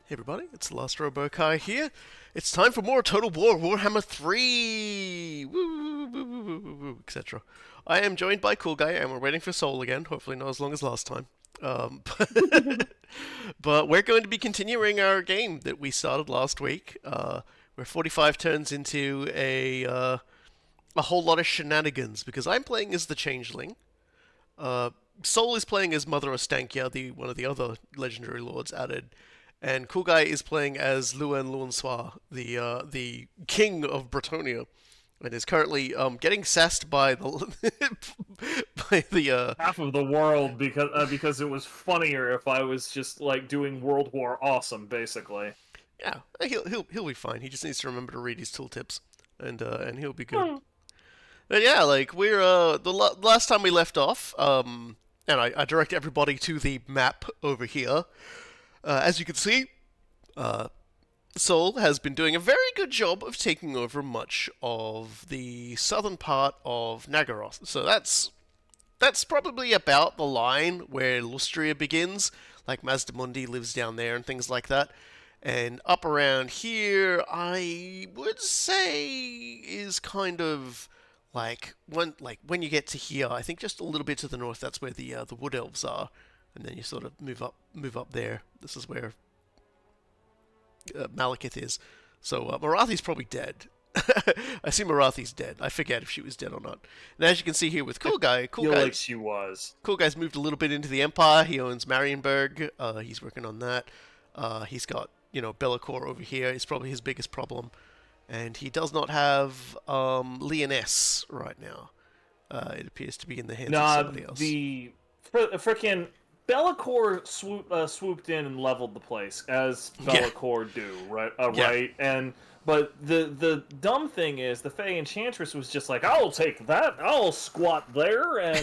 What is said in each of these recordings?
Hey everybody, it's the Last Robokai here. It's time for more Total War Warhammer 3! Woo, woo, woo, woo, woo, woo, etc. I am joined by Cool Guy, and we're waiting for Soul again, hopefully not as long as last time. But we're going to be continuing our game that we started last week. We're 45 turns into a whole lot of shenanigans, because I'm playing as the Changeling. Uh, Soul is playing as Mother Ostankia, one of the other legendary lords added, and Cool Guy is playing as Luan the king of Bretonia, and is currently getting sassed by the by the Half of the world because it was funnier if I was just like doing World War Awesome, basically. yeah, he'll be fine. He just needs to remember to read his tooltips, and he'll be good. Hmm. But yeah, like we're last time we left off, and I direct everybody to the map over here. As you can see, Sol has been doing a very good job of taking over much of the southern part of Nagaroth. So that's probably about the line where Lustria begins. Like Mazdamundi lives down there and things like that. And up around here, I would say is kind of like when you get to here. I think just a little bit to the north. That's where the wood elves are, and then you sort of move up there. This is where Malekith is. So Marathi's probably dead. I see Marathi's dead. I forget if she was dead or not. And as you can see here with Cool Guy, Feel like she was. Cool Guy's moved a little bit into the Empire. He owns Marienburg. He's working on that. He's got Be'lakor over here. It's probably his biggest problem, and he does not have Lyonesse right now. It appears to be in the hands of Nah, somebody else. the frickin' Be'lakor swooped in and leveled the place as Yeah. Be'lakor do, right? Yeah. Right, but the dumb thing is the Fey Enchantress was just like, I'll take that, I'll squat there, and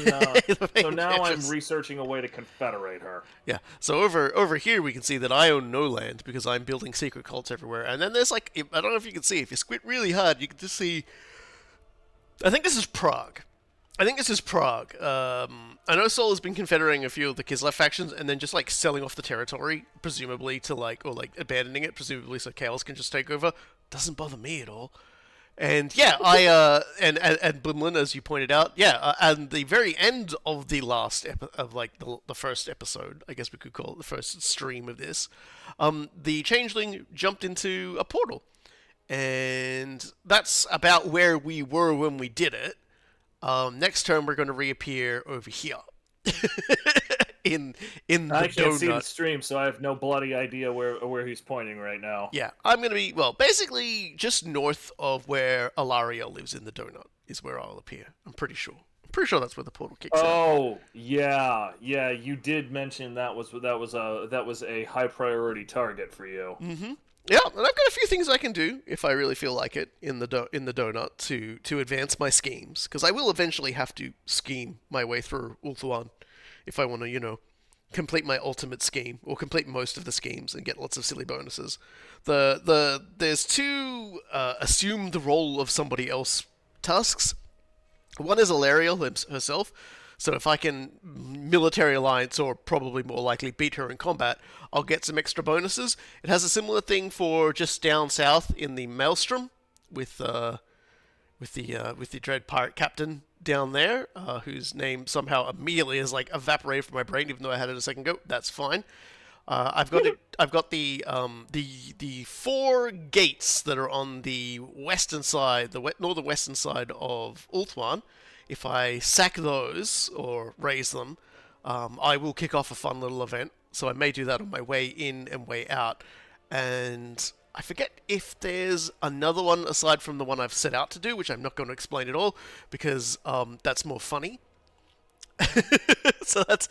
so now I'm researching a way to confederate her. Yeah. So over here we can see that I own no land because I'm building secret cults everywhere. And then there's like I don't know if you can see, if you squint really hard, you can just see. I think this is Prague. I think this is Prague. I know Sol has been confederating a few of the Kislev factions and then just like selling off the territory, presumably to or abandoning it, presumably so Chaos can just take over. Doesn't bother me at all. And yeah, and Blimlin, as you pointed out, yeah, and the very end of the last of like the first episode, I guess we could call it the first stream of this, the Changeling jumped into a portal, and that's about where we were when we did it. Next turn, we're going to reappear over here. in the I can't see the donut. stream, so I have no bloody idea where he's pointing right now. Yeah, I'm going to be, well, basically just north of where Alaria lives in the donut is where I'll appear. I'm pretty sure. I'm pretty sure that's where the portal kicks in. Oh yeah, yeah. You did mention that was a high priority target for you. Mm-hmm. Yeah, and I've got a few things I can do if I really feel like it in the donut to advance my schemes, because I will eventually have to scheme my way through Ulthuan if I want to, complete my ultimate scheme or complete most of the schemes and get lots of silly bonuses. There's two assume the role of somebody else tasks. One is Alaria herself, so if I can military alliance or probably more likely beat her in combat, I'll get some extra bonuses. It has a similar thing for just down south in the Maelstrom with with the dread pirate captain down there, whose name somehow immediately is like evaporated from my brain, even though I had it a second ago. That's fine. I've got the four gates that are on the western side, the northern western side of Ulthuan. If I sack those or raise them, I will kick off a fun little event. So I may do that on my way in and way out. And I forget if there's another one aside from the one I've set out to do, which I'm not going to explain at all because that's more funny. So that's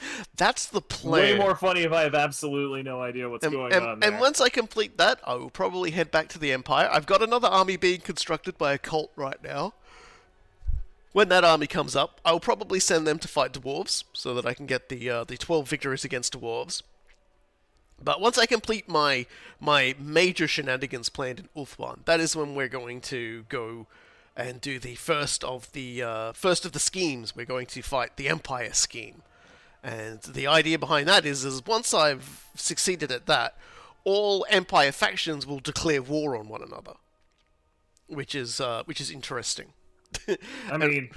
the Way plan. more funny if I have absolutely no idea what's going on there. And once I complete that, I will probably head back to the Empire. I've got another army being constructed by a cult right now. When that army comes up, I'll probably send them to fight dwarves so that I can get the 12 victories against dwarves. But once I complete my major shenanigans planned in Ulthuan, that is when we're going to go and do the first of the schemes. We're going to fight the Empire scheme, and the idea behind that is once I've succeeded at that, all Empire factions will declare war on one another, which is interesting. I mean,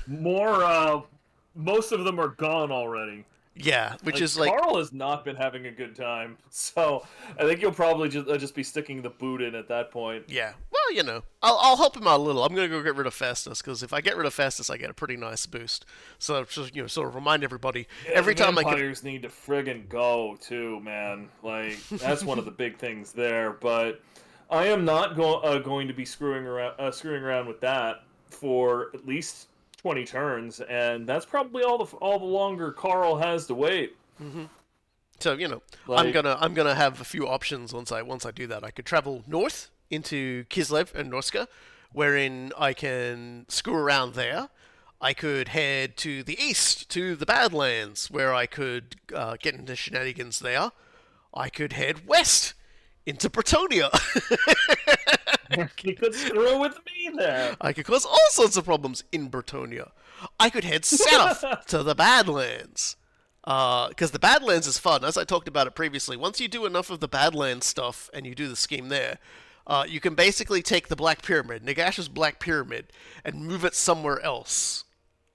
most of them are gone already. Yeah, which Like is like, Carl has not been having a good time, so I think you'll probably just be sticking the boot in at that point. yeah. Well, I'll help him out a little. I'm gonna go get rid of Festus because if I get rid of Festus, I get a pretty nice boost. So just sort of remind everybody Yeah, every the time I can. vampires need to friggin' go too, man. Like that's one of the big things there. But I am not going to be screwing around with that for at least 20 turns, and that's probably all the longer Carl has to wait. So Like, I'm gonna have a few options once I do that. I could travel north into Kislev and Norska, wherein I can screw around there. I could head to the east to the Badlands, where I could get into shenanigans there. I could head west into Bretonia. you could screw with me there. I could cause all sorts of problems in Bretonia. I could head south to the Badlands. Because the Badlands is fun. As I talked about it previously, once you do enough of the Badlands stuff and you do the scheme there, you can basically take the Black Pyramid, Nagash's Black Pyramid, and move it somewhere else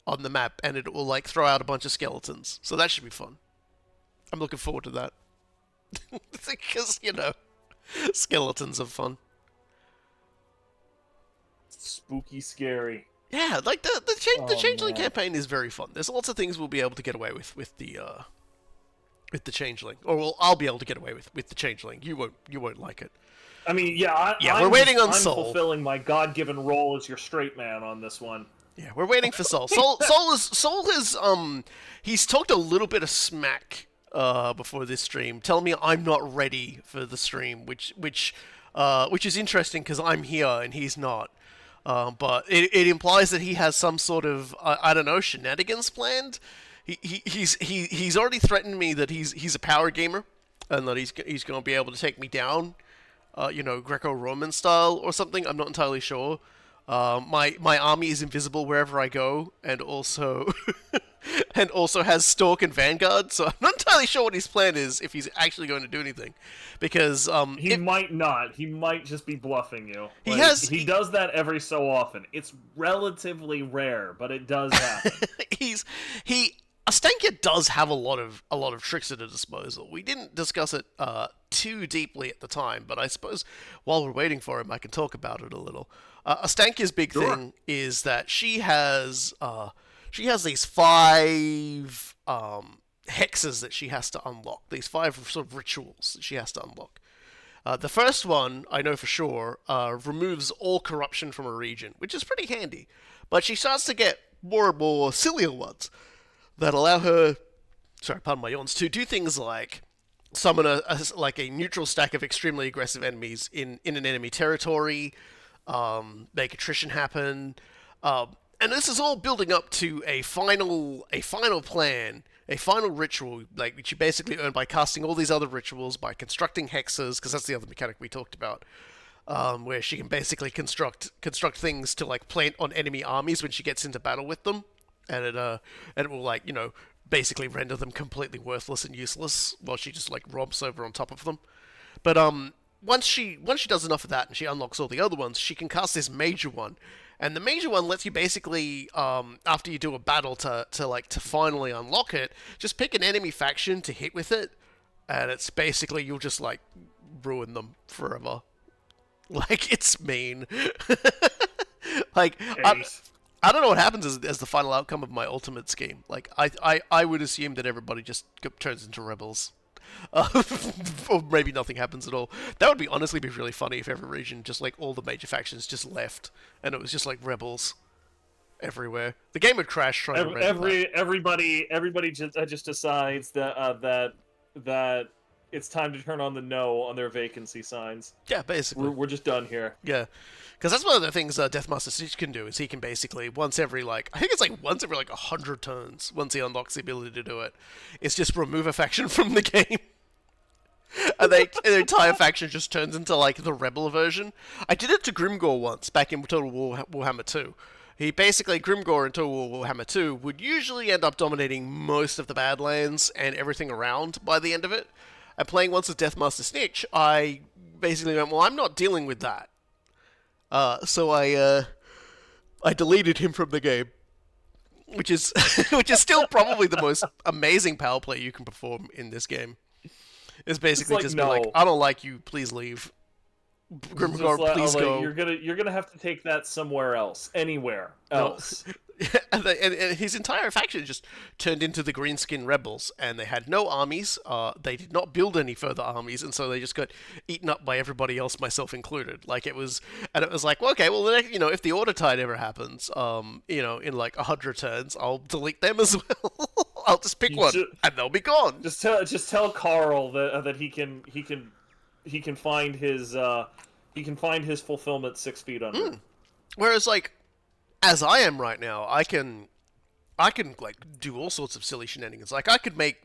on the map, and it will like throw out a bunch of skeletons. So that should be fun. I'm looking forward to that. Because, skeletons are fun. Spooky, scary. Yeah, like the Changeling man. campaign is very fun. There's lots of things we'll be able to get away with the Changeling, or I'll be able to get away with the Changeling. You won't like it. I mean, We're waiting on I'm Soul. fulfilling my God-given role as your straight man on this one. Yeah, we're waiting for Soul. Soul is he's talked a little bit of smack before this stream, telling me I'm not ready for the stream, which is interesting because I'm here and he's not. But it implies that he has some sort of I don't know, shenanigans planned. He's already threatened me that he's a power gamer and that he's going to be able to take me down, Greco-Roman style or something. I'm not entirely sure. My army is invisible wherever I go, and also and also has Stalk and Vanguard. So I'm not entirely sure what his plan is if he's actually going to do anything, because He might not. He might just be bluffing you. He does that every so often. It's relatively rare, but it does happen. Astankia does have a lot of tricks at his disposal. We didn't discuss it too deeply at the time, but I suppose while we're waiting for him, I can talk about it a little. Astankia's big thing is that she has these 5 hexes that she has to unlock. These 5 sort of rituals that she has to unlock. The first one, I know for sure, removes all corruption from a region, which is pretty handy. But she starts to get more and more sillier ones that allow her, sorry, pardon my yawns, to do things like summon a neutral stack of extremely aggressive enemies in an enemy territory, make attrition happen, and this is all building up to a final plan, a final ritual, like which you basically earn by casting all these other rituals, by constructing hexes, because that's the other mechanic we talked about, where she can basically construct things to like plant on enemy armies when she gets into battle with them, and it will basically render them completely worthless and useless while she just like romps over on top of them. But once she does enough of that and she unlocks all the other ones, she can cast this major one. And the major one lets you basically, after you do a battle to finally unlock it, just pick an enemy faction to hit with it, and it's basically you'll just like ruin them forever. Like, it's mean. Like, I don't know what happens as the final outcome of my ultimate scheme. Like, I would assume that everybody just turns into rebels. Or maybe nothing happens at all. That would honestly be really funny if every region, just like all the major factions, just left, and it was just like rebels everywhere. The game would crash trying to render that. Everybody just decides that it's time to turn on the no on their vacancy signs. Yeah, basically. We're just done here. Yeah. Because that's one of the things Deathmaster Stitch can do, is he can basically, once every 100 turns, once he unlocks the ability to do it, is just remove a faction from the game. And the entire faction just turns into, like, the rebel version. I did it to Grimgor once, back in Total Warhammer 2. Grimgor in Total Warhammer 2 would usually end up dominating most of the Badlands and everything around by the end of it. and playing once as Deathmaster Snitch, I basically went, well, I'm not dealing with that. So I deleted him from the game, which is which is still probably the most amazing power play you can perform in this game. It's Just basically like just been like, no. I don't like you, please leave. Just Grimgard, like, please like go. you're gonna have to take that somewhere else, anywhere No. else. And his entire faction just turned into the Greenskin Rebels, and they had no armies. They did not build any further armies, and so they just got eaten up by everybody else, myself included. Like it was, and it was like, well, okay, well, if the Order Tide ever happens, in like 100 turns, I'll delete them as well. I'll just pick You one, should and they'll be gone. just tell Carl that he can find his fulfillment 6 feet under. Whereas, like, as I am right now, I can like do all sorts of silly shenanigans. Like I could make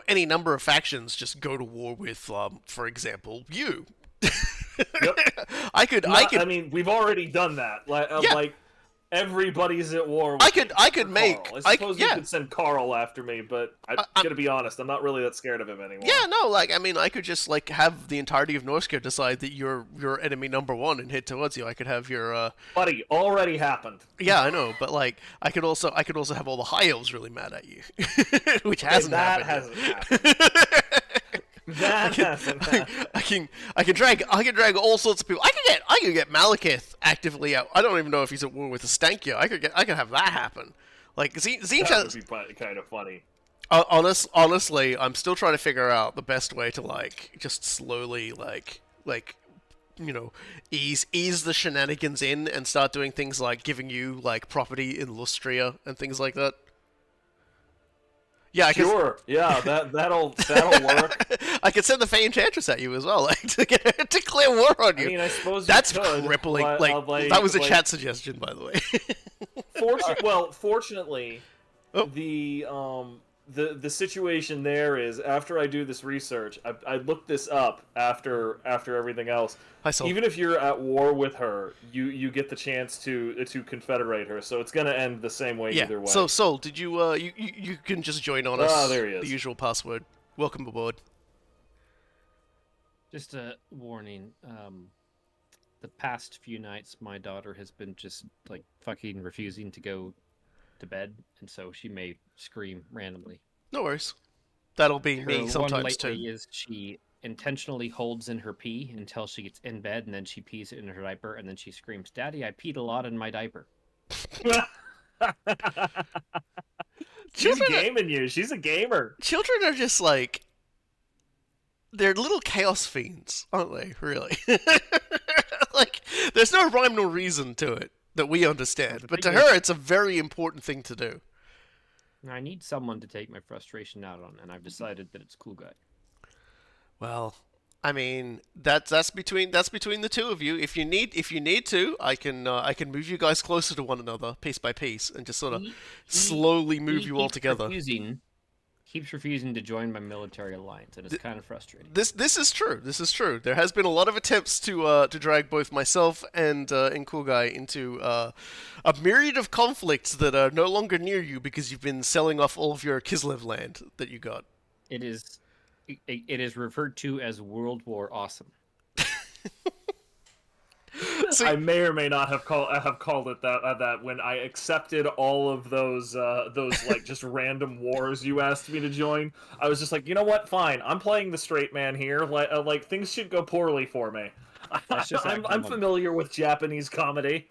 any number of factions just go to war with, for example, you. Yep. I could, I mean, we've already done that. yeah. Like everybody's at war with I could for make, Carl. I suppose you yeah. could send Carl after me, but I'm gonna be honest, I'm not really that scared of him anymore. Yeah, no, like, I mean, I could just, like, have the entirety of Norsca decide that you're enemy number one and head towards you. I could have your, Buddy, already happened. yeah, I know, but, like, I could also have all the High Elves really mad at you. Which hasn't That happened hasn't yet. happened. That hasn't happened. I can drag all sorts of people. I could get Malekith actively out. I don't even know if he's at war with the Stankia. I could have that happen. Like Zinch That has, would be kind of funny. honestly, I'm still trying to figure out the best way to like just slowly like ease the shenanigans in and start doing things like giving you like property in Lustria and things like that. Yeah, Sure, yeah, that'll work. I could send the Fey Enchantress at you as well, like to declare war on you. I mean, I suppose That's you could, crippling. but, That was a chat suggestion, by the way. Fortunately, Oh. the situation there is after I do this research, I looked this up after everything else. Hi, Sol. Even if you're at war with her, you get the chance to confederate her, so it's gonna end the same way Yeah. either way. So, Sol, did you can just join on us? Ah, there he is. The usual password. Welcome aboard. Just a warning. The past few nights, my daughter has been just like fucking refusing to go to bed, and so she may scream randomly. No worries. That'll be Her me one sometimes lately too. is she intentionally holds in her pee until she gets in bed, and then she pees it in her diaper, and then she screams, "Daddy, I peed a lot in my diaper." She's Children, gaming you. She's a gamer. children are just like they're little chaos fiends, aren't they? Really. Like, there's no rhyme nor reason to it that we understand, the but to thing is- her, it's a very important thing to do. I need someone to take my frustration out on, and I've decided that it's Cool Guy. Well, I mean, that's between the two of you. If you need to, I can move you guys closer to one another, piece by piece, and just sort of slowly move He you all keeps together. Keeps refusing to join my military alliance, and it's kind of frustrating. This is true. This is true. There has been a lot of attempts to drag both myself and Cool Guy into a myriad of conflicts that are no longer near you because you've been selling off all of your Kislev land that you got. It is referred to as World War Awesome. So, I may or may not have called it that when I accepted all of those like just random wars you asked me to join. I was just like, you know what? Fine, I'm playing the straight man here. Like things should go poorly for me. That's just I'm familiar with Japanese comedy.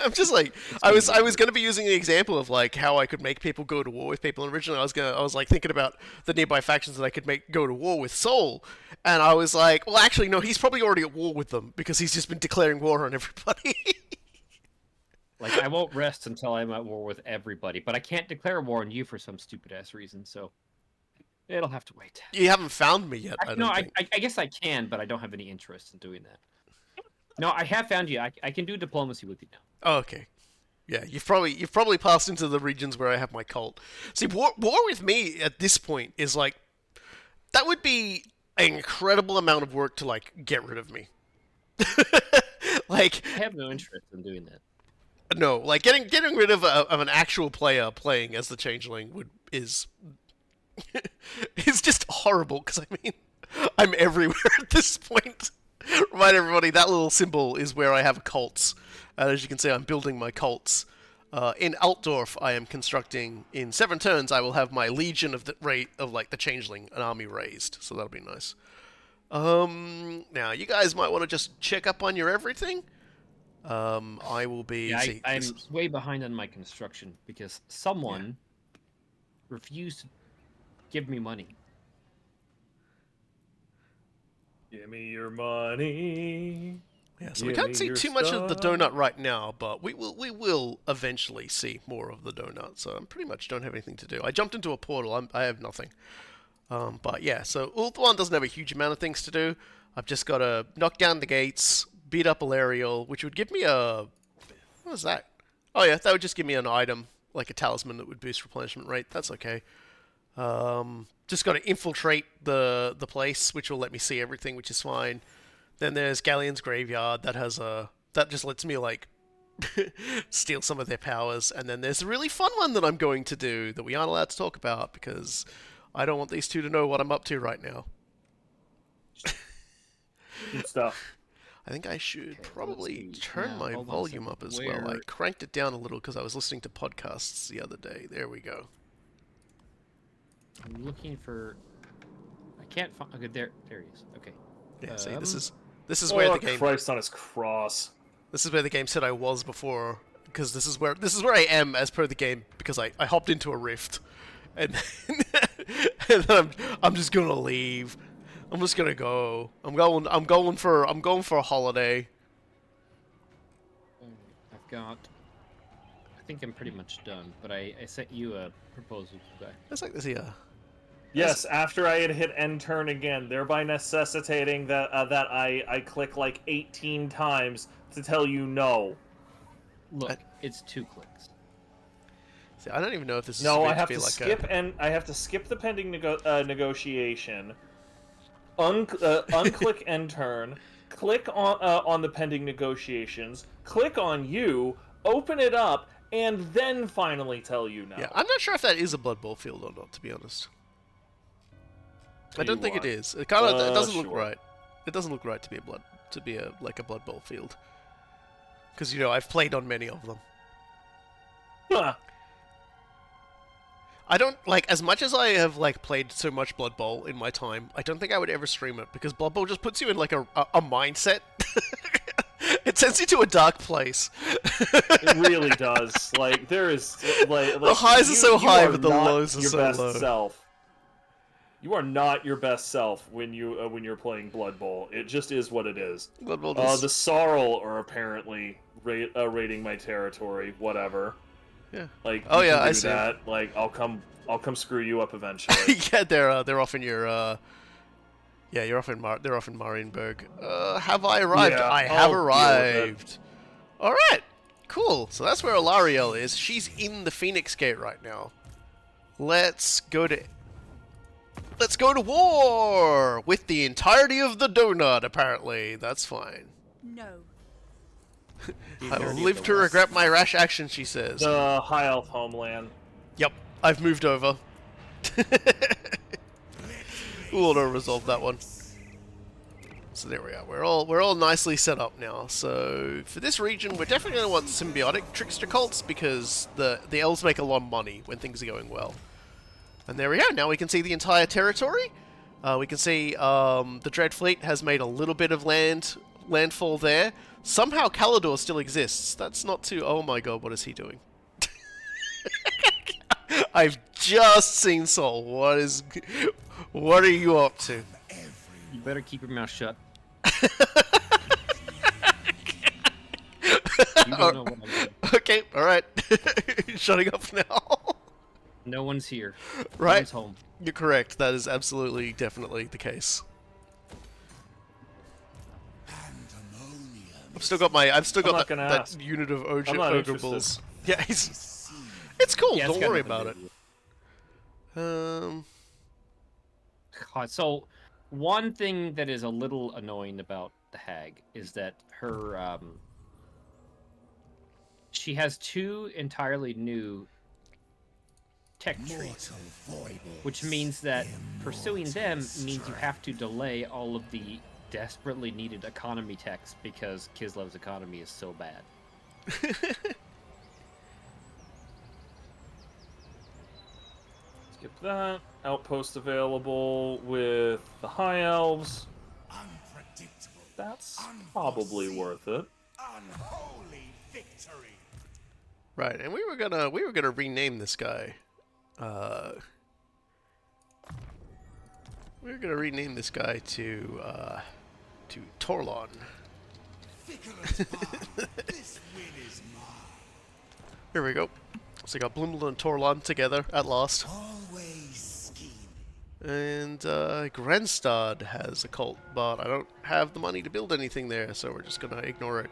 I'm just like I was going to be using the example of like how I could make people go to war with people. And originally, I was like thinking about the nearby factions that I could make go to war with Soul, and I was like, well, actually, no, he's probably already at war with them because he's just been declaring war on everybody. Like, I won't rest until I'm at war with everybody, but I can't declare war on you for some stupid ass reason. So it'll have to wait. You haven't found me yet. I don't think. I guess I can, but I don't have any interest in doing that. No, I have found you. I can do diplomacy with you now. Oh, okay. Yeah, you've probably passed into the regions where I have my cult. See, war with me at this point is like that would be an incredible amount of work to like get rid of me. Like, I have no interest in doing that. no, like getting rid of an actual player playing as the Changeling is It's just horrible because I mean, I'm everywhere at this point. Remind everybody that little symbol is where I have cults. As you can see, I'm building my cults. In Altdorf, I am constructing. In 7 turns, I will have my legion of the rate of like the Changeling, an army raised. So that'll be nice. Now you guys might want to just check up on your everything. I will be. Yeah, See, I'm this is- way behind on my construction because someone refused to give me money. Give me your money. Yeah, so we Give can't me see your too much of the stuff. donut right now, but we will eventually see more of the donut. So I'm pretty much don't have anything to do. I jumped into a portal. I have nothing. But yeah, so Ulthuan doesn't have a huge amount of things to do. I've just got to knock down the gates, beat up Alariel, which would give me a... What was that? Oh yeah, that would just give me an item, like a talisman that would boost replenishment rate. That's okay. Just got to infiltrate the place, which will let me see everything, which is fine. Then there's Galleon's Graveyard, that has a... That just lets me, like, steal some of their powers. And then there's a really fun one that I'm going to do that we aren't allowed to talk about because I don't want these two to know what I'm up to right now. Good stuff. I think I should Okay, probably let's see. turn Now, my hold on a volume second. up as well. I Where- cranked it down a little because I was listening to podcasts the other day. There we go. I'm looking for. I can't find. Okay, there he is. Okay. Yeah, see, this is Oh, where the game Christ on his cross. this is where the game said I was before because this is where I am as per the game because I hopped into a rift and and then I'm just gonna leave. I'm just gonna go. I'm going for a holiday. I've got. I think I'm pretty much done, but I sent you a proposal today. It's like this here. Yes, after I had hit end turn again, thereby necessitating that that I click like 18 times to tell you no. Look, it's 2 clicks. See, I don't even know if this is No, supposed I have be to like skip and I have to skip the pending negotiation. Unclick end turn. Click on the pending negotiations. Click on you. Open it up, and then finally tell you no. Yeah, I'm not sure if that is a Blood Bowl field or not, to be honest. I don't think it are. is. It kind of it doesn't look Sure. right. It doesn't look right to be like a Blood Bowl field. Because I've played on many of them. Huh. I don't like as much as I have like played so much Blood Bowl in my time. I don't think I would ever stream it because Blood Bowl just puts you in like a mindset. It sends you to a dark place. It really does. Like there is like The highs are so you high, are but the not lows are your so best low. self. You are not your best self when you're playing Blood Bowl. It just is what it is. Blood Bowl The just, Sorrel are apparently raiding my territory. Whatever. yeah. Like Oh, you yeah, can I do see. that. Like I'll come screw you up eventually. Yeah, they're off in your yeah, they're off in Marienburg. Have I arrived? Yeah, I have I'll deal with it. arrived. All right, cool. So that's where Alariel is. She's in the Phoenix Gate right now. Let's go to war with the entirety of the donut. Apparently, that's fine. No. I will live to regret my rash action, she says. The High Elf homeland. Yep, I've moved over. We'll auto-resolve that one. So there we are. We're all nicely set up now. So for this region, we're definitely going to want symbiotic trickster cults because the elves make a lot of money when things are going well. And there we go. Now we can see the entire territory. We can see the Dread Fleet has made a little bit of landfall there. Somehow Calador still exists. That's not too... Oh my god, what is he doing? I've just seen Sol. What are you up to? You better keep your mouth shut. You don't know what I'm doing. Okay, alright. Shutting up now. No one's here. Right. No one's home. You're correct. That is absolutely, definitely the case. I've still got not that, gonna that ask. unit of I'm not ogre interested. bulls. Yeah, it's cool. Yeah, it's Don't got worry nothing to about it. do with God, so one thing that is a little annoying about the hag is that her she has 2 entirely new tech tree, which means that pursuing them means you have to delay all of the desperately needed economy techs because Kislev's economy is so bad. Skip that. Outpost available with the High Elves. That's probably worth it. Unholy victory. Right, and we were gonna rename this guy. We were gonna rename this guy to Torlon. This win is mine. Here we go. So we got Blumel and Torlon together at last. Always scheming. And Grenstad has a cult, but I don't have the money to build anything there, so we're just gonna ignore it.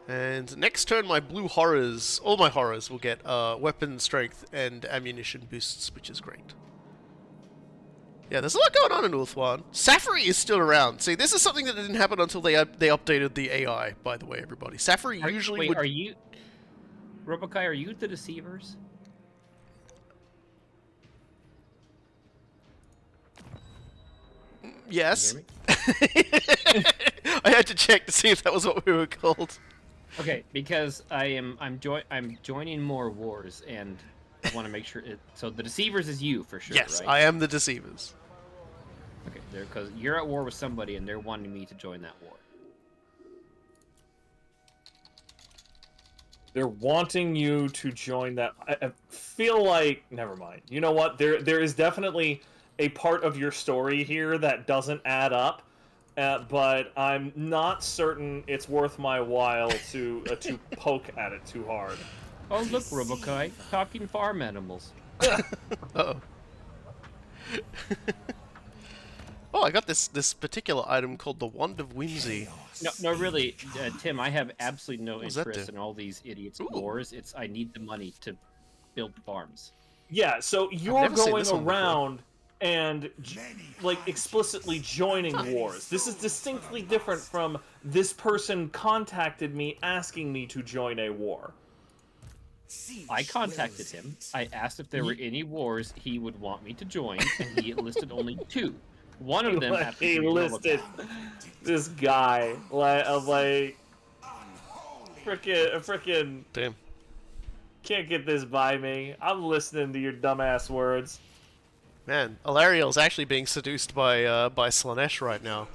And next turn, my blue horrors, all my horrors, will get weapon strength and ammunition boosts, which is great. Yeah, there's a lot going on in Ulthuan. Safari is still around. See, this is something that didn't happen until they updated the AI, by the way, everybody. Safari usually would... Are you... Robokai, are you the deceivers? Yes. Can you hear me? I had to check to see if that was what we were called. Okay, because I'm joining more wars, and I want to make sure it. So the deceivers is you for sure. Yes, right? I am the deceivers. Okay, because you're at war with somebody, and they're wanting me to join that war. They're wanting you to join that. I feel like, never mind. You know what? There is definitely a part of your story here that doesn't add up, but I'm not certain it's worth my while to poke at it too hard. Oh look, Robokai, talking farm animals. Uh-oh. Oh, I got this particular item called the Wand of Whimsy. No, really, Tim, I have absolutely no does that interest do? in all these idiots' Ooh. wars. I need the money to build farms. Yeah, so you're never seen going this one before. around and like explicitly joining wars. This is distinctly different from this person contacted me asking me to join a war. I contacted him. I asked if there were any wars he would want me to join, and he listed only 2. One of them happened He to be listed Robokai. this guy like frickin' Damn. can't get this by me. I'm listening to your dumbass words. Man, Alariel's actually being seduced by Slanesh right now.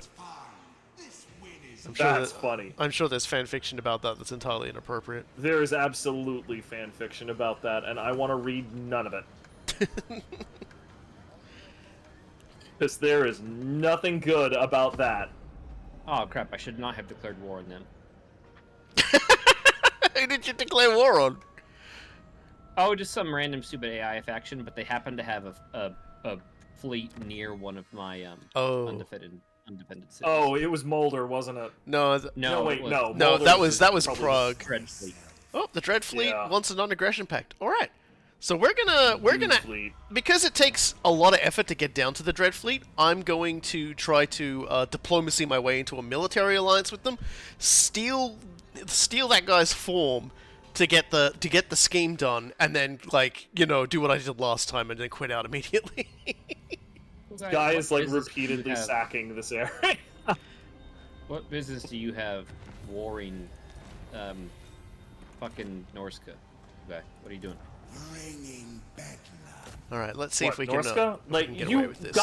That's funny. I'm sure there's fan fiction about that that's entirely inappropriate. There is absolutely fan fiction about that, and I want to read none of it. Because there is nothing good about that. Oh crap! I should not have declared war on them. Who did you declare war on? Oh, just some random stupid AI faction, but they happen to have a fleet near one of my Oh. undefended cities. Oh, it was Molder, wasn't it? No, No, wait, it was no. no, Molder that was probably Prague. Dread Fleet. Oh, the Dread Fleet Yeah. wants a non-aggression pact. All right, so we're gonna Fleet. because it takes a lot of effort to get down to the Dread Fleet. I'm going to try to diplomacy my way into a military alliance with them, steal that guy's form to get the scheme done, and then do what I did last time and then quit out immediately. Guy is like business do you repeatedly have- sacking this area. What business do you have warring, fucking Norska? Okay, what are you doing? Bringing bedlam. All right, let's see What, if we can, Norska? we Like can get away you with this.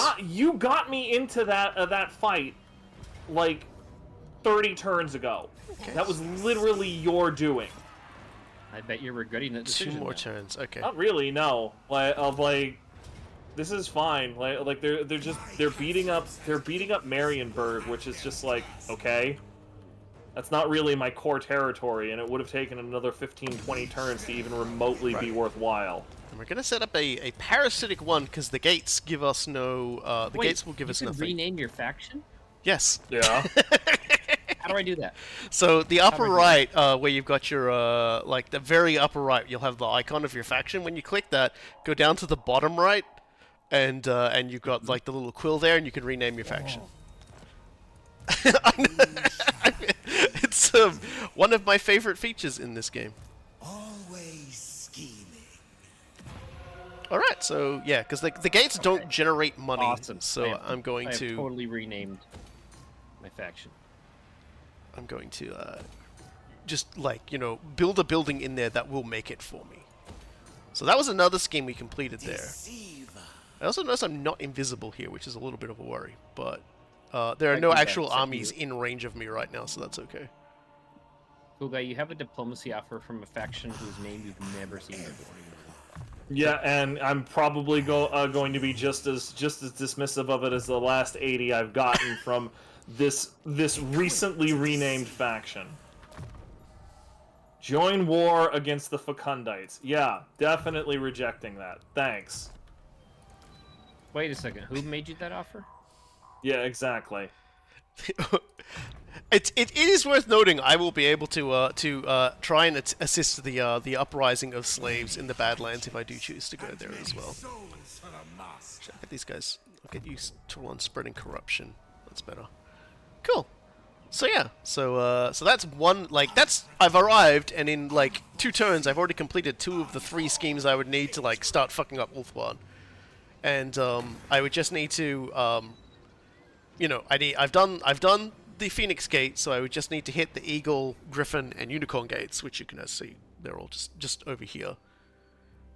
got me into that fight like 30 turns ago. That was literally your doing. I bet you're regretting that 2 decision. more now. turns. Okay. Not really, no. Like this is fine. Like they're beating up Marienburg, which is just like, okay. That's not really my core territory, and it would have taken another 15-20 turns to even remotely be worthwhile. And we're gonna set up a parasitic one because the gates give us no. The Wait, gates will give us you can nothing. rename your faction? Yes. Yeah. How do I do that? So the upper do I right, where you've got your the very upper right, you'll have the icon of your faction. When you click that, go down to the bottom right, and you've got like the little quill there, and you can rename your faction. It's one of my favorite features in this game. Always scheming. All right, so yeah, because the gates don't generate money, Awesome. so I'm going I have to totally renamed my faction. Just like build a building in there that will make it for me. So that was another scheme we completed there. Deceiver. I also notice I'm not invisible here, which is a little bit of a worry, but there are I no do that, actual except armies you. in range of me right now, so that's okay. Cool guy, you have a diplomacy offer from a faction whose name you've never seen before. Yeah, and I'm probably going to be just as dismissive of it as the last 80 I've gotten from this recently renamed faction. Join war against the Fecundites. Yeah, definitely rejecting that. Thanks. Wait a second, who made you that offer? Yeah, exactly. It is worth noting I will be able to try and assist the uprising of slaves in the Badlands if I do choose to go there as well. Souls for the master. Check out these guys. I'll get used to on spreading corruption. That's better. Cool. So yeah, so that's one, like, I've arrived, and in, like, 2 turns, I've already completed 2 of the 3 schemes I would need to, like, start fucking up Ulthuan. And, I would just need to, I've done the Phoenix Gate, so I would just need to hit the Eagle, Griffin, and Unicorn Gates, which you can see, they're all just over here.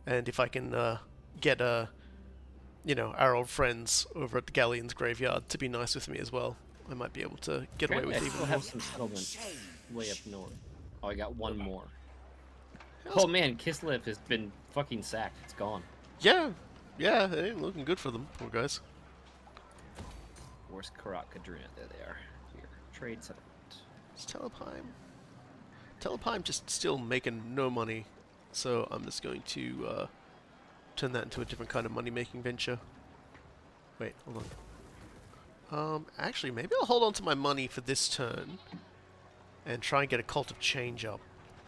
And if I can, get, our old friends over at the Galleon's Graveyard to be nice with me as well, I might be able to get away with I even still more. have some settlements way up north. Oh, I got one more. Oh man, Kislev has been fucking sacked. It's gone. Yeah, it ain't looking good for them, poor guys. Where's Karak Kadrina? There they are. Here. Trade settlement. It's Telepime. Telepime just still making no money, so I'm just going to turn that into a different kind of money-making venture. Wait, hold on. Actually, maybe I'll hold on to my money for this turn and try and get a Cult of Change up.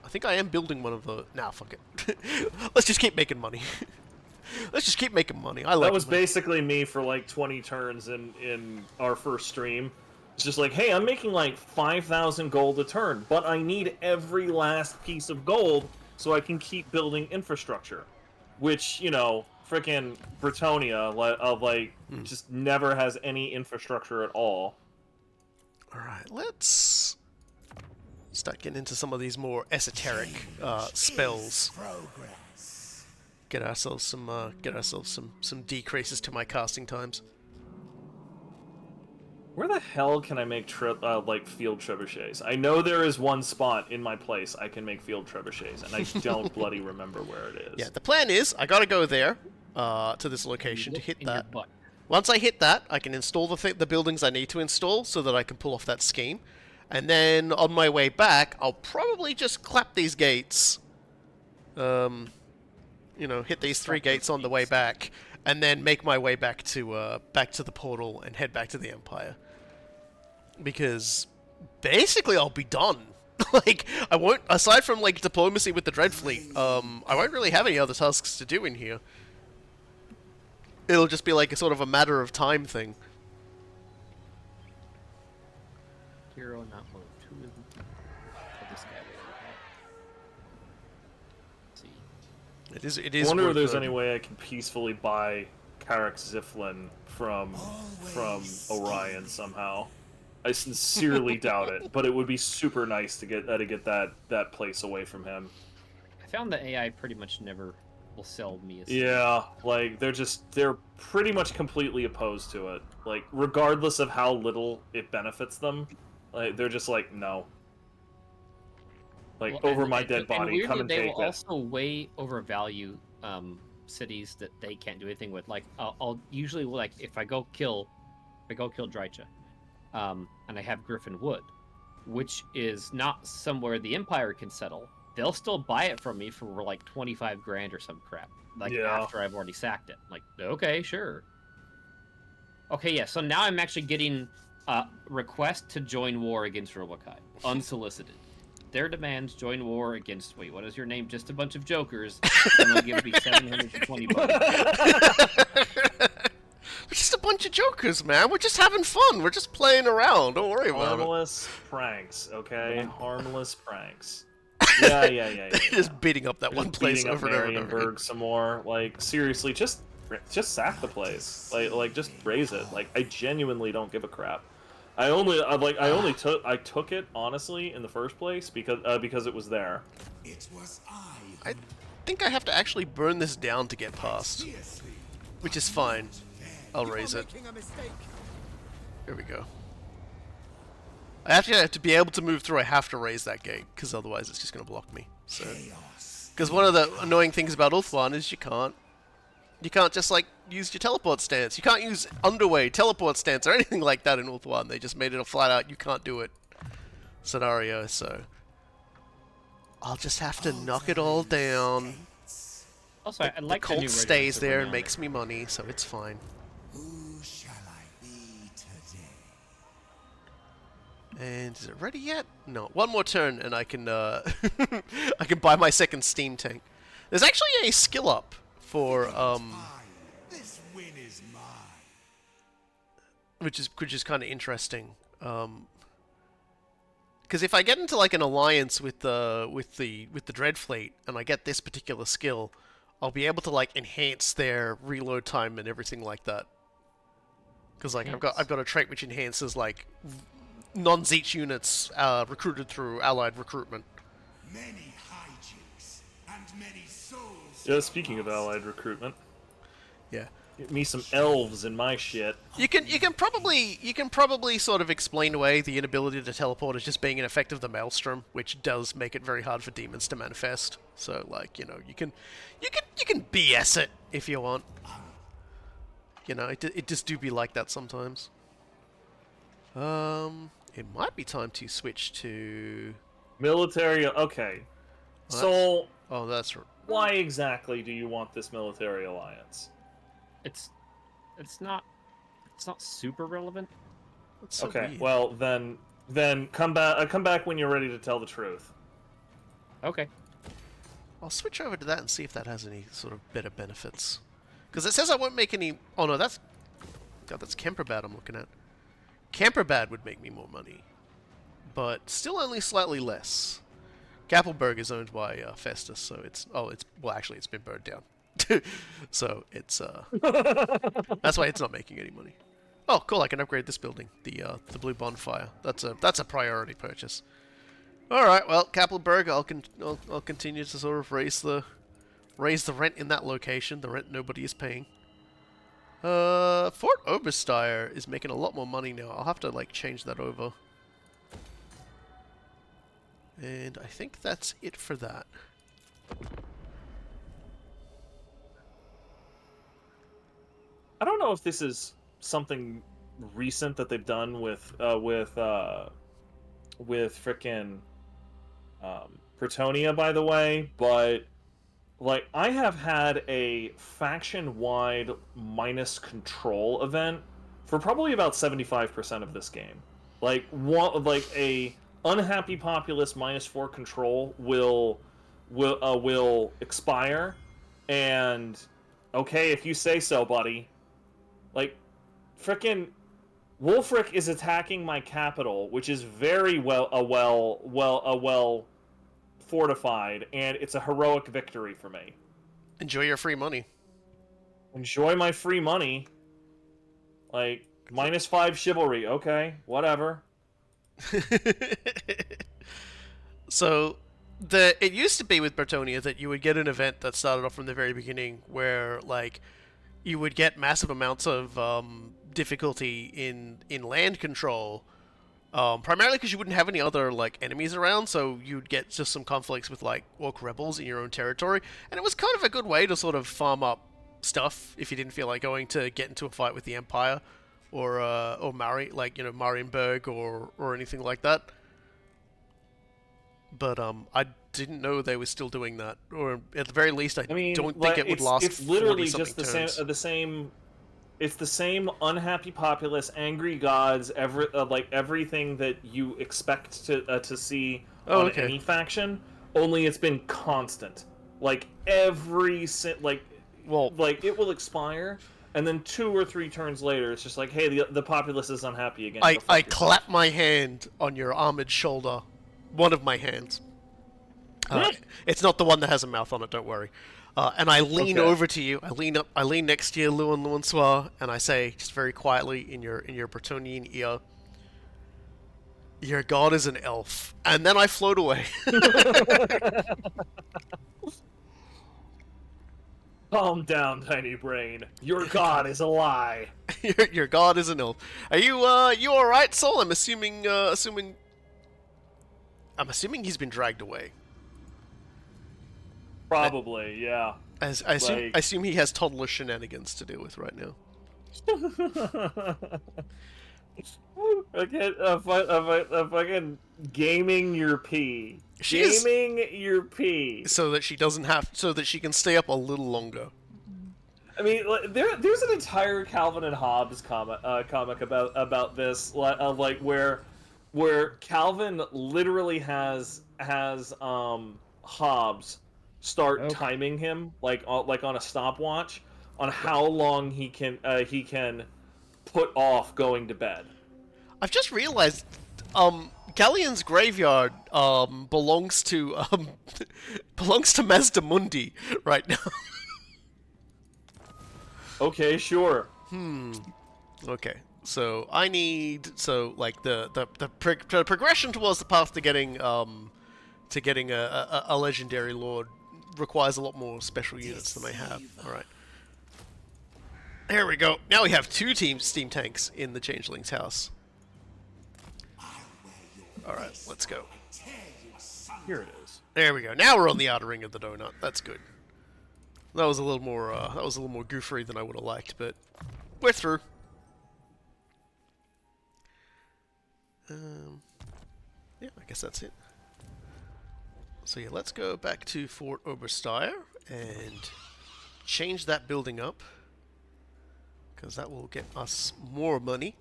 I think I am building one of the... Nah, fuck it. Let's just keep making money. Let's just keep making money. I like That was money. basically me for like 20 turns in our first stream. It's just like, hey, I'm making like 5,000 gold a turn, but I need every last piece of gold so I can keep building infrastructure. Which, frickin' Bretonia, just never has any infrastructure at all. Alright, let's start getting into some of these more esoteric spells. Progress. Get ourselves some decreases to my casting times. Where the hell can I make field trebuchets? I know there is one spot in my place I can make field trebuchets, and I don't bloody remember where it is. Yeah, the plan is I gotta go there to this location to Look hit in your that. butt. Once I hit that, I can install the buildings I need to install so that I can pull off that scheme. And then on my way back, I'll probably just clap these gates. Hit these 3 gates on the way back, and then make my way back to the portal and head back to the Empire. Because basically I'll be done. Like, I won't, aside from like diplomacy with the Dreadfleet, I won't really have any other tasks to do in here. It'll just be like a sort of a matter of time thing. Hero not moved. Who is this guy? Let's see. It is. I wonder if worth there's noting. any way I can peacefully buy Karak Ziflin from Orion somehow. I sincerely doubt it, but it would be super nice to get that place away from him. I found the AI pretty much never will sell me a Yeah, like they're pretty much completely opposed to it. Like regardless of how little it benefits them, like they're just like no. Like Well, over and- my and- dead and body, weirdly, come and they take will it. also way overvalue cities that they can't do anything with. Like I'll usually if I go kill Drycha, and I have Griffin Wood, which is not somewhere the Empire can settle. They'll still buy it from me for like 25 grand or some crap. Like Yeah. after I've already sacked it. Like okay, sure. Okay, yeah. So now I'm actually getting request to join war against Robokai, unsolicited. Their demands join war against. Wait, what is your name? Just a bunch of jokers. And they'll give me 720 bucks. We're just a bunch of jokers, man. We're just having fun. We're just playing around. Don't worry about it. Harmless pranks, okay? Harmless pranks. Yeah. Just beating up that one Just place beating up over and over and over again. Marienburg some more. Like, seriously, just sack the place. Like just raise it. Like, I genuinely don't give a crap. I took it honestly in the first place because it was there. It was I I think I have to actually burn this down to get past, fiercely. which is fine. I'll raise it. Making a mistake. Here we go. I actually have to be able to move through. I have to raise that gate, because otherwise it's just going to block me. So, Chaos. because one of the annoying things about Ulthuan is you can't just like use your teleport stance. You can't use underway teleport stance or anything like that in Ulthuan. They just made it a flat out you can't do it scenario. So I'll just have to knock it all down. Also, I like the the new Colt stays regiments there that and were makes me money, so it's fine. Who shall I be today? And is it ready yet? No. One more turn and I can I can buy my second steam tank. There's actually a skill up for Mine. This win is mine. which is kind of interesting. Because if I get into like an alliance with the Dread Fleet and I get this particular skill, I'll be able to like enhance their reload time and everything like that. Because like I've got a trait which enhances like non-Zeech units recruited through allied recruitment. Many hijinks and many souls. Yeah, speaking of allied recruitment, Yeah. get me some elves in my shit. You can probably sort of explain away the inability to teleport as just being an effect of the Maelstrom, which does make it very hard for demons to manifest. So like, you know, you can BS it if you want. You know, it just do be like that sometimes. It might be time to switch to. Military. Okay. Well, So, Oh, that's why exactly do you want this military alliance? It's not super relevant. that's so Okay. weird. Well, then come back. Come back when you're ready to tell the truth. Okay. I'll switch over to that and see if that has any sort of better benefits. Because it says I won't make any. Oh no, that's. God, that's Kemperbad I'm looking at. Kemperbad would make me more money, but still only slightly less. Gappelberg is owned by Festus, so it's well actually it's been burned down, so it's that's why it's not making any money. Oh, cool! I can upgrade this building, the Blue Bonfire. That's a priority purchase. All right, well, Gappelberg, I'll continue to sort of raise the rent in that location, the rent nobody is paying. Fort Oberstyre is making a lot more money now. I'll have to, like, change that over. And I think that's it for that. I don't know if this is something recent that they've done with frickin' Pretonia, by the way, but like I have had a faction-wide minus control event for probably about 75% of this game. Like a unhappy populace -4 control will expire, and okay, if you say so, buddy. Like, frickin' Wulfric is attacking my capital, which is very well fortified, and it's a heroic victory for me. Enjoy your free money. Enjoy my free money. Like, -5 chivalry, okay, whatever. So, it used to be with Bretonia that you would get an event that started off from the very beginning where, like, you would get massive amounts of difficulty in land control, primarily because you wouldn't have any other like enemies around, so you'd get just some conflicts with like orc rebels in your own territory, and it was kind of a good way to sort of farm up stuff if you didn't feel like going to get into a fight with the Empire or Marienburg or anything like that. But I didn't know they were still doing that, or at the very least, I mean, don't think it would last. It's literally 40-something just the turns. same. It's the same unhappy populace, angry gods, everything that you expect to see Oh, on okay. any faction. Only it's been constant. Like it will expire, and then 2 or 3 turns later, it's just like, hey, the populace is unhappy again. Go I fuck yourself. clap my hand on your armored shoulder, one of my hands, It's not the one that has a mouth on it. Don't worry. And I lean Okay. over to you. I lean up. I lean next to you, Luan Soir, and I say, just very quietly in your Bretonian ear, "Your god is an elf." And then I float away. Calm down, tiny brain. Your god is a lie. Your god is an elf. Are you all right, Soul? I'm assuming he's been dragged away. Probably, yeah. As I Like- assume he has toddler shenanigans to deal with right now. Okay, fucking gaming your pee. She is- Gaming your pee. So that she can stay up a little longer. I mean, like, there's an entire Calvin and Hobbes comic about this, like where Calvin literally has Hobbes start timing him like on a stopwatch on how long he can put off going to bed. I've just realized, Galleon's graveyard belongs to Mazdamundi right now. Okay, sure. Okay, so I need like the progression towards the path to getting a legendary lord requires a lot more special units than I have. All right. There we go. Now we have 2 steam tanks in the Changeling's house. Alright, let's go. Here it is. There we go. Now we're on the outer ring of the donut. That's good. That was a little more goofery than I would have liked, but we're through. Yeah, I guess that's it. So yeah, let's go back to Fort Oberstyre and change that building up, because that will get us more money,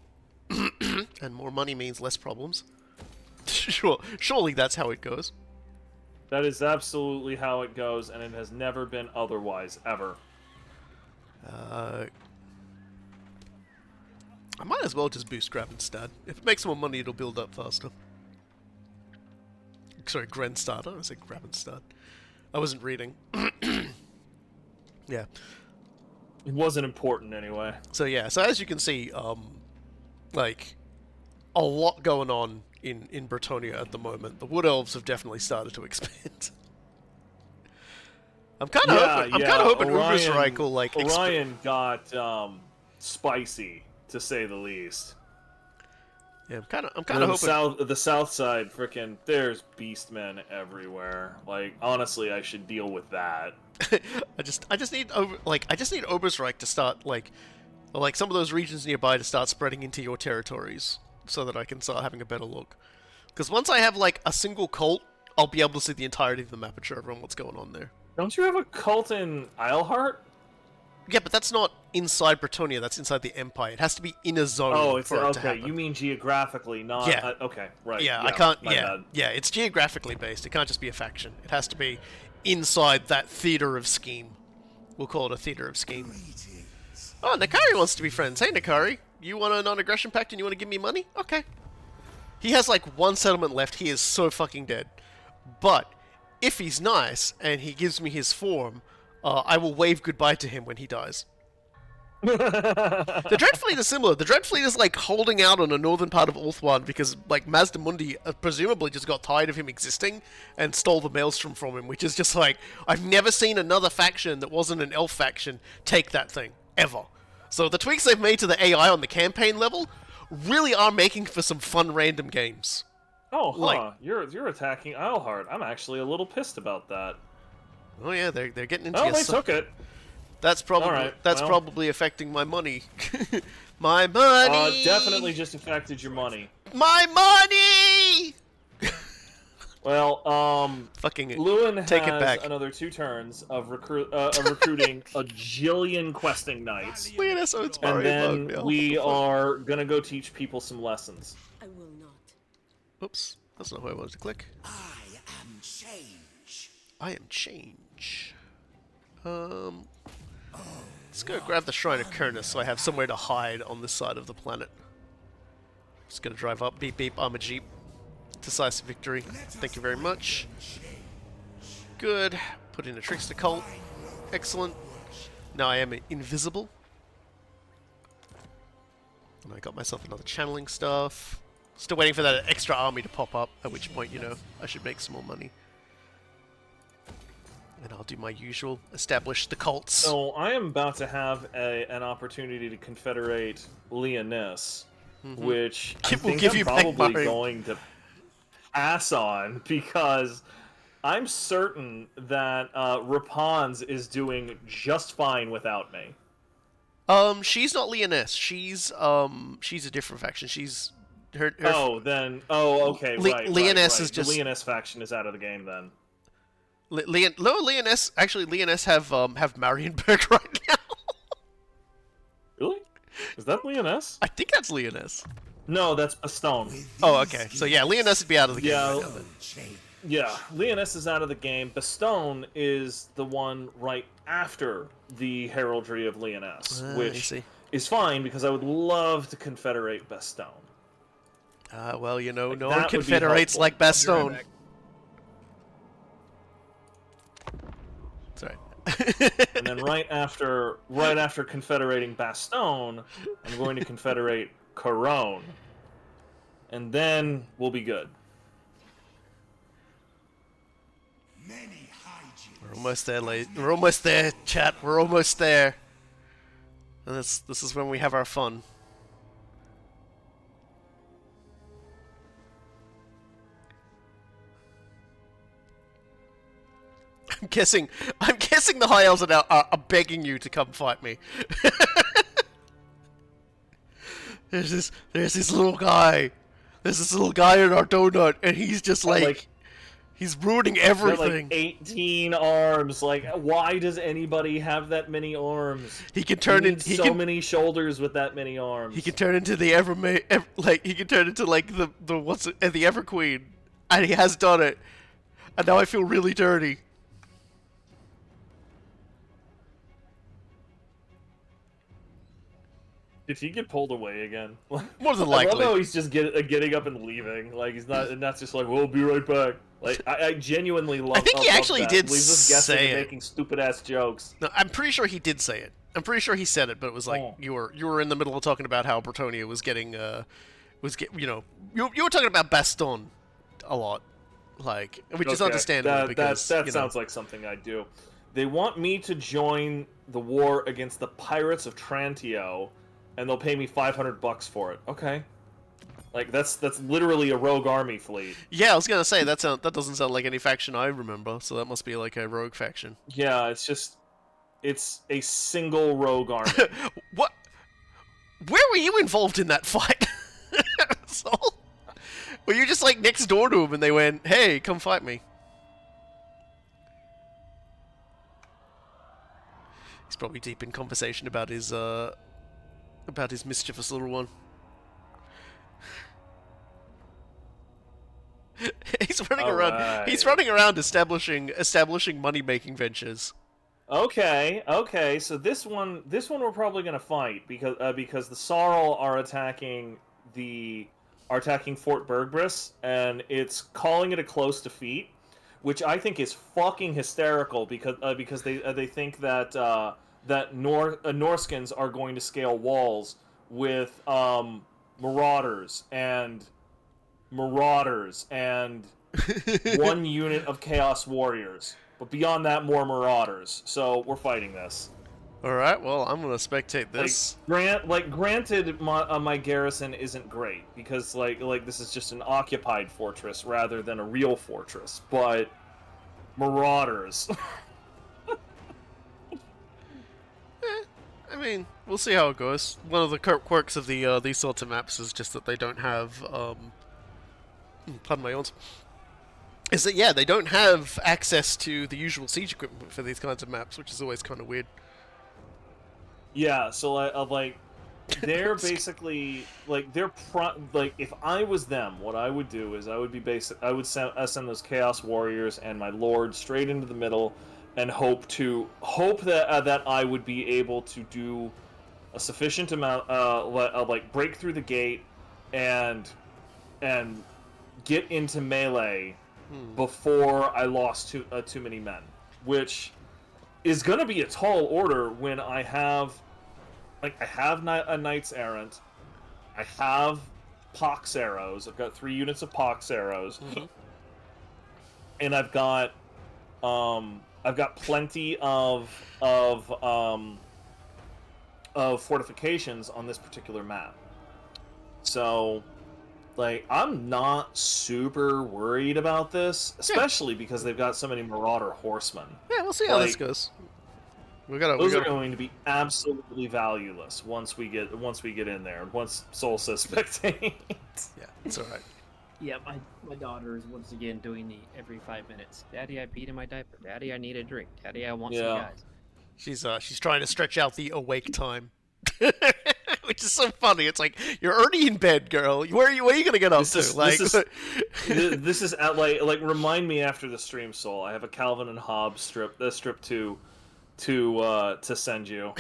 and more money means less problems. Surely that's how it goes. That is absolutely how it goes, and it has never been otherwise, ever. I might as well just boost Gravenstad. If it makes more money, it'll build up faster. Sorry, Grenstad. I said Gravenstad. I wasn't reading. Yeah. It wasn't important anyway. So yeah, so as you can see, like, a lot going on in Bretonia at the moment. The Wood Elves have definitely started to expand. I'm kind of hoping Ubersreich will like Orion got spicy, to say the least. Yeah, I'm kind of And hoping. the south side, frickin' there's beastmen everywhere. Like, honestly, I should deal with that. I just need Obersreich to start like some of those regions nearby to start spreading into your territories, so that I can start having a better look. Because once I have like a single cult, I'll be able to see the entirety of the map and show everyone what's going on there. Don't you have a cult in Isleheart? Yeah, but that's not inside Bretonia. That's inside the Empire. It has to be in a zone. Oh, it's for it to okay. happen. You mean geographically, not Yeah. okay, right? Yeah, I can't. my Yeah, bad. yeah, it's geographically based. It can't just be a faction. It has to be inside that theater of scheme. We'll call it a theater of scheme. Oh, Nakari wants to be friends. Hey, Nakari, you want a non-aggression pact and you want to give me money? Okay. He has like 1 settlement left. He is so fucking dead. But if he's nice and he gives me his form, I will wave goodbye to him when he dies. The Dread Fleet is similar. The Dread Fleet is like holding out on the northern part of Ulthuan because like Mazdamundi presumably just got tired of him existing and stole the Maelstrom from him, which is just like, I've never seen another faction that wasn't an elf faction take that thing, ever. So the tweaks they've made to the AI on the campaign level really are making for some fun random games. Oh, huh. Like- You're attacking Isleheart. I'm actually a little pissed about that. Oh yeah, they're getting into Oh, your they su- took it. That's probably Alright, well. probably affecting my money. My money. Definitely just affected your money. My money. Well, Fucking Lewin take it has back. another 2 turns of recruiting a jillion questing knights, Look at us, oh, it's and Mario then mode. we are gonna go teach people some lessons. I will not. Oops, that's not who I wanted to click. I am change. I am change. Let's go grab the Shrine of Kurnus so I have somewhere to hide on this side of the planet. Just gonna drive up, beep beep, I'm a jeep. Decisive victory. Thank you very much. Good. Put in a trickster cult. Excellent. Now I am invisible. And I got myself another channeling stuff. Still waiting for that extra army to pop up, at which point, you know, I should make some more money. And I'll do my usual, establish the cults. So I am about to have an opportunity to confederate Leonis, which I Will think give I'm you back probably mine. going to pass on because I'm certain that Rapans is doing just fine without me. She's not Leoness. She's a different faction. She's her. Okay, right. Leoness is The just Leonis faction is out of the game then. Leoness. Actually, Leoness have Marienburg right now. Really? Is that Leonis? I think that's Leoness. No, that's Bastone. Oh, okay. So yeah, Leoness would be out of the game Yeah. right now, then. Yeah, Leonis is out of the game. Bastone is the one right after the Heraldry of Leonis, I which see. is fine because I would love to confederate Bastone. Well, you know, Like, no that one would be confederates helpful. like I'll be Bastone. right back. Sorry. And then right after confederating Bastone, I'm going to confederate Corone. And then we'll be good. Many hide We're almost there, We're almost there, chat. We're almost there. And this is when we have our fun. I'm guessing the High Elves are begging you to come fight me. There's this little guy. There's this little guy in our donut, and he's just like he's ruining Got everything. like 18 arms. Like, why does anybody have that many arms? He can turn You in. need He so can. many shoulders with that many arms. He can turn into the he can turn into like the the Ever Queen, and he has done it. And now I feel really dirty. Did he get pulled away again? More than I love likely. how he's just getting up and leaving. Like he's not, and that's just like, "We'll be right back." Like I genuinely love. I think he love actually that. did Leaves us guessing say and it. making stupid ass jokes. No, I'm pretty sure he did say it. I'm pretty sure he said it, but it was like Oh. you were in the middle of talking about how Bretonia was getting you know you were talking about Baston a lot, like, which is Okay, understandable because that you know, sounds like something I do. They want me to join the war against the pirates of Trantio, and they'll pay me $500 for it. Okay. Like that's literally a rogue army fleet. Yeah, I was gonna say that doesn't sound like any faction I remember, so that must be like a rogue faction. Yeah, it's a single rogue army. What? Where were you involved in that fight? So, were you just like next door to him and they went, "Hey, come fight me"? He's probably deep in conversation about his mischievous little one. He's running around. Alright. He's running around establishing money-making ventures. Okay. So this one we're probably gonna fight because the Sarl are attacking Fort Bergbris, and it's calling it a close defeat, which I think is fucking hysterical because they think that Norskins are going to scale walls with marauders and one unit of Chaos Warriors. But beyond that, more Marauders. So we're fighting this. All right. Well, I'm gonna spectate this. Granted, my garrison isn't great because this is just an occupied fortress rather than a real fortress. But Marauders. I mean, we'll see how it goes. One of the quirks of these sorts of maps is just that they don't have pardon my yawns. Is that yeah, they don't have access to the usual siege equipment for these kinds of maps, which is always kind of weird. Yeah. So they're basically if I was them, what I would do is I would send those Chaos Warriors and my Lord straight into the middle, and hope that I would be able to do a sufficient amount break through the gate and get into melee before I lost too many men, which is going to be a tall order when I have a Knights Errant, I have Pox Arrows, I've got 3 units of Pox Arrows, and I've got plenty of fortifications on this particular map. So, like, I'm not super worried about this, especially because they've got so many Marauder Horsemen. Yeah, we'll see how this goes. Those are going to be absolutely valueless once we get in there. Once Soul says spectate. Yeah, it's all right. Yeah, my daughter is once again doing the every 5 minutes. Daddy, I peed in my diaper. Daddy, I need a drink. Daddy, I want some guys. She's trying to stretch out the awake time, which is so funny. It's like you're already in bed, girl. Where are you gonna get up to? This is at like remind me after the stream, Soul. I have a Calvin and Hobbes strip to send you,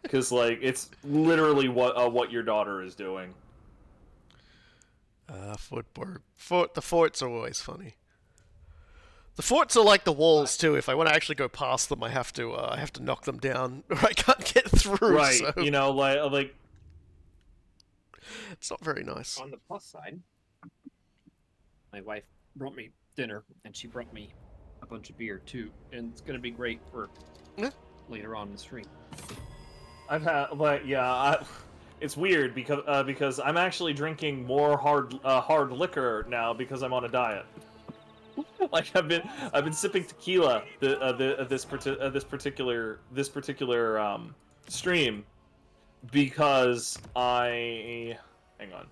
because like it's literally what your daughter is doing. The forts are always funny. The forts are like the walls too. If I want to actually go past them, I have to knock them down, or I can't get through. Right, so... you know, like it's not very nice. On the plus side, my wife brought me dinner, and she brought me a bunch of beer too, and it's gonna be great for later on in the stream. I've had, it's weird because I'm actually drinking more hard liquor now because I'm on a diet. Like I've been sipping tequila this particular stream because hang on.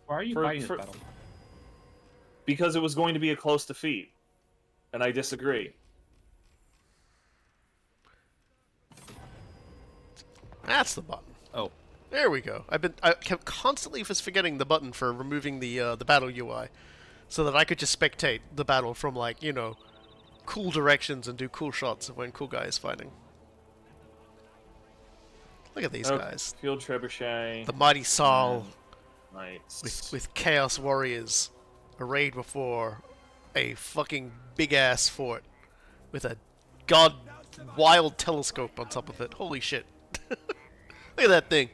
Why are you fighting this battle? Because it was going to be a close defeat, and I disagree. That's the button. Oh, there we go. I kept constantly forgetting the button for removing the battle UI, so that I could just spectate the battle from, like, you know, cool directions and do cool shots of when cool guy is fighting. Look at these guys. Field Trebuchet. The mighty Saul Nice. with Chaos Warriors arrayed before a fucking big ass fort with a wild telescope on top of it. Holy shit. Look at that thing.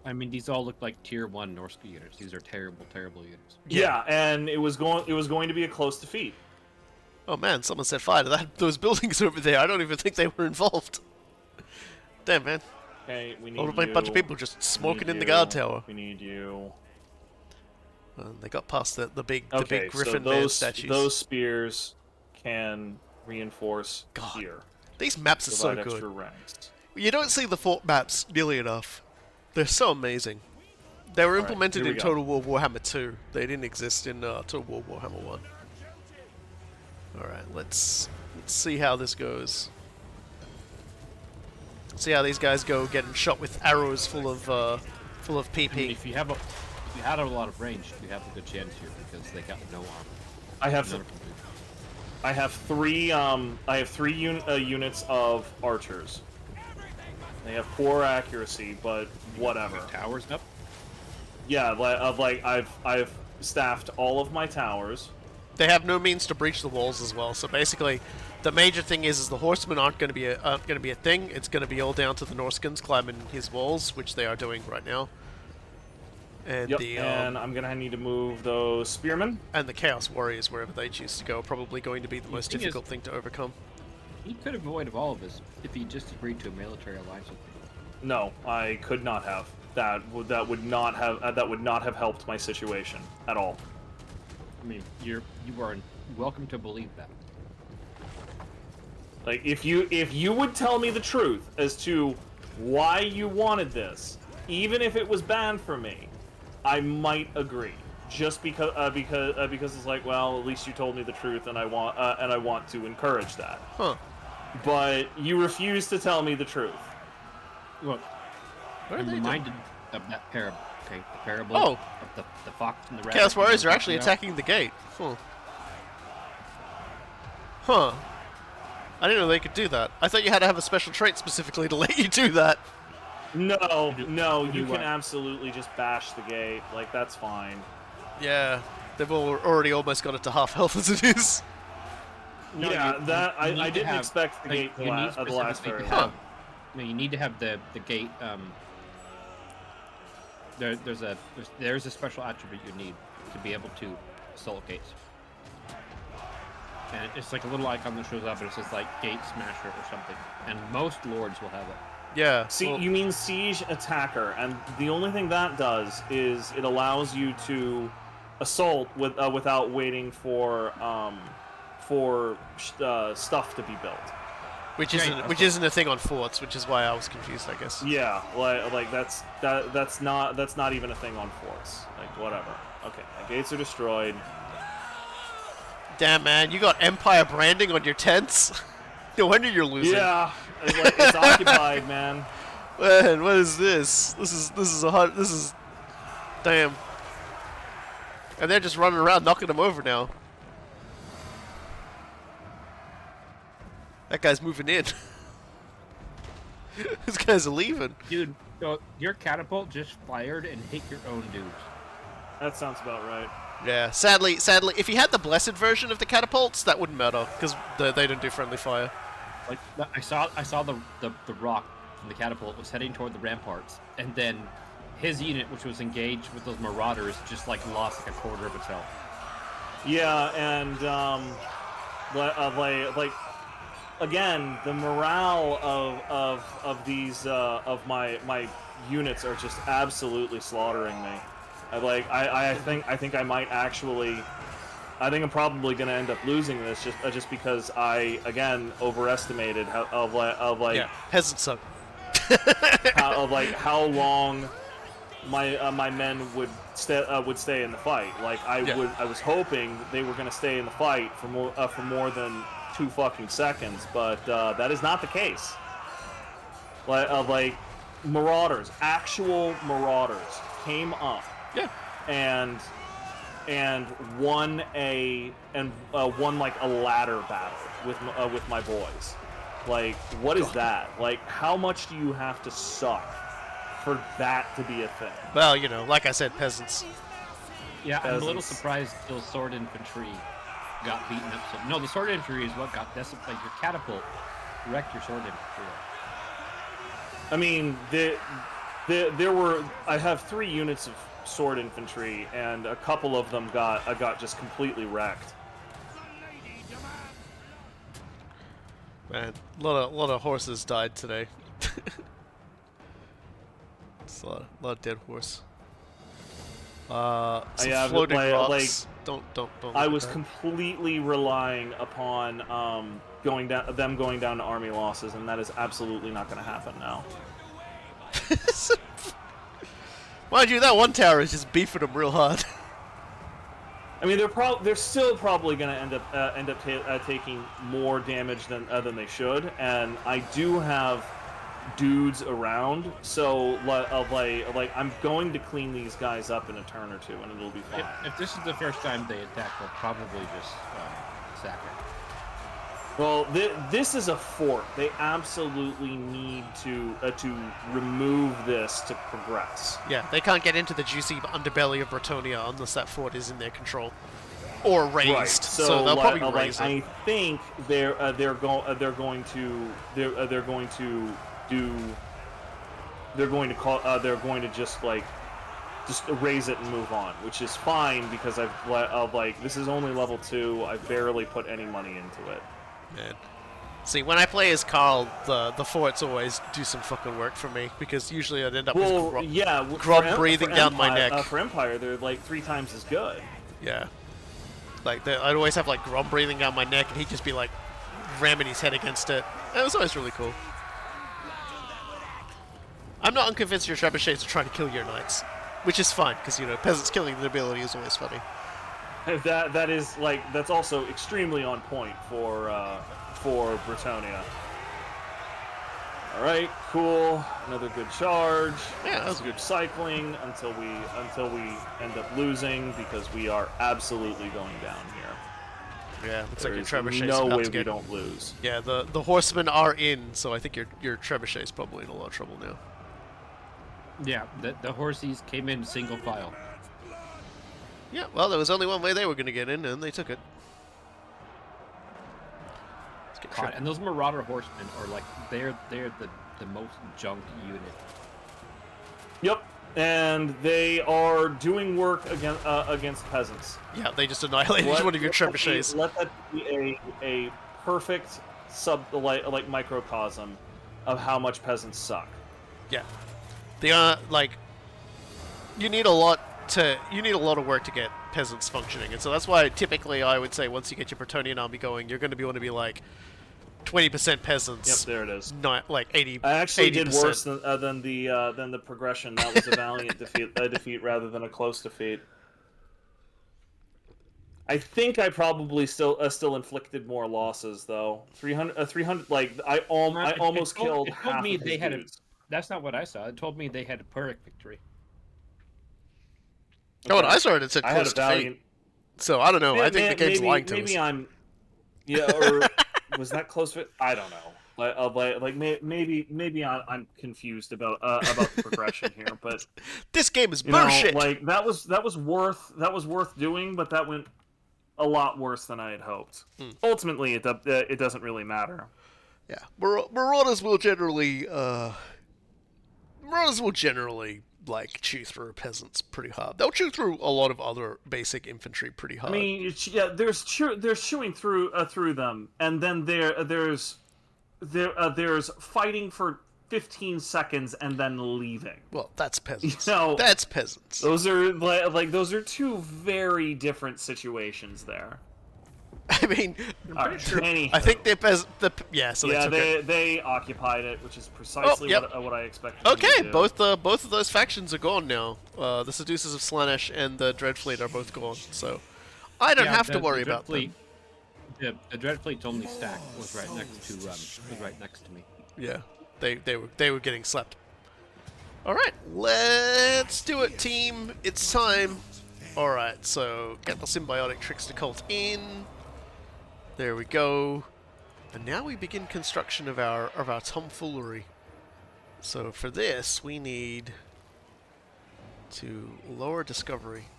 I mean, these all look like tier 1 Norska units. These are terrible, terrible units. Yeah, and it was going to be a close defeat. Oh man, someone set fire to those buildings over there. I don't even think they were involved. Damn, man. Okay, we need a bunch of people just smoking in the guard tower. We need you. They got past the big Okay, griffin so man statues. those spears can reinforce God, here. these maps are so Provide good. extra ranks. You don't see the fort maps nearly enough. They're so amazing. They were implemented in Total War Warhammer 2. They didn't exist in Total War Warhammer 1. Alright, let's see how this goes. See how these guys go getting shot with arrows full of PP. I mean, if you had a lot of range, you have a good chance here because they got no armor. I have three units of archers. They have poor accuracy, but whatever. Towers up? Yeah, I've staffed all of my towers. They have no means to breach the walls as well. So basically, the major thing is the horsemen aren't going to be a thing. It's going to be all down to the Norskins climbing his walls, which they are doing right now. And and I'm gonna need to move those spearmen and the Chaos Warriors wherever they choose to go. Are probably going to be the most difficult thing to overcome. He could have avoided all of this if he just agreed to a military alliance with me. No, I could not have. That would not have helped my situation at all. I mean, you are welcome to believe that. Like, if you would tell me the truth as to why you wanted this, even if it was banned for me, I might agree. Just because it's like, well, at least you told me the truth, and I want to encourage that. Huh. But you refuse to tell me the truth. Look, I'm reminded of that parable. Okay, the parable Oh. of the fox and the rabbit. Chaos Warriors are actually attacking the gate. Huh. I didn't know they could do that. I thought you had to have a special trait specifically to let you do that. No, you can absolutely just bash the gate. Like, that's fine. Yeah. They've already almost got it to half health as it is. No, yeah, you that need I to didn't have- expect the like, gate to you need last specifically very to long. have- No, you need to have the gate. There's a special attribute you need to be able to assault gates. And it's like a little icon that shows up, and it says like Gate Smasher or something. And most lords will have it. Yeah. See, well, you mean siege attacker, and the only thing that does is it allows you to assault without waiting for stuff to be built. which Yeah, isn't yeah, which okay. isn't a thing on forts, which is why I was confused, I guess. Yeah, like that's not even a thing on forts. Like whatever. Okay, my gates are destroyed. Damn, man, you got Empire branding on your tents? No wonder you're losing. Yeah, it's occupied, man. Man, what is this? This is a hot. This is. Damn. And they're just running around knocking them over now. That guy's moving in. These guys are leaving. Dude, so your catapult just fired and hit your own dudes. That sounds about right. Yeah, sadly, if you had the blessed version of the catapults, that wouldn't matter because they don't do friendly fire. Like I saw the rock from the catapult was heading toward the ramparts, and then his unit, which was engaged with those marauders, just like lost like a quarter of its health. Yeah, and like again, the morale of these of my units are just absolutely slaughtering me. I think I might actually. I think I'm probably going to end up losing this just because I again overestimated Yeah, peasant son. how long my men would stay in the fight. Like I was hoping they were going to stay in the fight for more than 2 fucking seconds, but that is not the case. Like marauders, actual marauders came up. Yeah. And won like a ladder battle with my boys. Like, what is that? Like, how much do you have to suck for that to be a thing? Well, you know, like I said, peasants. Yeah, I'm a little Peasants. surprised the sword infantry got beaten up. So no, the sword infantry is what got decimated. Like your catapult wrecked your sword infantry. I mean, there were. I have 3 units of sword infantry, and a couple of them got just completely wrecked. Man, a lot of horses died today. It's a lot of dead horse. Some Yeah, floating rocks. like, Don't. I look at was that. completely relying upon going down to army losses, and that is absolutely not going to happen now. Mind you, that one tower is just beefing them real hard. I mean, they're still probably going to end up taking more damage than they should, and I do have dudes around, so like I'm going to clean these guys up in a turn or 2, and it'll be fine. If this is the first time they attack, they'll probably just sack it. Well, this is a fort. They absolutely need to remove this to progress. Yeah, they can't get into the juicy underbelly of Bretonia unless that fort is in their control or raised. Right. So they'll probably raise it. I think they're going to just raise it and move on, which is fine because this is only level 2. I barely put any money into it. Man. See, when I play as Carl, the forts always do some fucking work for me because usually I'd end up Well, with yeah, grub breathing down my neck. For Empire, they're like 3 times as good. Yeah. Like, I'd always have, like, Grum breathing down my neck, and he'd just be, like, ramming his head against it. It was always really cool. I'm not unconvinced your trebuchets are trying to kill your knights, which is fine, because, you know, peasants killing the ability is always funny. That is, like, that's also extremely on point for Bretonia. Alright, cool. Another good charge. Yeah, that was good cycling until we end up losing because we are absolutely going down here. Yeah, looks There like is your trebuchet's no about way to we get... don't lose. Yeah, the horsemen are in, so I think your trebuchet's probably in a lot of trouble now. Yeah, the horsies came in single file. Yeah, well, there was only one way they were going to get in, and they took it. Let's get God, and those Marauder Horsemen are like they're the most junk unit. Yep, and they are doing work against peasants. Yeah, they just annihilated one of your trebuchets. Let that be a perfect like microcosm of how much peasants suck. Yeah, they are like you need a lot of work to get peasants functioning, and so that's why typically I would say once you get your Bretonnian army going, you're going to want to be like 20% peasants. Yep, there it is. Not like 80. I actually 80%. did worse than the progression. That was a valiant defeat rather than a close defeat. I think I probably still inflicted more losses though. 300 like I almost killed it told half me of they his had dudes. that's not what I saw. It told me they had a Pyrrhic victory. Oh, and I saw it. It said I had a close to valiant. fate. So I don't know. I think the game's lying to us. Maybe I'm. Yeah, or was that close to it? I don't know. Maybe I'm confused about the progression here, but This game is you know, bullshit. like that was worth doing, but that went a lot worse than I had hoped. Ultimately, it doesn't really matter. Yeah, Marauders will generally like chew through peasants pretty hard. They'll chew through a lot of other basic infantry pretty hard. I mean, there's chewing through them, and then there's fighting for 15 seconds and then leaving. Well, that's peasants. You know, that's peasants. Those are those are two very different situations there. I mean, Anywho. I think they're so they occupied it, which is precisely what I expected. Okay, them to do. both of those factions are gone now. The Seducers of Slaanesh and the Dreadfleet are both gone, so I don't have to worry about them. The Dreadfleet's only stack was right next to me. Yeah, they were getting slept. All right, let's do it, team. It's time. All right, so get the symbiotic trickster cult in. There we go. And now we begin construction of our tomfoolery. So for this, we need to lower discovery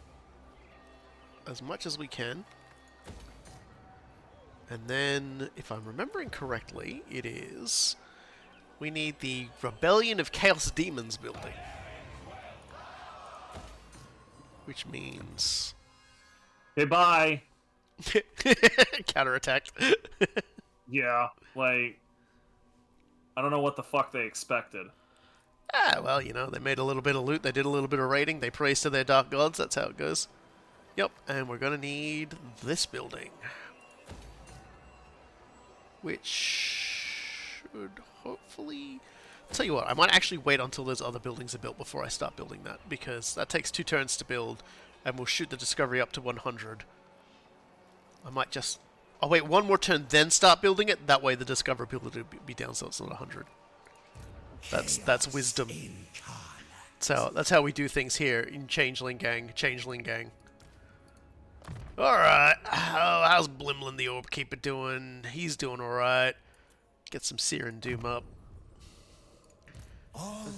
as much as we can. And then, if I'm remembering correctly, it is we need the Rebellion of Chaos Demons building. Which means Hey, bye. counterattacked. Yeah, like I don't know what the fuck they expected. Well, you know, they made a little bit of loot, they did a little bit of raiding, they praised to their dark gods, that's how it goes. Yep, and we're gonna need this building. Which should hopefully... Tell you what, I might actually wait until those other buildings are built before I start building that, because that takes 2 turns to build, and we'll shoot the discovery up to 100. I might just... I'll wait 1 more turn, then start building it, that way the discoverability will be down so it's not 100. That's wisdom. So that's how we do things here in Changeling Gang. Alright, how's Blimlin the Orb Keeper doing? He's doing alright. Get some Seer and Doom up.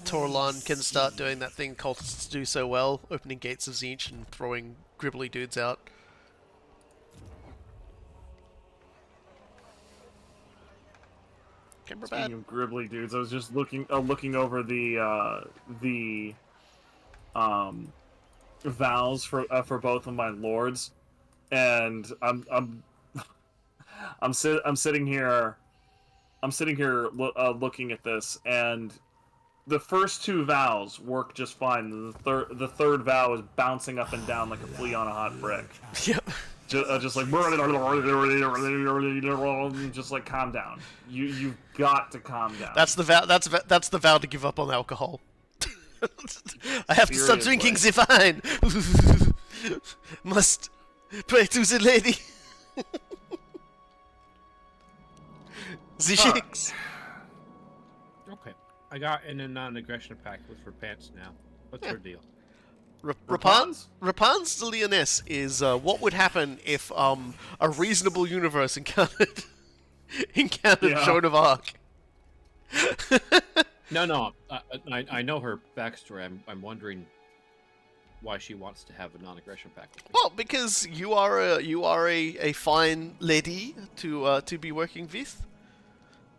Torlon can start doing that thing cultists do so well, opening gates of Tzeentch and throwing gribbly dudes out. Speaking of gribbly dudes, I was just looking over the vows for both of my lords, and I'm sitting here looking at this, and the first 2 vows work just fine. The third vow is bouncing up and down like a flea on a hot brick. Yep. Just like just like calm down. You've got to calm down. That's the vow. That's the vow to give up on alcohol. I have to stop drinking the wine. Must pray to the lady. The chicks. Okay, I got in a non-aggression pact with Repants now. What's her deal? Rapun's the Leoness is what would happen if a reasonable universe encountered Joan of Arc. No, I know her backstory. I'm wondering why she wants to have a non-aggression pact with me. Well, because you are a fine lady to be working with.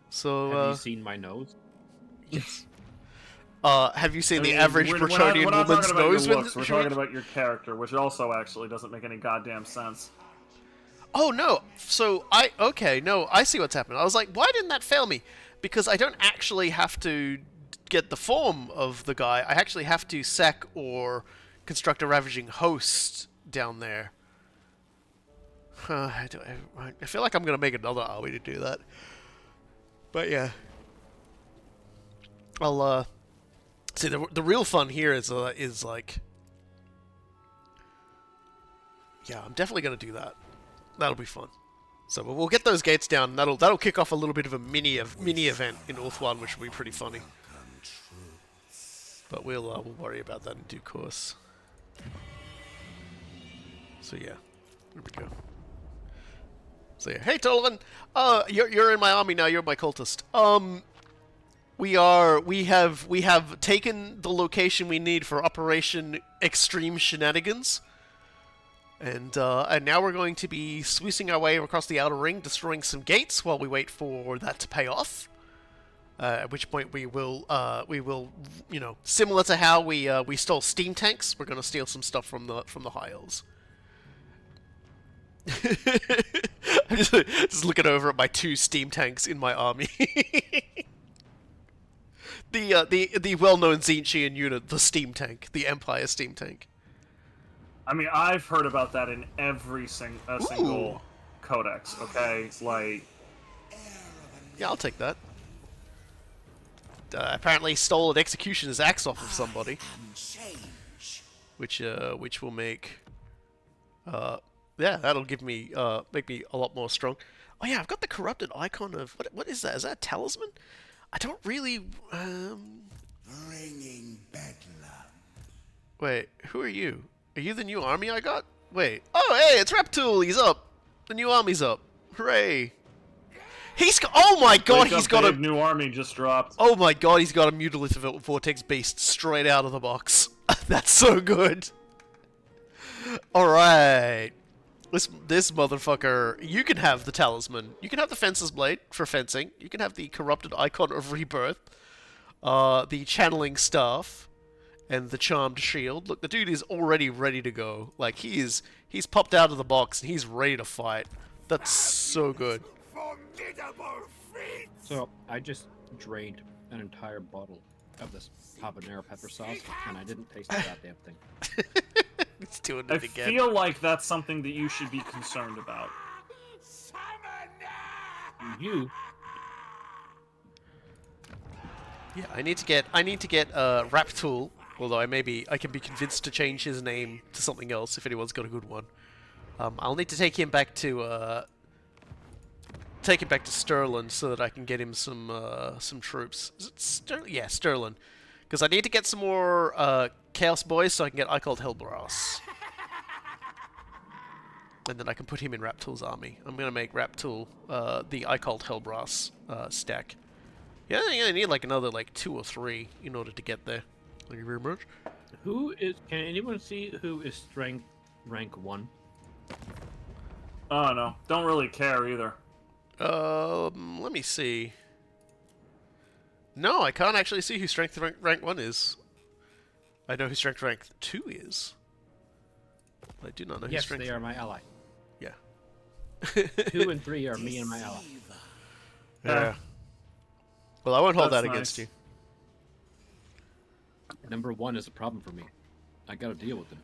So Have you seen my nose? yes. Have you seen I the mean, average we're Bretonian not woman's talking about nose? your looks. When We're talking about your character, which also actually doesn't make any goddamn sense. Oh no! So I see what's happened. I was like, why didn't that fail me? Because I don't actually have to get the form of the guy. I actually have to sack or construct a ravaging host down there. I feel like I'm gonna make another army to do that. But yeah, I'll see the real fun here is like, yeah, I'm definitely gonna do that. That'll be fun. So we'll get those gates down. That'll kick off a little bit of a mini event in Ulthuan, which will be pretty funny. But we'll worry about that in due course. So yeah, there we go. So yeah, hey Tolan, you're in my army now. You're my cultist. We have taken the location we need for Operation Extreme Shenanigans. And now we're going to be sluicing our way across the outer ring, destroying some gates while we wait for that to pay off. At which point we will, you know, similar to how we stole steam tanks, we're going to steal some stuff from the high elves. I'm just looking over at my 2 steam tanks in my army. The well-known Tzeentchian unit, the steam tank, the Empire steam tank. I mean, I've heard about that in every single codex. Okay, like, yeah, I'll take that. Apparently stole an executioner's axe off of somebody, which will make, yeah, that'll give me make me a lot more strong. Oh yeah, I've got the corrupted icon of what is that? Is that a talisman? I don't really. Bringing bedlam. Wait, who are you? Are you the new army I got? Wait. Oh, hey, it's Reptool. He's up. The new army's up. Hooray. He's got. Oh my god, he's got a new army just dropped. Oh my god, he's got a mutilative vortex beast straight out of the box. That's so good. All right. This motherfucker, you can have the talisman. You can have the fencer's blade for fencing. You can have the corrupted icon of rebirth. The channeling staff. And the charmed shield. Look, the dude is already ready to go. Like, he's popped out of the box and he's ready to fight. That's so good. So I just drained an entire bottle of this habanero pepper sauce, and I didn't taste the goddamn thing. He's doing I it again. feel like that's something that you should be concerned about. You? Yeah, I need to get Raptool. Although I can be convinced to change his name to something else if anyone's got a good one. I'll need to take him back to Sterling so that I can get him some troops. Is it Sterling? Yeah, Sterling. Because I need to get some more Chaos Boys so I can get Icald Hellbrass. And then I can put him in Raptool's army. I'm gonna make Raptool the Icald Hellbrass stack. Yeah, I need like another 2 or 3 in order to get there. Thank you very much. Can anyone see who is strength rank 1? Oh no, don't really care either. Let me see. No, I can't actually see who strength rank 1 is. I know who strength rank 2 is. I do not know who Yes, strength. they are my ally. Yeah. 2 and 3 are me and my ally. Yeah. Well, I won't hold That's that against nice. you. Number 1 is a problem for me. I gotta deal with them.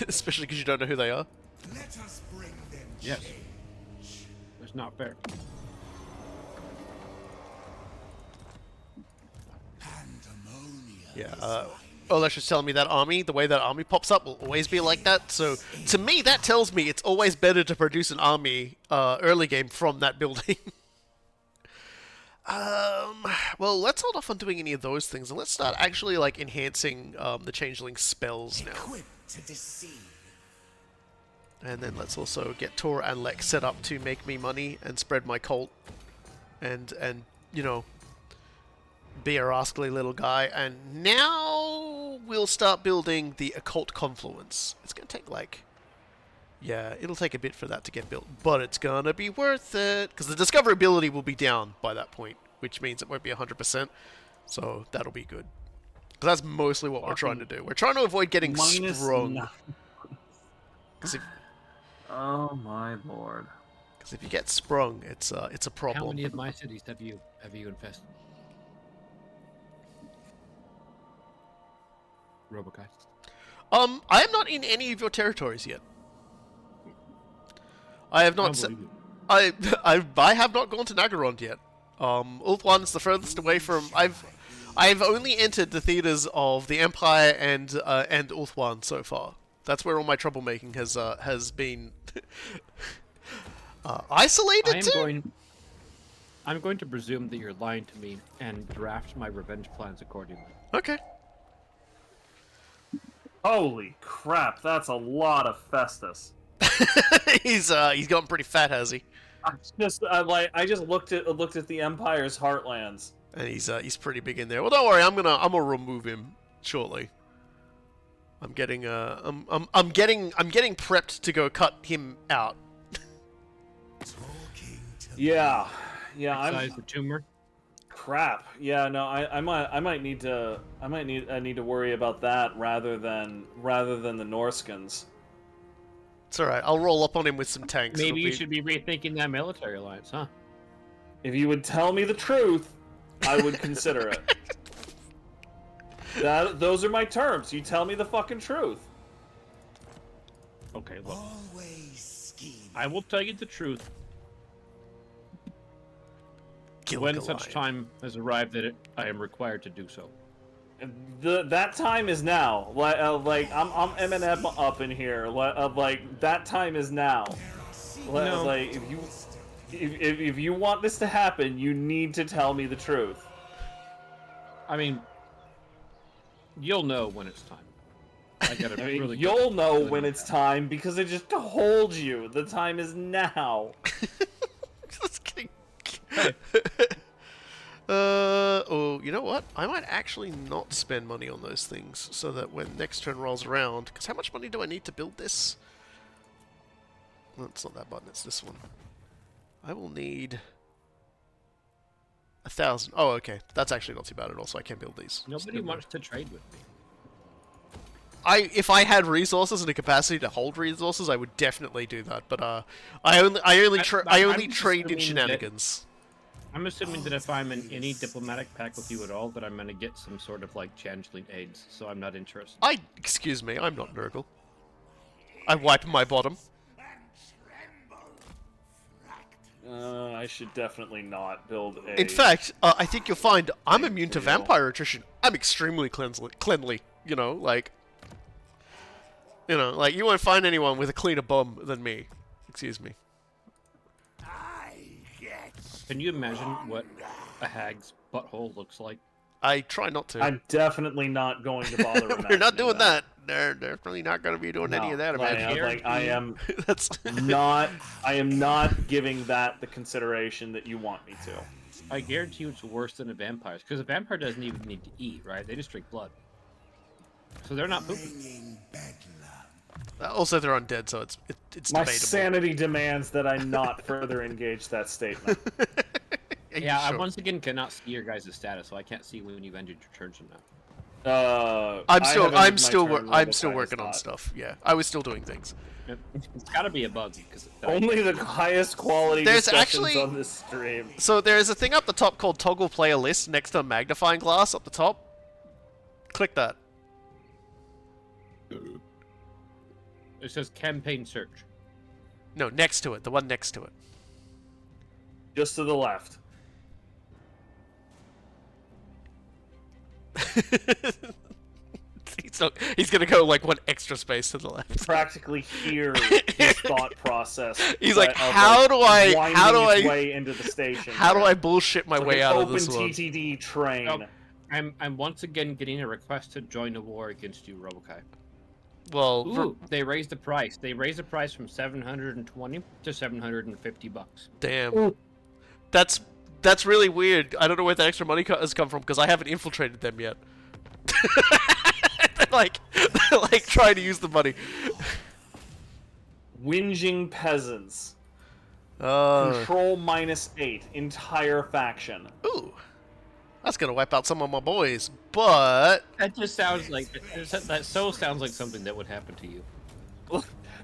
Especially because you don't know who they are. Let us bring them Yes. change. It's not fair. Pandemonium. Yeah. Olesh was telling me that army, the way that army pops up, will always be like that. So to me, that tells me it's always better to produce an army early game from that building. Well, let's hold off on doing any of those things, and let's start actually enhancing the Changeling spells now. Equipped to deceive. And then let's also get Tor and Lex set up to make me money and spread my cult, and you know, be a rascally little guy. And now will start building the Occult Confluence. It's going to take like... Yeah, it'll take a bit for that to get built, but it's going to be worth it. Because the discoverability will be down by that point, which means it won't be 100%. So that'll be good. Because that's mostly what we're trying to do. We're trying to avoid getting sprung. Oh my lord. Because if you get sprung, it's a problem. How many of my cities have you infested? Robokai. I am not in any of your territories yet. I have not. I have not gone to Nagarond yet. Ulthuan's the furthest away from. I've only entered the theaters of the Empire and Ulthuan so far. That's where all my troublemaking has been isolated to. I'm going to presume that you're lying to me and draft my revenge plans accordingly. Okay. Holy crap, that's a lot of Festus. He's gotten pretty fat, has he? I just looked at the Empire's heartlands. And he's pretty big in there. Well, don't worry, I'm gonna remove him shortly. I'm getting prepped to go cut him out. Yeah. Excise the tumor. Crap. Yeah, no, I might need to worry about that rather than the Norskins. It's alright, I'll roll up on him with some tanks. Maybe you should be rethinking that military alliance, huh? If you would tell me the truth, I would consider it. Those are my terms. You tell me the fucking truth. Okay, look. Always scheme. I will tell you the truth when such time has arrived that I am required to do so. That time is now. Like I'm Eminem up in here. Like that time is now. No. Like if you want this to happen, you need to tell me the truth. I mean, you'll know when it's time. I gotta really you'll know when it's time because I just told you the time is now. Just kidding. Oh, you know what? I might actually not spend money on those things so that when next turn rolls around, because how much money do I need to build this? Well, it's not that button, it's this one. I will need 1,000. Oh, okay. That's actually not too bad at all, so I can build these. Nobody wants to trade with me. If I had resources and a capacity to hold resources, I would definitely do that. But I only trade in shenanigans. I'm assuming that if I'm in any diplomatic pact with you at all, that I'm going to get some sort of, like, Changeling aids, so I'm not interested. Excuse me, I'm not Nurgle. I wipe my bottom. I should definitely not build a... In fact, I think you'll find I'm immune to vampire attrition. I'm extremely cleanly, you know, like... You know, like, you won't find anyone with a cleaner bum than me. Excuse me. Can you imagine what a hag's butthole looks like? I try not to. I'm definitely not going to bother imagining We're not doing that. They're definitely not going to be doing any of that. I am That's not. I am not giving that the consideration that you want me to. I guarantee you it's worse than a vampire, because a vampire doesn't even need to eat, right? They just drink blood. So they're not pooping. also, they're undead, so it's My debatable. sanity demands that I not further engage that statement. Yeah, I Sure. once again cannot see your guys' status, so I can't see when you've ended your turns from now. I'm still Mordecai working is on not. stuff. Yeah, I was still doing things. It's got to be a bug because Only the highest quality There's discussions actually- on this stream. So there's a thing up the top called toggle player list next to a magnifying glass up the top. Click that. it says campaign search. No, next to it. The one next to it. Just to the left. He's gonna go like one extra space to the left. Practically hear his thought process. He's like, of, how do winding its I way into the station? how do here. I bullshit my It's way like out an of this open one? TTD train. Oh, I'm once again getting a request to join a war against you, Robokai. Well, Ooh, they raised the price. They raised the price from 720 to 750 bucks. damn. Ooh. That's really weird. I don't know where that extra money has come from because I haven't infiltrated them yet. like trying to use the money. Whinging peasants. Uh, Control -8. Entire faction. ooh, that's gonna wipe out some of my boys, but That just sounds like that. So sounds like something that would happen to you.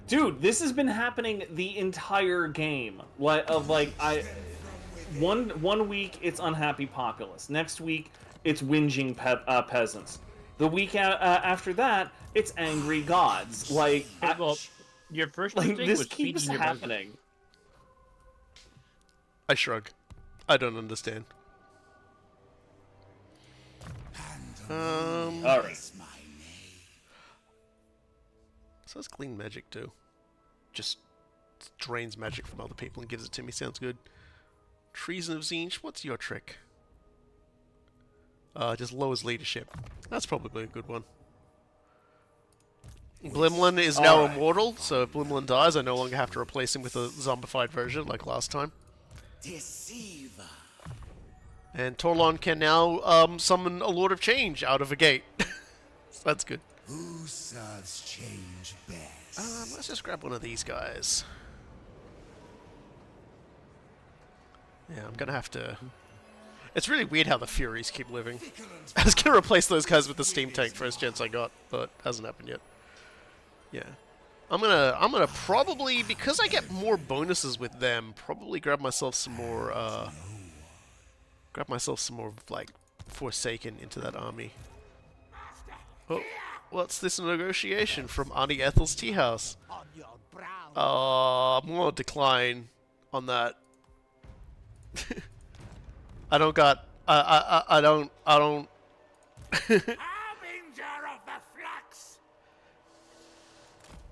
Dude, this has been happening the entire game. One week it's unhappy populace. Next week it's whinging peasants. The week after that it's angry gods. Well, your first mistake this was keeps feeding your happening. I shrug. I don't understand. All right. So that's clean magic too. Just drains magic from other people and gives it to me. Sounds good. Treason of Zinch, what's your trick? Just lowers leadership. That's probably a good one. Blimlin is now Alright. immortal, so if Blimlin dies, I no longer have to replace him with a zombified version like last time. Deceiver. And Torlon can now summon a Lord of Change out of a gate. So that's good. Who serves change best? Let's just grab one of these guys. Yeah, I'm gonna have to... It's really weird how the Furies keep living. I was gonna replace those guys with the Steam Tank first chance I got, but hasn't happened yet. Yeah. I'm gonna probably, because I get more bonuses with them, probably grab myself some more, like, Forsaken into that army. Oh, what's this negotiation from Auntie Ethel's tea house? On your brow. I'm gonna decline on that. I don't got. I don't. Harbinger of the flux.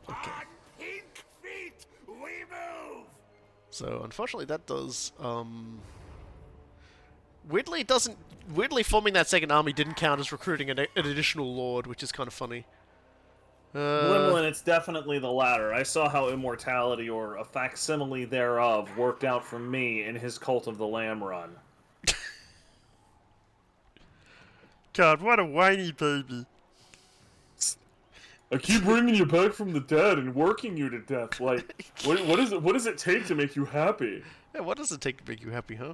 Okay. On pink feet we move. So unfortunately, that does. Weirdly, it doesn't. Weirdly, forming that second army didn't count as recruiting an additional lord, which is kind of funny. Blimlin, it's definitely the latter. I saw how immortality, or a facsimile thereof, worked out for me in his Cult of the Lamb run. God, what a whiny baby. I keep bringing you back from the dead and working you to death. Like, what does it take to make you happy? Yeah, what does it take to make you happy, huh?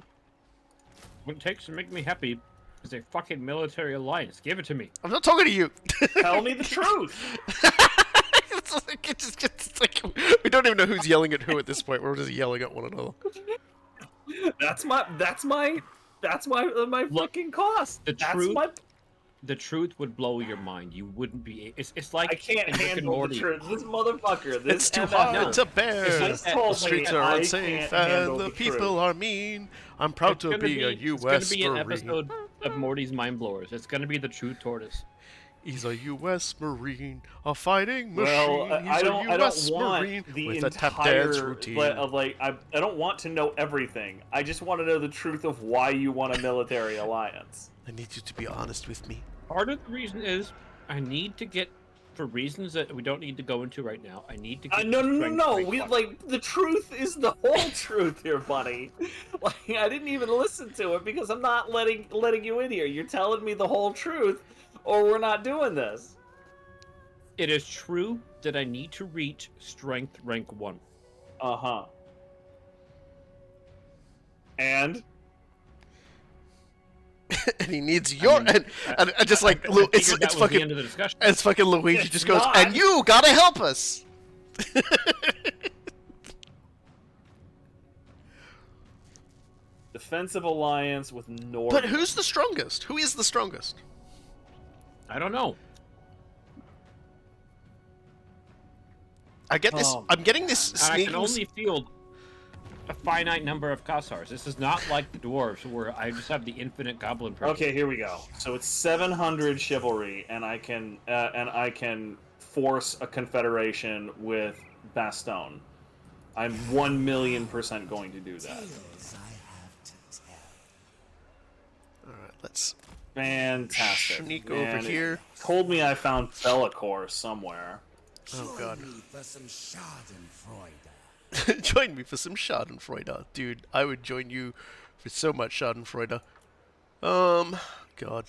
What it takes to make me happy is a fucking military alliance. Give it to me. I'm not talking to you. Tell me the truth. It's like we don't even know who's yelling at who at this point. We're just yelling at one another. That's my fucking cost. The truth would blow your mind. You wouldn't be. It's like I can't in Rick and handle the Morty. truth. This motherfucker. This It's too MF hard to bear. Just The told me streets are I unsafe can't handle and the the people truth. are mean. I'm proud It's to gonna be a It's U.S. gonna be an Marine. episode of Morty's Mind Blowers. It's gonna be the True Tortoise. He's a U.S. Marine, a fighting machine. Well, He's I a don't U.S. want Marine the with a tap dance entire. routine. I don't want to know everything. I just want to know the truth of why you want a military alliance. I need you to be honest with me. Part of the reason is I need to get, for reasons that we don't need to go into right now. I need to get. No. strength We rank like the truth is the whole truth here, buddy. Like I didn't even listen to it because I'm not letting you in here. You're telling me the whole truth, or we're not doing this. It is true that I need to reach strength rank 1. Uh-huh. And And he needs your and just like it's that was the fucking end of the discussion. it's fucking Luigi It's just goes, not. and you gotta help us. defensive alliance with North. But who's the strongest? Who is the strongest? I don't know. I get this. I'm getting this And I sneaking. can only field a finite number of Kassars. This is not like the dwarves where I just have the infinite goblin person. Okay, here we go. So it's 700 chivalry, and I can force a confederation with Bastogne. I'm 1,000,000% going to do that. Tales I have to tell. All right, let's Fantastic. sneak Man, over it here. Told me I found Bellicor somewhere. Oh god. Join me for some Schadenfreude. Join me for some Schadenfreude, dude. I would join you for so much Schadenfreude. God.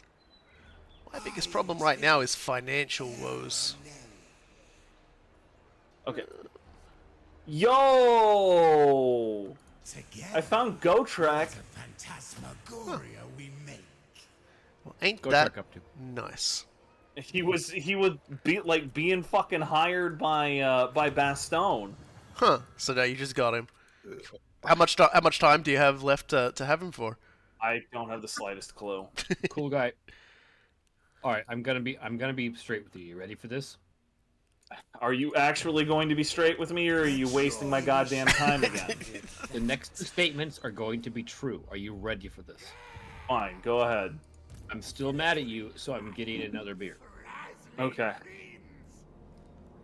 My biggest problem right now is financial woes. Okay. Yo! Together, I found Gotrek. the phantasmagoria we make. Well, ain't Go that track up to. nice? He would be like being fucking hired by Bastone. Huh? So now you just got him. How much time do you have left to have him for? I don't have the slightest clue. Cool guy. All right, I'm gonna be straight with you. You ready for this? Are you actually going to be straight with me, or are you wasting my goddamn time again? The next two statements are going to be true. Are you ready for this? Fine, go ahead. I'm still mad at you, so I'm getting another beer. Okay.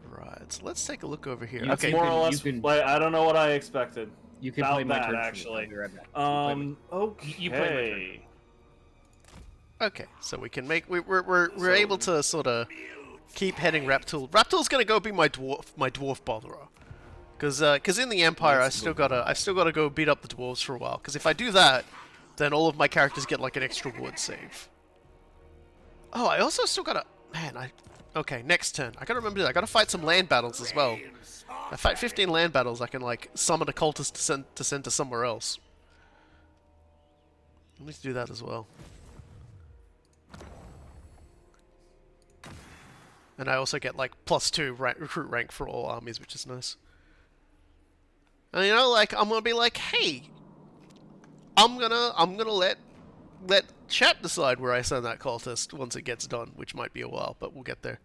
Right. So let's take a look over here. You That's Okay. more can- or you less. can- Like, I don't know what I expected. You can About play my that, turn for me. actually. I'll be right back. You play my- Okay. You play my turn. Okay. So we can make we're able to sort of keep heading Raptool. Raptool's gonna go be my dwarf botherer. Cause in the Empire I've still gotta go beat up the dwarves for a while. Cause if I do that, then all of my characters get like an extra wood save. Oh, I also still gotta okay, next turn. I gotta remember that. I gotta fight some land battles as well. I fight 15 land battles, I can like summon a cultist to send to somewhere else. I need to do that as well. And I also get like +2 recruit rank for all armies, which is nice. And you know, like I'm gonna be like, hey, I'm gonna let chat decide where I send that cultist once it gets done, which might be a while, but we'll get there.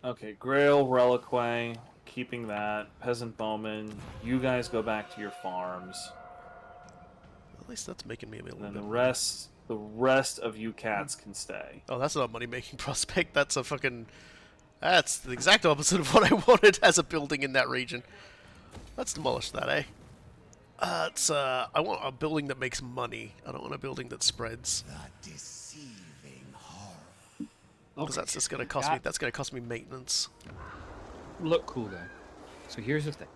Okay, Grail, Reliquary, keeping that. Peasant Bowman, you guys go back to your farms. At least that's making me a little And then bit. the rest of you cats can stay. Oh, that's not a money-making prospect. That's a fucking. That's the exact opposite of what I wanted as a building in that region. Let's demolish that, eh? I want a building that makes money. I don't want a building that spreads. The deceiving horror. Because that's just gonna cost me. That's gonna cost me maintenance. Look, cool guy. So here's the thing.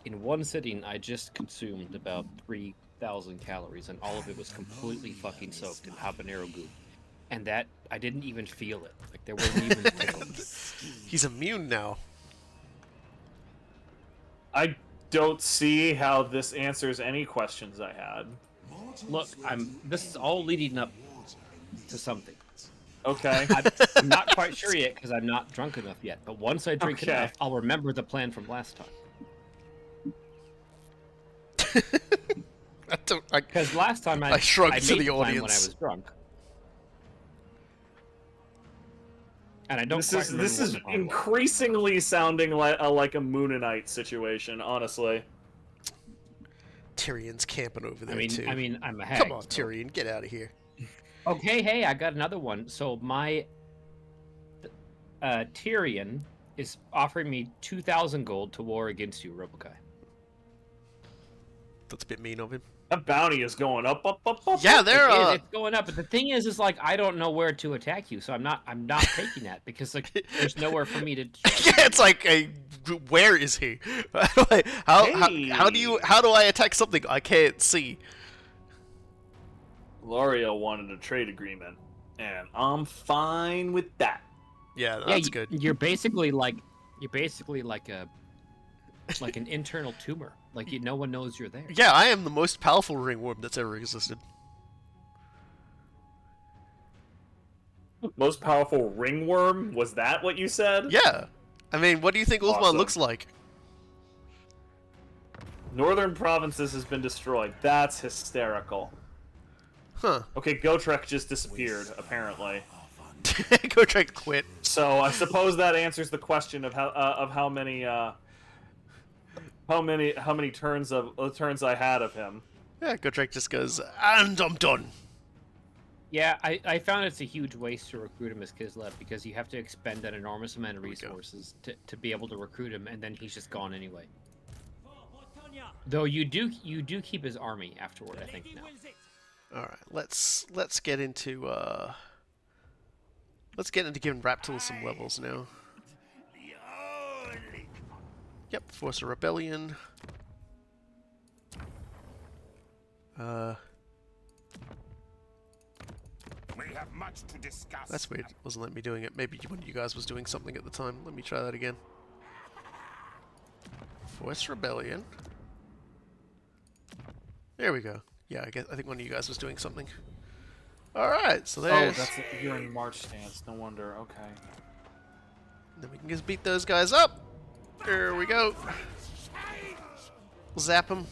In one sitting, I just consumed about 3,000 calories, and all of it was completely fucking soaked in habanero goop. And that, I didn't even feel it. Like, there wasn't even a tickle. He's immune now. I don't see how this answers any questions I had. Look, this is all leading up to something. Okay. I'm not quite sure yet, because I'm not drunk enough yet. But once I drink Okay. enough, I'll remember the plan from last time. Because last time I shrugged made to the plan when I audience. was drunk. And I don't This quite is remember what is the plan was. increasingly sounding like a Moonanite situation, honestly. Tyrion's camping over there I too. mean, I'm a hag. Come on, so- Tyrion, get out of here. Okay, hey, I got another one. So my Tyrion is offering me 2,000 gold to war against you, Robokai. That's a bit mean of him. That bounty is going up. Yeah, they're It's going up, but the thing is like I don't know where to attack you, so I'm not taking that because like there's nowhere for me to. yeah, it's like where is he? How do I attack something I can't see? L'Oreal wanted a trade agreement, and I'm fine with that. Yeah, Yeah, that's good. You're basically like an internal tumor. Like no one knows you're there. Yeah, I am the most powerful ringworm that's ever existed. Most powerful ringworm? Was that what you said? Yeah. I mean, what do you think Ulthuan Awesome. looks like? Northern provinces has been destroyed. That's hysterical. Huh. Okay, Gotrek just disappeared, apparently. Go try to quit. So I suppose that answers the question of how many turns I had of him. Yeah, Gotrek just goes, and I'm done. Yeah, I found it's a huge waste to recruit him as Kislev because you have to expend an enormous amount of we go. resources to be able to recruit him, and then he's just gone anyway. Though you do keep his army afterward, I think now. All right, let's get into giving Raptor some levels now. Yep, force a rebellion. We have much to discuss. That's weird. It wasn't letting me doing it. Maybe one of you guys was doing something at the time. Let me try that again. Force Rebellion. There we go. Yeah, I think one of you guys was doing something. Alright, so Oh, there's... that's you're in March stance. No wonder. Okay. Then we can just beat those guys up. There we go. Zap him.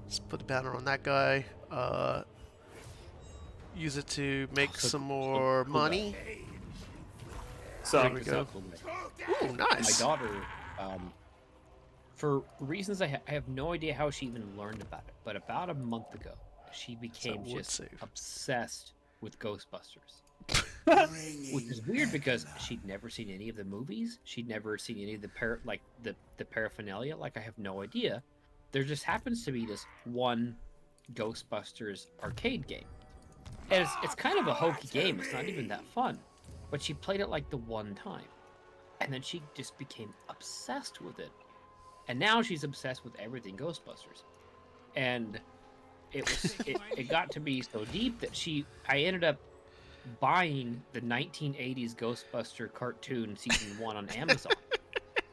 Let's put a banner on that guy. Use it to make some more money. So There we go. Ooh, nice. My daughter, for reasons I have no idea how she even learned about it, but about a month ago, she became would just save. obsessed with Ghostbusters. Which is weird because she'd never seen any of the movies. She'd never seen any of the paraphernalia. Like, I have no idea. There just happens to be this one Ghostbusters arcade game. And it's kind of a hokey game. It's not even that fun. But she played it like the one time. And then she just became obsessed with it. And now she's obsessed with everything Ghostbusters. And it got to be so deep that I ended up buying the 1980s Ghostbuster cartoon season 1 on Amazon.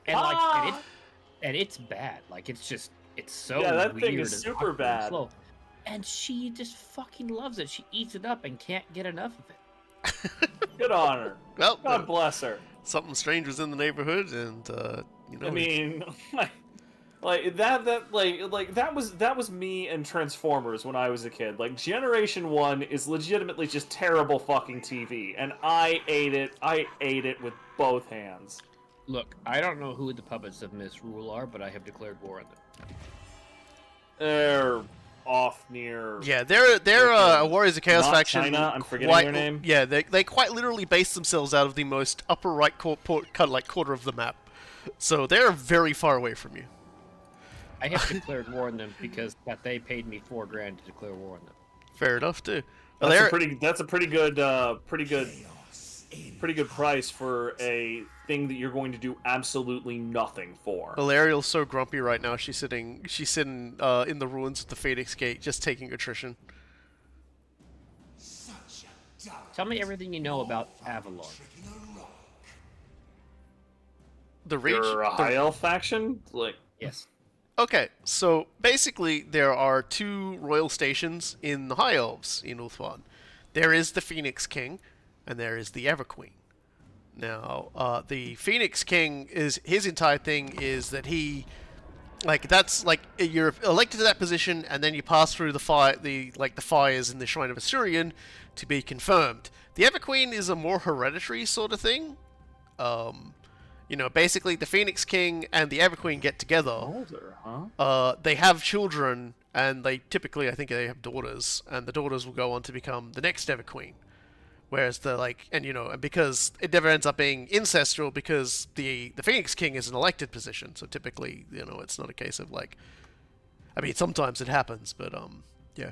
And it's bad. Like, it's so that weird thing is and super awkward and bad. slow. And she just fucking loves it. She eats it up and can't get enough of it. good on her. Well, God bless her. something strange was in the neighborhood, and you know. I mean, like that was me and Transformers when I was a kid. Like, Generation 1 is legitimately just terrible fucking TV, and I ate it with both hands. Look, I don't know who the puppets of Misrule are, but I have declared war on them. They're off near. Yeah, they're Warriors of Chaos not faction. China, I'm forgetting quite, their name. Yeah, they quite literally base themselves out of the most upper right quarter of the map, so they're very far away from you. I have declared war on them because they paid me $4,000 to declare war on them. Fair enough, too. That's a pretty good price for a thing that you're going to do absolutely nothing for. Well, Ariel's so grumpy right now. She's sitting in the ruins of the Phoenix Gate, just taking attrition. Tell me everything you know about Avalon. The reach. You're a high elf faction, like. Yes. Okay, so basically there are two royal stations in the High Elves in Ulthuan. There is the Phoenix King, and there is the Everqueen. Now, the Phoenix King his entire thing is that he, you're elected to that position, and then you pass through the fires in the Shrine of Assyrian to be confirmed. The Everqueen is a more hereditary sort of thing. Basically the Phoenix King and the Everqueen get together. Older, huh? They have children, and I think they have daughters, and the daughters will go on to become the next Everqueen. Whereas and because it never ends up being incestual, because the Phoenix King is an elected position, so typically, it's not a case of sometimes it happens, but yeah.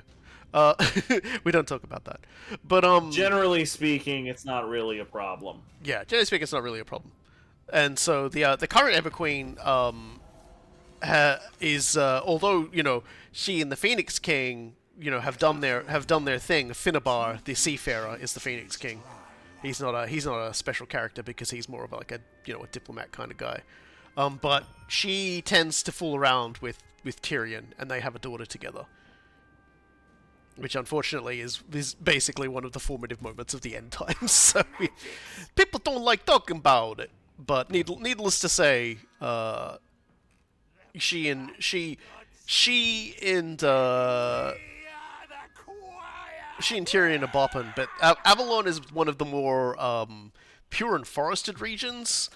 We don't talk about that. But generally speaking, it's not really a problem. Yeah, generally speaking, it's not really a problem. And so the current Everqueen is although she and the Phoenix King have done their thing. Finnebar, the Seafarer, is the Phoenix King. He's not a special character because he's more of a diplomat kind of guy. But she tends to fool around with Tyrion, and they have a daughter together, which unfortunately is basically one of the formative moments of the end times. So people don't like talking about it. But needless to say, she and Tyrion are bopping. But Avalon is one of the more pure and forested regions.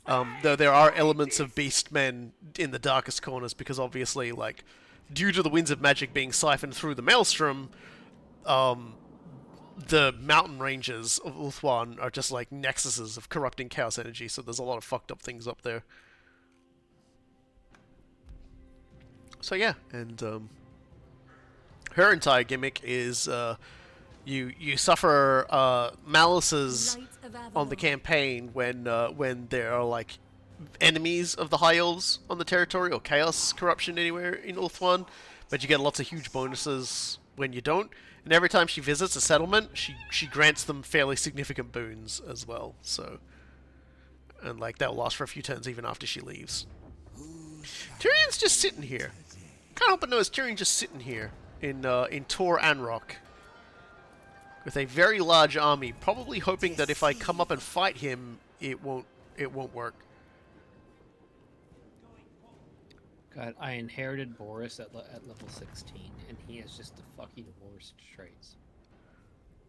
Though there are elements of beastmen in the darkest corners, because obviously, due to the winds of magic being siphoned through the maelstrom, the mountain ranges of Ulthuan are just like nexuses of corrupting chaos energy, so there's a lot of fucked up things up there. So yeah, and her entire gimmick is you suffer malices on the campaign when there are enemies of the High Elves on the territory, or chaos corruption anywhere in Ulthuan, but you get lots of huge bonuses when you don't. And every time she visits a settlement, she grants them fairly significant boons as well. So, and like that'll last for a few turns even after she leaves. Tyrion's just sitting here. Can't help but notice Tyrion just sitting here in Tor Anrock with a very large army, probably hoping that if I come up and fight him, it won't work. God, I inherited Boris at level 16, and he has just the fucking worst traits.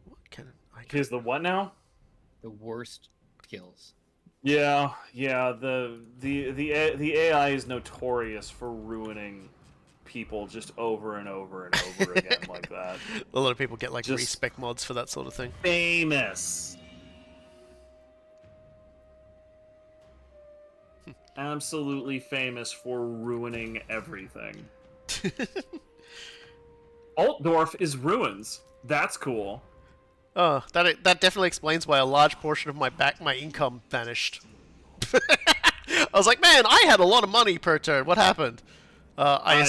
What can I? Here's the what now? The worst skills. Yeah. The AI is notorious for ruining people just over and over and over again like that. A lot of people get like Just respec mods for that sort of thing. Famous. Absolutely famous for ruining everything. Altdorf is ruins. That's cool. Oh, that definitely explains why a large portion of my income vanished. I was like, man, I had a lot of money per turn. What happened? I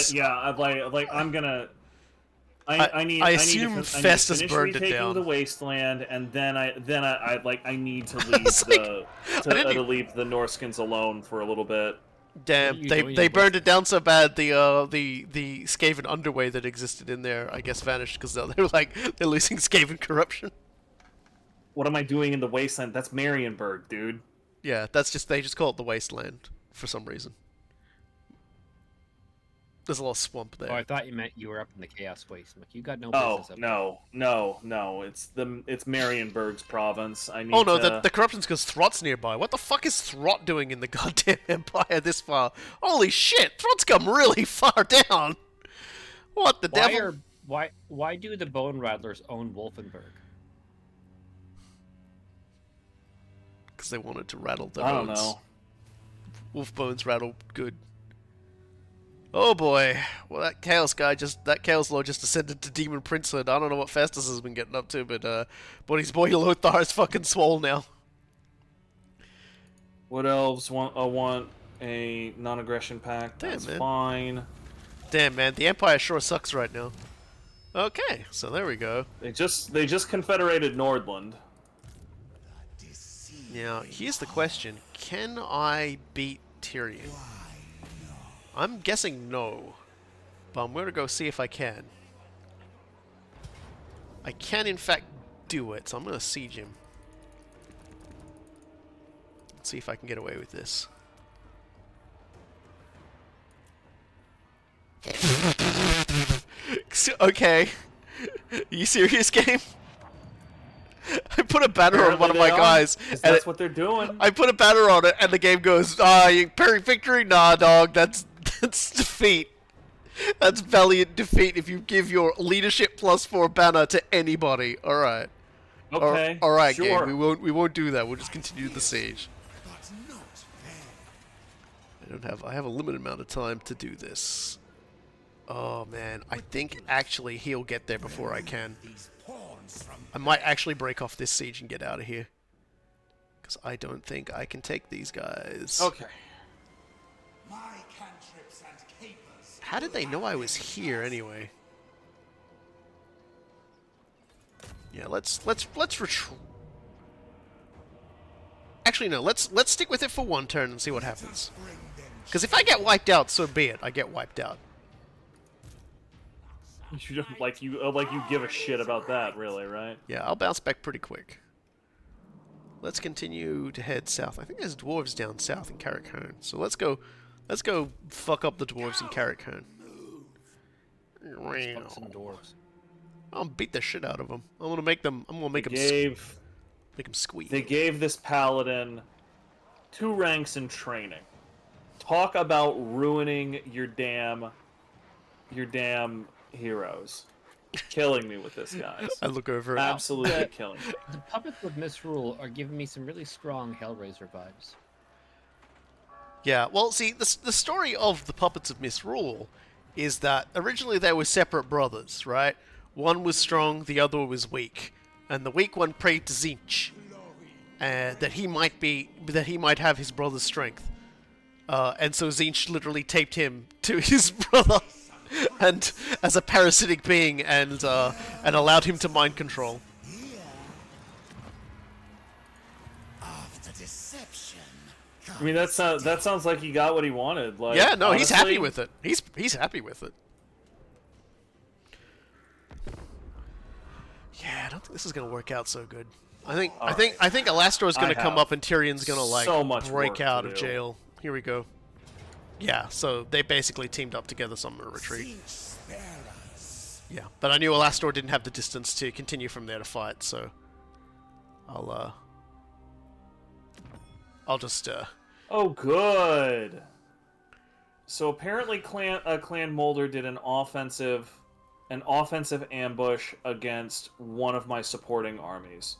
assume Festus burned it down. The wasteland, and then I need to leave leave the Norskins alone for a little bit. Damn, they burned it down so bad the Skaven underway that existed in there, I guess, vanished because they're losing Skaven corruption. What am I doing in the wasteland? That's Marienburg, dude. Yeah, they just call it the wasteland for some reason. There's a lot of swamp there. Oh, I thought you meant you were up in the Chaos Waste. Like, you got no business up no. It's Marienburg's province. The corruption's because Throt's nearby. What the fuck is Throt doing in the goddamn Empire this far? Holy shit, Throt's come really far down. What the devil? Why do the Bone Rattlers own Wolfenburg? Because they wanted to rattle the I don't bones. know. Wolf bones rattle good. Oh boy. Well, that Chaos Lord just ascended to Demon Princehood. I don't know what Festus has been getting up to, but his boy Lothar is fucking swole now. What elves want a non-aggression pact? That's fine. Damn, man, the Empire sure sucks right now. Okay, so there we go. They just confederated Nordland. Now, here's the question. Can I beat Tyrion? I'm guessing no. But I'm going to go see if I can. I can, in fact, do it, so I'm going to siege him. Let's see if I can get away with this. Okay. Are you serious, game? I put a banner on one of my guys. That's what they're doing. I put a banner on it, and the game goes, you parry victory? Nah, dog, that's defeat. That's valiant defeat if you give your leadership +4 banner to anybody. Alright. Okay. Alright, sure. game, we won't do that. We'll just continue the siege. I have a limited amount of time to do this. Oh man, I think actually he'll get there before I can. I might actually break off this siege and get out of here. Because I don't think I can take these guys. Okay. How did they know I was here anyway? Yeah, let's retreat. Actually, no. Let's stick with it for one turn and see what happens. Because if I get wiped out, so be it. I get wiped out. You don't like you give a shit about that, really, right? Yeah, I'll bounce back pretty quick. Let's continue to head south. I think there's dwarves down south in Carrickherne. So let's go fuck up the dwarves in Carrickherne. Fuck some dwarves. I'll beat the shit out of them. I'm gonna make them make them squeak. They gave this paladin 2 ranks in training. Talk about ruining your damn heroes. Killing me with this, guys. I look over. Absolutely killing me. The puppets of Misrule are giving me some really strong Hellraiser vibes. Yeah, well, see, the story of the Puppets of Misrule is that originally they were separate brothers, right? One was strong, the other was weak, and the weak one prayed to Tzeentch that he might have his brother's strength, and so Tzeentch literally taped him to his brother, and as a parasitic being, and allowed him to mind control. After deception. I mean, that sounds like he got what he wanted. Like, Yeah, no, he's happy honestly, with it. He's happy with it. Yeah, I don't think this is gonna work out so good. I think Alastor's gonna come up and Tyrion's gonna like so much break work to out of do. jail. Here we go. Yeah, so they basically teamed up together, so I'm gonna retreat. Think spare us. Yeah, but I knew Alastor didn't have the distance to continue from there to fight, so I'll just Oh, good. So apparently, Clan Molder did an offensive ambush against one of my supporting armies.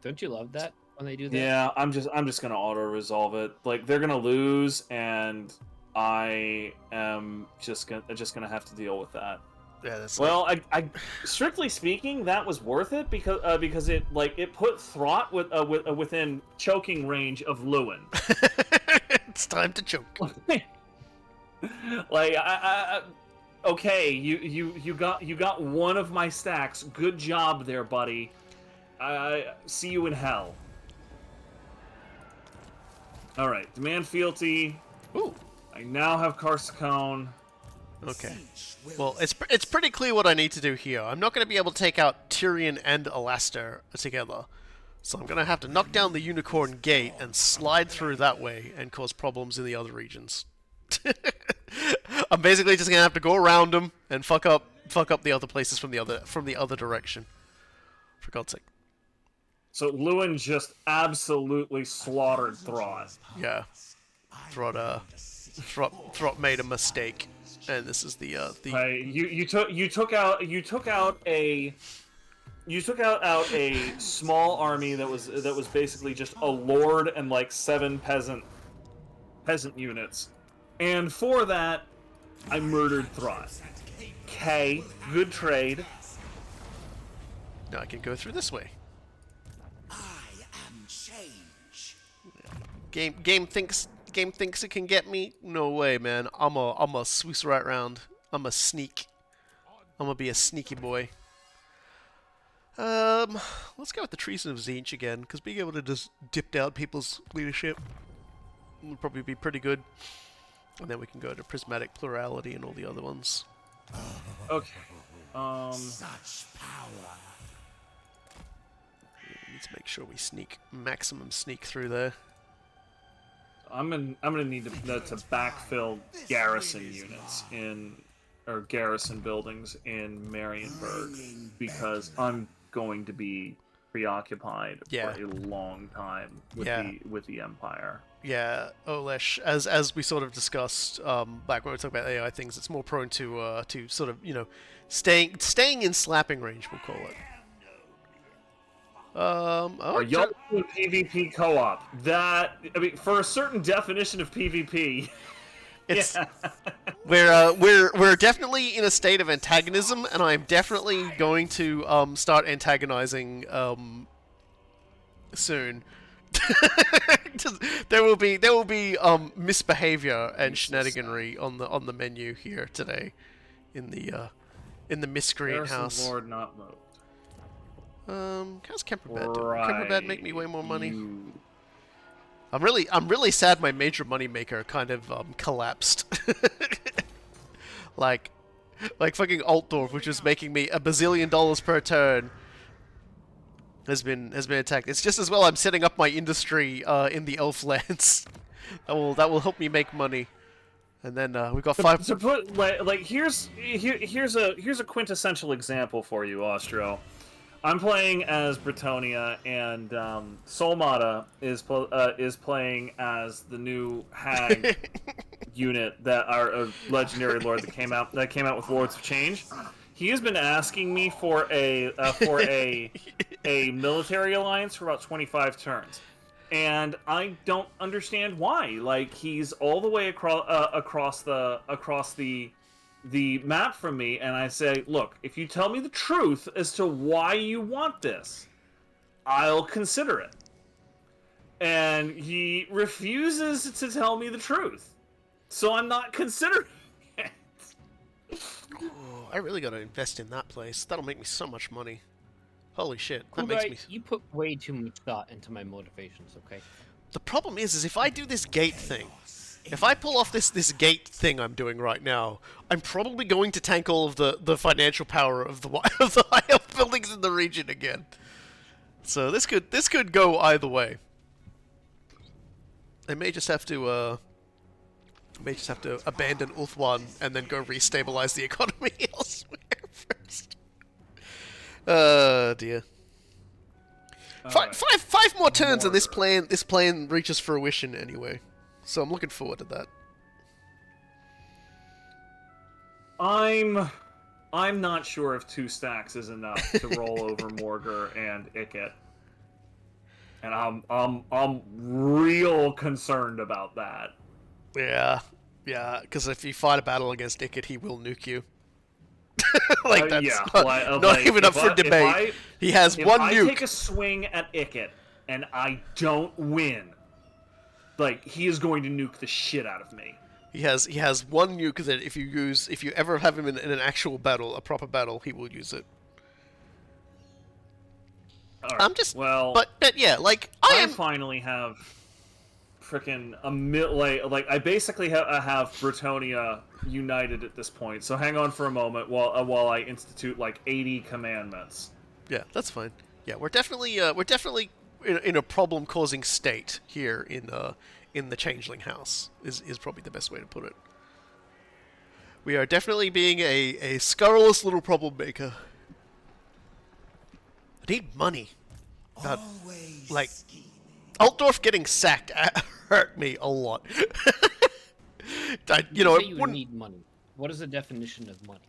Don't you love that when they do that? Yeah, I'm just gonna auto resolve it. Like, they're gonna lose, and I am just gonna have to deal with that. yeah, that's Well, I strictly speaking, that was worth it because it put Throt within choking range of Lewin. it's time to choke. Like, okay, you got one of my stacks. Good job there, buddy. I see you in hell. All right, demand fealty. Ooh, I now have Carsicone. okay. Well, it's pretty clear what I need to do here. I'm not going to be able to take out Tyrion and Alastor together, so I'm going to have to knock down the Unicorn Gate and slide through that way and cause problems in the other regions. I'm basically just going to have to go around them and fuck up the other places from the other direction. For God's sake. So Lewin just absolutely slaughtered Throt. Yeah. Throt made a mistake, and this is the Right, you took out a small army that was basically just a lord and like 7 peasant units, and for that I murdered Throt. Okay, good trade. now I can go through this way. I am change. Game thinks it can get me. No way, man. I'm a swoosh right round. I'm a sneak. I'm gonna be a sneaky boy. Let's go with the Treason of Tzeentch again, because being able to just dip down people's leadership would probably be pretty good. And then we can go to Prismatic Plurality and all the other ones. Okay. Such power. We need to make sure we sneak maximum sneak through there. I'm gonna need to backfill garrison units or garrison buildings in Marienburg, because I'm going to be preoccupied Yeah. for a long time with the Empire. Yeah, Olesh, as we sort of discussed back when we were talking about AI things, it's more prone to sort of, you know, staying in slapping range, we'll call it. Are y'all doing PvP co-op? That, I mean, for a certain definition of PvP, it's yeah. we're definitely in a state of antagonism, and I'm definitely going to start antagonizing soon. there will be misbehavior and shenaniganry on the menu here today in the miscreant Garrison house. Lord not moved. How's Kemperbad doing? Right. Kemperbad make me way more money. You- I'm really sad my major moneymaker kind of collapsed. like fucking Altdorf, which was making me $1 bazillion per turn, has been attacked. It's just as well I'm setting up my industry in the Elf lands. that will help me make money. And then we've got 5. To put like here's a quintessential example for you, Austro. I'm playing as Bretonia, and Solmata is playing as the new Hag unit that are a legendary lord that came out with Lords of Change. He has been asking me for a military alliance for about 25 turns, and I don't understand why. Like, he's all the way across the map from me, and I say, look, if you tell me the truth as to why you want this, I'll consider it. And he refuses to tell me the truth, so I'm not considering it. I really gotta invest in that place. That'll make me so much money. Holy shit, that Kudai, makes me... you put way too much thought into my motivations, okay? The problem is if I do this gate thing, if I pull off this gate thing I'm doing right now, I'm probably going to tank all of the financial power of the of the high elf buildings in the region again. So this could go either way. I may just have to abandon Ulthuan and then go restabilize the economy elsewhere first. Dear. Five more turns and this plan reaches fruition anyway. So I'm looking forward to that. I'm not sure if 2 stacks is enough to roll over Morgur and Ikit. And I'm real concerned about that. Yeah, because if you fight a battle against Ikit, he will nuke you. Like that's yeah, not even up for debate. He has one nuke. If I take a swing at Ikit and I don't win, like he is going to nuke the shit out of me. He has one nuke that if you ever have him in an actual battle, a proper battle, he will use it. Right. I'm just but yeah, like I finally have freaking like I basically have Bretonia united at this point. So hang on for a moment while I institute like 80 commandments. Yeah, that's fine. Yeah, we're definitely in a problem-causing state here in the Changeling house is probably the best way to put it. We are definitely being a scurrilous little problem maker. I need money. Like, Altdorf getting sacked hurt me a lot. You need money. What is the definition of money?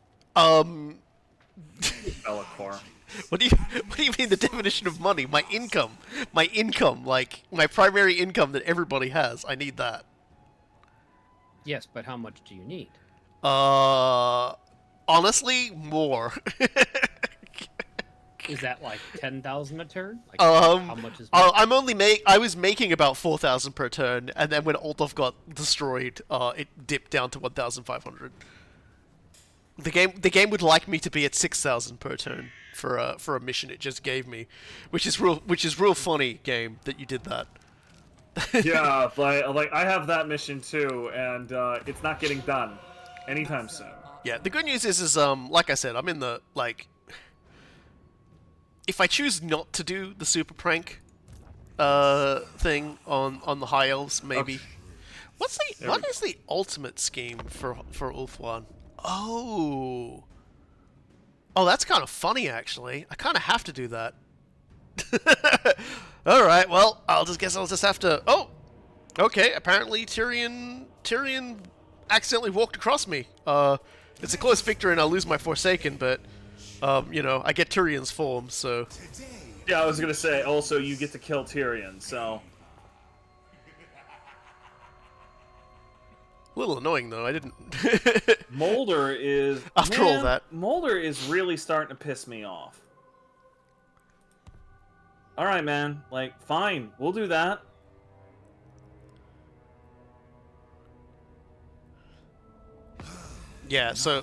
Bellicor. What do you mean the definition of money? My income, like my primary income that everybody has. I need that. Yes, but how much do you need? Honestly, more. Is that like 10,000 a turn? Like, how much is? I was making about 4,000 per turn, and then when Altdorf got destroyed, it dipped down to 1,500. The game would like me to be at 6,000 per turn for a mission it just gave me, which is real funny, game, that you did that. Yeah, like I have that mission too, and it's not getting done anytime soon. Yeah, the good news is like I said, I'm in the if I choose not to do the super prank thing on the high elves, maybe. Okay. What is the ultimate scheme for Ulthuan? Oh, that's kind of funny actually. I kind of have to do that. All right, well, I'll just have to. Oh, okay. Apparently Tyrion accidentally walked across me. It's a close victory, and I'll lose my Forsaken, but I get Tyrion's form, so. Yeah, I was gonna say. Also, you get to kill Tyrion, so. A little annoying though. I didn't. Molder is. After all that. Molder is really starting to piss me off. All right, man. Like, fine, we'll do that. Yeah. So.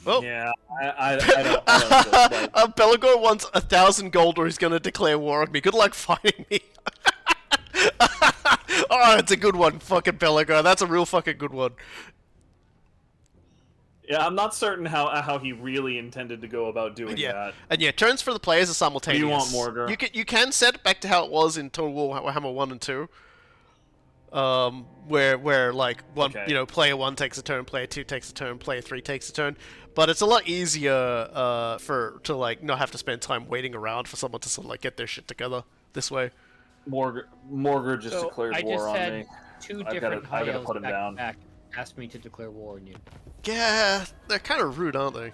Oh. Yeah, I don't. Belagor wants 1,000 gold, or he's gonna declare war on me. Good luck fighting me. Oh, it's a good one, fucking Belagor. That's a real fucking good one. Yeah, I'm not certain how he really intended to go about doing that. And yeah, turns for the players are simultaneous. What do you want, Morgar? You can set it back to how it was in Total Warhammer 1 and 2. Where like one, okay. Player 1 takes a turn, player 2 takes a turn, player 3 takes a turn. But it's a lot easier to like not have to spend time waiting around for someone to sort of like get their shit together this way. Morgar just declared war on me. I just had two different high elves put him down. back asked me to declare war on you. Yeah, they're kind of rude, aren't they?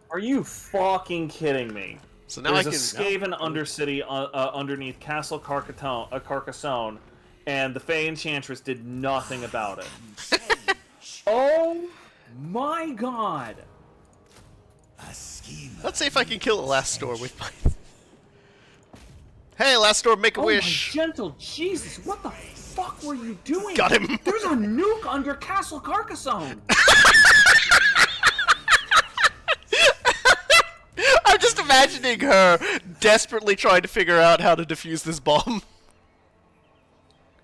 Are you fucking kidding me? So now There's I can. a Skaven undercity underneath Castle Carcassonne, and the Fey Enchantress did nothing about it. Oh my god! Let's see if I can kill Elastor with my. Hey, Elastor, make a wish. My gentle Jesus, what the fuck were you doing? Got him. There's a nuke under Castle Carcassonne. seeing her desperately trying to figure out how to defuse this bomb.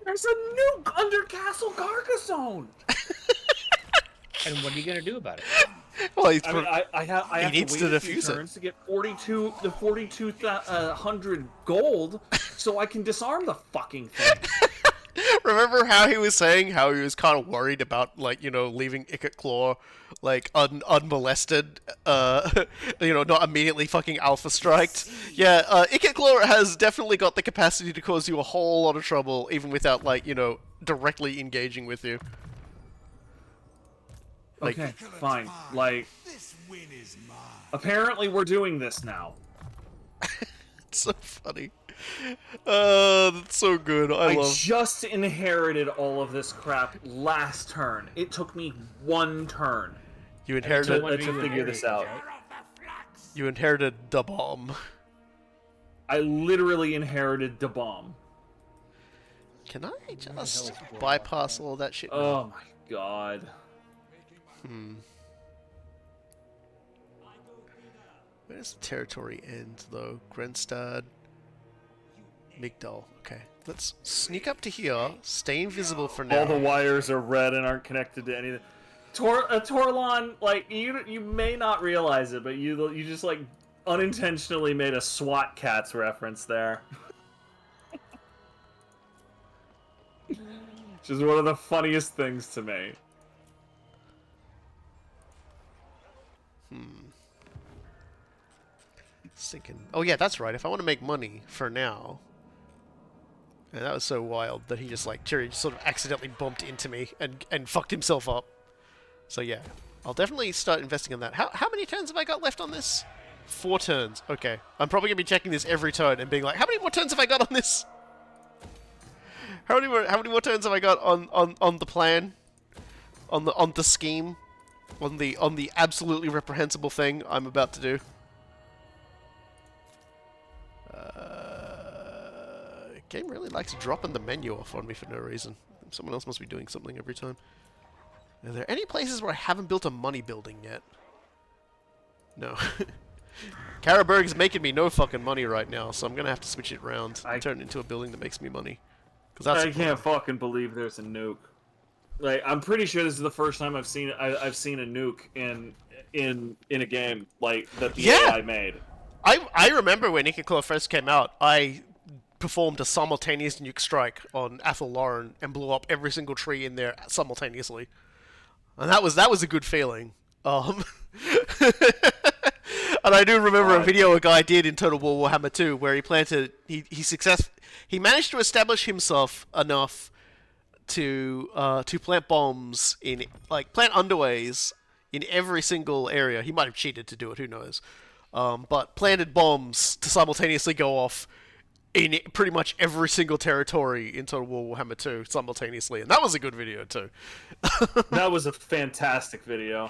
There's a nuke under Castle Carcassonne. And what are you gonna do about it? Well, he's I have needs to wait to a few defuse it. turns to get 4,200 gold, so I can disarm the fucking thing. remember how he was saying how he was kind of worried about, like, you know, leaving Icket Claw, like, unmolested, you know, not immediately fucking alpha striked. Yeah, Icket Claw has definitely got the capacity to cause you a whole lot of trouble, even without, like, you know, directly engaging with you. Like, Okay, fine. Like, This win is mine. apparently we're doing this now. it's so funny. That's so good. I love. Just inherited all of this crap last turn. It took me one turn You to, inherited. to figure this out. You inherited the bomb. I literally inherited the bomb. Can I just bypass all that shit? Oh my god. Where does the territory end, though? Grenstad, Migdal. Okay, let's sneak up to here. Stay invisible for now. All the wires are red and aren't connected to anything. Torlon, like, you may not realize it, but you just, like, unintentionally made a SWAT Cats reference there. Which is one of the funniest things to me. Thinking. Oh yeah, that's right. If I want to make money for now, and that was so wild that he just like Tyrion just sort of accidentally bumped into me and fucked himself up. So yeah, I'll definitely start investing in that. How many turns have I got left on this? 4 turns. Okay, I'm probably gonna be checking this every turn and being like, how many more turns have I got on this? How many more turns have I got on the plan? On the scheme? On the absolutely reprehensible thing I'm about to do? Game really likes dropping the menu off on me for no reason. Someone else must be doing something every time. Are there any places where I haven't built a money building yet? No. Karaberg is making me no fucking money right now, so I'm gonna have to switch it around and turn it into a building that makes me money. That's I can't fucking believe there's a nuke. Like, I'm pretty sure this is the first time I've seen a nuke in a game like that the AI made. I remember when Ikiclaw first came out, I performed a simultaneous nuke strike on Athel Lauren and blew up every single tree in there simultaneously. And that was a good feeling. And I do remember a video a guy did in Total War Warhammer 2 where he managed to establish himself enough to plant bombs in, like, plant underways in every single area. He might have cheated to do it, who knows. But planted bombs to simultaneously go off in pretty much every single territory in Total War Warhammer 2 simultaneously, and that was a good video too. That was a fantastic video.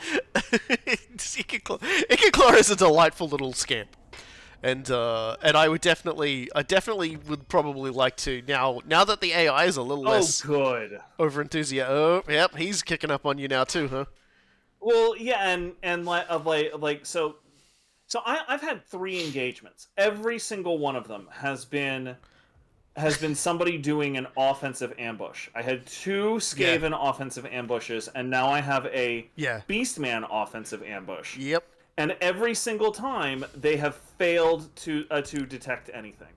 Ikiclaw is a delightful little scamp, and I definitely would probably like to now that the AI is a little less good over enthusiastic. Oh, yep, he's kicking up on you now too, huh? Well, yeah, and so I've had 3 engagements. Every single one of them has been somebody doing an offensive ambush. I had 2 Skaven offensive ambushes, and now I have a Beastman offensive ambush. Yep. And every single time they have failed to detect anything.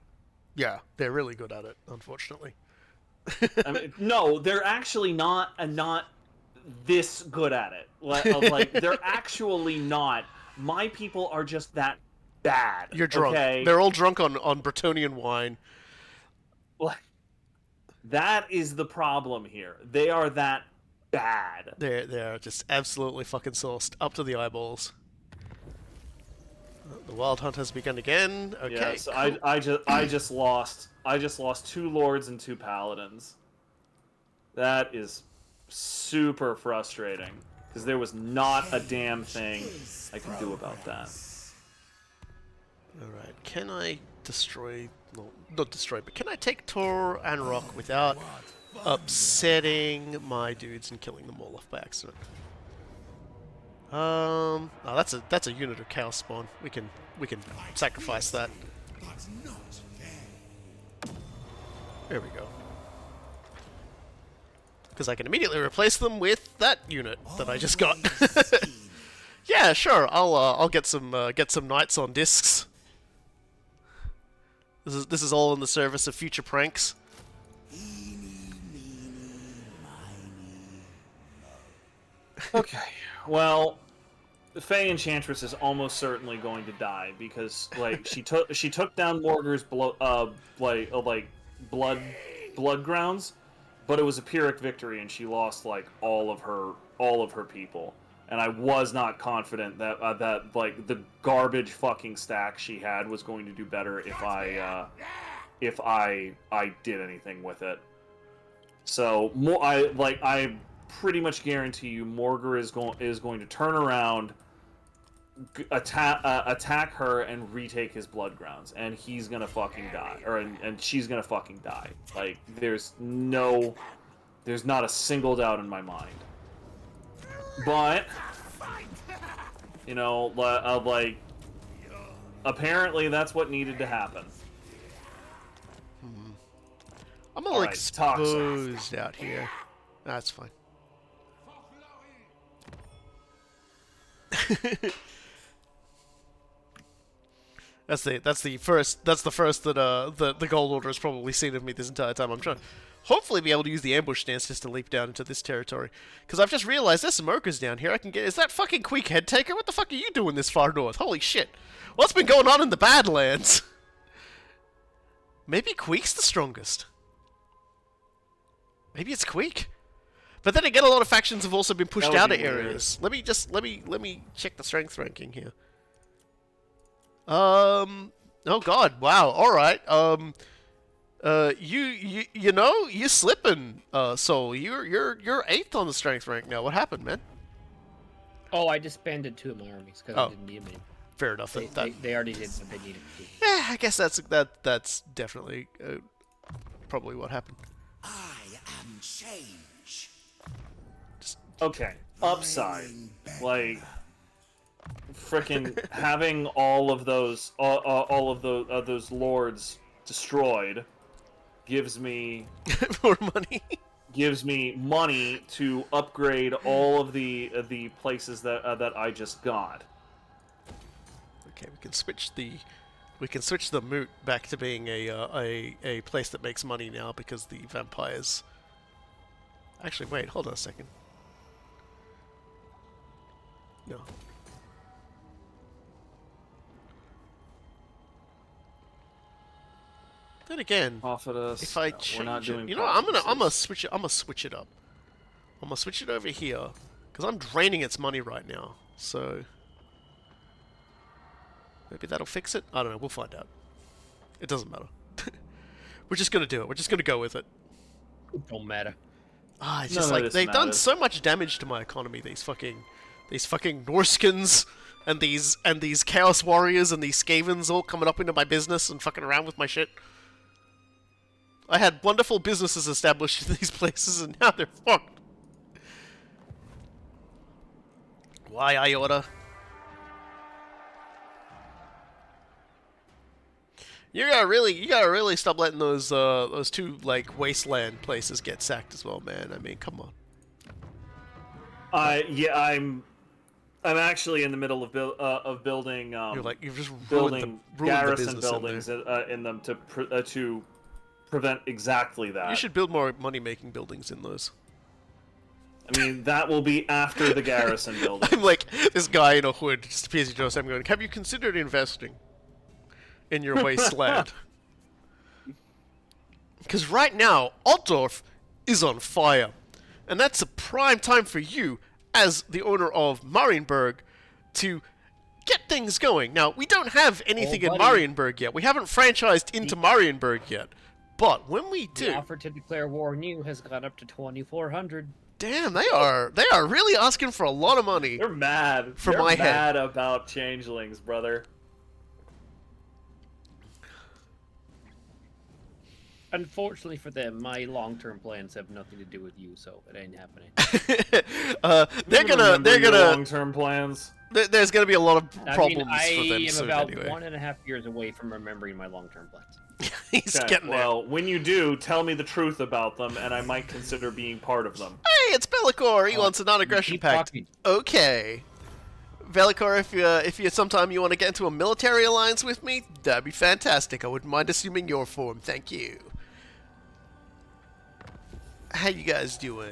Yeah, they're really good at it, unfortunately. I mean, no, they're actually not this good at it. Like they're actually not. My people are just that bad. You're drunk. Okay? They're all drunk on Bretonnian wine. Like, that is the problem here. They are that bad. They're just absolutely fucking sauced up to the eyeballs. The Wild Hunt has begun again. Okay. Yes, cool. I just lost 2 lords and 2 paladins. That is super frustrating. Because there was not a damn thing I could do about that. Alright, can I destroy... No, not destroy, but can I take Tor and Rock without upsetting my dudes and killing them all off by accident? Oh, that's a unit of chaos spawn. We can sacrifice that. But not they. There we go. Because I can immediately replace them with that unit that I just got. Yeah, sure. I'll get some knights on discs. This is all in the service of future pranks. Okay, well, Faye Enchantress is almost certainly going to die because, like, she took down Morgar's blood grounds, but it was a Pyrrhic victory, and she lost like all of her people. And I was not confident that like the garbage fucking stack she had was going to do better if I did anything with it. So I pretty much guarantee you Morgar is going to turn around, attack her and retake his blood grounds, and he's gonna fucking die, and she's gonna fucking die. Like there's not a single doubt in my mind. But you know, like apparently that's what needed to happen. I'm a little exposed out here. That's fine. That's the first that the Gold Order has probably seen of me this entire time. I'm trying to hopefully be able to use the ambush stance just to leap down into this territory. Because I've just realized there's some ogres down here. I can get. Is that fucking Queek Head Taker? What the fuck are you doing this far north? Holy shit! What's been going on in the Badlands? Maybe Queek's the strongest. Maybe it's Queek. But then again, a lot of factions have also been pushed out of areas. Let me check the strength ranking here. Oh god, wow, alright. You know, you're slipping, Soul. You're 8th on the strength rank now. What happened, man? Oh, I disbanded 2 of my armies because I didn't need them. Fair enough. They already did what they needed to do. Yeah, I guess that's definitely probably what happened. I am change. Okay, upside, like frickin' having all of those lords destroyed gives me more money. Gives me money to upgrade all of the places that I just got. Okay, we can switch the moot back to being a place that makes money now because the vampires. Actually, wait, hold on a second. No. Then again, if I change it, you know, I'm gonna switch it up. I'm gonna switch it over here because I'm draining its money right now. So maybe that'll fix it. I don't know. We'll find out. It doesn't matter. We're just gonna do it. We're just gonna go with it. It don't matter. Ah, it's just like they've done so much damage to my economy. These fucking Norskins and these Chaos Warriors and these Skavens all coming up into my business and fucking around with my shit. I had wonderful businesses established in these places, and now they're fucked. Why, Iota? You gotta really stop letting those 2 like wasteland places get sacked as well, man. I mean, come on. Yeah, I'm actually in the middle of building. You've just ruined garrison the buildings in them to prevent exactly that. You should build more money-making buildings in those. I mean, that will be after the garrison building. I'm like this guy in a hood, just appears to Joseph. I'm going, have you considered investing in your wasteland? Because right now, Altdorf is on fire. And that's a prime time for you, as the owner of Marienburg, to get things going. Now, we don't have anything in Marienburg yet. We haven't franchised into Marienburg yet. But when we do... The offer to declare war on you has gone up to 2,400. Damn, they are really asking for a lot of money. They're mad. For my head. They're mad about changelings, brother. Unfortunately for them, my long-term plans have nothing to do with you, so it ain't happening. They're gonna. long-term plans. There's gonna be a lot of I problems mean, for them I am soon. about Anyway, 1.5 years away from remembering my long-term plans. he's Okay, getting there. well, when you do, tell me the truth about them, and I might consider being part of them. Hey, it's Bellicor. He wants a non-aggression keep pact. talking. Okay. Bellicor, if you sometime you want to get into a military alliance with me, that'd be fantastic. I wouldn't mind assuming your form. Thank you. How you guys doing?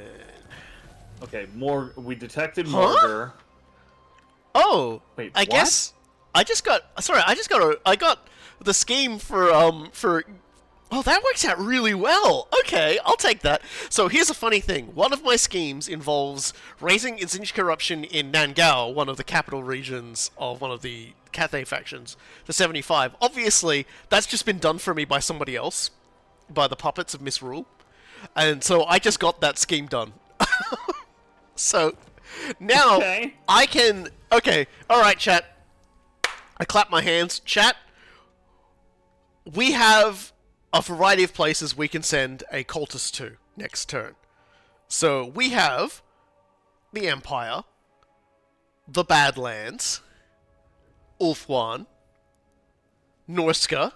Okay, we detected Huh? murder. Oh, Wait, I what? guess I got the scheme for. Oh, that works out really well. Okay, I'll take that. So here's a funny thing. One of my schemes involves raising Zinj corruption in Nangao, one of the capital regions of one of the Cathay factions, to 75. Obviously, that's just been done for me by somebody else, by the puppets of Misrule. And so I just got that scheme done. So now Okay. I can. Okay, alright, chat. I clap my hands. Chat, we have a variety of places we can send a cultist to next turn. So we have the Empire, the Badlands, Ulthuan, Norska,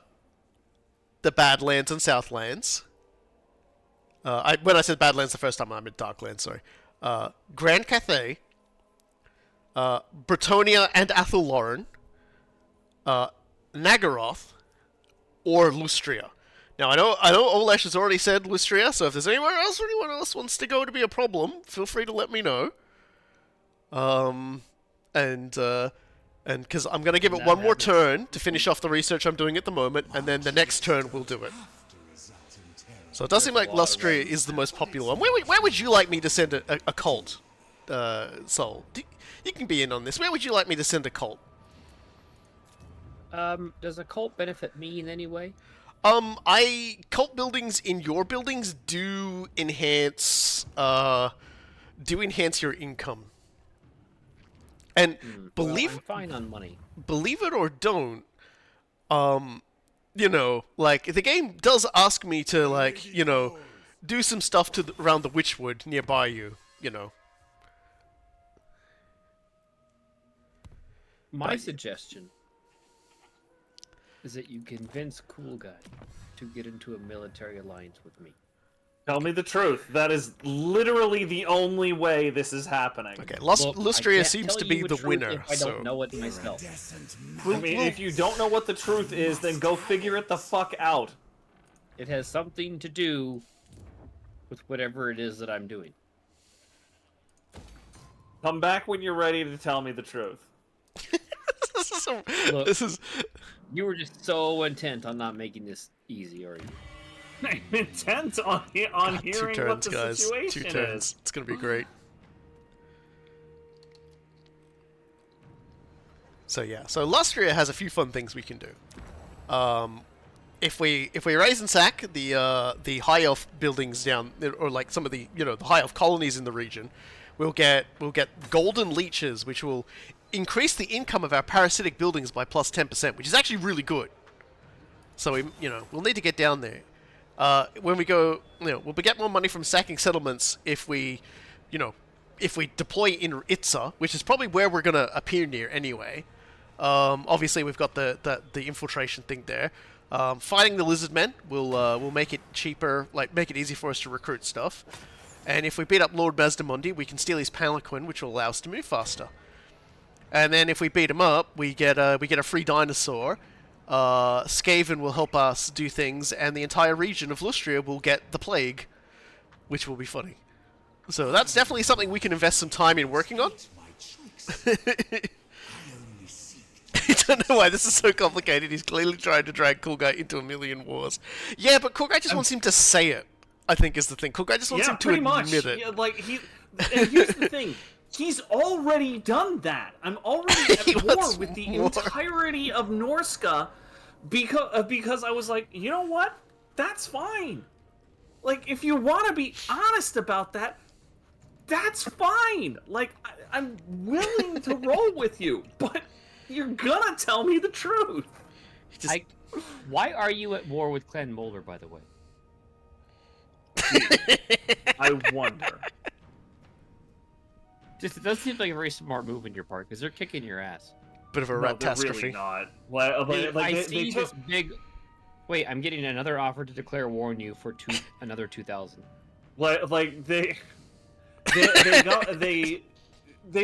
the Badlands and Southlands. When I said Badlands the first time, I meant Darklands, sorry. Grand Cathay, Bretonia and Athelloren, Nagaroth, or Lustria. Now, I know Olesh has already said Lustria, so if there's anywhere else or anyone else wants to go to be a problem, feel free to let me know. And because I'm going to give it one more turn to finish off the research I'm doing at the moment, and then the next turn we'll do it. So it does seem like Lustria is the most popular one. Where would you like me to send a cult, Sol? You can be in on this. Where would you like me to send a cult? Does a cult benefit me in any way? Cult buildings in your buildings do enhance your income. And I'm fine on money. believe it or don't, like, the game does ask me to, like, do some stuff around the Witchwood nearby you, My suggestion is that you convince Cool Guy to get into a military alliance with me. Tell me the truth. That is literally the only way this is happening. Okay, Look, Lustria I can't seems tell to you be the the truth winner, if I so... don't know it myself. I mean, if you don't know what the truth is, then go figure it the fuck out. It has something to do with whatever it is that I'm doing. Come back when you're ready to tell me the truth. Look, this is... You were just so intent on not making this easy, are you? I'm intent on hearing two turns, what the guys. situation 2 turns. is. It's gonna be great. So yeah, so Lustria has a few fun things we can do. If we raise and sack the high elf buildings down, or like some of the the high elf colonies in the region, we'll get golden leeches, which will increase the income of our parasitic buildings by plus 10%, which is actually really good. So we'll need to get down there. When we go, we'll get more money from sacking settlements if we deploy in Itza, which is probably where we're gonna appear near anyway. Obviously, we've got the infiltration thing there. Fighting the lizard men will make it cheaper, like make it easy for us to recruit stuff. And if we beat up Lord Mazdamundi, we can steal his palanquin, which will allow us to move faster. And then if we beat him up, we get a free dinosaur. Skaven will help us do things, and the entire region of Lustria will get the plague, which will be funny. So that's definitely something we can invest some time in working on. I don't know why this is so complicated. He's clearly trying to drag Cool Guy into a million wars. Yeah, but Cool Guy just wants him to say it, I think is the thing. Cool Guy just wants him to admit it. Yeah, like and here's the thing. He's already done that. I'm already at war with the entirety of Norska because I was like, you know what? That's fine. Like, if you want to be honest about that, that's fine. Like, I'm willing to roll with you, but you're gonna tell me the truth. Why are you at war with Clan Molder, by the way? I wonder. Just, it does seem like a very smart move on your part, because they're kicking your ass. Bit of a No, they're catastrophe. really not. I see this big... Wait, I'm getting another offer to declare war on you for another 2,000. They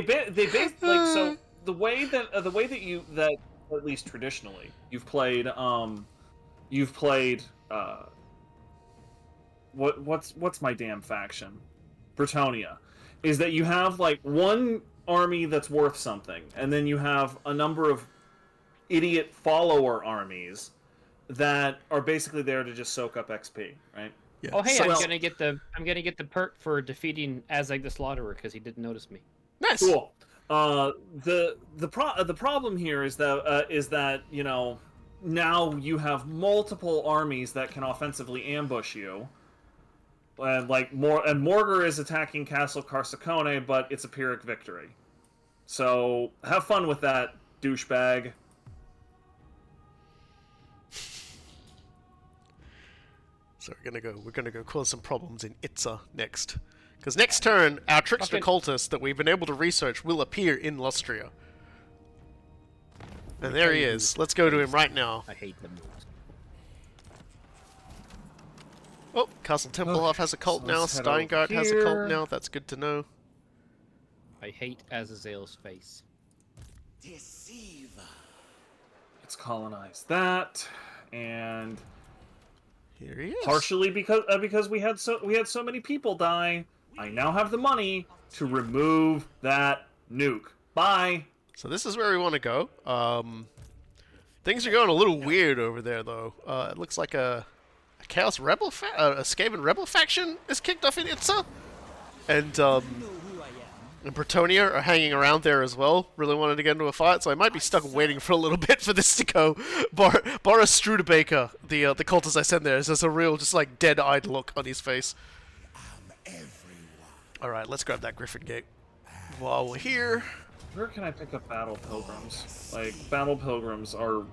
based so the way that you at least traditionally you've played what's my damn faction, Bretonia, is that you have like one army that's worth something, and then you have a number of idiot follower armies that are basically there to just soak up XP, right? Yeah. Oh hey, So- I'm gonna get the perk for defeating Azag the Slaughterer because he didn't notice me. Nice. Cool. The problem here is that you know, now you have multiple armies that can offensively ambush you, and Morgar is attacking Castle Carsicone, but it's a Pyrrhic victory. So have fun with that, douchebag. So we're gonna go cause some problems in Itza next. Because next turn, our trickster cultist that we've been able to research will appear in Lustria. And there he is. Let's go to him right now. I hate the moves. Oh, Castle Tempelhof has a cult so now. let's head over Steingart has a cult here. now. That's good to know. I hate Azazel's face. Deceiver. Let's colonize that, and Here he is. partially because we had so many people die, I now have the money to remove that nuke. Bye. So this is where we want to go. Things are going a little weird over there, though. It looks like a Chaos Rebel, a Skaven Rebel faction is kicked off in Itza, and Bretonia are hanging around there as well. Really wanted to get into a fight, so I might be stuck waiting for a little bit for this to go. Boris Strudebaker, the cultist I sent there, has a real just like dead-eyed look on his face. All right, let's grab that Griffin Gate while we're here. Where can I pick up Battle Pilgrims? Like, Battle Pilgrims are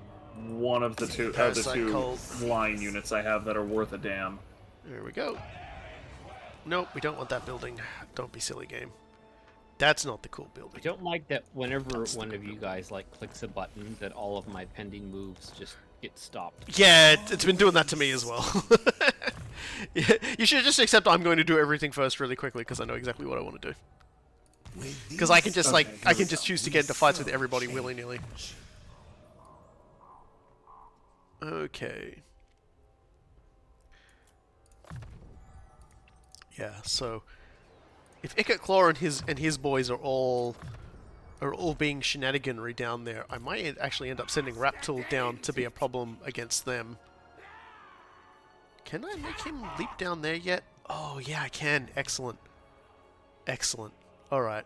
one of the two Parasite cult. line units I have that are worth a damn. There we go. Nope, we don't want that building. Don't be silly, game. That's not the cool I building. don't like that whenever one of you guys like clicks a button that all of my pending moves just get stopped. Yeah, it's been doing that to me as well. Yeah, you should just accept I'm going to do everything first really quickly because I know exactly what I want to do. Because I can just I can just choose to get into fights with everybody willy-nilly. Okay. Yeah, so if Ikat Claw and his boys are all being shenaniganry down there, I might actually end up sending Raptool down to be a problem against them. Can I make him leap down there yet? Oh yeah, I can. Excellent. Excellent. Alright.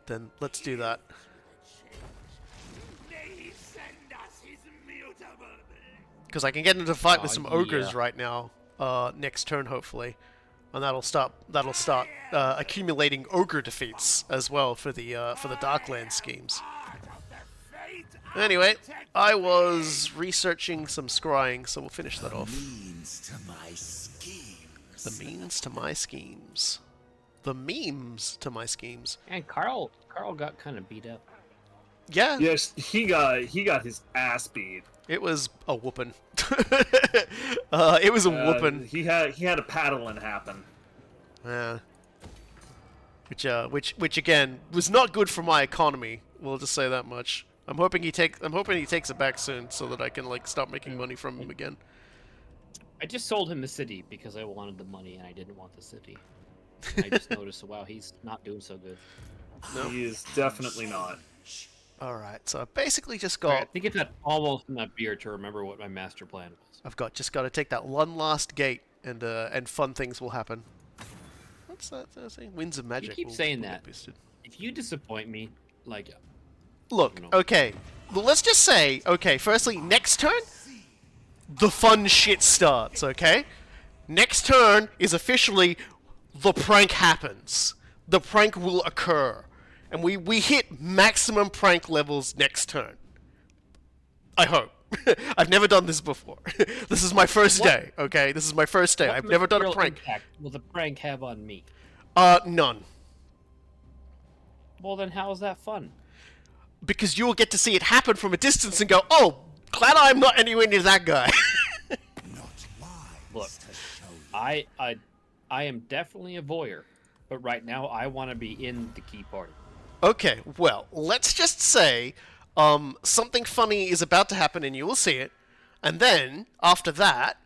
Then let's do that. Because I can get into a fight with some ogres right now, next turn hopefully, and that'll start accumulating ogre defeats as well for the Darkland schemes. Anyway, I was researching some scrying, so we'll finish that off. Means to my schemes. The means to my schemes. The memes to my schemes. And Carl got kind of beat up. Yeah, Yes, he got his ass beat. it was a whooping. It was a whooping. He had a paddling happen. Yeah. Which again was not good for my economy. We'll just say that much. I'm hoping he takes it back soon so that I can like stop making money from him again. I just sold him the city because I wanted the money and I didn't want the city. I just noticed, wow, he's not doing so good. No. He is definitely not. All right, so I basically just I got think it's had almost enough beer to remember what my master plan was. just got to take that one last gate and fun things will happen. What's that saying? Winds of Magic. keep will saying get that. boosted. If you disappoint me, like, Look, No. okay. Well, let's just say, okay, firstly, next turn, the fun shit starts, okay? Next turn is officially the prank happens. The prank will occur. And we hit maximum prank levels next turn. I hope. I've never done this before. This is my first day, okay? This is my first day. What I've never done a material prank. impact will the prank have on me? None. Well, then how is that fun? Because you will get to see it happen from a distance and go, oh, glad I'm not anywhere near that guy. Not wise Look, to show you. I am definitely a voyeur, but right now I want to be in the key party. Okay, well, let's just say, something funny is about to happen and you will see it, and then, after that,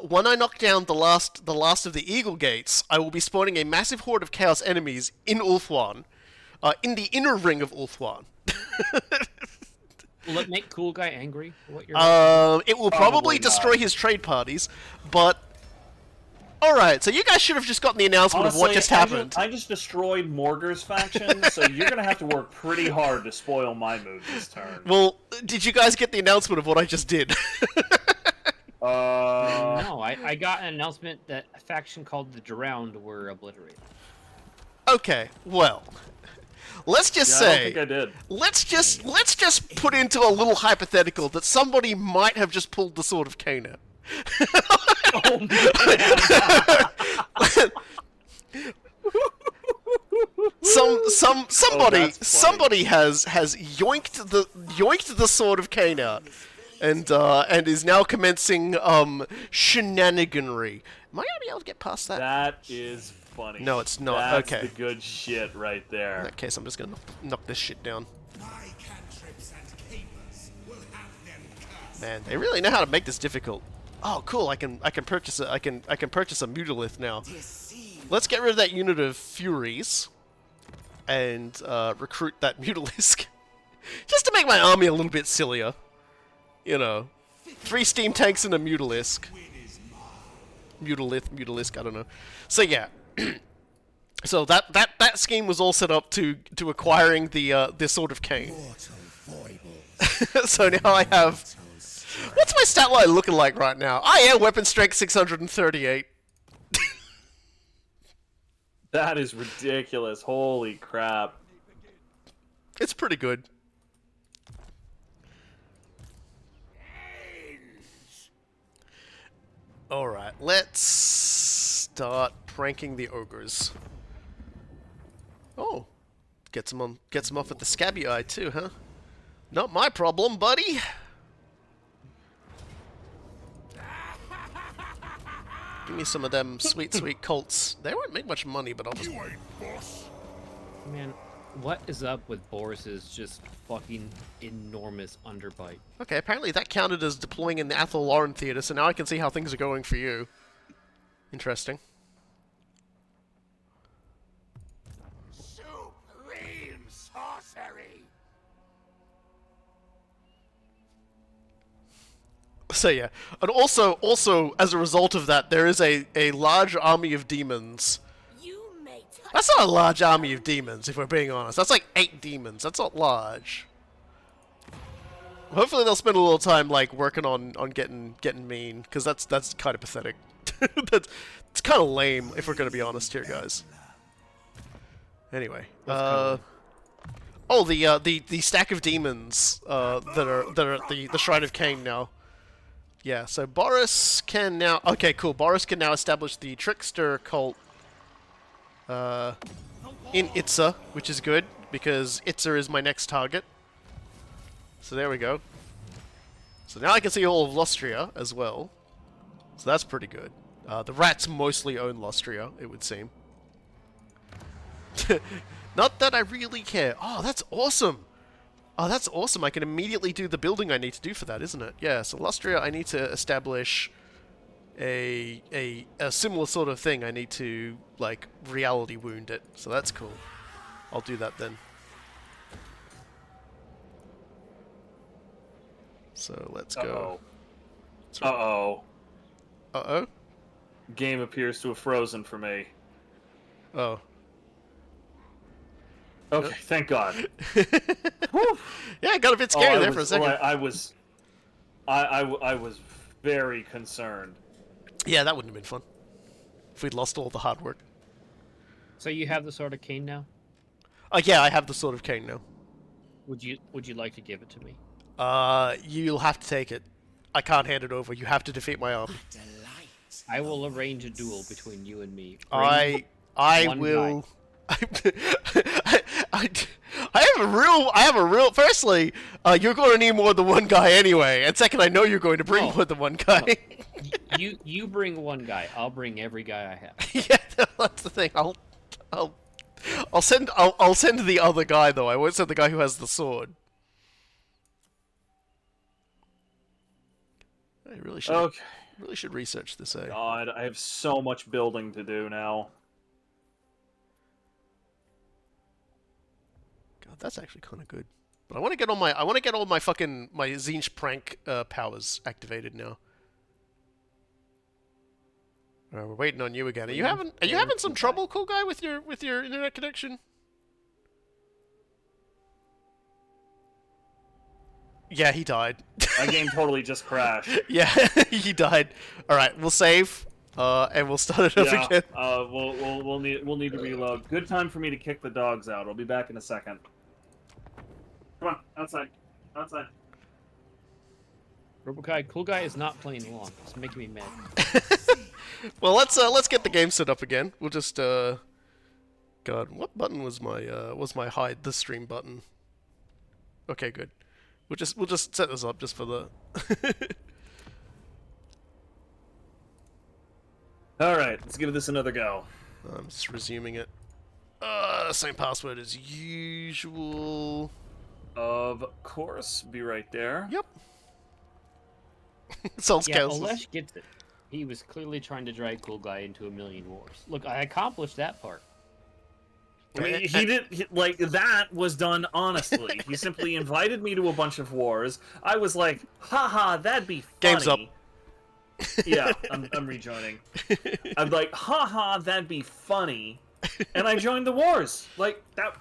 when I knock down the last of the Eagle Gates, I will be spawning a massive horde of Chaos enemies in Ulthuan, in the inner ring of Ulthuan. Will it make Cool Guy angry? What you're It will Probably probably not. destroy his trade parties, but... Alright, so you guys should have just gotten the announcement of what Honestly, just happened. I just destroyed Morgar's faction, so you're gonna have to work pretty hard to spoil my move this turn. Well, did you guys get the announcement of what I just did? No, I got an announcement that a faction called the Drowned were obliterated. Okay, well... Let's just Yeah, I say... don't think I did. Let's just put into a little hypothetical that somebody might have just pulled the Sword of Cana. Oh, man. Somebody that's funny. has yoinked the Sword of Cana and is now commencing shenaniganry. Am I gonna be able to get past that? That is funny. No, it's not. That's Okay. the good shit right In there. that case, I'm just gonna knock this shit down. My cantrips and capers will have them cursed. Man, they really know how to make this difficult. Oh, cool! I can purchase a purchase a Mutalith now. Deceive. Let's get rid of that unit of Furies and recruit that Mutalisk just to make my army a little bit sillier. You know, 3 steam tanks and a Mutalisk. Mutalisk, I don't know. So yeah, so that scheme was all set up to acquiring the Sword of Cain. Mortal foibles. So now I have. What's my stat line looking like right now? Weapon strength 638. That is ridiculous. Holy crap. It's pretty good. Alright, let's start pranking the ogres. Oh, gets him off with the scabby eye too, huh? Not my problem, buddy. Give me some of them sweet, sweet colts. They won't make much money, but I'll just... Man, what is up with Boris's just fucking enormous underbite? Okay, apparently that counted as deploying in the Athel Lauren Theater, so now I can see how things are going for you. Interesting. Supreme sorcery. So yeah, and also as a result of that, there is a large army of demons. You may touch That's not a large army of demons, if we're being honest. That's like 8 demons. That's not large. Hopefully they'll spend a little time like working on getting mean, because that's kind of pathetic. It's kind of lame, if we're gonna be honest here, guys. Anyway, oh, the stack of demons that are at the Shrine of Cain now. Yeah, so Boris can now... Okay, cool. Boris can now establish the Trickster cult in Itza, which is good, because Itza is my next target. So there we go. So now I can see all of Lostria as well. So that's pretty good. The rats mostly own Lostria, it would seem. Not that I really care. Oh, that's awesome! Oh, that's awesome. I can immediately do the building I need to do for that, isn't it? Yeah, so Lustria, I need to establish a similar sort of thing. I need to, like, reality wound it. So that's cool. I'll do that then. So let's go. Uh-oh. Uh-oh? Game appears to have frozen for me. Oh. Okay, thank God. Yeah, it got a bit scary I there was, for a second. I was very concerned. Yeah, that wouldn't have been fun. If we'd lost all the hard work. So you have the Sword of Cain now? Oh, yeah, I have the Sword of Cain now. Would you like to give it to me? You'll have to take it. I can't hand it over. You have to defeat my army. Delight. I will arrange a duel between you and me. I one will. I have a real. Firstly, you're going to need more than one guy anyway, and second, I know you're going to bring No. more than one guy. You bring one guy. I'll bring every guy I have. Yeah, no, that's the thing. I'll send the other guy though. I won't send the guy who has the sword. I really should. Okay. Really should research this. God, I have so much building to do now. God, that's actually kind of good. But I want to get all my fucking my Zinch prank powers activated now. We're waiting on you again. Are you having some trouble, cool guy, with your internet connection? Yeah, he died. My game totally just crashed. Yeah, he died. All right, we'll save, and we'll start it up Yeah, again. we'll need to reload. Good time for me to kick the dogs out. I'll be back in a second. Come on, outside. Robokai, cool guy is not playing along. It's making me mad. Well, let's get the game set up again. We'll just God, what button was my hide the stream button? Okay, good. We'll just set this up just for the. All right, let's give this another go. I'm just resuming it. Same password as usual. Of course, be right there. Yep. Sounds Yeah, counsel's. Olesh gets it. He was clearly trying to drag cool guy into a million wars. Look, I accomplished that part. I mean, like that was done honestly. He simply invited me to a bunch of wars. I was like, haha, that'd be funny. Game's up. Yeah, I'm rejoining. I'm like, haha, that'd be funny. And I joined the wars. Like that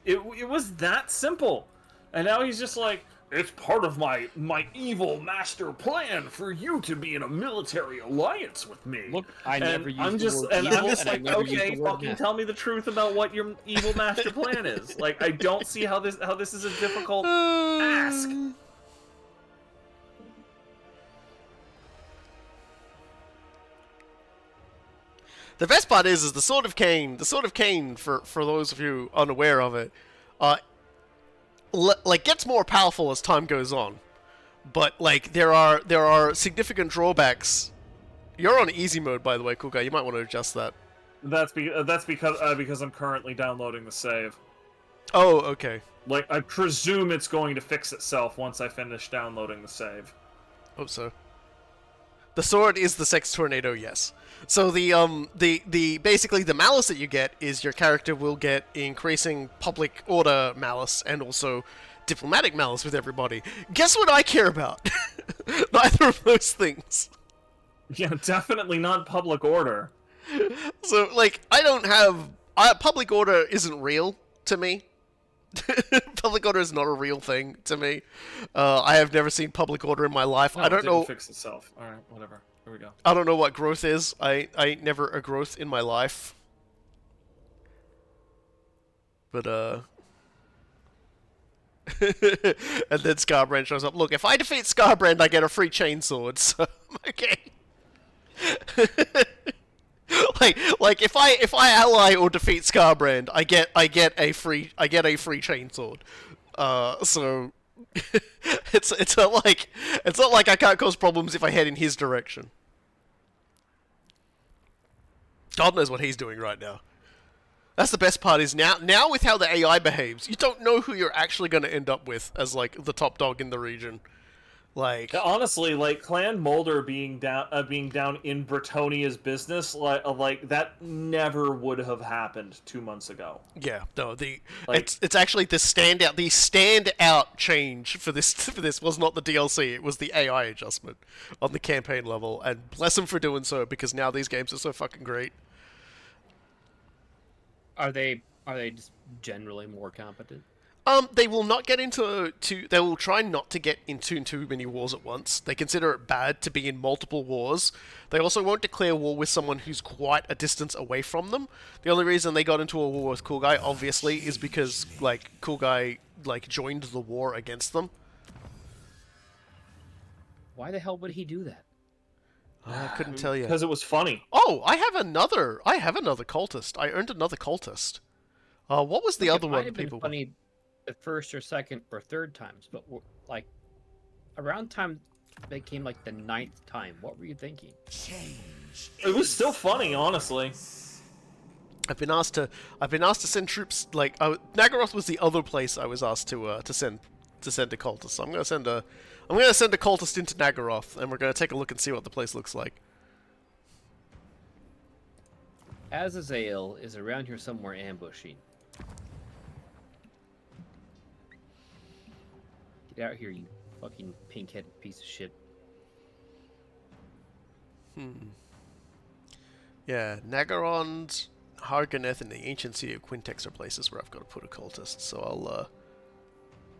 it was that simple. And now he's just like, it's part of my evil master plan for you to be in a military alliance with me. Look, I never used I'm the just, word and evil, I'm just and I like, never used okay, the word fucking master. tell me the truth about what your evil master plan is. Like, I don't see how this is a difficult ask. The best part is the Sword of Cain. The Sword of Cain, for those of you unaware of it, like gets more powerful as time goes on, but like there are significant drawbacks. You're on easy mode, by the way, cool guy. You might want to adjust that. That's because I'm currently downloading the save. Oh, okay. Like, I presume it's going to fix itself once I finish downloading the save. Hope so. The sword is the sex tornado, yes. So the basically the malice that you get is your character will get increasing public order malice and also diplomatic malice with everybody. Guess what I care about? Neither of those things. Yeah, definitely not public order. So like I don't have public order isn't real to me. Public order is not a real thing to me. I have never seen public order in my life. No, I don't it didn't know. Fix itself. All right, whatever. Here we go. I don't know what growth is. I ain't never a growth in my life. But and then Scarbrand shows up. Look, if I defeat Scarbrand, I get a free chainsword. So okay. like if I ally or defeat Scarbrand, I get a free chainsword. So it's not like I can't cause problems if I head in his direction. God knows what he's doing right now. That's the best part is now with how the AI behaves, you don't know who you're actually going to end up with as like the top dog in the region. Like Honestly, like Clan Mulder being down in Bretonia's business, like that never would have happened 2 months ago. yeah, no, it's actually the standout change for this was not the DLC, it was the AI adjustment on the campaign level, and bless them for doing so because now these games are so fucking great. Are they just generally more competent? They will not get they will try not to get into too many wars at once. They consider it bad to be in multiple wars. They also won't declare war with someone who's quite a distance away from them. The only reason they got into a war with Cool Guy, obviously, is because, like, Cool Guy, like, joined the war against them. Why the hell would he do that? I couldn't tell you. Because it was funny. Oh, I have another cultist. I earned another cultist. What was the Look, other it one? might have been People. funny the first or second or third times, but like around time they came like the 9th time. What were you thinking? Change. It was still funny, honestly. I've been asked to send troops. Like Nagaroth was the other place I was asked to send a cultist. So I'm gonna send a cultist into Nagaroth, and we're gonna take a look and see what the place looks like. Azazel is around here somewhere ambushing. Get out here, you fucking pink-headed piece of shit. Yeah, Nagarond, Harganeth, and the ancient city of Quintex are places where I've got to put a cultist. So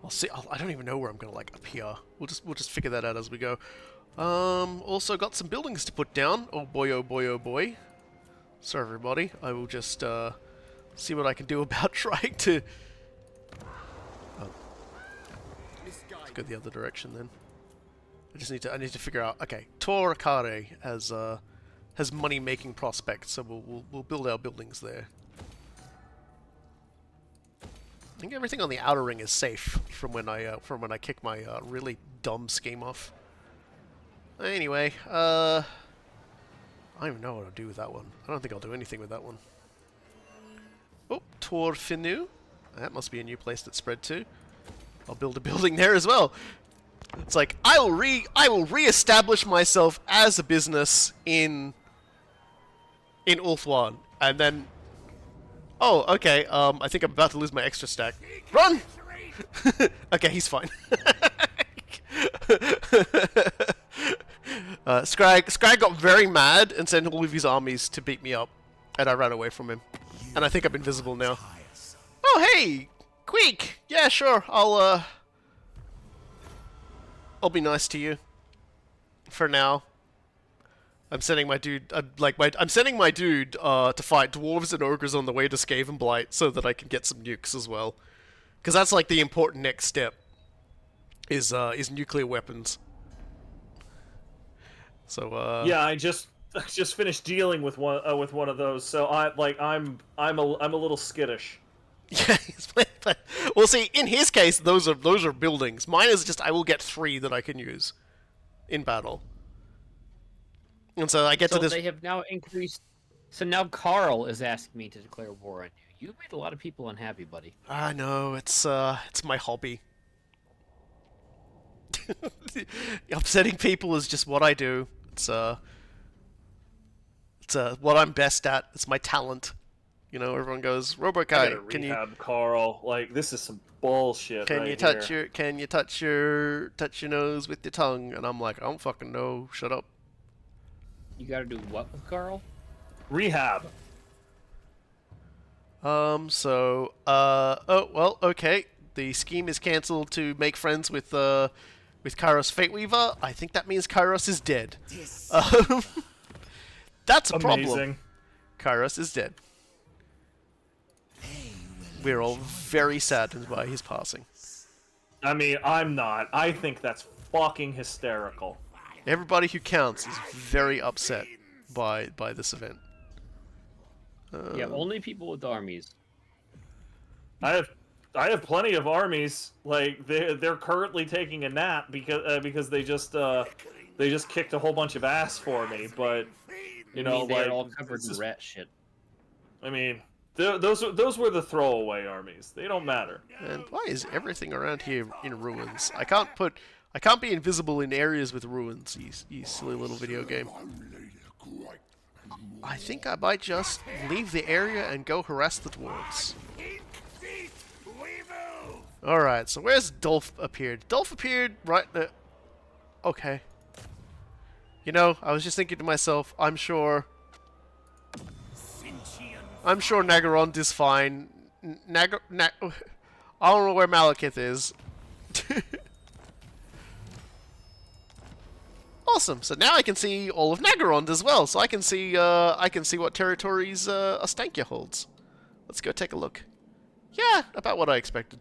I'll see. I don't even know where I'm gonna like appear. We'll just figure that out as we go. Also got some buildings to put down. Oh boy, oh boy, oh boy. So everybody, I will just see what I can do about trying to. Oh. Let's go the other direction then. I need to figure out. Okay, Tor Akare has money making prospects, so we'll build our buildings there. I think everything on the outer ring is safe from when I kick my really dumb scheme off. Anyway, I don't even know what I'll do with that one. I don't think I'll do anything with that one. Oh, Tor Finu. That must be a new place that's spread to. I'll build a building there as well. It's like I will re-establish myself as a business in Ulthuan, and then oh, okay. I think I'm about to lose my extra stack. Run! Okay, he's fine. Scrag got very mad and sent all of his armies to beat me up, and I ran away from him. And I think I'm invisible now. Oh, hey! Queek! Yeah, sure. I'll be nice to you. For now. I'm sending my dude, I'm sending my dude to fight dwarves and ogres on the way to Skavenblight so that I can get some nukes as well, because that's like the important next step. Is nuclear weapons. So Yeah, I just finished dealing with one of those, so I'm a little skittish. Yeah, well, see, in his case, those are buildings. Mine is just I will get 3 that I can use in battle. And so I get to this. They have now increased. So now Carl is asking me to declare war on you. You've made a lot of people unhappy, buddy. I know, it's my hobby. Upsetting people is just what I do. It's what I'm best at. It's my talent. You know, everyone goes, Robokai, can you Carl? Like, this is some bullshit. Can you touch your nose with your tongue? And I'm like, I don't fucking know. Shut up. You gotta do what with Carl? Rehab. Oh, well, okay. The scheme is cancelled to make friends with Kairos Fateweaver. I think that means Kairos is dead. That's a problem. Kairos is dead. We're all very saddened by his passing. I mean, I'm not. I think that's fucking hysterical. Everybody who counts is very upset by this event. Yeah, only people with armies. I have plenty of armies. Like they're currently taking a nap because they just kicked a whole bunch of ass for me. But you know, they're like, all covered in rat shit. I mean, those were the throwaway armies. They don't matter. And why is everything around here in ruins? I can't be invisible in areas with ruins, you silly little video game. I think I might just leave the area and go harass the dwarves. Alright, so where's Dolph appeared? Dolph appeared right there. Okay. You know, I was just thinking to myself, I'm sure Nagarond is fine. I don't know where Malekith is. Awesome. So now I can see all of Nagarond as well. So I can see what territories Ostankya holds. Let's go take a look. Yeah, about what I expected.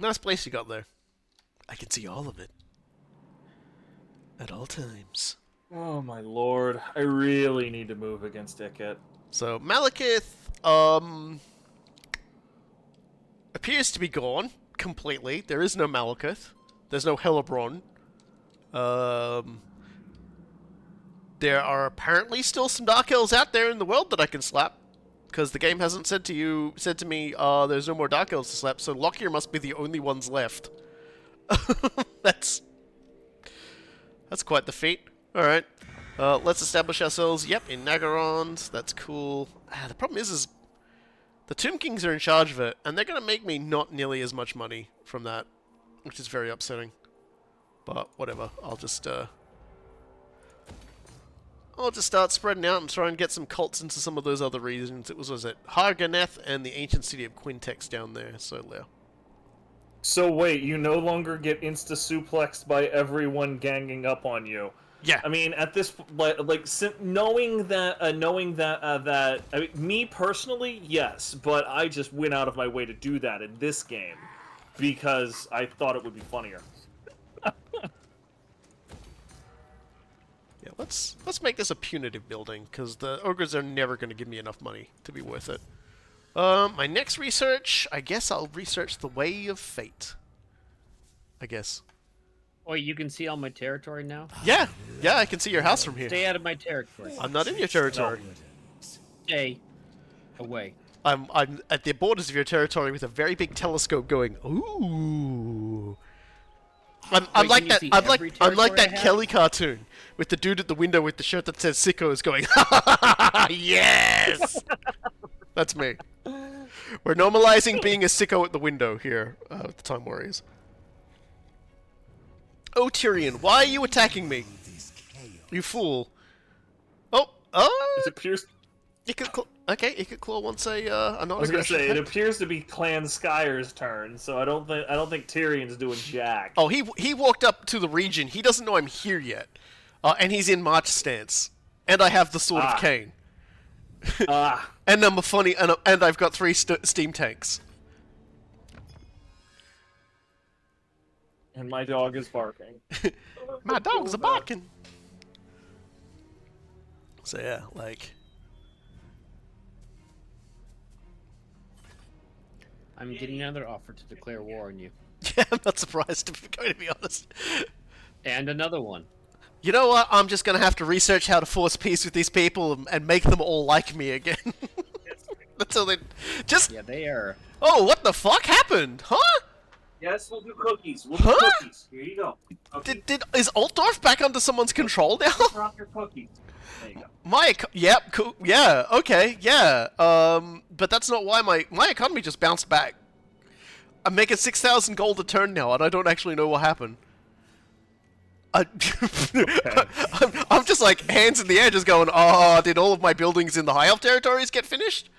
Nice place you got there. I can see all of it. At all times. Oh my lord. I really need to move against Ikit. So, Malekith, appears to be gone completely. There is no Malekith. There's no Helebron. There are apparently still some Dark Elves out there in the world that I can slap. Because the game hasn't said to me, there's no more Dark Elves to slap, so Lockyer must be the only ones left. That's quite the feat. Alright. Let's establish ourselves, yep, in Nagarond. That's cool. The problem is the Tomb Kings are in charge of it, and they're going to make me not nearly as much money from that, which is very upsetting. But whatever, I'll just start spreading out and try and get some cults into some of those other regions. It was it Harganeth and the ancient city of Quintex down there, so yeah. So wait, you no longer get insta-suplexed by everyone ganging up on you. Yeah. I mean, at this, knowing that, I mean, me personally, yes, but I just went out of my way to do that in this game because I thought it would be funnier. Yeah, let's make this a punitive building, because the ogres are never going to give me enough money to be worth it. My next research, I guess I'll research the Way of Fate. I guess. Oh, you can see all my territory now? Yeah, I can see your house from here. Stay out of my territory. I'm not in your territory. Stay away. I'm at the borders of your territory with a very big telescope going, ooh. I'm like that. I'm like that Kelly cartoon with the dude at the window with the shirt that says "Sickos" going, ha ha ha ha, yes. That's me. We're normalizing being a sicko at the window here with the Time Warriors. Oh, Tyrion, why are you attacking me? You fool. Oh, It appears. Okay, Ikit Claw wants a I was gonna say it appears to be Clan Skyre's turn, so I don't think Tyrion's doing jack. Oh, he walked up to the region. He doesn't know I'm here yet, and he's in march stance, and I have the Sword of Cain. And I'm a funny, and I've got 3 steam tanks. And my dog is barking. My dogs are barking. So yeah, like. I'm getting another offer to declare war on you. Yeah, I'm not surprised, if I'm going to be honest. And another one. You know what? I'm just going to have to research how to force peace with these people and make them all like me again. That's how they... Just... Yeah, they are... Oh, what the fuck happened? Huh? Yes, we'll do cookies. We'll do cookies. Here you go. Is Altdorf back under someone's control now? Drop your cookies. There you go. Yep, cool. Yeah, okay, yeah. But that's not why my economy just bounced back. I'm making 6,000 gold a turn now, and I don't actually know what happened. I'm just like hands in the air, just going, oh, did all of my buildings in the High Elf territories get finished?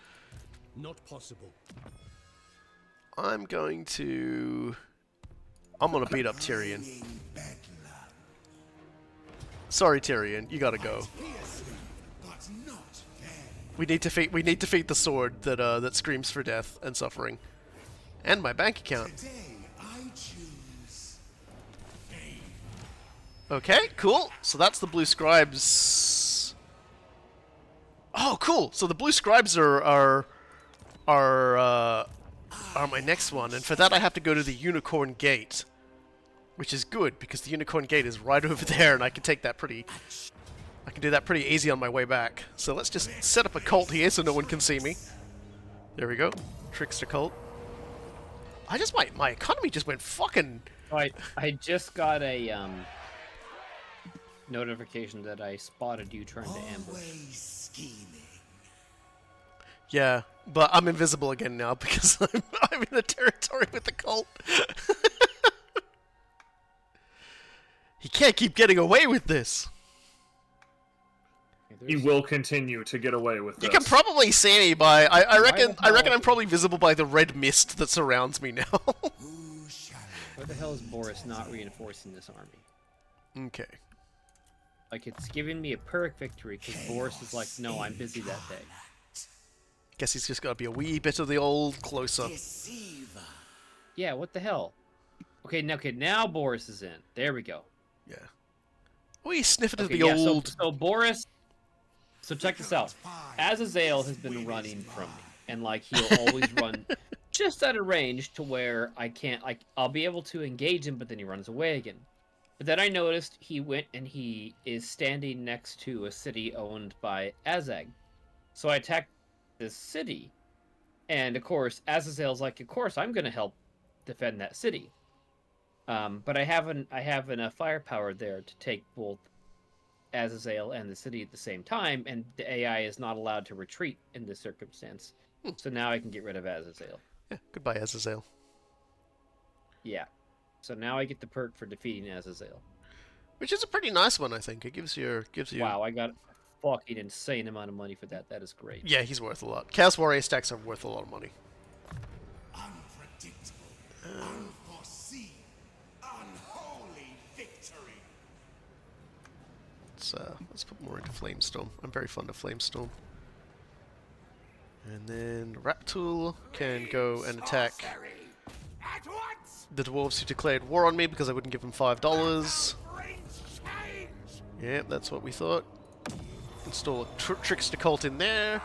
Not possible. I'm gonna beat up Tyrion. Sorry, Tyrion, you gotta go. We need to defeat the sword that screams for death and suffering, and my bank account. Okay, cool. So that's the blue scribes. Oh, cool. So the blue scribes are my next one, and for that I have to go to the Unicorn Gate, which is good because the Unicorn Gate is right over there, and I can take that I can do that pretty easy on my way back. So let's just set up a cult here so no one can see me. There we go. Trickster cult. My economy just went fucking... I just got a notification that I spotted you trying to ambush. Yeah, but I'm invisible again now because I'm in a territory with the cult. He can't keep getting away with this. He will continue to get away with this. You can probably see me by I reckon I'm probably visible by the red mist that surrounds me now. Where the hell is Boris not reinforcing this army? Okay. Like, it's giving me a Pyrrhic victory because Boris is like, no, I'm busy that day. Guess he's just got to be a wee bit of the old closer. Yeah, what the hell? Okay, now Boris is in. There we go. Yeah. Oh, he's sniffing Okay, at the yeah, old. so Boris. So check this out. Azazel has been running from me, and like he'll always run just at a range to where I can't like I'll be able to engage him, but then he runs away again. But then I noticed he went and he is standing next to a city owned by Azag. So I attacked this city, and of course Azazel's like, of course I'm going to help defend that city. But I have enough firepower there to take both Azazel and the city at the same time, and the AI is not allowed to retreat in this circumstance. So now I can get rid of Azazel. Yeah, goodbye, Azazel. Yeah. So now I get the perk for defeating Azazel. Which is a pretty nice one, I think. It gives you. Wow, I got a fucking insane amount of money for that. That is great. Yeah, he's worth a lot. Chaos Warrior stacks are worth a lot of money. Unpredictable, unforeseen, unholy victory. Let's put more into Flamestorm. I'm very fond of Flamestorm. And then Raptool can go and attack Sorcery. At once. the dwarves who declared war on me because I wouldn't give them $5. Brings change. Yep, that's what we thought. Install a Trickster Cult in there.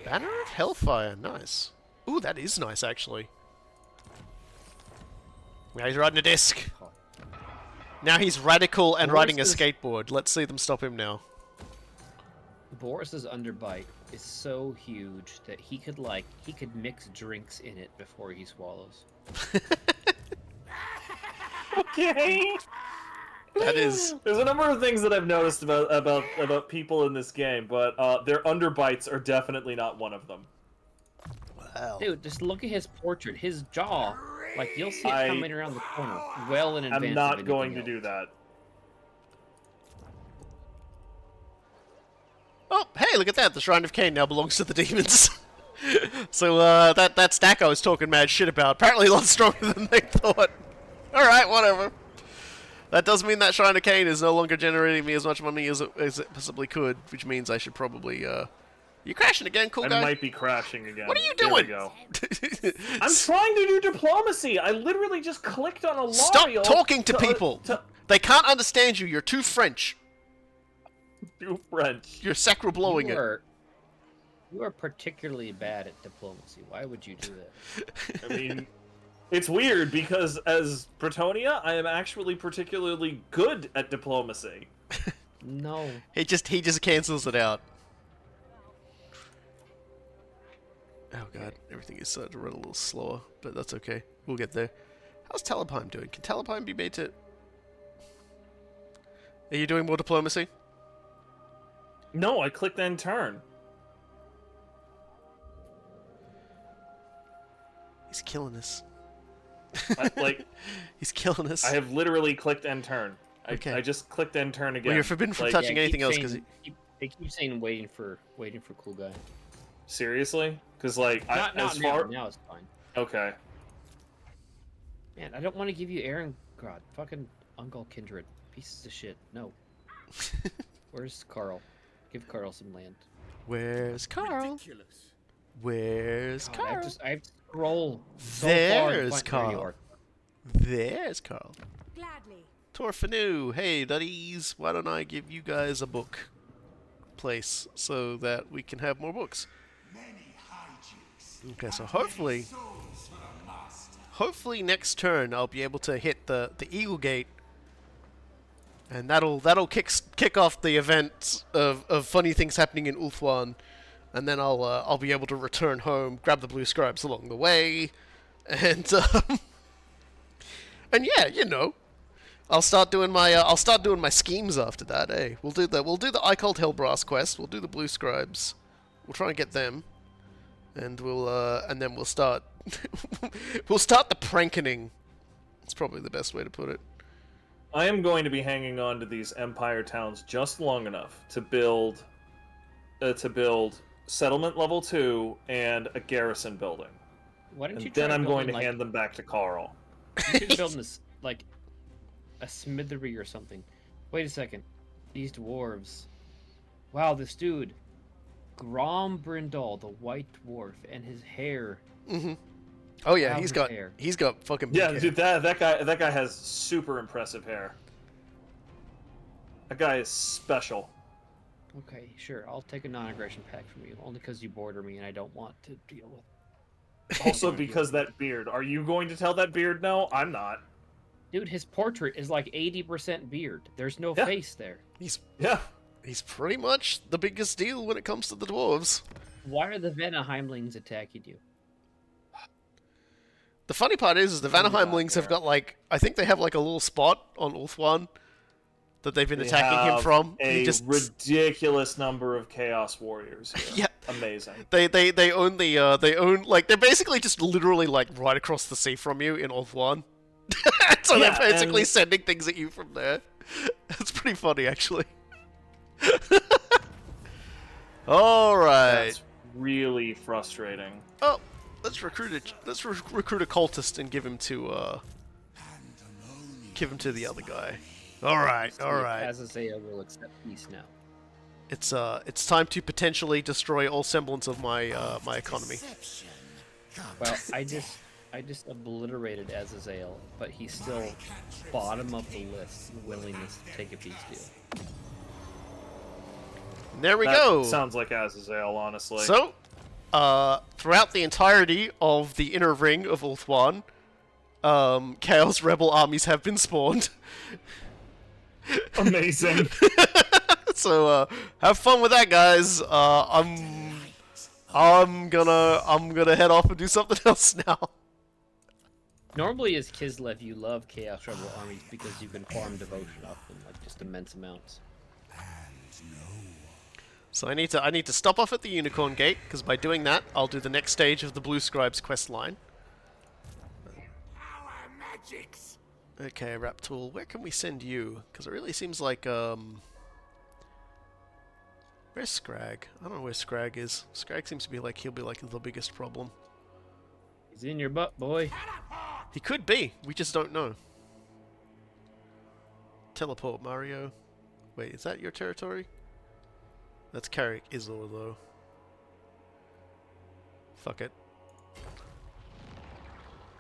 Banner of Hellfire, nice. Ooh, that is nice, actually. Now he's riding a disc. Now he's radical and riding a skateboard. Let's see them stop him now. Boris's underbite is so huge that he could mix drinks in it before he swallows. Okay. That is. There's a number of things that I've noticed about people in this game, but their underbites are definitely not one of them. Wow. Dude, just look at his portrait. His jaw, like you'll see it coming around the corner, well in advance. I'm of not anything going to else. do that. Oh, hey, look at that. The Shrine of Cain now belongs to the demons. So, that stack I was talking mad shit about, apparently a lot stronger than they thought. Alright, whatever. That does mean that Shrine of Cain is no longer generating me as much money as it possibly could, which means I should probably, You crashing again, cool guy? I might be crashing again. What are you There we doing? go. I'm trying to do diplomacy. I literally just clicked on a Stop Lariel talking to people! They can't understand you, you're too French. do French. You're sacro-blowing it. You are particularly bad at diplomacy. Why would you do that? I mean, it's weird because as Bretonia, I am actually particularly good at diplomacy. No. He just cancels it out. Oh god, everything is starting to run a little slower, but that's okay. We'll get there. How's Talabheim doing? Can Talabheim be made to... Are you doing more diplomacy? No, I clicked end turn. He's killing us. He's killing us. I have literally clicked end turn. Okay. I just clicked end turn again. Well, you're forbidden from touching anything else because... They keep saying waiting for cool guy. Seriously? Because Now it's fine. Okay. Man, I don't want to give you Aaron. God, fucking Uncle Kindred, pieces of shit. No. Where's Carl? Give Carl some land. Where's Carl? Ridiculous. Where's God, Carl? I have to scroll so There's far to find where you Carl. are. There's Carl. Gladly. Torfanu, hey duddies, why don't I give you guys a book place so that we can have more books? Many hijinks. Okay, so and hopefully, many souls for the master. hopefully next turn I'll be able to hit the Eagle Gate, and that'll kick off the events of funny things happening in Ulthuan, and then I'll be able to return home, grab the blue scribes along the way, and and yeah, you know, I'll start doing my schemes after that. Eh, we'll do the Icult Hellbrass quest. We'll do the blue scribes. We'll try and get them, and then we'll start we'll start the prankening. It's probably the best way to put it. I am going to be hanging on to these empire towns just long enough to build settlement level 2 and a garrison building. Why don't you And try then I'm going to building, hand them back to Carl. You should build this like a smithery or something. Wait a second. These dwarves. Wow, this dude. Grom Brindal, the white dwarf, and his hair. Mm-hmm. Oh yeah, Wow, he's his got hair. fucking big Yeah, hair. dude, that guy has super impressive hair. That guy is special. Okay, sure. I'll take a non-aggression pact from you, only because you border me and I don't want to deal with. Also because that beard. Are you going to tell that beard no? I'm not. Dude, his portrait is like 80% beard. There's no Yeah. face there. Yeah. He's pretty much the biggest deal when it comes to the dwarves. Why are the Vanaheimlings attacking you? The funny part is the Tell me about Vanaheimlings have hair. got like, I think they have like a little spot on Ulthuan that they've been They attacking him have from. A He just ridiculous number of Chaos Warriors here. Yeah. Amazing. they own the they own like they're basically just literally like right across the sea from you in Ulthuan. So Yeah, they're basically and- sending things at you from there. It's pretty funny actually. All right. That's really frustrating. Oh, let's recruit a cultist and give him to the other guy. All right. Azazel will accept peace now. It's time to potentially destroy all semblance of my my economy. Deception. Well, I just obliterated Azazel, but he's still bottom of the list in willingness to take a peace deal. And there we That go. sounds like Azazel, honestly. So, throughout the entirety of the inner ring of Ulthuan, Chaos Rebel armies have been spawned. Amazing. So, have fun with that, guys. I'm gonna head off and do something else now. Normally, as Kislev, you love Chaos Rebel armies because you can farm devotion off them like just immense amounts. So I need to stop off at the Unicorn Gate, because by doing that, I'll do the next stage of the Blue Scribes quest line. Our magics. Okay, Raptool, where can we send you? Because it really seems like, where's Scrag? I don't know where Scrag is. Scrag seems to be like, he'll be like the biggest problem. He's in your butt, boy. He could be, we just don't know. Teleport, Mario. Wait, is that your territory? That's Carrick Izor, though. Fuck it.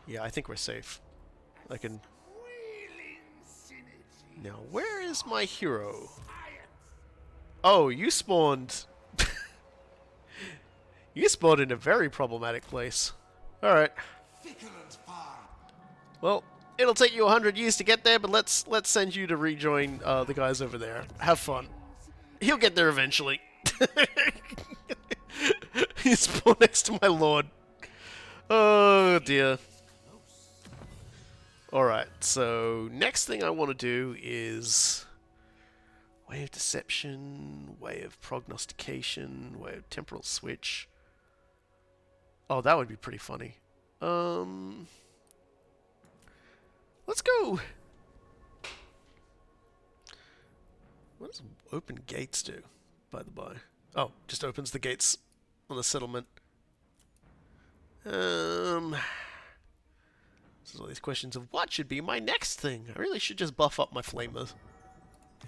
Yeah, I think we're safe. I can... Wheeling synergy. Now, where is my hero? Oh, you spawned... you spawned in a very problematic place. Alright. Vigilant fire. Well, it'll take you 100 years to get there, but let's send you to rejoin the guys over there. Have fun. He'll get there eventually. He spawned next to my lord. Oh dear. Alright, so next thing I want to do is Way of Deception, Way of Prognostication, Way of Temporal Switch. Oh, that would be pretty funny. Let's go. What does open gates do, by the by? Oh, just opens the gates on the settlement. This is all these questions of what should be my next thing. I really should just buff up my flamers.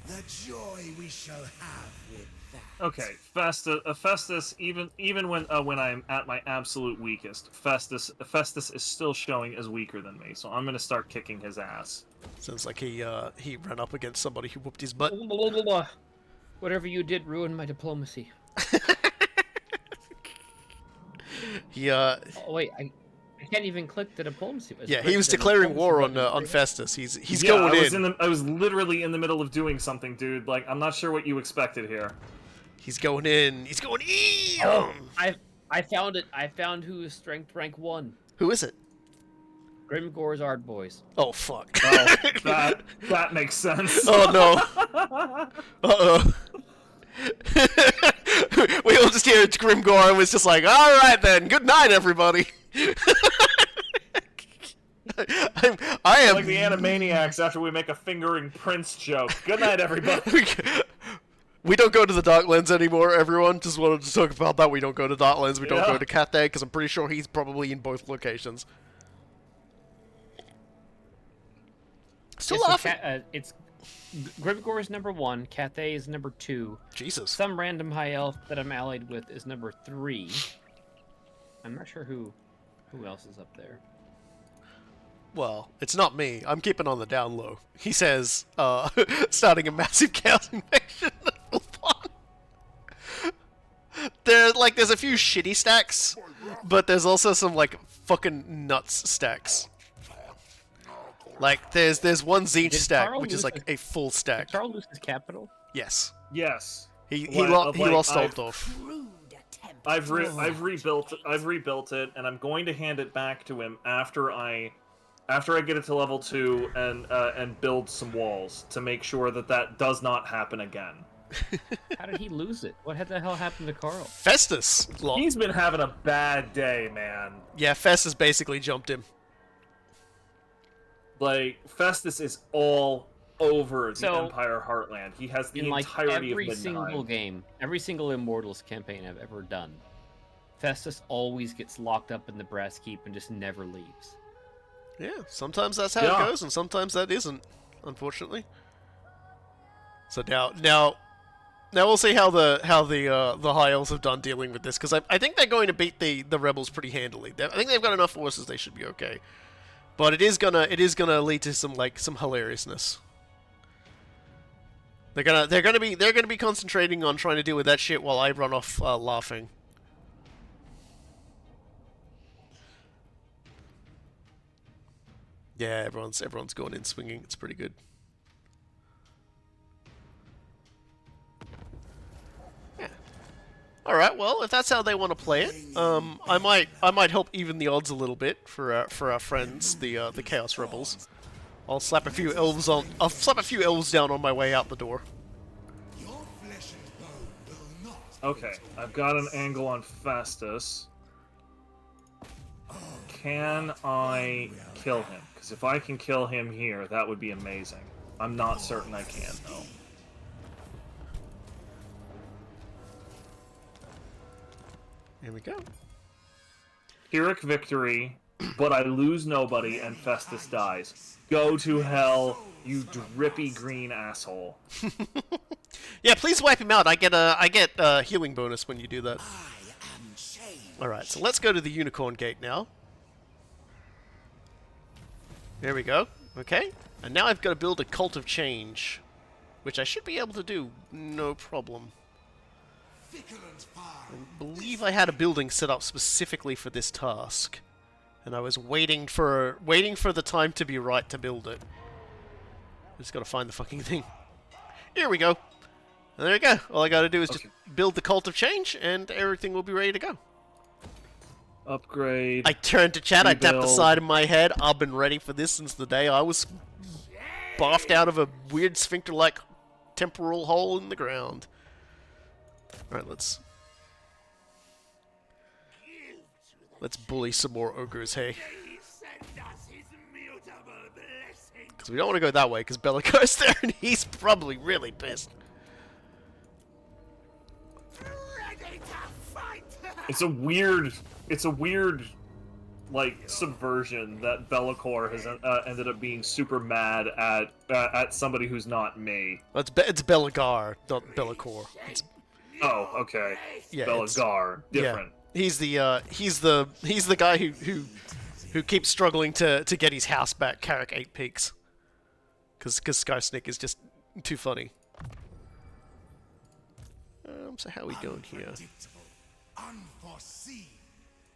The joy we shall have with that. Okay, Festus. Even when I'm at my absolute weakest, Festus is still showing as weaker than me. So I'm gonna start kicking his ass. Sounds like he ran up against somebody who whooped his butt. Whatever you did ruined my diplomacy. He Oh wait, I can't even click the diplomacy. It's yeah, he was the declaring war diplomacy on button. Festus. He's Yeah, going I was in. I was literally in the middle of doing something, dude. Like, I'm not sure what you expected here. He's going in. He's going in. Oh, I found it. I found who is strength rank 1. Who is it? Grimgore's Ard Boys. Oh fuck. Oh, that makes sense. Oh no. Uh-oh. We all just hear Grimgore and was just like, alright then, good night everybody. I am Like the Animaniacs after we make a fingering Prince joke. Good night, everybody. We don't go to the Darklands anymore, everyone. Just wanted to talk about that. We don't go to Darklands, we don't Yeah. go to Cathay, because I'm pretty sure he's probably in both locations. Still laughing. It's Grimgore is number 1. Cathay is number 2. Jesus. Some random high elf that I'm allied with is number 3. I'm not sure who. Who else is up there? Well, it's not me. I'm keeping on the down low. He says, starting a massive chaos invasion of Ulthuan. There's a few shitty stacks, but there's also some, like, fucking nuts stacks. Like, there's one Zinch Did stack, Carl which is, lose like, a full Did stack. Carl lose his capital? Yes. Yes. He Like, lost I've- Altdorf. Crude attempt. I've rebuilt it, and I'm going to hand it back to him after I get it to level 2 and build some walls to make sure that does not happen again. How did he lose it? What the hell happened to Carl? Festus. He's been having a bad day, man. Yeah, Festus basically jumped him. Like, Festus is all over the So, Empire Heartland. He has the In like entirety every of single Midnight. game, every single Immortals campaign I've ever done, Festus always gets locked up in the brass keep and just never leaves. Yeah, sometimes that's how Yeah. it goes, and sometimes that isn't, unfortunately. So now we'll see how the High Elves have done dealing with this, because I think they're going to beat the rebels pretty handily. I think they've got enough forces; they should be okay. But it is gonna lead to some hilariousness. They're gonna be concentrating on trying to deal with that shit while I run off laughing. Yeah, everyone's going in swinging. It's pretty good. Yeah. All right. Well, if that's how they want to play it, I might help even the odds a little bit for our friends, the Chaos Rebels. I'll slap a few elves down on my way out the door. Your flesh and bone will not. Okay, I've got an angle on Festus. Can I kill him? Because if I can kill him here, that would be amazing. I'm not certain I can, though. Here we go. Pyrrhic victory, but I lose nobody and Festus dies. Go to hell, you drippy green asshole. Yeah, please wipe him out. I get a healing bonus when you do that. I am changed. All right, so let's go to the Unicorn Gate now. There we go. Okay, and now I've got to build a Cult of Change, which I should be able to do, no problem. Vigilant fire. I believe I had a building set up specifically for this task, and I was waiting for the time to be right to build it. I just got to find the fucking thing. Here we go. And there you go. All I got to do is just build the Cult of Change, and everything will be ready to go. Upgrade. I turned to chat, I tapped the Rebuild. side of my head. I've been ready for this since the day I was barfed out of a weird sphincter-like temporal hole in the ground. Alright, let's bully some more ogres, hey? Because we don't want to go that way, because Bellico's there, and he's probably really pissed. Ready to fight. It's a weird, like, subversion that Bellicor has ended up being super mad at somebody who's not me. It's Belligar, not Bellicor. Oh, okay. Yeah, Belligar, different. Yeah. He's the guy who keeps struggling to get his house back, Carrick 8 Peaks. Because Skysnick is just too funny. So how are we doing here? Unpredictable, unforeseen,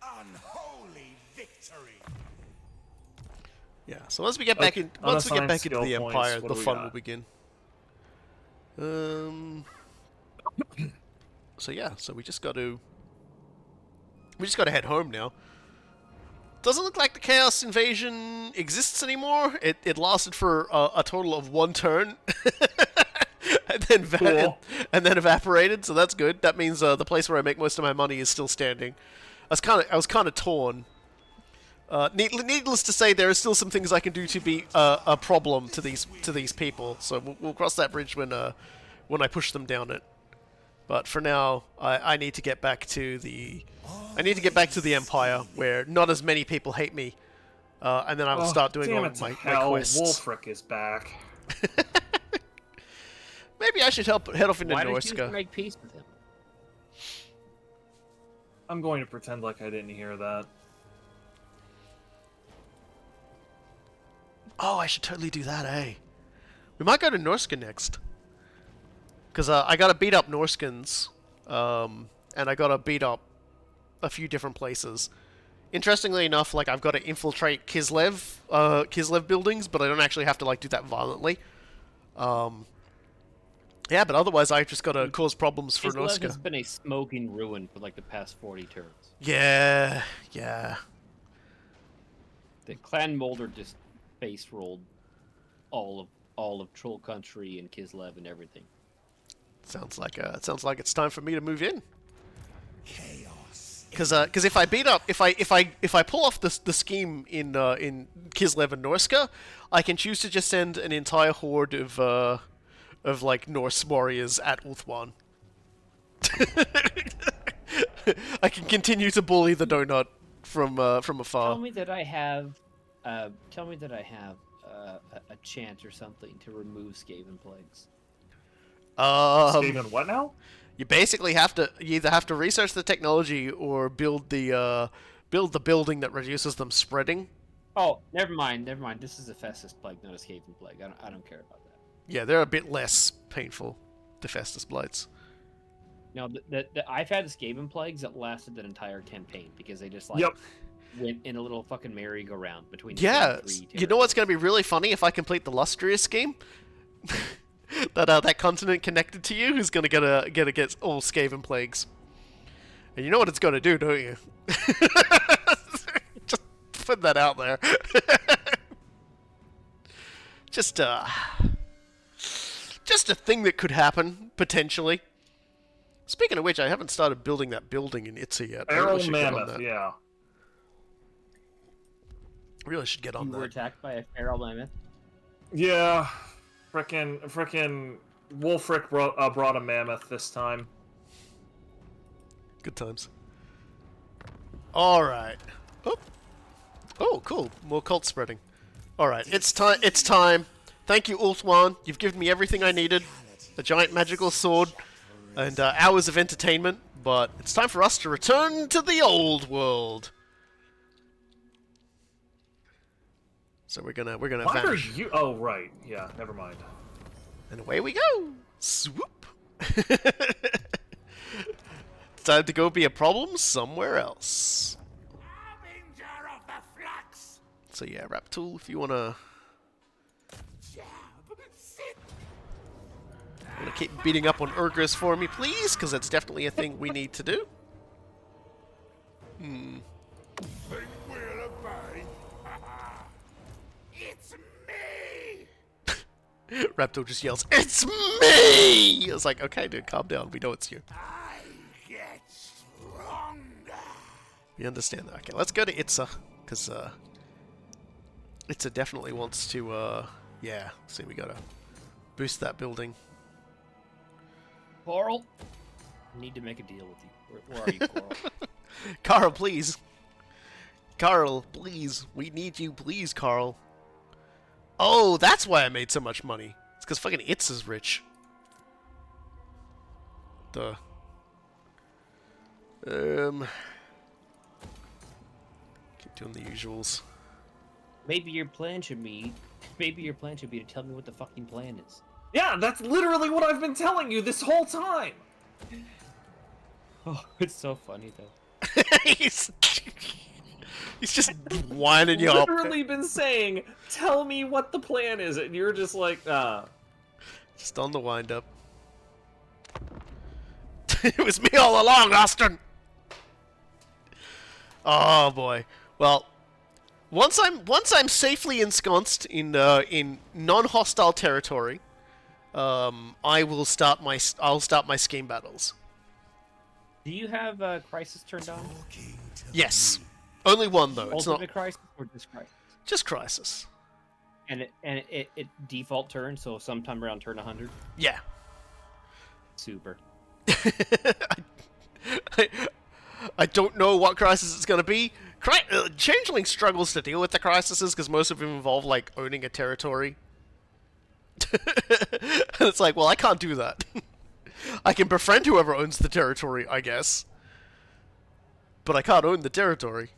unholy victory. Yeah. So once we get back into the Unassigned Empire, skill points, what the do we fun got? will begin. So yeah. So we just got to head home now. Doesn't look like the Chaos Invasion exists anymore. It lasted for a total of 1 turn. And then Cool. and then evaporated, so that's good. That means the place where I make most of my money is still standing. I was kind of torn. Needless to say, there are still some things I can do to be a problem to these people. So we'll cross that bridge when I push them down it. But for now, I need to get back to the Empire, where not as many people hate me, and then I will start doing all my quests. Wolfric is back. Maybe I should head off into Why did you Norska. make peace with him? I'm going to pretend like I didn't hear that. Oh, I should totally do that, eh? We might go to Norska next. Because I gotta beat up Norskans. And I gotta beat up a few different places. Interestingly enough, like, I've got to infiltrate Kislev buildings, but I don't actually have to, like, do that violently. Yeah, but otherwise I've just got to cause problems for Kislev Norska. has been a smoking ruin for like the past 40 turns. Yeah. The Clan Molder just base rolled all of Troll Country and Kislev and everything. Sounds like it's time for me to move in. Chaos. Because if I beat up if I pull off the scheme in Kislev and Norska, I can choose to just send an entire horde of like Norse warriors at Ulthuan. I can continue to bully the donut from afar. Tell me that I have a chant or something to remove Skaven plagues. Skaven what now? You basically you either have to research the technology or build the building that reduces them spreading. Oh, never mind. This is a Festus plague, not a Skaven plague. I don't care about that. Yeah, they're a bit less painful, the Festus blights. No, I've had Skaven plagues that lasted an entire campaign because they just went in a little fucking merry-go-round between the Yeah, three you know what's going to be really funny if I complete the Lustrious scheme? that continent connected to you is going to get all Skaven plagues. And you know what it's going to do, don't you? Just put that out there. Just a thing that could happen, potentially. Speaking of which, I haven't started building that building in Itza yet. I really Feral should get on mammoth, that. yeah. Really should get on You that. were attacked by a feral mammoth. Yeah, frickin' Wolfric brought a mammoth this time. Good times. Alright. Oh, cool. More cult spreading. Alright, it's time. Thank you, Ulthuan. You've given me everything I needed. A giant magical sword. And hours of entertainment. But it's time for us to return to the old world. So we're gonna Why are vanish. you? Oh right, yeah. Never mind. And away we go! Swoop! It's time to go be a problem somewhere else. Harbinger of the flux. So yeah, Raptool, if you wanna Jab. Sit. keep beating up on Urgers for me, please, because that's definitely a thing we need to do. Think we'll obey. It's me. Raptor just yells, "It's me!" I was like, okay, dude, calm down. We know it's you. I get stronger. We understand that. Okay, let's go to Itza, because Itza definitely wants to, yeah. See, we gotta boost that building. Coral, I need to make a deal with you. Where are you, Coral? Carl, please. Carl, please. We need you, please, Carl. Oh, that's why I made so much money. It's because fucking Itza's rich. Duh. Keep doing the usuals. Maybe your plan should be to tell me what the fucking plan is. Yeah, that's literally what I've been telling you this whole time. Oh, it's so funny though. he's just winding you up. Literally been saying, "Tell me what the plan is," and you're just like, Just on the wind up. It was me all along, Austin. Oh boy. Well, once I'm safely ensconced in non-hostile territory, I'll start my scheme battles. Do you have Crisis turned on? Yes. Only one though. It's Ultimate not Crisis or just Crisis? just Crisis. And it default turn, so sometime around turn 100. Yeah. Super. I don't know what crisis it's gonna be. Changeling struggles to deal with the crises because most of them involve like owning a territory. And it's like, well, I can't do that. I can befriend whoever owns the territory, I guess. But I can't own the territory.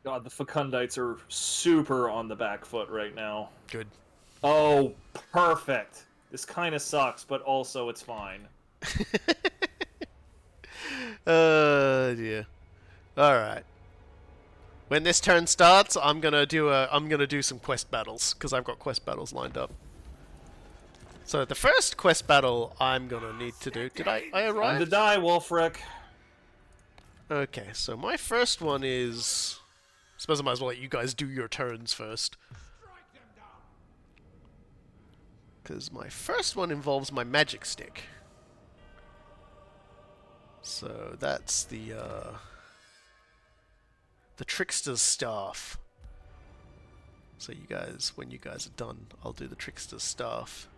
God, the Fecundites are super on the back foot right now. Good. Oh, perfect. This kind of sucks, but also it's fine. Dear. All right. When this turn starts, I'm gonna do some quest battles because I've got quest battles lined up. So the first quest battle I'm gonna need to do. Did I Time to arrive? die, Wolfric. Okay, so my first one is. I suppose I might as well let you guys do your turns first. Because my first one involves my magic stick. So that's the trickster's staff. So you guys, when you guys are done, I'll do the trickster's staff.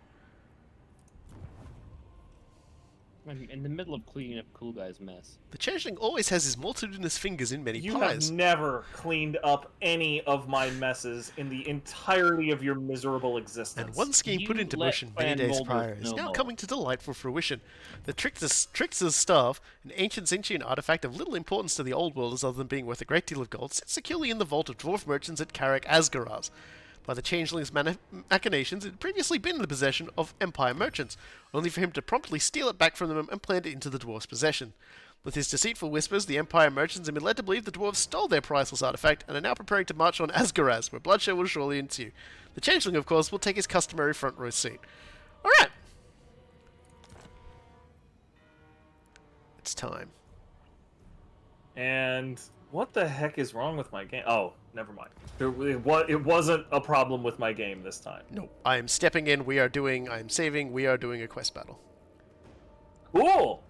I'm in the middle of cleaning up Cool Guy's mess. The Changeling always has his multitudinous fingers in many You pies. have never cleaned up any of my messes in the entirety of your miserable existence. And one scheme put You into let motion many Clan days Mulder prior is know now more. coming to delightful fruition. The trickster's staff, an ancient sentient artifact of little importance to the old worlders other than being worth a great deal of gold, sits securely in the vault of dwarf merchants at Karak Asgaraz. By the Changeling's machinations, it had previously been in the possession of Empire merchants, only for him to promptly steal it back from them and plant it into the dwarf's possession. With his deceitful whispers, the Empire merchants have been led to believe the dwarves stole their priceless artifact and are now preparing to march on Asgaraz, where bloodshed will surely ensue. The Changeling, of course, will take his customary front row seat. Alright! It's time. And what the heck is wrong with my game? Oh, never mind. It wasn't a problem with my game this time. No, I am stepping in, I am saving, we are doing a quest battle. Cool!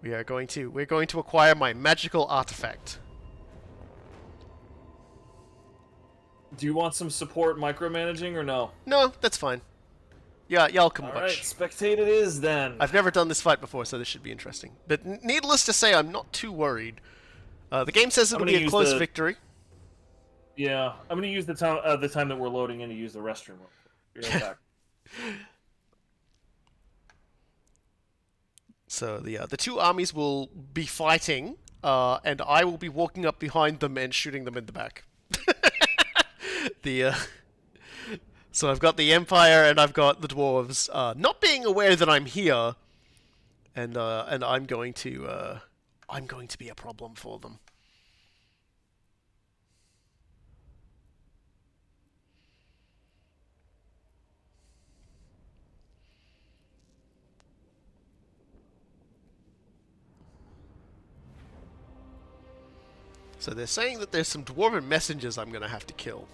We're going to acquire my magical artifact. Do you want some support micromanaging or no? No, that's fine. Yeah, y'all can Alright, watch. spectate it is then. I've never done this fight before, so this should be interesting. But needless to say, I'm not too worried. The game says it'll I'm be gonna a use close the- victory. Yeah, I'm gonna use the time that we're loading in to use the restroom. Be right back. So the two armies will be fighting, and I will be walking up behind them and shooting them in the back. So I've got the Empire and I've got the dwarves, not being aware that I'm here, and I'm going to be a problem for them. So they're saying that there's some dwarven messengers I'm going to have to kill.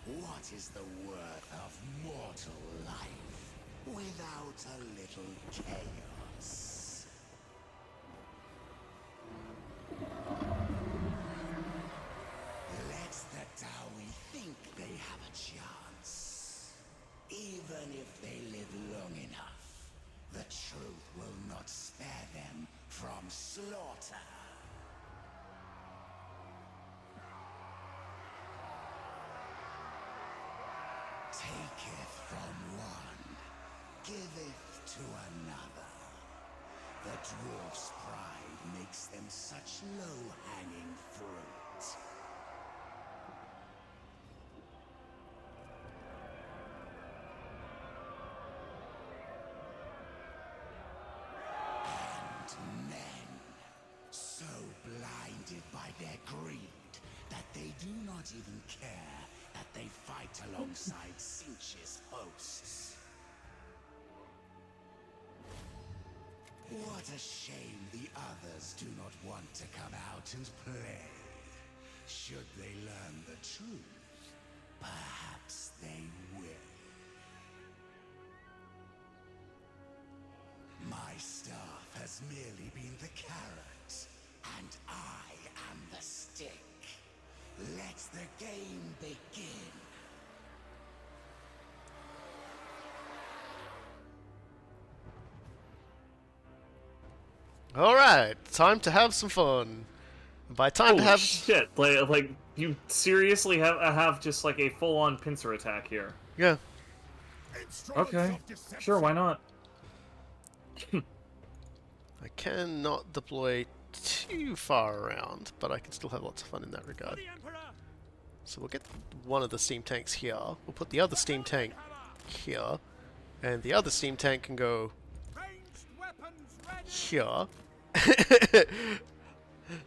What is the worth of mortal life without a little chaos? Let the Dawi think they have a chance. Even if they live long enough, the truth will not spare them from slaughter. Taketh from one, giveth to another. The dwarf's pride makes them such low-hanging fruit. And men, so blinded by their greed that they do not even care that they fight alongside Sinch's hosts. What a shame the others do not want to come out and play. Should they learn the truth, perhaps they will. My staff has merely been the carrot, and I am the stick. Let the game begin. Alright, time to have some fun. By time to Holy have... shit! Like you seriously have just like a full-on pincer attack here. Yeah. Okay, sure, why not? I cannot deploy too far around, but I can still have lots of fun in that regard. So we'll get one of the steam tanks here. We'll put the other steam tank here, and the other steam tank can go here.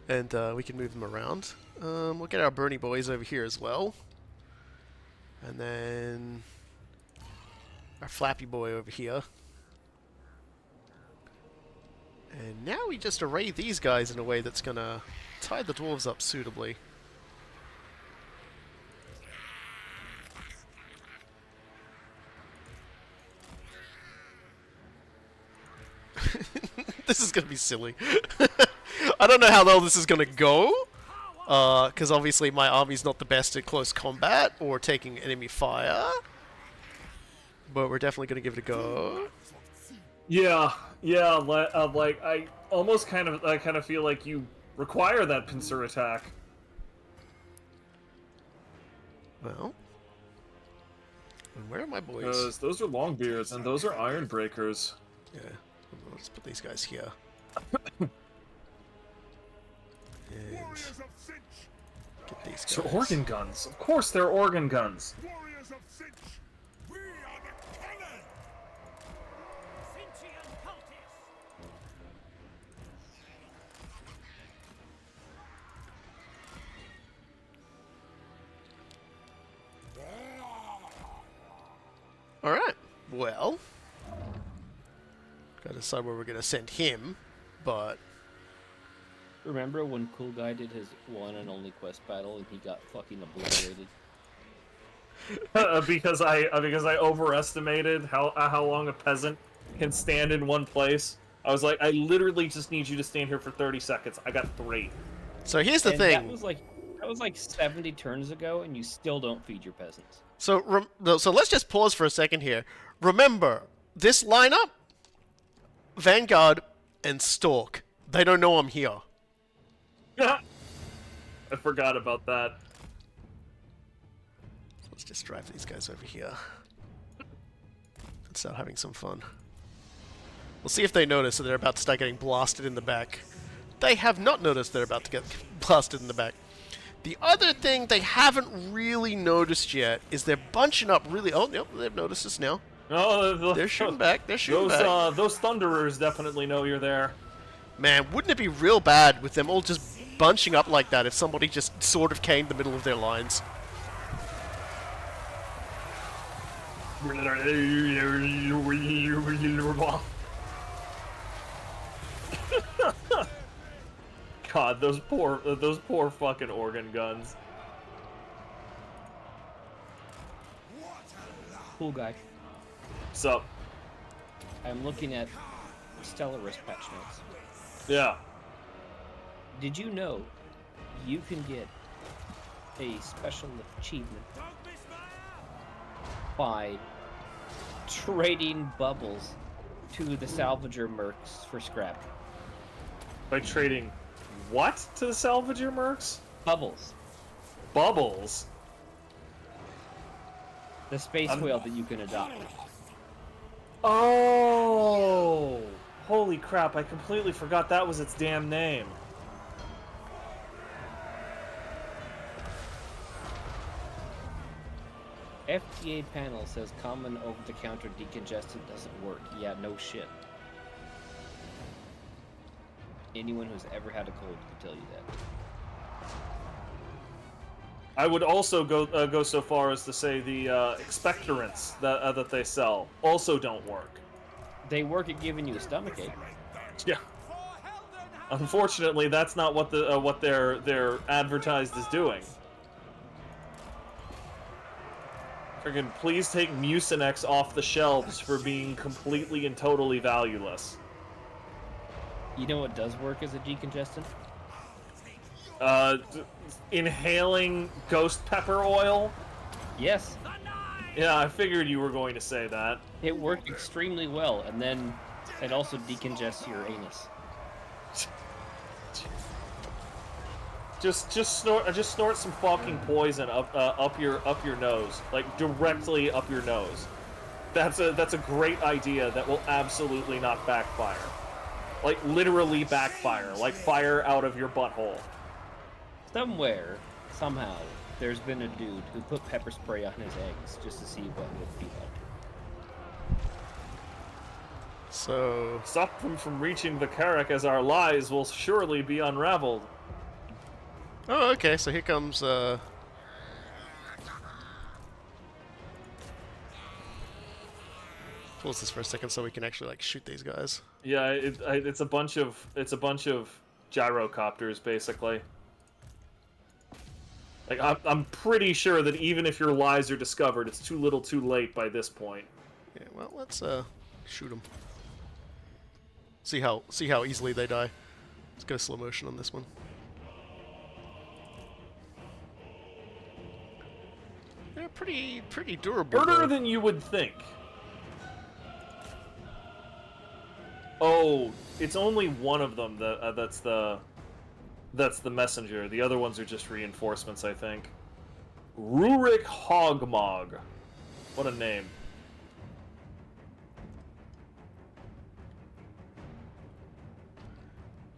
And we can move them around. We'll get our Bernie boys over here as well. And then our Flappy boy over here. And now we just array these guys in a way that's gonna tie the dwarves up suitably. This is gonna be silly. I don't know how well this is gonna go, because obviously my army's not the best at close combat or taking enemy fire. But we're definitely gonna give it a go. Yeah, like I almost kind of feel like you require that pincer attack. Well, and where are my boys? Because those are Longbeards and those are Iron Breakers. Yeah, let's put these guys here. And get these They're guys. organ guns. Of course, they're organ guns. Warriors of Cinch, we are the cannon! Cinchian cultists! Alright, well, gotta decide where we're gonna send him, but Remember when Cool Guy did his one and only quest battle and he got fucking obliterated? because I overestimated how long a peasant can stand in one place. I was like, I literally just need you to stand here for 30 seconds. I got 3. so here's the And thing. that was like 70 turns ago, and you still don't feed your peasants. So let's just pause for a second here. Remember, this lineup, Vanguard and Stalk, they don't know I'm here. I forgot about that. Let's just drive these guys over here. Let's start having some fun. We'll see if they notice that they're about to start getting blasted in the back. They have not noticed they're about to get blasted in the back. The other thing they haven't really noticed yet is they're bunching up really... Oh, yep, they've noticed us now. Oh, They're shooting back. They're shooting back. Those Thunderers definitely know you're there. Man, wouldn't it be real bad with them all just bunching up like that if somebody just sort of came the middle of their lines? God, those poor fucking organ guns. Cool Guy. So, I'm looking at Stellaris patch notes. yeah. Did you know you can get a special achievement by trading bubbles to the salvager mercs for scrap? By trading what to the salvager mercs? Bubbles. Bubbles. The space whale that you can adopt. Oh! Holy crap, I completely forgot that was its damn name. FTA panel says common over-the-counter decongestant doesn't work. Yeah, no shit. Anyone who's ever had a cold can tell you that. I would also go so far as to say the expectorants that they sell also don't work. They work at giving you a stomachache. Yeah. Unfortunately, that's not what what they're advertised as doing. Friggin' please take Mucinex off the shelves for being completely and totally valueless. You know what does work as a decongestant? Inhaling ghost pepper oil? Yes, Yeah, I figured you were going to say that. it worked extremely well, and then it also decongests your anus. Just snort some fucking poison up your nose, like directly up your nose. That's a great idea that will absolutely not backfire. Like, literally backfire. Like, fire out of your butthole. Somewhere, somehow, there's been a dude who put pepper spray on his eggs just to see what it would be like. So... Stop them from reaching the Carrack, as our lies will surely be unraveled. Oh, okay, so here comes, Pause this for a second so we can actually, like, shoot these guys. Yeah, it's a bunch of gyrocopters, basically. Like, I'm pretty sure that even if your lies are discovered, it's too little too late by this point. Yeah, well, let's, shoot them. See how easily they die. Let's go slow motion on this one. They're pretty durable. Harder though. than you would think. Oh, it's only one of them that's the messenger. The other ones are just reinforcements, I think. Rurik Hogmog. What a name.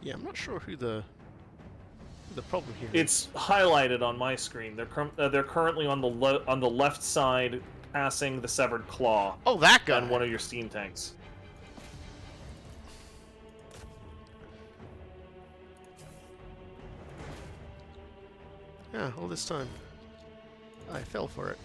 Yeah, I'm not sure who the problem here is. It's highlighted on my screen. They're currently on the left side, passing the severed claw. Oh, that guy. And one of your steam tanks. Yeah, all this time. I fell for it.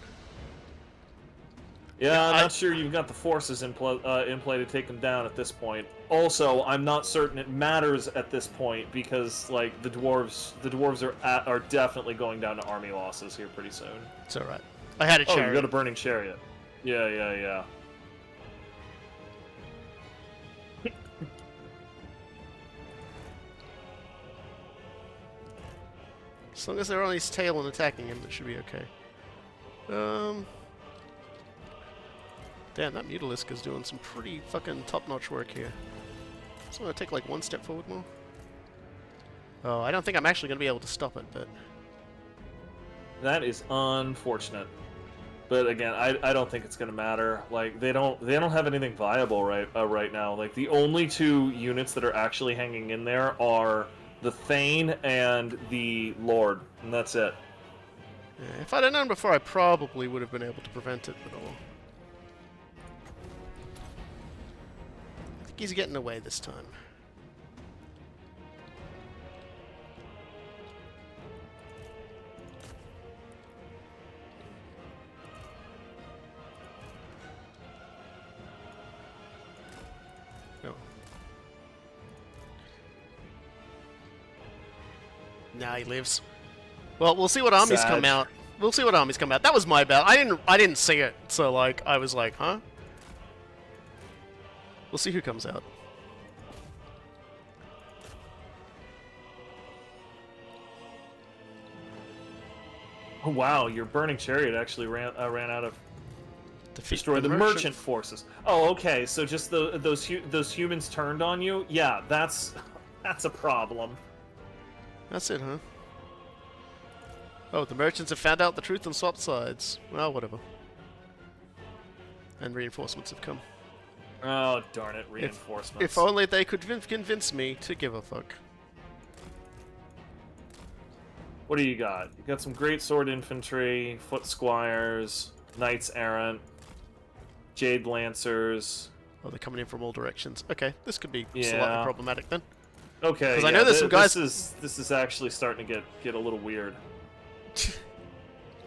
Yeah, I'm not sure you've got the forces in play to take them down at this point. Also, I'm not certain it matters at this point because, like, the dwarves are definitely going down to army losses here pretty soon. It's all right. I had a Oh, chariot. you got a burning chariot. Yeah. As long as they're on his tail and attacking him, it should be okay. Damn, that Mutalisk is doing some pretty fucking top-notch work here. Just want to take like one step forward more. Oh, I don't think I'm actually going to be able to stop it, but... That is unfortunate. But again, I don't think it's gonna matter. Like they don't have anything viable right now. Like the only two units that are actually hanging in there are the Thane and the Lord, and that's it. Yeah, if I'd have known before, I probably would have been able to prevent it, but all. I think he's getting away this time. No. Now he lives. Well, we'll see what armies Sad. come out. We'll see what armies come out. That was my bad. I didn't see it, so like I was like, huh? We'll see who comes out. Oh, wow, your burning chariot actually ran out of. Destroy the merchant forces. Oh, okay. So just those humans turned on you. Yeah, that's a problem. That's it, huh? Oh, the merchants have found out the truth and swapped sides. Well, whatever. And reinforcements have come. Oh, darn it, reinforcements. If only they could convince me to give a fuck. What do you got? You got some great sword infantry, foot squires, knights errant, jade lancers. Oh, they're coming in from all directions. Okay, this could be Yeah. slightly problematic then. Okay, 'Cause I know there's some guys- This is actually starting to get a little weird.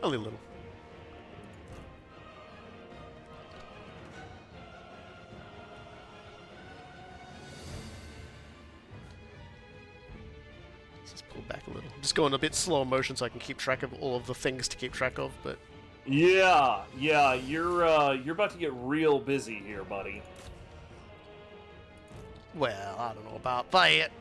Only a little. Let's just pull back a little. I'm just going a bit slow motion so I can keep track of all of the things to keep track of, but... Yeah, you're about to get real busy here, buddy. Well, I don't know about that.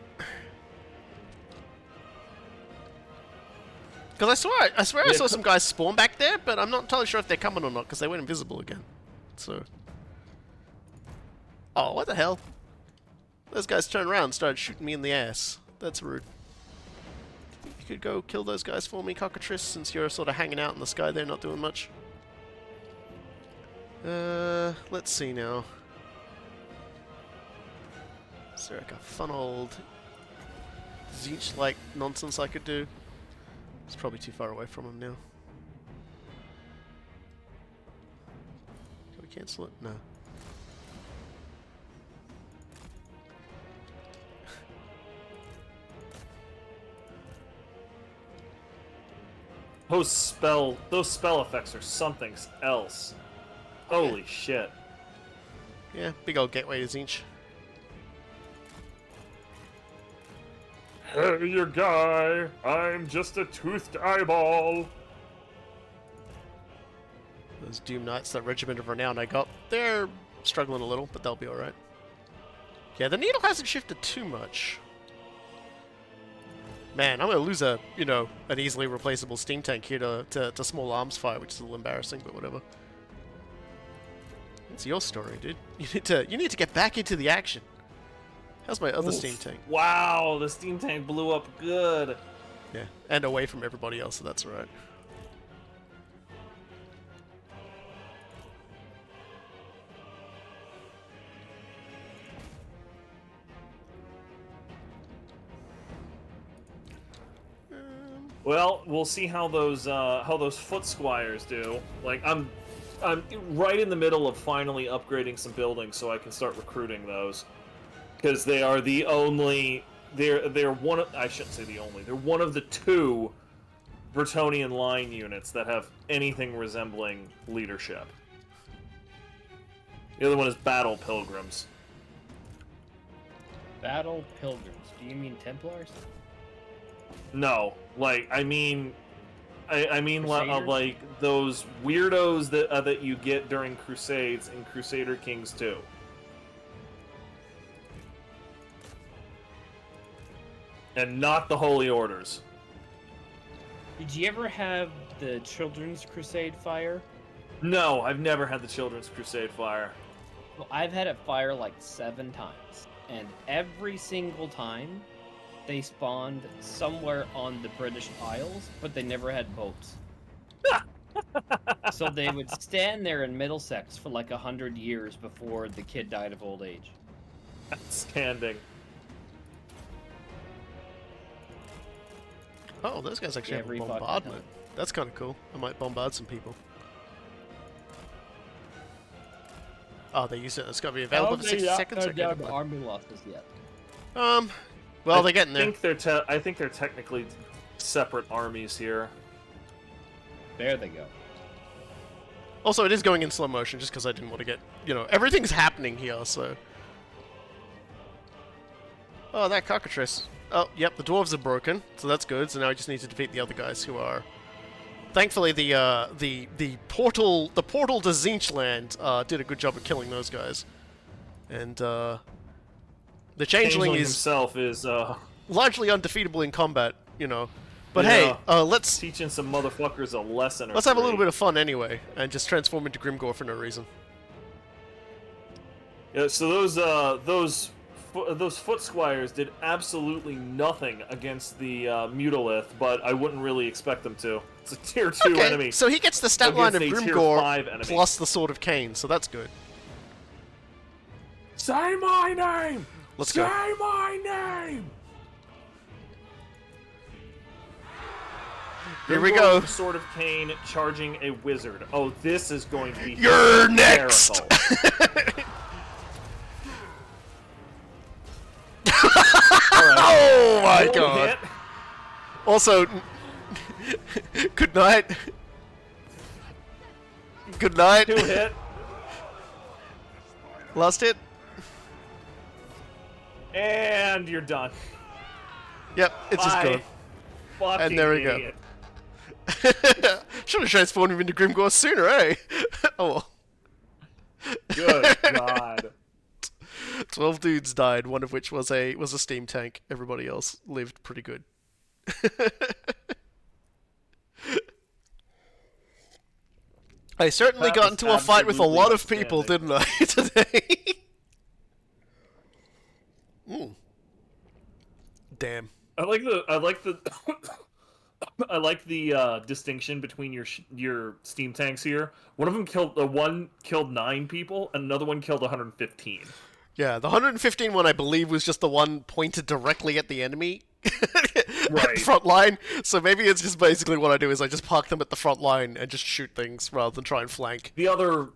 Because I swear I saw some guys spawn back there, but I'm not entirely sure if they're coming or not, because they went invisible again. So... Oh, what the hell? Those guys turned around and started shooting me in the ass. That's rude. You could go kill those guys for me, Cockatrice, since you're sort of hanging out in the sky there, not doing much. Let's see now. Is there like a fun old Zinch-like nonsense I could do? It's probably too far away from him now. Can we cancel it? No. Those spell effects are something else. Holy shit. Yeah, big old gateway to Zinch. Hey, you guy! I'm just a toothed eyeball. Those Doom Knights, that regiment of renown I got, they're struggling a little, but they'll be alright. Yeah, the needle hasn't shifted too much. Man, I'm gonna lose a, an easily replaceable steam tank here to small arms fire, which is a little embarrassing, but whatever. It's your story, dude. You need to get back into the action. How's my other steam tank? Wow, the steam tank blew up good. Yeah, and away from everybody else, so that's alright. Well, we'll see how those foot squires do. Like I'm right in the middle of finally upgrading some buildings so I can start recruiting those. Because they are the only they're one of, I shouldn't say the only. They're one of the two Bretonnian line units that have anything resembling leadership. The other one is Battle Pilgrims. Battle Pilgrims. Do you mean Templars? No, like I mean Crusaders? like those weirdos that you get during Crusades and Crusader Kings 2. And not the Holy Orders. Did you ever have the Children's Crusade fire? No, I've never had the Children's Crusade fire. Well, I've had it fire like 7 times, and every single time they spawned somewhere on the British Isles, but they never had boats. So they would stand there in Middlesex for like 100 years before the kid died of old age. Outstanding. Oh, those guys actually have a Every fucking bombardment. time. That's kind of cool. I might bombard some people. Oh, they used it. It's got to be available for 60 seconds. Okay, down never to mind. army losses yet. Well, they're getting there. I think they're technically separate armies here. There they go. Also, it is going in slow motion just because I didn't want to get, everything's happening here, so. Oh, that cockatrice. Oh, yep, the dwarves are broken, so that's good. So now I just need to defeat the other guys who are. Thankfully, the portal to Zinchland did a good job of killing those guys, and the Changeling is himself is largely undefeatable in combat, But Yeah. hey, let's teaching some motherfuckers a lesson. let's have a little bit of fun anyway, and just transform into Grimgore for no reason. Yeah, so those foot squires did absolutely nothing against the Mutalith, but I wouldn't really expect them to. It's a tier 2 Okay, enemy. so he gets the stat line of against a tier Grimgore 5 enemy. plus the Sword of Cain, so that's good. Say my name. Let's Say go. my name. Here we Grimgore go. with the Sword of Cain charging a wizard. Oh, this is going to be You're next! hysterical. Alright. Oh my One god. hit. Also, good night. Good night. 2 hit. Last hit. And you're done. Yep, it's just Bye. gone. Fucking And there we go. idiot. Should have transformed him into Grimgore sooner, eh? Oh well. Good God. 12 dudes died, one of which was a steam tank. Everybody else lived pretty good. I certainly That got was into a fight with a lot of absolutely people, didn't I, today? Damn. I like the distinction between your steam tanks here. One killed 9 people, and another one killed 115. Yeah, the 115 one I believe was just the one pointed directly at the enemy. At Right. the front line. So maybe it's just basically what I do is I just park them at the front line and just shoot things rather than try and flank. The other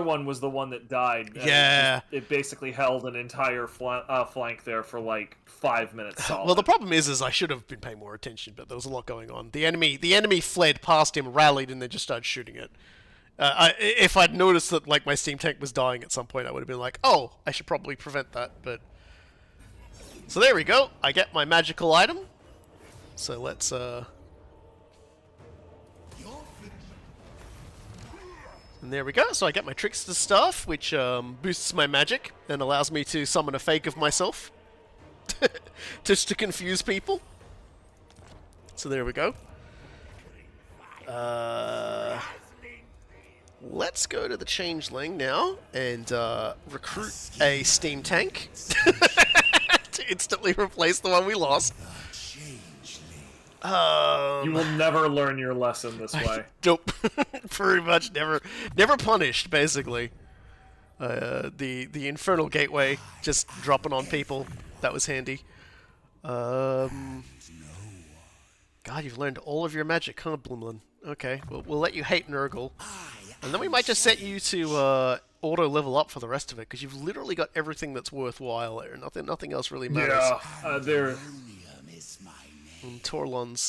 one was the one that died. and Yeah. it basically held an entire flank there for like 5 minutes solid. Well, the problem is I should have been paying more attention, but there was a lot going on. The enemy fled past him, rallied, and then just started shooting it. If I'd noticed that like my steam tank was dying at some point, I would have been like, "Oh, I should probably prevent that." But so there we go. I get my magical item. So let's and there we go. So I get my trickster staff, which boosts my magic and allows me to summon a fake of myself, just to confuse people. So there we go. Let's go to the Changeling now and recruit a steam tank to instantly replace the one we lost. You will never learn your lesson this way. Nope. Pretty much never punished, basically. The Infernal Gateway just dropping on people. That was handy. God, you've learned all of your magic, huh, Blumlin? Okay, well, we'll let you hate Nurgle. And then we might just set you to auto level up for the rest of it, because you've literally got everything that's worthwhile there. Nothing else really matters. Yeah, there. And Torlon's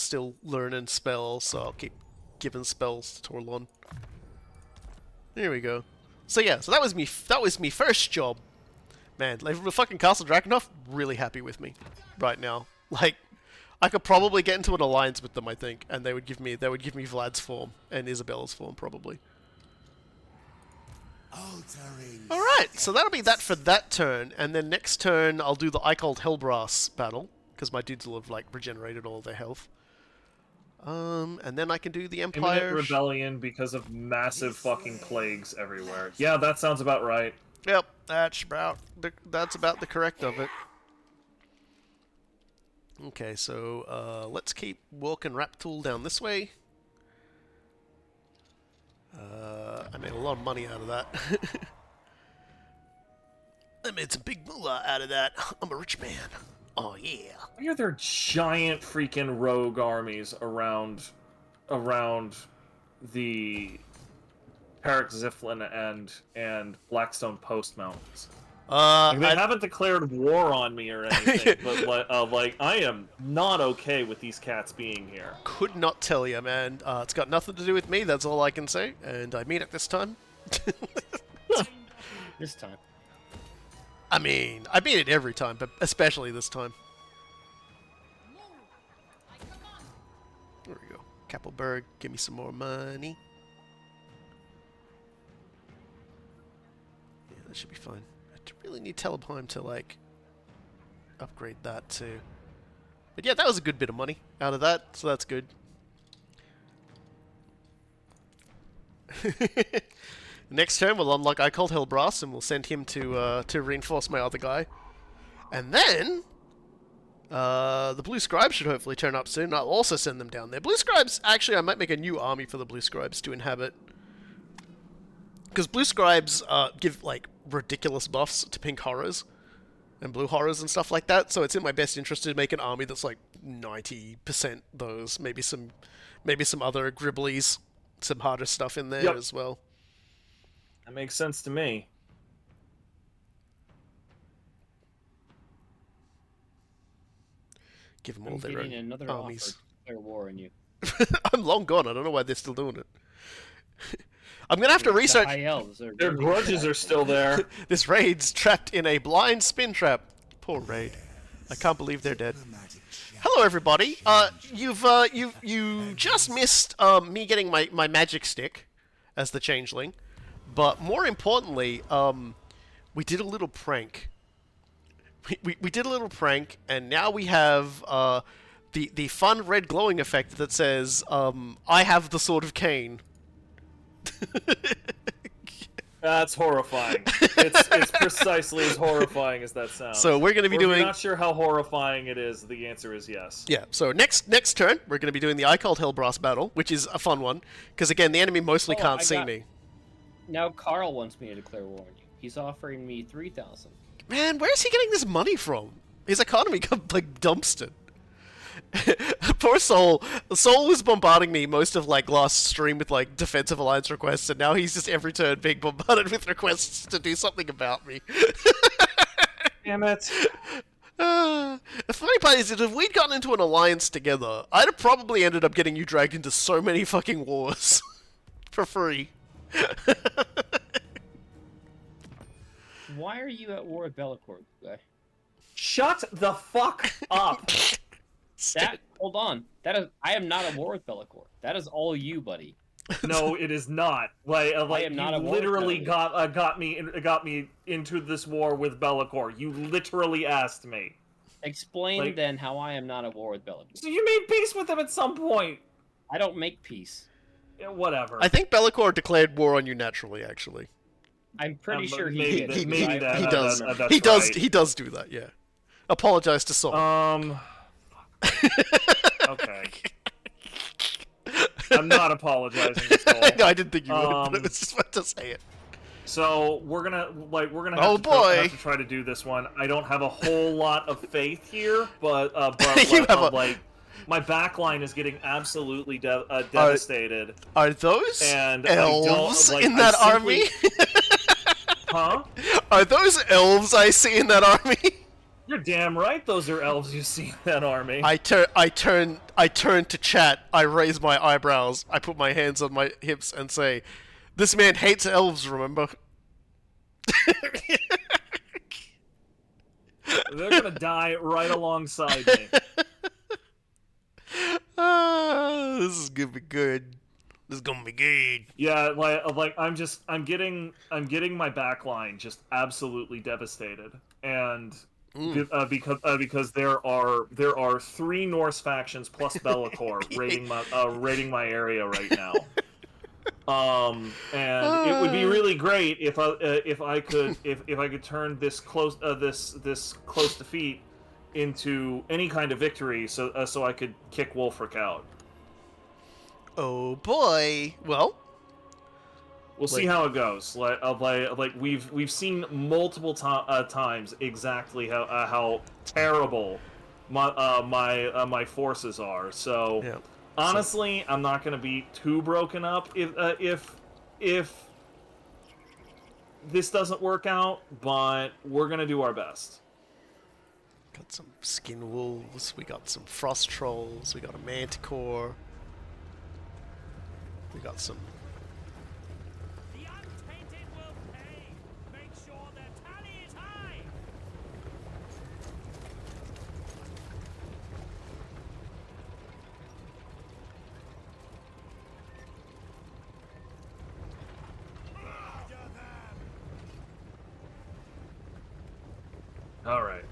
still learning spells, so I'll keep giving spells to Torlon. There we go. So yeah, so that was me first job. Man, like fucking Castle Drakenhof, really happy with me right now. Like, I could probably get into an alliance with them, I think, and they would give me Vlad's form and Isabella's form probably. Alright, so that'll be that for that turn, and then next turn I'll do the Icald Hellbrass battle, because my dudes will have like regenerated all their health. And then I can do the Empire Imminent rebellion because of massive fucking plagues everywhere. Yeah, that sounds about right. Yep, that's about the correct of it. Okay, so let's keep walking Raptool down this way. I made a lot of money out of that. I made some big moolah out of that. I'm a rich man. Oh yeah. Why are there giant freaking rogue armies around the Perik Ziflin and Blackstone Post Mountains? Like, they haven't declared war on me or anything, but like I am not okay with these cats being here. Could not tell you, man. It's got nothing to do with me. That's all I can say, and I mean it this time. This time. I mean, I mean it every time, but especially this time. There we go. Kappelberg, give me some more money. Yeah, that should be fine. I really need Teleheim to, like, upgrade that too. But yeah, that was a good bit of money out of that, so that's good. Next turn, we'll unlock Icald Hellbrass, and we'll send him to reinforce my other guy. And then, the Blue Scribes should hopefully turn up soon. I'll also send them down there. Blue Scribes, actually, I might make a new army for the Blue Scribes to inhabit. Because Blue Scribes give, like, ridiculous buffs to pink horrors and blue horrors and stuff like that, so it's in my best interest to make an army that's, like, 90% those. Maybe some other Gribblies, some harder stuff in there as well. That makes sense to me. Give them all I'm their getting own another armies. offer to declare war on you. I'm long gone. I don't know why they're still doing it. I'm gonna have to research. The high elves are Their really grudges are still there. This raid's trapped in a blind spin trap. Poor raid. I can't believe they're dead. Hello, everybody. You just missed me getting my magic stick as the changeling, but more importantly, we did a little prank. We did a little prank, and now we have the fun red glowing effect that says I have the Sword of Cain. That's horrifying. It's precisely as horrifying as that sounds. So we're going to be Or if doing. you're not sure how horrifying it is. The answer is yes. Yeah. So next turn, we're going to be doing the Icald Hellbrass battle, which is a fun one because again, the enemy mostly can't see me. Now Carl wants me to declare war on you. He's offering me 3,000. Man, where's he getting this money from? His economy got, like, dumpstered. Poor Soul. Soul was bombarding me most of, like, last stream with, like, Defensive Alliance requests, and now he's just every turn being bombarded with requests to do something about me. Damn it. The funny part is that if we'd gotten into an alliance together, I'd have probably ended up getting you dragged into so many fucking wars. For free. Why are you at war with Bellicourt, guy? Shut the fuck up. Hold on. I am not at war with Bellicourt. That is all you, buddy. No, it is not. Like I am not you a war literally rebellion. got me into this war with Bellicourt. You literally asked me. Explain then how I am not at war with Bellicourt. So you made peace with him at some point. I don't make peace. Yeah, whatever. I think Bellicourt declared war on you naturally, actually. I'm pretty sure he maybe did. that- maybe that- he that- does. that- that's He does. right. He does do that. Yeah. Apologize to Soul. Okay. I'm not apologizing to Soul. No, I didn't think you would, but it was just fun to say it. So we're gonna have, Oh, have to try to do this one. I don't have a whole lot of faith here, but You have my backline is getting absolutely devastated. Are those And elves I don't, in that I simply- army? Huh? Are those elves I see in that army? You're damn right. Those are elves you see in that army. I turn to chat. I raise my eyebrows. I put my hands on my hips and say, "This man hates elves." Remember? They're gonna die right alongside me. This is gonna be good. This is gonna be good. Yeah, I'm getting my backline just absolutely devastated, and because there are 3 Norse factions plus Be'lakor raiding my area right now. And it would be really great if I could turn this close defeat into any kind of victory, so I could kick Wulfric out. Oh boy. Well, We'll see how it goes. Like we've seen multiple times exactly how terrible my forces are. So yeah. honestly, I'm not going to be too broken up if this doesn't work out. But we're going to do our best. Got some skin wolves. We got some frost trolls. We got a manticore. We got some. The untainted will pay. Make sure their tally is high. All right.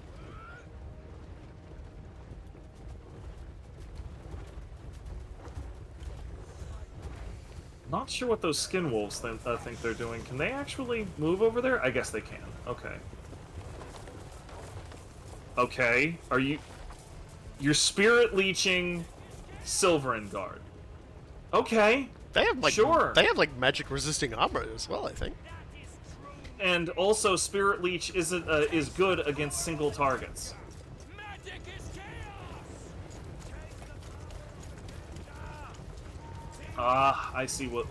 Not sure what those skin wolves think they're doing. Can they actually move over there? I guess they can. Okay. Okay. You're spirit leeching Silverin Guard. Okay. They have like Sure. They have like magic resisting armor as well, I think. And also spirit leech is good against single targets. Magic is chaos. I see what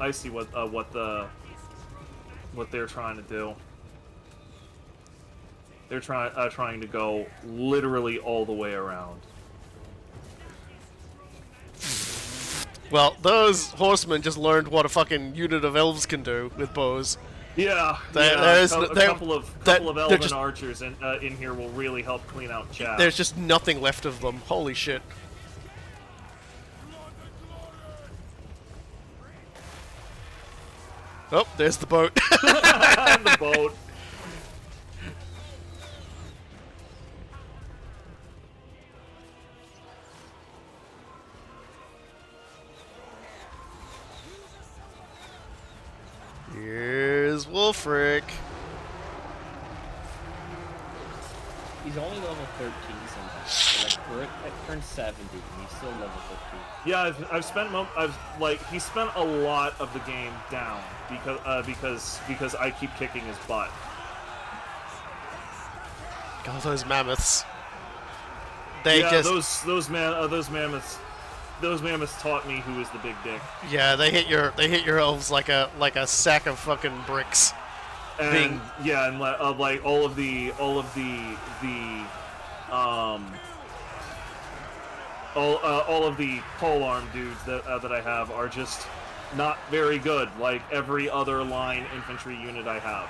they're trying to do. They're trying to go literally all the way around. Well, those horsemen just learned what a fucking unit of elves can do with bows. Yeah, There's a there- couple of they're elven just- archers in here will really help clean out chat. There's just nothing left of them. Holy shit. Oh, there's the boat. the boat. Here's Wulfric. He's only level 13 sometimes. So like we're at turn 70 and he's still level 13. Yeah, he spent a lot of the game down because I keep kicking his butt. God, those mammoths. They yeah, just those mammoths. Those mammoths taught me who is the big dick. yeah, they hit your elves like a sack of fucking bricks. And yeah, and like all of the all of the polearm dudes that I have are just not very good, like every other line infantry unit I have.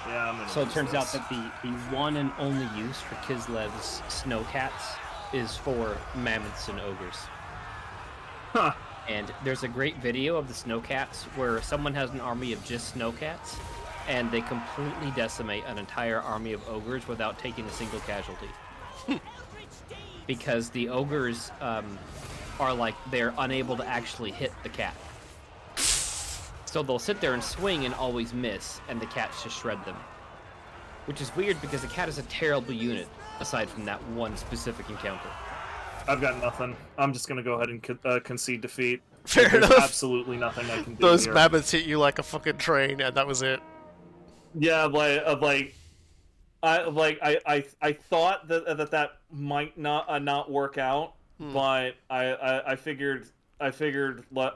Yeah, I'm gonna So it lose turns out this. that the one and only use for Kislev's snowcats is for mammoths and ogres. Huh. And there's a great video of the snowcats where someone has an army of just snowcats, and they completely decimate an entire army of ogres without taking a single casualty. Because the ogres are like, they're unable to actually hit the cat. So they'll sit there and swing and always miss, and the cats just shred them. Which is weird because the cat is a terrible unit, aside from that one specific encounter. I've got nothing. I'm just gonna go ahead and concede defeat. Fair There's enough. absolutely nothing I can do Those here. mammoths hit you like a fucking train, and that was it. Yeah, I thought that might not work out, but I figured like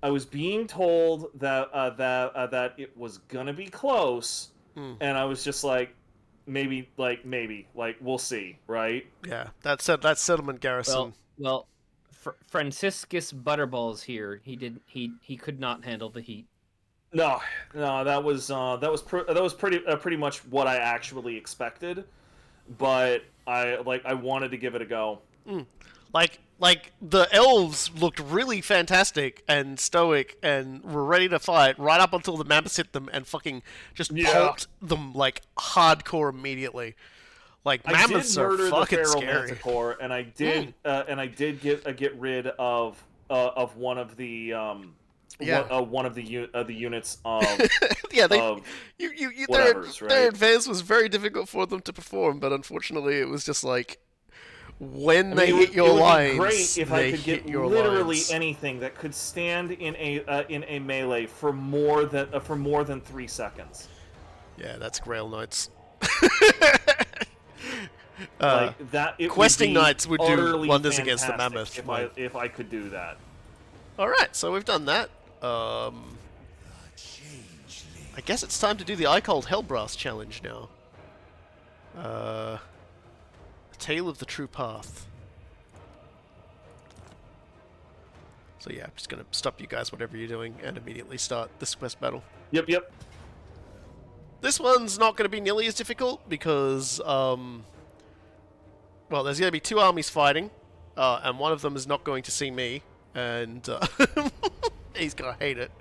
I was being told that it was gonna be close, and I was just like maybe we'll see, right? Yeah, that settlement garrison. Well, Franciscus Butterball's here. He could not handle the heat. No, that was pretty much what I actually expected, but I wanted to give it a go. Like the elves looked really fantastic and stoic and were ready to fight right up until the mammoths hit them and fucking just Yeah. pulped them like hardcore immediately. Like I mammoths did are murder the fucking feral scary. manticore, and I did get rid of one of the Yeah. one of the units of Yeah, they of their whatevers, their right? advance was very difficult for them to perform, but unfortunately it was just like when I they mean, hit your it would lines, be great if they I could hit get your literally lines. anything that could stand in a melee for more than 3 seconds. Yeah, that's Grail Knights. Like that, it questing would be knights would do utterly wonders against the fantastic mammoth. if I could do that. Alright, so we've done that. I guess it's time to do the I Called Hellbrass challenge now. A Tale of the True Path. So yeah, I'm just gonna stop you guys whatever you're doing and immediately start this quest battle. Yep. This one's not going to be nearly as difficult because, well, there's going to be 2 armies fighting, and one of them is not going to see me, and he's going to hate it.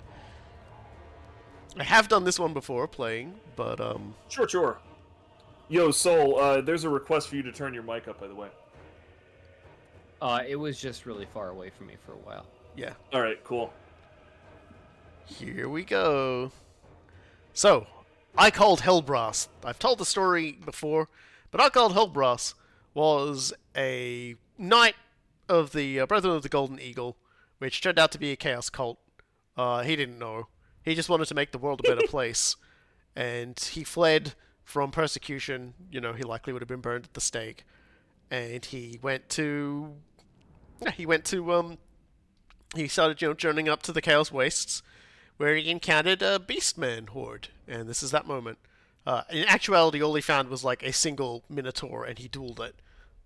I have done this one before playing, but Sure. Yo, Soul, there's a request for you to turn your mic up, by the way. It was just really far away from me for a while. yeah, All right, cool. here we go. So, I Called Hellbrass. I've told the story before, but I Called Hellbrass was a knight of the Brethren of the Golden Eagle, which turned out to be a chaos cult. He didn't know. He just wanted to make the world a better place, and he fled from persecution. You know, he likely would have been burned at the stake, and he started, journeying up to the Chaos Wastes, where he encountered a Beastman horde, and this is that moment. In actuality, all he found was like a single Minotaur, and he dueled it.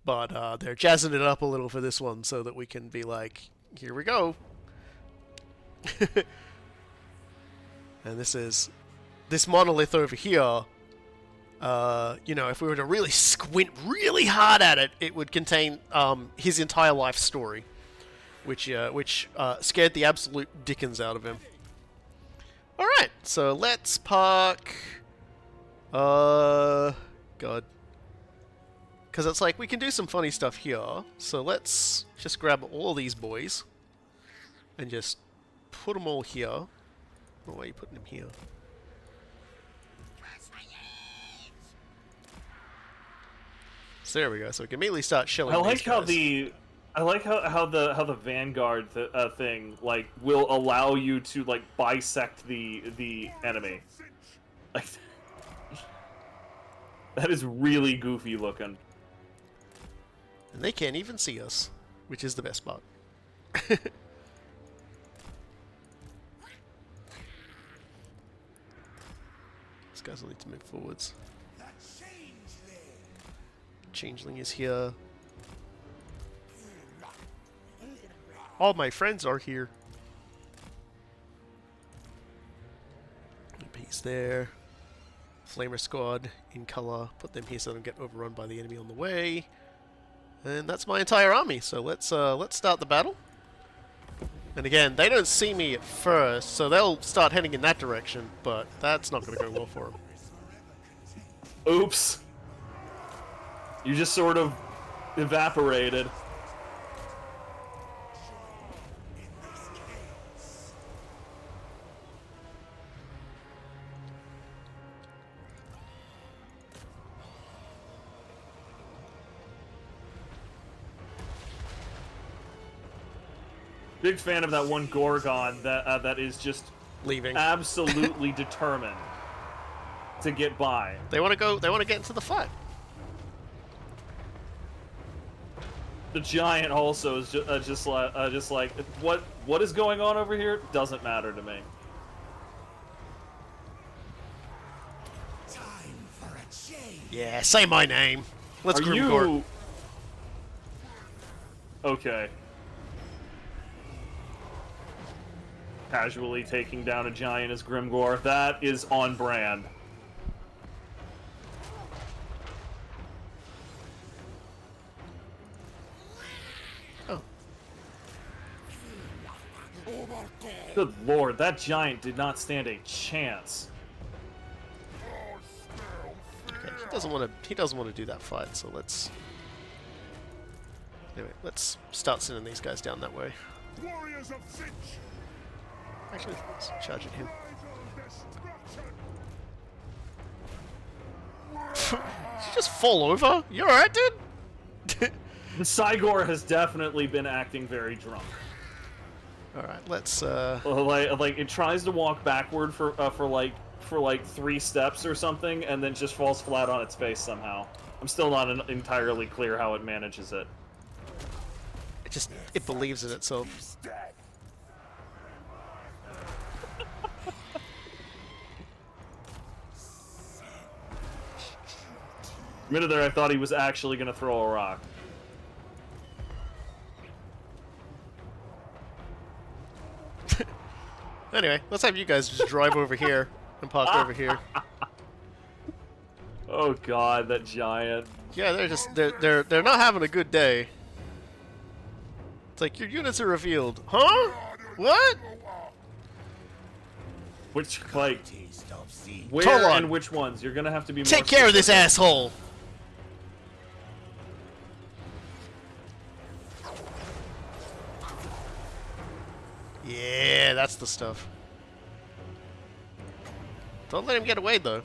But they're jazzing it up a little for this one, so that we can be like, here we go. And this monolith over here. If we were to really squint really hard at it, it would contain his entire life story, which scared the absolute dickens out of him. Alright, so let's park... God. Because it's like, we can do some funny stuff here, so let's just grab all of these boys, and just put them all here. Oh, why are you putting them here? There we go. So we can immediately start shelling I these like how guys. the Vanguard thing like will allow you to like bisect the enemy. Like that is really goofy looking. And they can't even see us, which is the best part. These guys will need to move forwards. The Changeling. Changeling is here. All my friends are here. He's there. Flamer squad in color. Put them here so they don't get overrun by the enemy on the way. And that's my entire army. So let's start the battle. And again, they don't see me at first, so they'll start heading in that direction. But that's not going to go well for them. Oops. You just sort of evaporated. Big fan of that one Gorgon that is just Leaving. absolutely determined to get by. They want to go. They want to get into the fight. The giant also is just like what is going on over here doesn't matter to me. Time for a change. Yeah, say my name. Let's Are Grimgor. you okay? Casually taking down a giant as Grimgor. That is on brand. Oh. Good lord, that giant did not stand a chance. Okay, he doesn't want to. He doesn't want to do that fight. So let's. Anyway, let's start sending these guys down that way. Warriors of Sinch. Actually, let's charge at him. Did you just fall over? You alright, dude? The Cygor has definitely been acting very drunk. Alright, let's Like it tries to walk backward for like 3 steps or something, and then just falls flat on its face somehow. I'm still not entirely clear how it manages it. it believes in itself. A minute there, I thought he was actually gonna throw a rock. Anyway, let's have you guys just drive over here and park over here. Oh god, that giant. Yeah, they're not having a good day. It's like your units are revealed. Huh? What? Which, like, Stop seeing. where Hold on. and which ones? You're gonna have to be more Take care of this specific. asshole. Yeah, that's the stuff. Don't let him get away, though.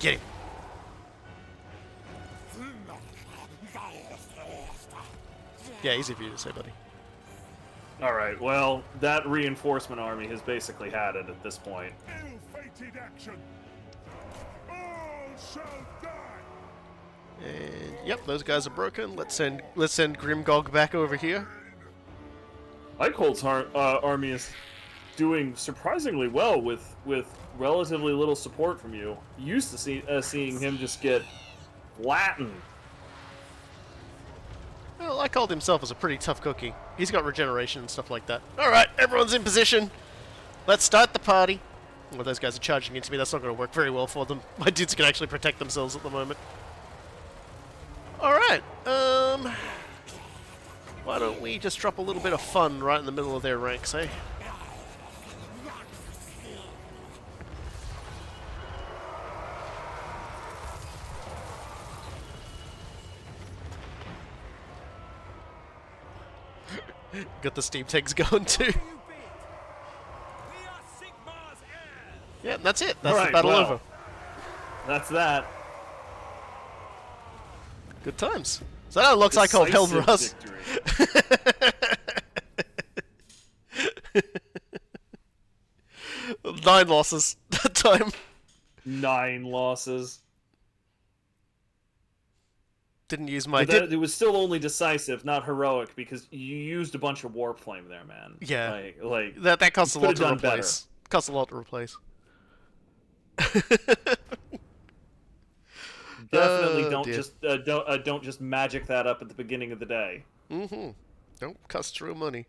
Get him. Yeah, easy for you to say, buddy. Alright, well, that reinforcement army has basically had it at this point. Ill-fated action. All shall die. And yep, those guys are broken. Let's send Grimgog back over here. Eichhold's army is doing surprisingly well with relatively little support from you. Used to seeing him just get flattened. Well, I called himself as a pretty tough cookie. He's got regeneration and stuff like that. Alright, everyone's in position. Let's start the party. Well, those guys are charging into me. That's not going to work very well for them. My dudes can actually protect themselves at the moment. Alright, why don't we just drop a little bit of fun right in the middle of their ranks, eh? Got the steam tanks going too. You bid. We are sick Yeah, that's it. That's the Alright, battle well, over. That's that. Good times. So that unlocks I called Decisive Hellbras. victory. 9 losses that time. 9 losses. Didn't use my... But it was still only decisive, not heroic, because you used a bunch of warp flame there, man. Yeah. Like That costs a you lot could've to done replace. Costs a lot to replace. definitely Oh, dear. don't just magic that up at the beginning of the day. Don't cost real money.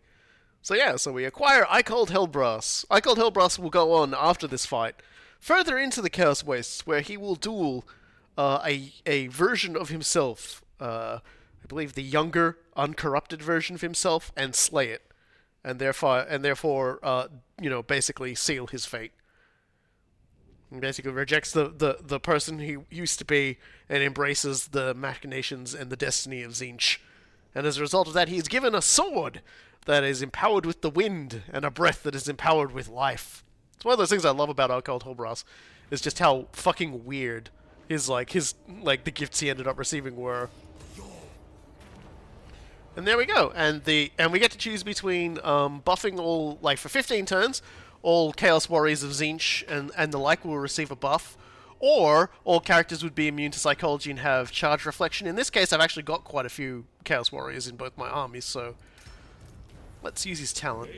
So yeah, so we acquire I Called Hellbrass. I Called Hellbrass will go on after this fight, further into the Chaos Wastes, where he will duel a version of himself, I believe the younger, uncorrupted version of himself, and slay it, and therefore, basically seal his fate. He basically rejects the person he used to be and embraces the machinations and the destiny of Tzeentch. And as a result of that, he is given a sword that is empowered with the wind and a breath that is empowered with life. It's one of those things I love about Alcold Hellbrass, is just how fucking weird the gifts he ended up receiving were. And there we go. And we get to choose between buffing all, like, for 15 turns, all Chaos Warriors of Tzeentch and the like will receive a buff, or all characters would be immune to psychology and have charge reflection. In this case, I've actually got quite a few Chaos Warriors in both my armies, so let's use his talent.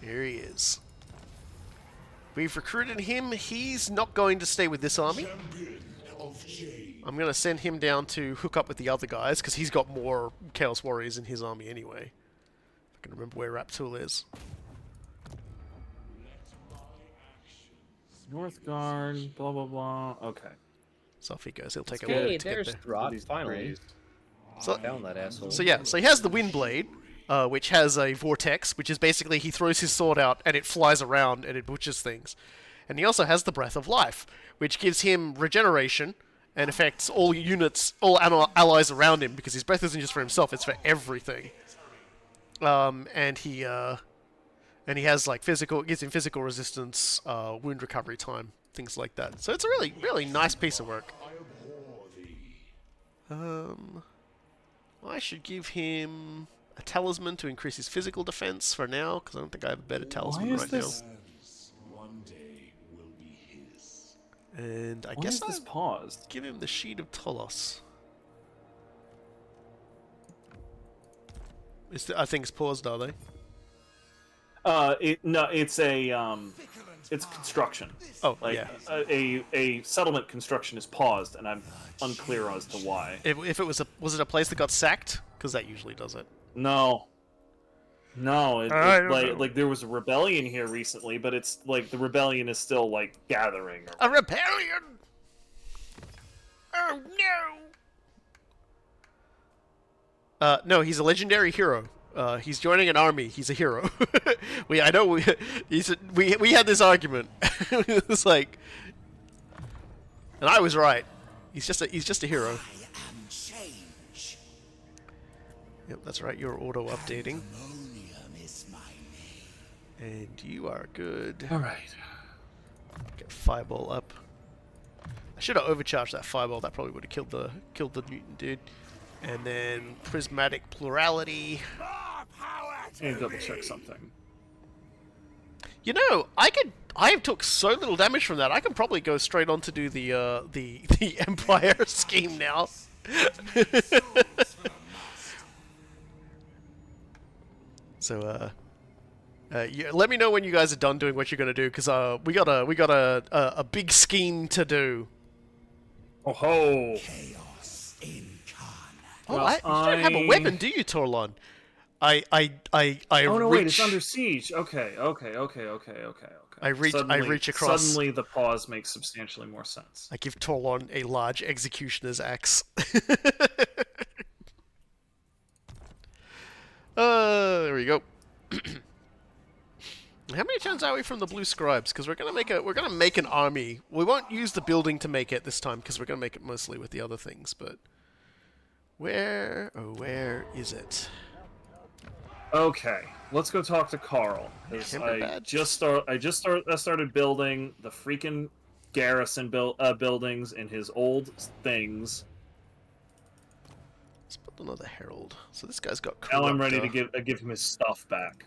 Here he is. We've recruited him. He's not going to stay with this army. I'm going to send him down to hook up with the other guys, because he's got more Chaos Warriors in his army anyway. I can remember where Raptul is. Northgard, blah blah blah. Okay. So off he goes. He'll take a Hey, while to get there's there. Throt, finally. So, Found that asshole. So yeah, so he has the Wind Blade, which has a vortex, which is basically he throws his sword out and it flies around and it butchers things. And he also has the Breath of Life, which gives him regeneration and affects all units, all allies around him, because his breath isn't just for himself; it's for everything. And he has like physical, it gives him physical resistance, wound recovery time, things like that. So it's a really, really nice piece of work. I should give him a talisman to increase his physical defense for now, because I don't think I have a better talisman right now. And I guess Why is this I'll paused? give him the Sheet of Tolos. I think it's paused, are they? It's construction. Oh, Like yeah. a settlement construction is paused, and I'm unclear as to why. If it was a place that got sacked? Because that usually does it. No, I don't know. like there was a rebellion here recently, but it's like the rebellion is still like gathering. A rebellion! Oh no! No, he's a legendary hero. He's joining an army. He's a hero. we had this argument. It was like, and I was right. He's just a hero. I am change. Yep, that's right. You're auto updating, Ammonium is my name. and you are good. All right. Get fireball up. I should have overcharged that fireball. That probably would have killed the mutant dude. And then prismatic plurality. I need to double check something. You know, I took so little damage from that. I can probably go straight on to do the Empire scheme now. So let me know when you guys are done doing what you're gonna do, because we got a big scheme to do. Oh ho! Chaos incarnate. Oh, Well, you don't have a weapon, do you, Torlon? I Oh no! reach, Wait, it's under siege. Okay. I reach across. Suddenly, the pause makes substantially more sense. I give Torlon a large executioner's axe. There we go. How many turns are we from the blue scribes? Because we're gonna make an army. We won't use the building to make it this time, because we're gonna make it mostly with the other things. But where is it? Okay, let's go talk to Carl. 'Cause Can't be bad. I started building the freaking garrison buildings in his old things. Let's put another herald. So this guy's got Now I'm ready to corruptor. give him his stuff back.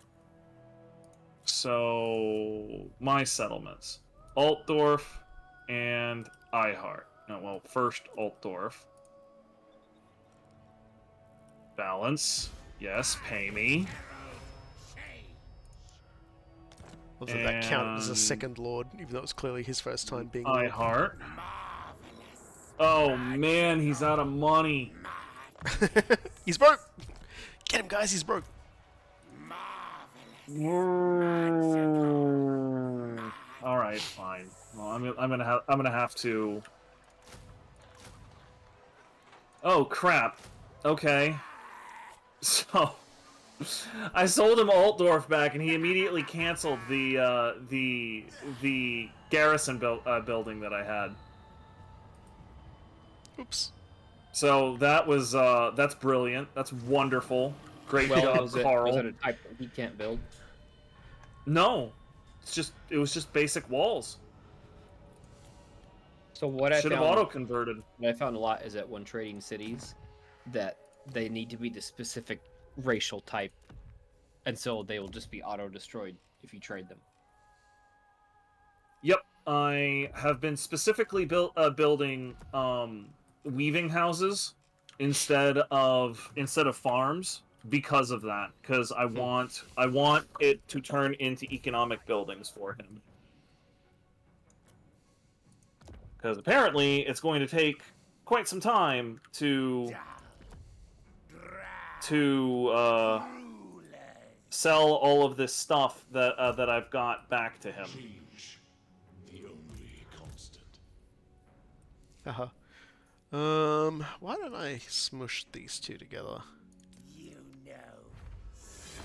So my settlements: Altdorf and Ihart. No, well, first Altdorf. Balance. Yes, pay me. Although that count as a And second lord, even though it was clearly his first time being I lord. heart. Oh man, he's out of money. He's broke. Get him, guys. He's broke. All right, fine. Well, I'm gonna have to. Oh crap. Okay. So I sold him Altdorf back, and he immediately canceled the garrison building that I had. Oops. So that was that's brilliant. That's wonderful. Great Well, job, was it Carl. a type that he can't build? No, it was just basic walls. So what I Should have found, auto converted. what I found a lot is that when trading cities, that they need to be the specific racial type, and so they will just be auto destroyed if you trade them. Yep, I have been specifically building weaving houses instead of farms because of that. Because I want it to turn into economic buildings for him. Because apparently it's going to take quite some time to sell all of this stuff that I've got back to him. Change, the only constant. Why don't I smush these two together? You know so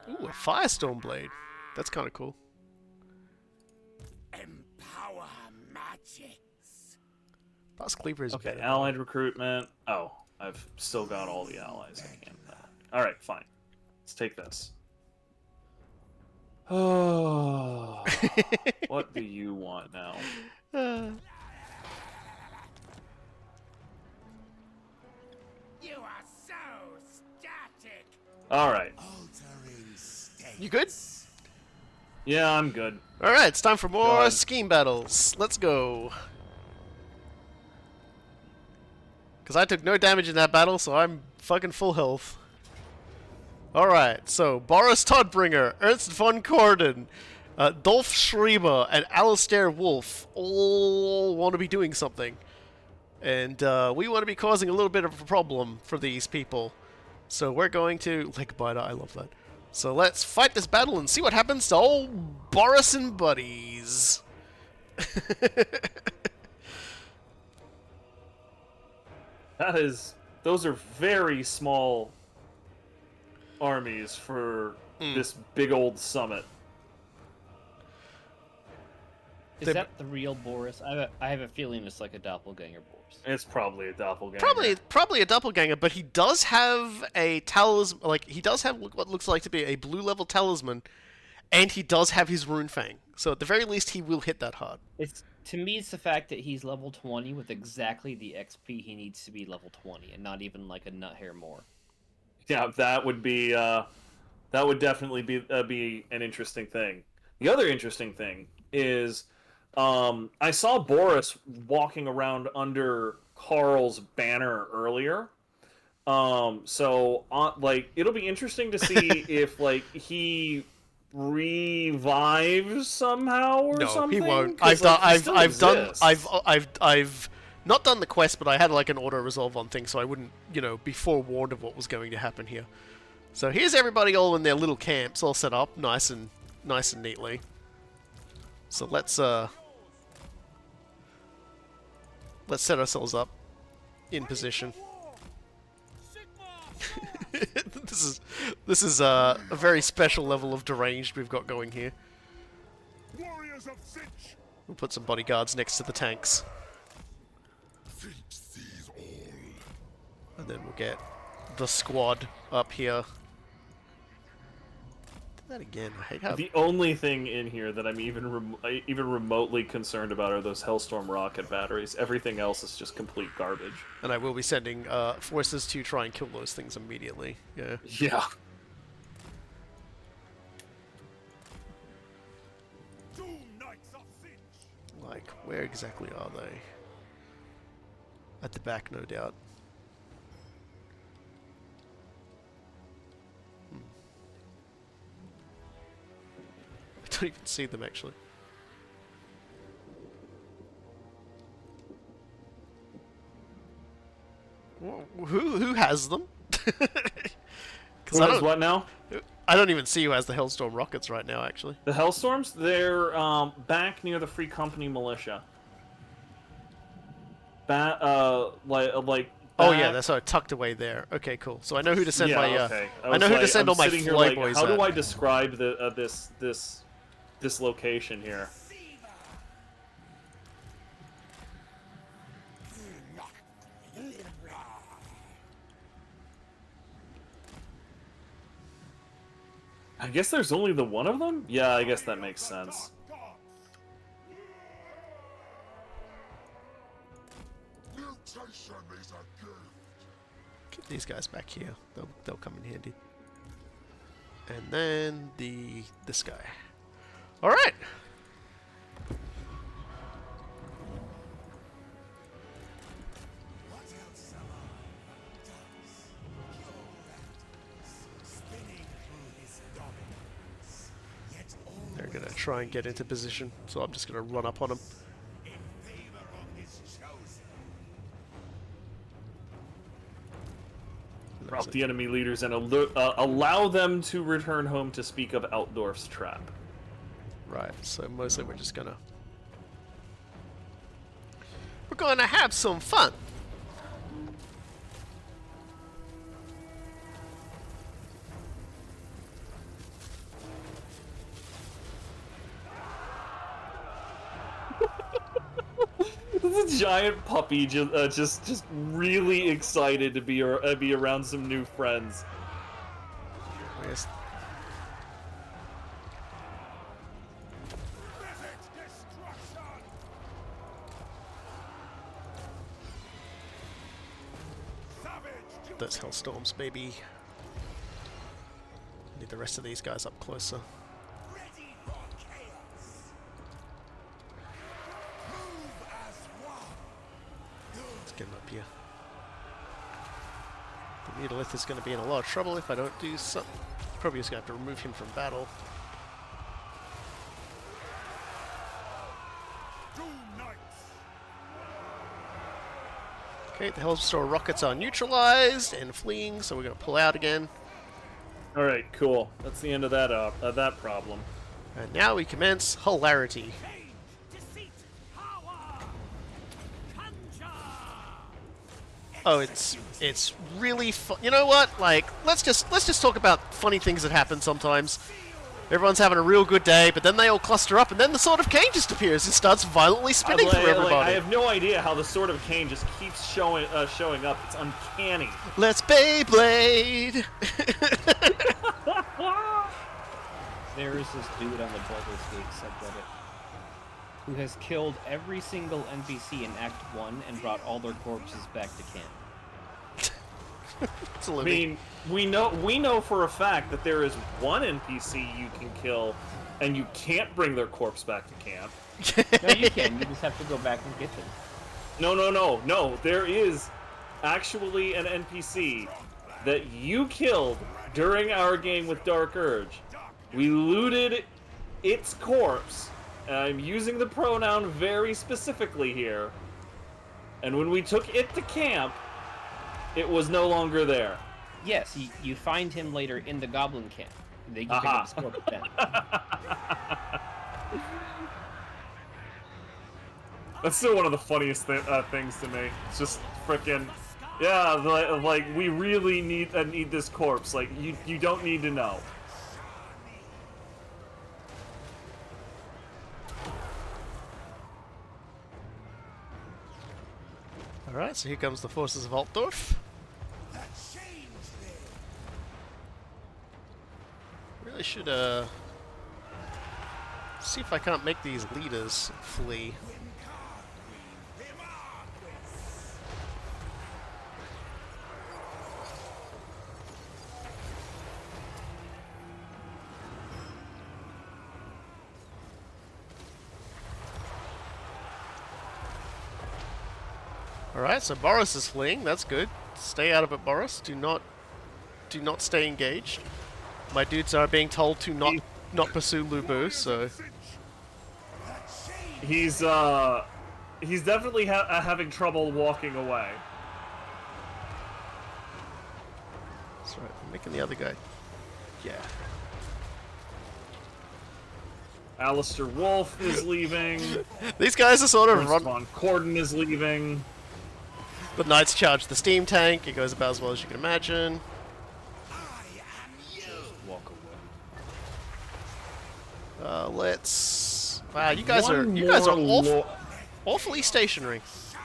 little. Ooh, a Firestorm Blade. That's kind of cool. Empower magics. Boss Cleaver is Okay, better. allied recruitment. Oh, I've still got all the allies I can. Alright, fine. Let's take this. Oh, what do you want now? You are so static. Alright. Altering state. You good? Yeah, I'm good. Alright, it's time for more ahead. scheme battles. Let's go. Because I took no damage in that battle, so I'm fucking full health. Alright, so Boris Todbringer, Ernst von Corden, Dolph Schreiber, and Alistair Wolf all want to be doing something. And we want to be causing a little bit of a problem for these people. So we're going to... Legbiter, I love that. So let's fight this battle and see what happens to old Boris and buddies. Those are very small armies for this big old summit. Is They- that the real Boris? I have a feeling it's like a doppelganger Boris. It's probably a doppelganger. Probably a doppelganger, but he does have a talisman. Like he does have what looks like to be a blue level talisman, and he does have his rune fang. So at the very least, he will hit that hard. It's to me, it's the fact that he's level 20 with exactly the XP he needs to be level 20, and not even like a nut hair more. Yeah, that would be that would definitely be an interesting thing. The other interesting thing is I saw Boris walking around under Carl's banner earlier. So like it'll be interesting to see if like he revives somehow or No, something. he won't. 'Cause, I've not done the quest, but I had like an auto resolve on things, so I wouldn't, be forewarned of what was going to happen here. So here's everybody all in their little camps, all set up, nice and neatly. So let's set ourselves up in position. This is a very special level of deranged we've got going here. Warriors of Sich. We'll put some bodyguards next to the tanks, Sich sees all. and then we'll get the squad up here. that again. I hate how... The only thing in here that I'm even remotely concerned about are those Hellstorm rocket batteries. Everything else is just complete garbage. And I will be sending forces to try and kill those things immediately. Yeah. Yeah. Like, where exactly are they? At the back, no doubt. I don't even see them, actually. Who has them? Who has what now? I don't even see who has the Hellstorm rockets right now, actually. The Hellstorms? They're back near the Free Company militia. Like. Oh yeah, they're sort of tucked away there. Okay, cool. So I know who to send my. Okay. I know who to send all my fly boys. How do I describe the this location here? I guess there's only the one of them? Yeah, I guess that makes sense. Get these guys back here. They'll come in handy. And then this guy. All right. They're gonna try and get into position, so I'm just gonna run up on them. Rout the enemy leaders and allow them to return home to speak of Altdorf's trap. Right, so mostly we're just gonna... We're gonna have some fun! This giant puppy just really excited to be around some new friends. Yes. Those Hellstorms, baby. Need the rest of these guys up closer. Get him up here. The Mutolith is going to be in a lot of trouble if I don't do something. Probably just going to have to remove him from battle. Okay, the Hellstorm rockets are neutralized and fleeing, so we're going to pull out again. All right, cool. That's the end of that problem. And now we commence hilarity. Oh, it's really fun. You know what? Like, let's just talk about funny things that happen sometimes. Everyone's having a real good day, but then they all cluster up, and then the Sword of Cain just appears and starts violently spinning through everybody. I have no idea how the Sword of Cain just keeps showing up. It's uncanny. Let's Beyblade! There is this dude on the Baldur's Gate subreddit who has killed every single NPC in Act 1 and brought all their corpses back to camp. I mean, we know for a fact that there is one NPC you can kill, and you can't bring their corpse back to camp. No, you can. You just have to go back and get them. No. There is actually an NPC that you killed during our game with Dark Urge. We looted its corpse. And I'm using the pronoun very specifically here. And when we took it to camp, it was no longer there. Yes, you find him later in the Goblin camp. They can pick up his corpse then. That's still one of the funniest things to me. It's just frickin', yeah, like we really need this corpse. Like you don't need to know. Alright, so here comes the forces of Altdorf. Really should see if I can't make these leaders flee. Alright, so Boris is fleeing, that's good. Stay out of it, Boris. Do not stay engaged. My dudes are being told to not pursue Lubu, so He's definitely having trouble walking away. that's right, I'm making the other guy. Yeah. Alistair Wolf is leaving. These guys are sort of Prince run. von Corden is leaving. The Knights charge the steam tank. It goes about as well as you can imagine. Walk away. Let's. Wow, you guys are awfully stationary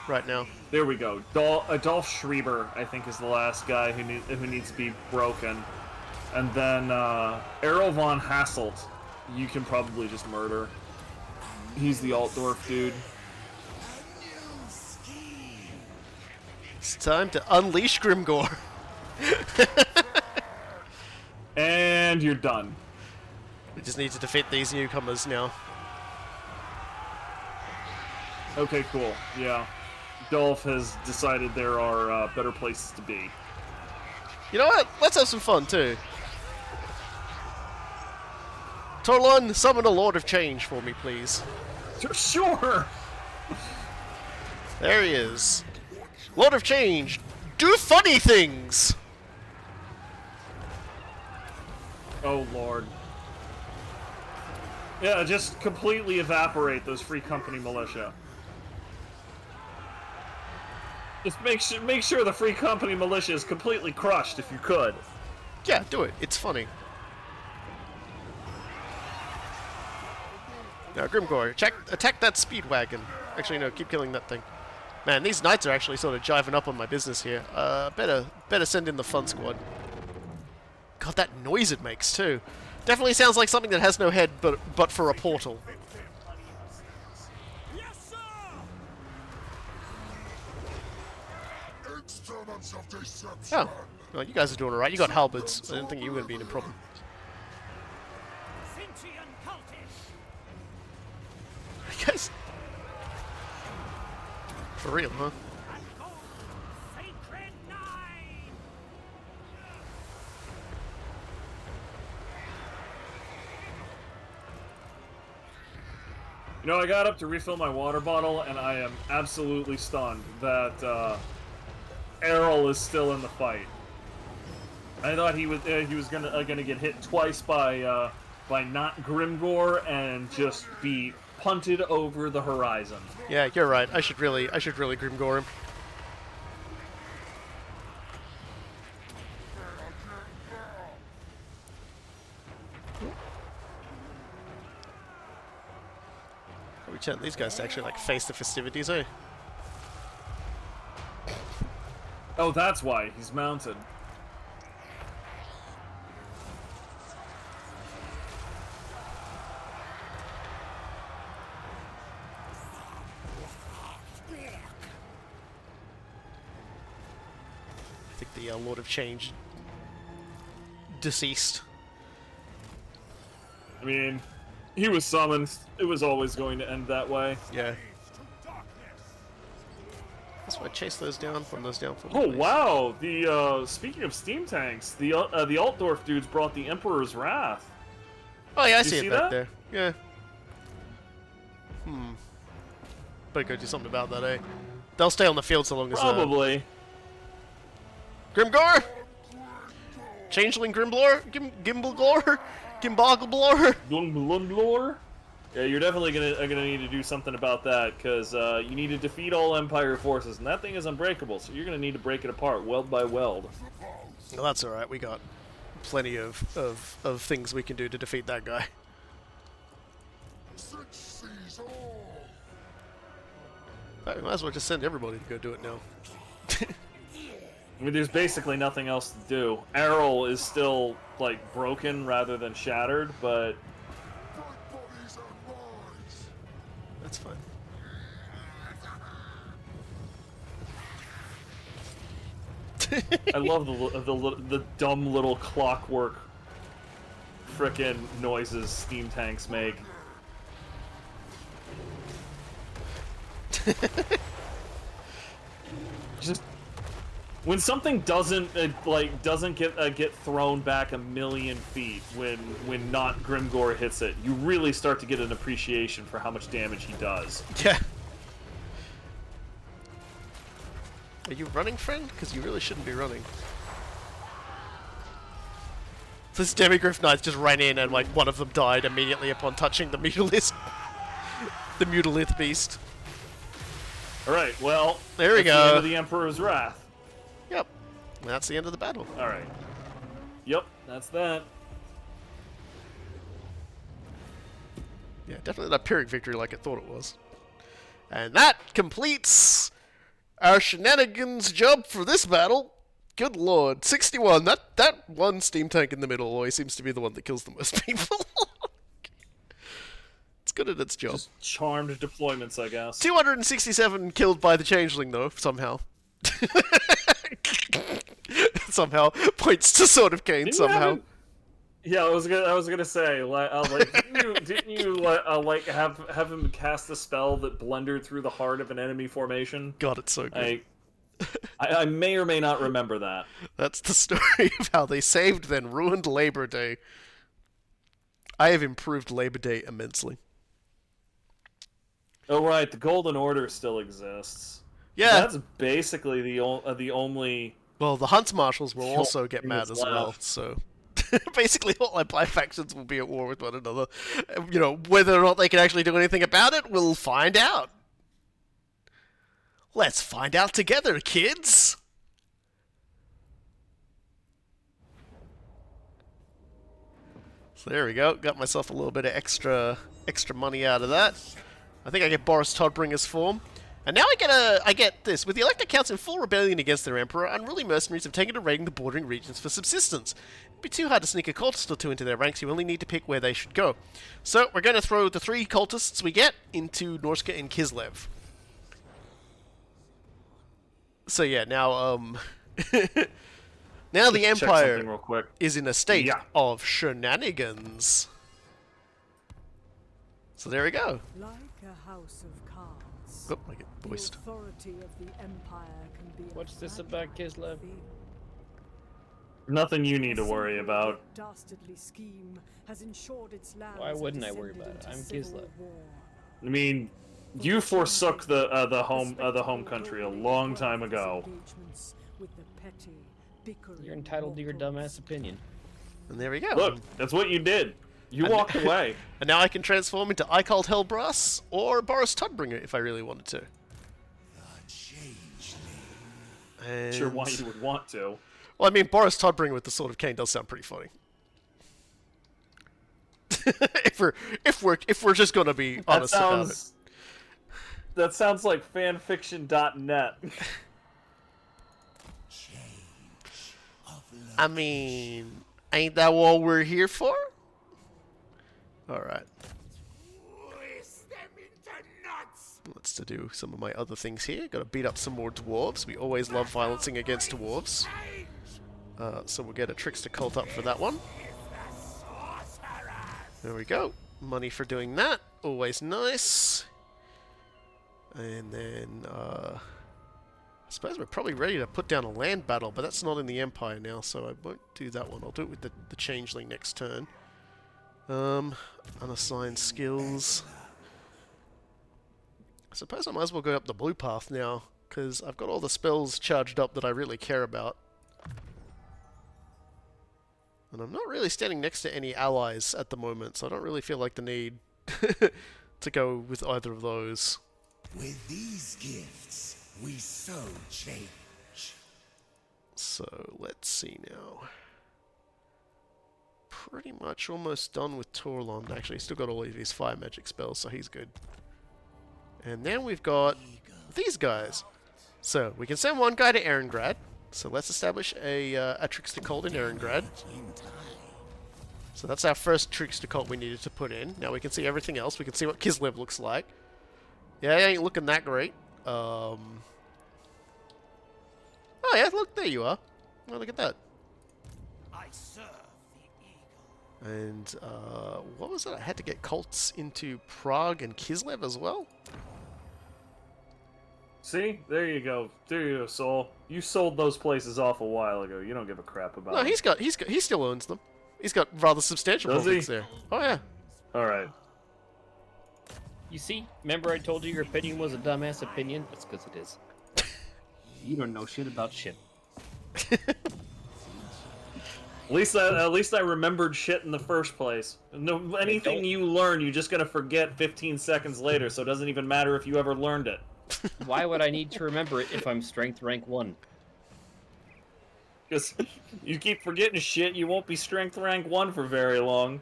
right now. There we go. Adolf Schreiber, I think, is the last guy who needs to be broken, and then Errol von Hasselt, you can probably just murder. He's the Altdorf dude. It's time to unleash Grimgor. And you're done. We just need to defeat these newcomers now. Okay, cool. Yeah. Dolph has decided there are better places to be. You know what? Let's have some fun too. Torlon, summon a Lord of Change for me, please. Sure! There he is. Lord of Change, do funny things! Oh, Lord. Yeah, just completely evaporate those Free Company militia. Just make sure the Free Company militia is completely crushed if you could. Yeah, do it. It's funny. Now, Grimgor, attack that speedwagon. Actually, no, keep killing that thing. Man, these knights are actually sort of jiving up on my business here. Better send in the fun squad. God, that noise it makes too. Definitely sounds like something that has no head, but for a portal. Yes, sir! Oh, well, you guys are doing alright. You got halberds. I didn't think you were going to be in a problem. Sintian cultist! You guys... For real, huh? And go, sacred nine! You know, I got up to refill my water bottle, and I am absolutely stunned that Errol is still in the fight. I thought he was gonna get hit twice by not Grimgor and just be punted over the horizon. Yeah, you're right. I should really Grimgor him. We tell these guys to actually like face the festivities, eh? Oh, that's why he's mounted. I think the Lord of Change deceased. I mean, he was summoned. It was always going to end that way. Yeah. That's why I chase those down, run those down for me, Oh please. wow! The speaking of steam tanks, the Altdorf dudes brought the Emperor's Wrath. Oh yeah, I You see see it back that? there. Yeah. Better go do something about that, eh? They'll stay on the field so long as Probably. Grimgor! Changeling Grimblor? Gimbalglor? Gimboglor? Glumblor. Yeah, you're definitely gonna need to do something about that because you need to defeat all Empire forces, and that thing is unbreakable. So you're gonna need to break it apart, weld by weld. Well, that's alright. We got plenty of things we can do to defeat that guy. I might as well just send everybody to go do it now. I mean, there's basically nothing else to do. Errol is still, like, broken rather than shattered, but... That's fine. I love the dumb little clockwork frickin' noises steam tanks make. Just when something doesn't get thrown back a million feet when not Grimgor hits it, you really start to get an appreciation for how much damage he does. Yeah. Are you running, friend? Because you really shouldn't be running. So this Demigryph Knights just ran in and like one of them died immediately upon touching the Mutalith. The Mutalith beast. Alright, well, there we that's go. the end of the Emperor's Wrath. Yep. And that's the end of the battle. Alright. Yep, that's that. Yeah, definitely not a Pyrrhic victory like I thought it was. And that completes our shenanigans job for this battle. Good lord. 61. That one steam tank in the middle always seems to be the one that kills the most people. It's good at its job. Just charmed deployments, I guess. 267 killed by the Changeling, though, somehow. Somehow. Points to Sword of Cain, somehow. Yeah, I was gonna say, like, didn't you like have him cast a spell that blundered through the heart of an enemy formation? God, it's so good. I may or may not remember that. That's the story of how they saved then ruined Labor Day. I have improved Labor Day immensely. Oh right, the Golden Order still exists. Yeah, that's basically the only. Well, the Hunts Marshals will also get mad as well, so. Basically, all my factions will be at war with one another. You know, whether or not they can actually do anything about it, we'll find out. Let's find out together, kids! So there we go. Got myself a little bit of extra money out of that. I think I get Boris Todbringer's form. And now I get this. With the elected counts in full rebellion against their emperor, unruly mercenaries have taken to raiding the bordering regions for subsistence. It'd be too hard to sneak a cultist or two into their ranks. You only need to pick where they should go. So we're going to throw the 3 cultists we get into Norska and Kislev. So yeah, now now the Empire real quick. is in a state of shenanigans. So there we go. Like a house of cards. Oh, I get voiced. The authority of the Empire can be What's this about Kislev? Nothing you need to worry about. Dastardly scheme has ensured its lands. Why wouldn't I worry about it? I'm Kislev. I mean, you forsook the home country a long time ago. You're entitled to your dumbass opinion. And there we go. Look, that's what you did. You walked away. And now I can transform into Eichald Hellbrass or Boris Todbringer if I really wanted to. And... Sure, why you would want to. Well, I mean, Boris Todbringer with the Sword of Cain does sound pretty funny. if we're just gonna be honest about it. That sounds like fanfiction.net. I mean, ain't that what we're here for? Alright. Let's to do some of my other things here. Gotta beat up some more dwarves. We always love violencing against dwarves. So we'll get a Trickster Cult up for that one. There we go. Money for doing that. Always nice. And then, I suppose we're probably ready to put down a land battle, but that's not in the Empire now, so I won't do that one. I'll do it with the Changeling next turn. Unassigned skills. I suppose I might as well go up the blue path now, because I've got all the spells charged up that I really care about. And I'm not really standing next to any allies at the moment, so I don't really feel like the need to go with either of those. With these gifts, we sow change. So, let's see now. Pretty much almost done with Torlond. Actually, still got all of his fire magic spells, so he's good. And then we've got these guys. So, we can send one guy to Erengrad. So let's establish a trickster cult in Erengrad. So that's our first trickster cult we needed to put in. Now we can see everything else. We can see what Kislev looks like. Yeah, it ain't looking that great. Oh yeah, look, there you are. Oh, look at that. I serve the eagle. And what was it? I had to get cults into Prague and Kislev as well? See, there you go, Soul. You sold those places off a while ago. You don't give a crap about No, them. he still owns them. He's got rather substantial Does profits he? there. Oh yeah. All right. You see, remember I told you your opinion was a dumbass opinion? That's because it is. You don't know shit about shit. At least I remembered shit in the first place. No, anything you learn, you're just gonna forget 15 seconds later. So it doesn't even matter if you ever learned it. Why would I need to remember it if I'm strength rank 1? Because you keep forgetting shit, you won't be strength rank 1 for very long.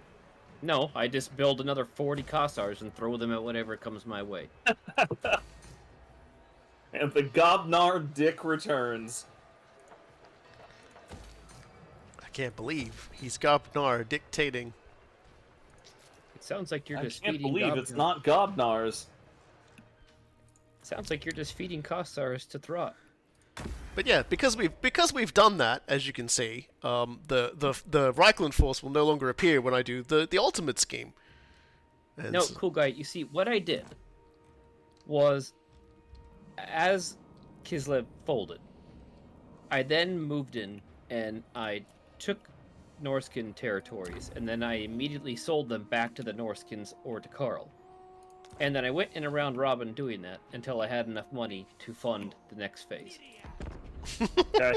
No, I just build another 40 Kossars and throw them at whatever comes my way. And the Gobnar dick returns. I can't believe he's Gobnar dictating. It sounds like you're I just can't feeding believe it's not Gobnars. Sounds like you're just feeding Kossars to Throt. But yeah, because we've done that, as you can see, the Reichland force will no longer appear when I do the ultimate scheme. And No, cool guy. You see, what I did was, as Kislev folded, I then moved in and I took Norskin territories, and then I immediately sold them back to the Norskins or to Karl. And then I went in around Robin doing that until I had enough money to fund the next phase. Okay.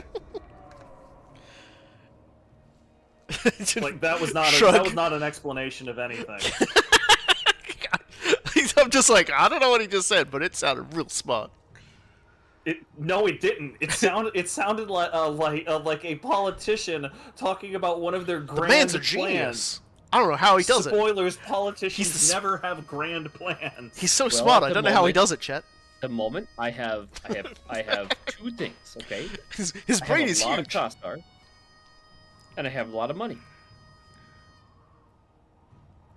Like that was not an explanation of anything. I'm just like, I don't know what he just said, but it sounded real smart. No, it didn't. It sounded like a politician talking about one of their The grand man's a plans. genius. I don't know how he does it. Spoilers: politicians He's the never have grand plans. He's so Well, smart. at I the don't know how he moment- does it, chat. The moment I have two things. Okay, His I brain have is a lot huge. of Kossar, and I have a lot of money.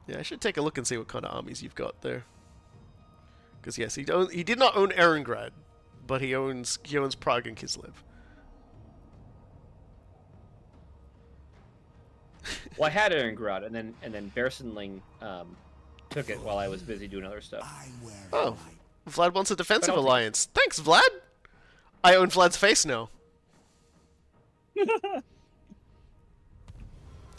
Yeah, I should take a look and see what kind of armies you've got there. Because yes, he did not own Erengrad, but he owns Prague and Kislev. Well, I had Erengrad, and then Bersenling took it while I was busy doing other stuff. I wear Oh, Vlad wants a defensive But I'll take it. alliance. Thanks, Vlad. I own Vlad's face now.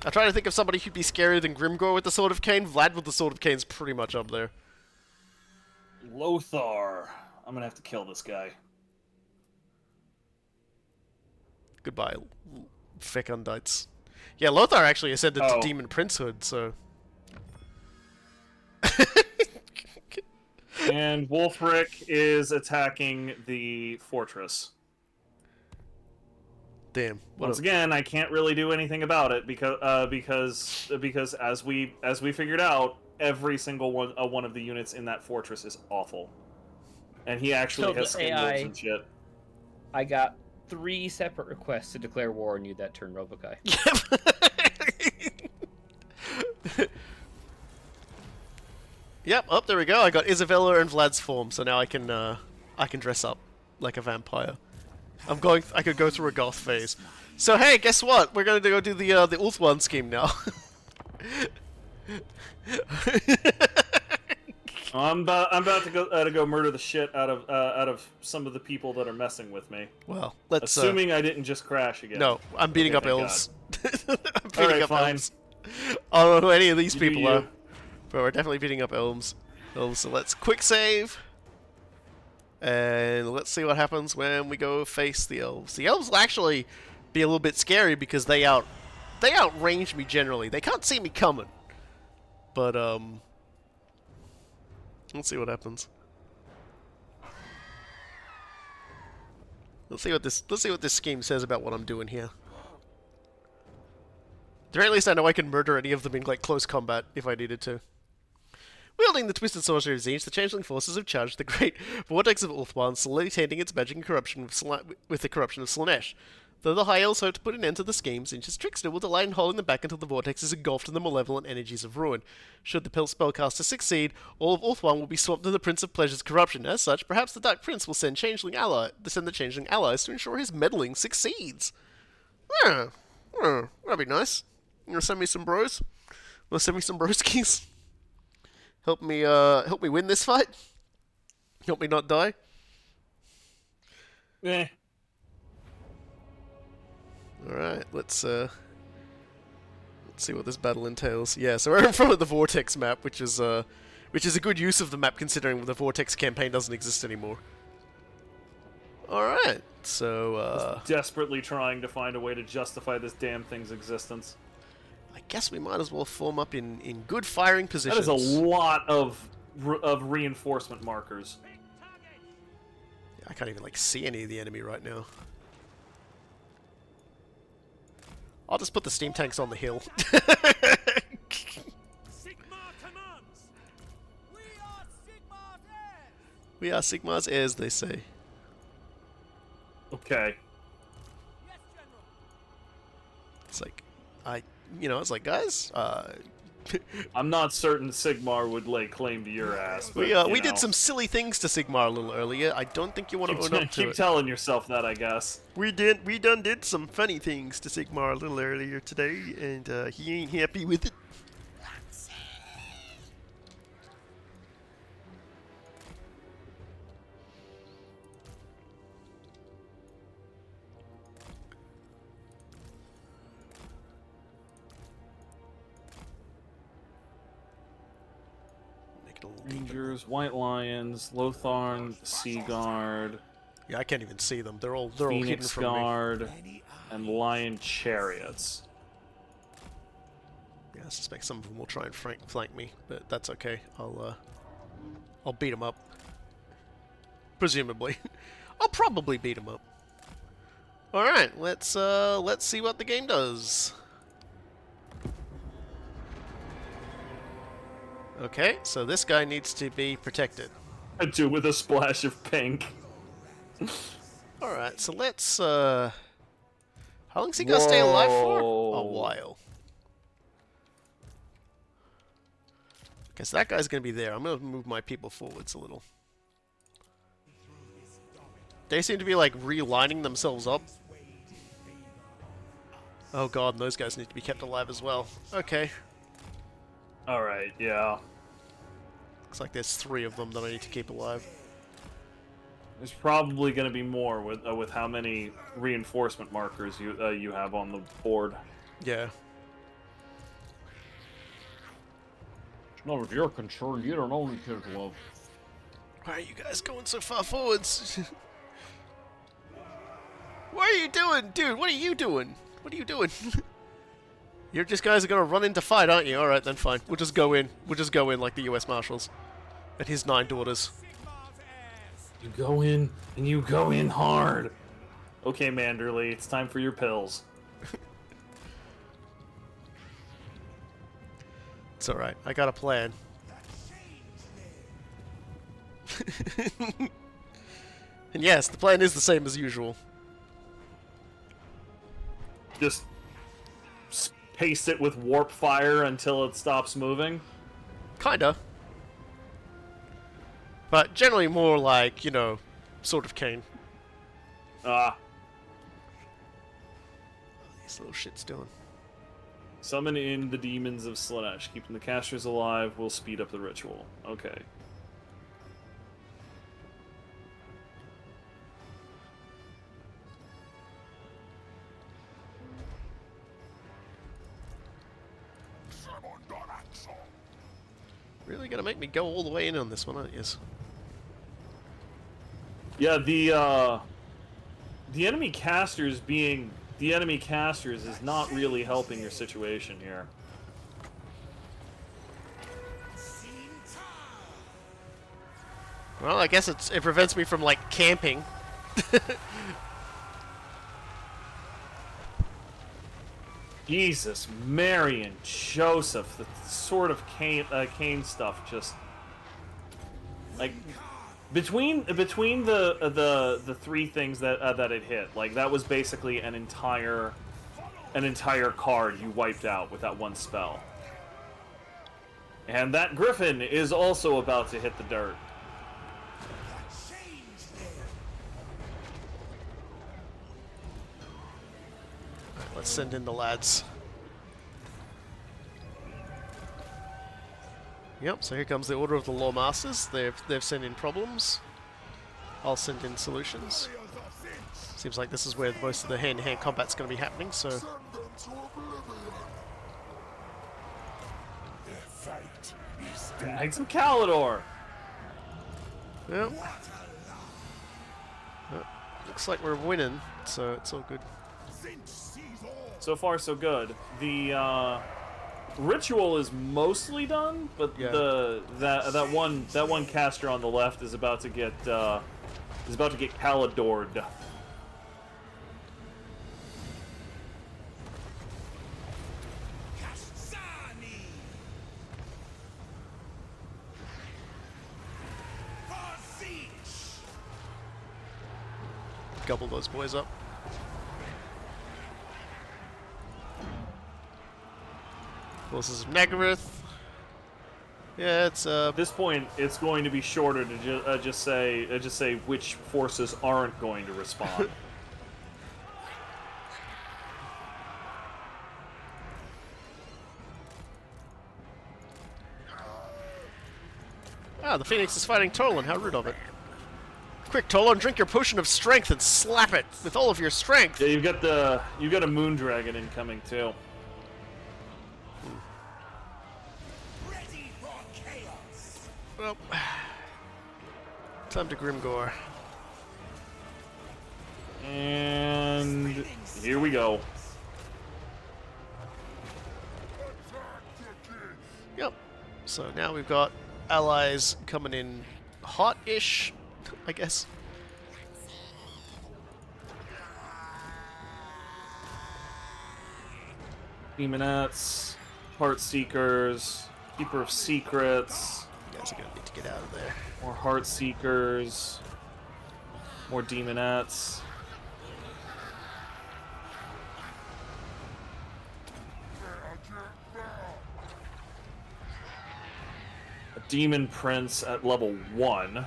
I try to think of somebody who'd be scarier than Grimgor with the Sword of Cain. Vlad with the Sword of Cain's pretty much up there. Lothar. I'm gonna have to kill this guy. Goodbye, Fecundites. Yeah, Lothar actually ascended to Oh. Demon Princehood, so... And Wolfric is attacking the fortress. Damn. What Once a... again, I can't really do anything about it because as we figured out, every single one of the units in that fortress is awful, and he actually So the has skin AI wolves and shit. I got 3 separate requests to declare war on you that turn, Robokai. Yep, oh, there we go. I got Isabella and Vlad's form, so now I can dress up like a vampire. I could go through a goth phase. So hey, guess what? We're gonna go do the Ulthuan scheme now. I'm about to go murder the shit out of some of the people that are messing with me. Well, let's Assuming I didn't just crash again. no, I'm beating up Okay, thank elves. I'm beating Alright, up fine. elves. I don't know who any of these You do people you. are, but we're definitely beating up elves. So let's quick save, and let's see what happens when we go face the elves. The elves will actually be a little bit scary because they outrange me generally. They can't see me coming, but let's see what happens. Let's see what this scheme says about what I'm doing here. At the very least, I know I can murder any of them in like close combat if I needed to. Wielding the twisted sorcery of Zinj, the Changeling forces have charged the great vortex of Ulthuan, solidifying its magic and corruption with the corruption of Slaanesh. Though the High Elves hope to put an end to the scheme, Zinj's trickster will delight in holding them back until the vortex is engulfed in the malevolent energies of ruin. Should the spellcaster succeed, all of Ulthuan will be swapped to the Prince of Pleasure's corruption. As such, perhaps the Dark Prince will send the Changeling allies to ensure his meddling succeeds. Yeah, that'd be nice. You wanna send me some bros? Wanna send me some broskies? Help me win this fight? Help me not die? Eh. Alright, let's see what this battle entails. Yeah, so we're in front of the Vortex map, which is a good use of the map considering the Vortex campaign doesn't exist anymore. Alright, so Desperately trying to find a way to justify this damn thing's existence. I guess we might as well form up in good firing positions. That is a lot of reinforcement markers. I can't even see any of the enemy right now. I'll just put the steam tanks on the hill. Sigmar commands. We are Sigmar's heirs, they say. Okay. Yes, General. It's like, guys, I'm not certain Sigmar would lay claim to your ass. But, we did some silly things to Sigmar a little earlier. I don't think you want to own up to keep it. telling yourself that, I guess. We did some funny things to Sigmar a little earlier today, and he ain't happy with it. Rangers, White Lions, Lothar, Sea Guard, Yeah, I can't even see them. They're all hidden Phoenix from me. Guard, and Lion Chariots. Yeah, I suspect some of them will try and flank me, but that's okay. I'll beat them up. Presumably, I'll probably beat them up. All right, let's see what the game does. Okay, so this guy needs to be protected. I do with a splash of pink. Alright, so let's, how long's he gonna stay alive for? A Whoa. while. Okay, so that guy's gonna be there. I'm gonna move my people forwards a little. They seem to be, relining themselves up. Oh god, and those guys need to be kept alive as well. Okay. Alright, yeah. Looks like there's 3 of them that I need to keep alive. There's probably going to be more with how many reinforcement markers you have on the board. Yeah. It's none of your concern. You don't own kids, love. Why are you guys going so far forwards? What are you doing? Dude, what are you doing? What are you doing? You just guys are gonna run into fight, aren't you? Alright then, fine. We'll just go in. We'll just go in like the US Marshals. And his 9 daughters. Sigmar's heirs. You go in, and you go in hard. Okay, Manderley, it's time for your pills. It's alright. I got a plan. And yes, the plan is the same as usual. Just paste it with warp fire until it stops moving. Kinda. But generally more like, sort of Kane. Ah. These little shit's doing. Summon in the demons of Slaanesh. Keeping the casters alive will speed up the ritual. Okay. Really gonna make me go all the way in on this one, aren't you? Yeah, the enemy casters being the enemy casters is not really helping your situation here. Well, I guess it prevents me from, camping. Jesus, Mary and Joseph, the sort of Cain stuff just Like between the three things that it hit, like that was basically an entire card you wiped out with that one spell. And that griffin is also about to hit the dirt. Right, let's send in the lads. Yep, so here comes the Order of the Lawmasters. They've sent in problems. I'll send in solutions. Seems like this is where most of the hand-to-hand combat's going to be happening, so... Tag some Kalidor! Yep. Looks like we're winning, so it's all good. So far, so good. The ritual is mostly done, but Yeah. that one caster on the left is about to get Kalidored. Gobble those boys up. Forces of Nagaroth. Yeah, it's At this point, it's going to be shorter to just say which forces aren't going to respond. Ah, the Phoenix is fighting Tolan. How rude of it. Quick, Tolan, drink your potion of strength and slap it with all of your strength. Yeah, you've got a moon dragon incoming too. Ready for chaos. Well, time to Grimgore. And here we go. Yep. So now we've got allies coming in hot-ish, I guess. Demonettes, Heart Seekers, Keeper of Secrets, You guys are gonna need to get out of there. more Heart Seekers, more Demonettes. A Demon Prince at level 1.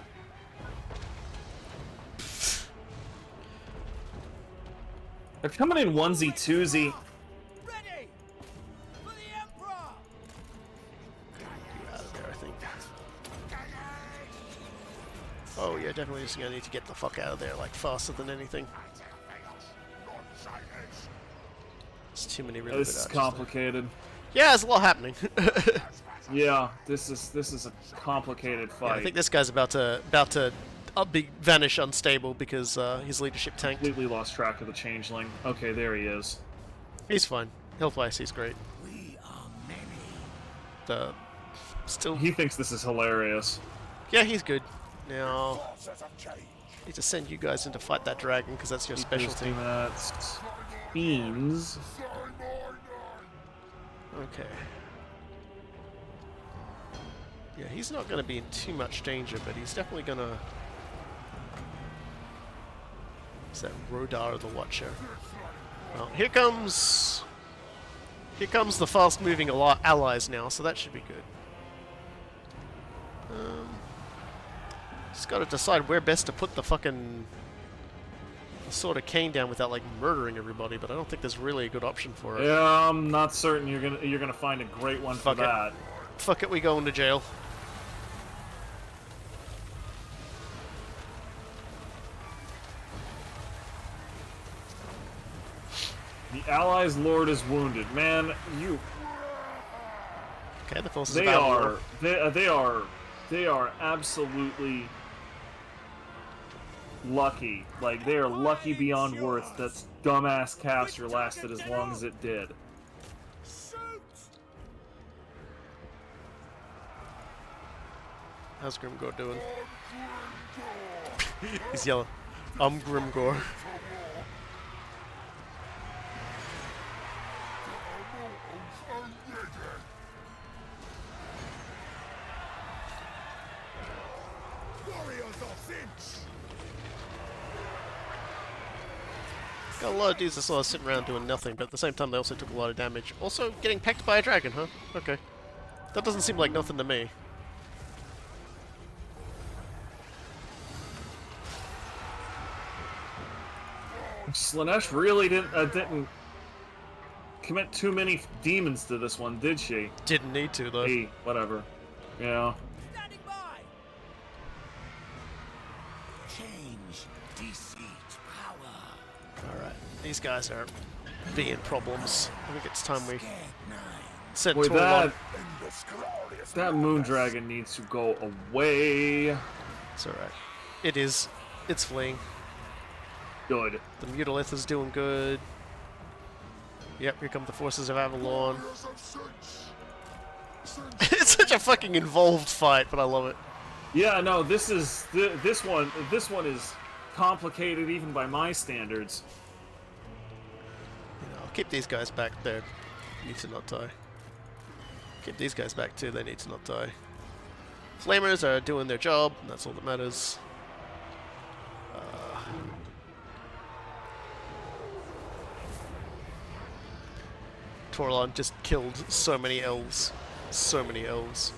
They're coming in onesie twosie. Ready for the Emperor! You out of there, I think. Oh yeah, definitely just gonna need to get the fuck out of there, like, faster than anything. There's too many really This good is archers there. complicated. Yeah, there's a lot happening. Yeah, this is a complicated Yeah, fight. I think this guy's about to vanish unstable because his leadership tanked. Completely lost track of the Changeling. Okay, there he is. He's fine. Health wise, he's great. We are many. The still, He thinks this is hilarious. yeah, he's good. Now Forces of change. need to send you guys in to fight that dragon because that's your specialty. Demonettes, Fiends. Okay. Yeah, he's not going to be in too much danger, but he's definitely going to... Is that Rodar the Watcher? Well, here comes the fast-moving allies now, so that should be good. Just got to decide where best to put the fucking Sword of Cain down without like murdering everybody, but I don't think there's really a good option for it. Yeah, I'm not certain you're gonna find a great one for Fuck it. that. Fuck it, we go into jail. The Allies' Lord is wounded. Man, Okay, the forces they of are Avalor. they are absolutely lucky. Like, they are lucky beyond words that dumbass caster lasted as long as it did. How's Grimgore doing? He's yelling, I'm Grimgore. Got a lot of dudes that sort of sitting around doing nothing, but at the same time they also took a lot of damage. Also, getting pecked by a dragon, huh? Okay. That doesn't seem like nothing to me. Slanesh really didn't commit too many demons to this one, did she? Didn't need to, though. Hey, whatever. Yeah. Standing by. Change, deceit, power. Alright, these guys are being problems. I think it's time we Scared nine. send Boy, Torlon. that moon dragon needs to go away. It's alright. It is. It's fleeing. Good. The Mutalith is doing good. Yep, here come the forces of Avalon. It's such a fucking involved fight, but I love it. Yeah, no, this one is complicated even by my standards. You know, I'll keep these guys back there. Need to not die. Keep these guys back too, they need to not die. Flamers are doing their job, and that's all that matters. Torlon just killed so many elves. So many elves.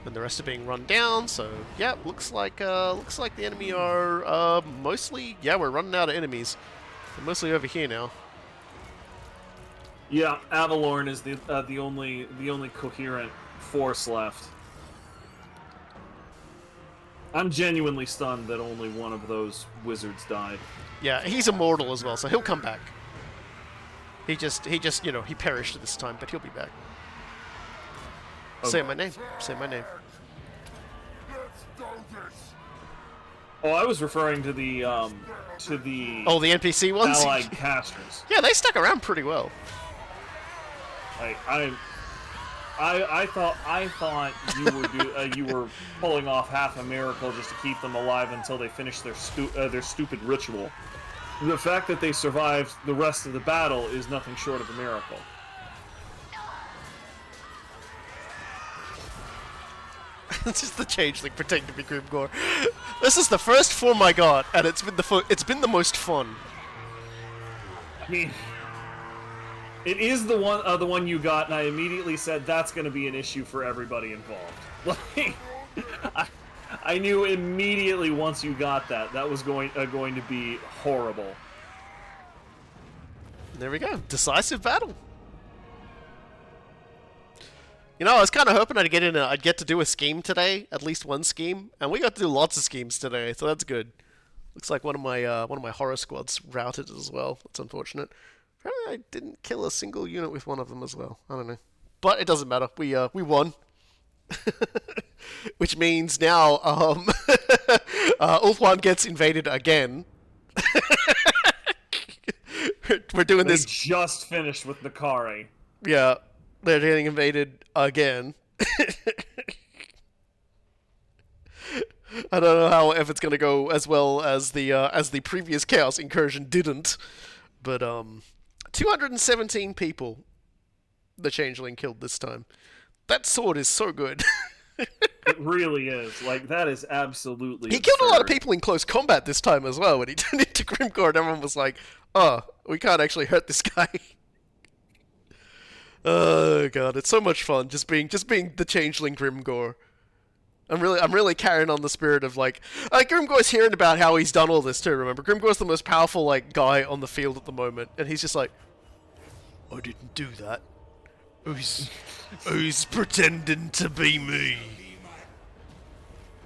And the rest are being run down, so yeah, looks like the enemy are mostly, yeah, we're running out of enemies. They're mostly over here now. Yeah, Avalorn is the only coherent force left. I'm genuinely stunned that only one of those wizards died. Yeah, he's immortal as well, so he'll come back. He just, you know, he perished this time, but he'll be back. Okay. Say my name. Say my name. Oh, I was referring to the Oh, the NPC ones? allied casters. Yeah, they stuck around pretty well. Like I thought you were pulling off half a miracle just to keep them alive until they finished their stupid ritual. The fact that they survived the rest of the battle is nothing short of a miracle. It's just the changeling pretending to be Grimgore. This is the first form I got, and it's been the most fun. I mean, it is the one you got, and I immediately said that's going to be an issue for everybody involved. Like, I knew immediately once you got that was going to be horrible. There we go, decisive battle. You know, I was kind of hoping I'd get to do a scheme today, at least one scheme, and we got to do lots of schemes today, so that's good. Looks like one of my horror squads routed as well. That's unfortunate. Apparently, I didn't kill a single unit with one of them as well. I don't know, but it doesn't matter. We won. Which means now, Ulthuan gets invaded again. We're doing this. They just finished with Nakari. Yeah, they're getting invaded again. I don't know if it's gonna go as well as the previous Chaos Incursion didn't, but 217 people the Changeling killed this time. That sword is so good. It really is. Like, that is absolutely He killed a lot of absurd. people in close combat this time as well. When he turned into Grimgore, and everyone was like, "Oh, we can't actually hurt this guy." Oh god, it's so much fun just being the Changeling Grimgore. I'm really carrying on the spirit of like Grimgore's hearing about how he's done all this too. Remember, Grimgore's the most powerful like guy on the field at the moment, and he's just like, "I didn't do that. Who's pretending to be me?"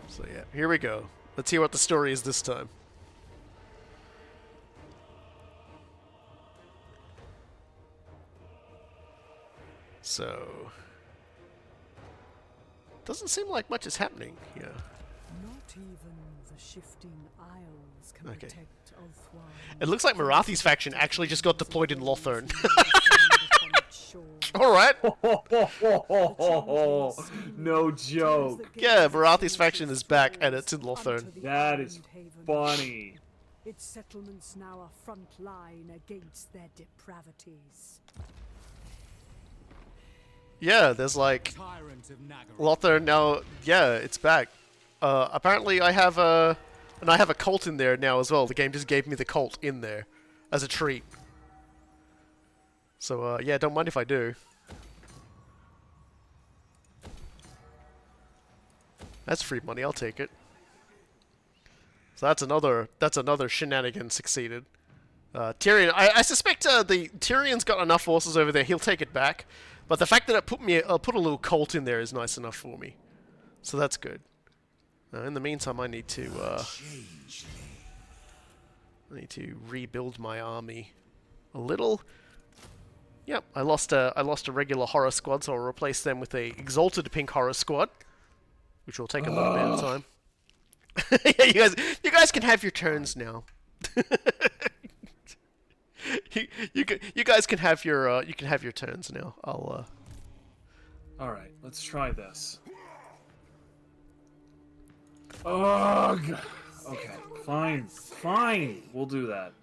So yeah, here we go. Let's hear what the story is this time. So, doesn't seem like much is happening here. Not even the shifting isles can Okay. protect Ulthuan. It looks like Marathi's faction actually just got deployed in Lothern. All Alright. No joke. Yeah, Marathi's faction is back and it's in Lothern. That is funny. Its settlements now are front line against their depravities. Yeah, there's like Lothern now. Yeah, it's back. Apparently I have a cult in there now as well. The game just gave me the cult in there as a treat. So yeah, don't mind if I do. That's free money. I'll take it. So that's another shenanigan succeeded. Tyrion, I suspect the Tyrion's got enough forces over there. He'll take it back. But the fact that it put a little cult in there is nice enough for me. So that's good. In the meantime, I need to rebuild my army a little. Yep, I lost a regular horror squad, so I'll replace them with a exalted pink horror squad, which will take a little bit of time. Yeah, you guys can have your turns now. you guys can have your turns now. I'll. All right, let's try this. Ugh. Okay, fine. We'll do that.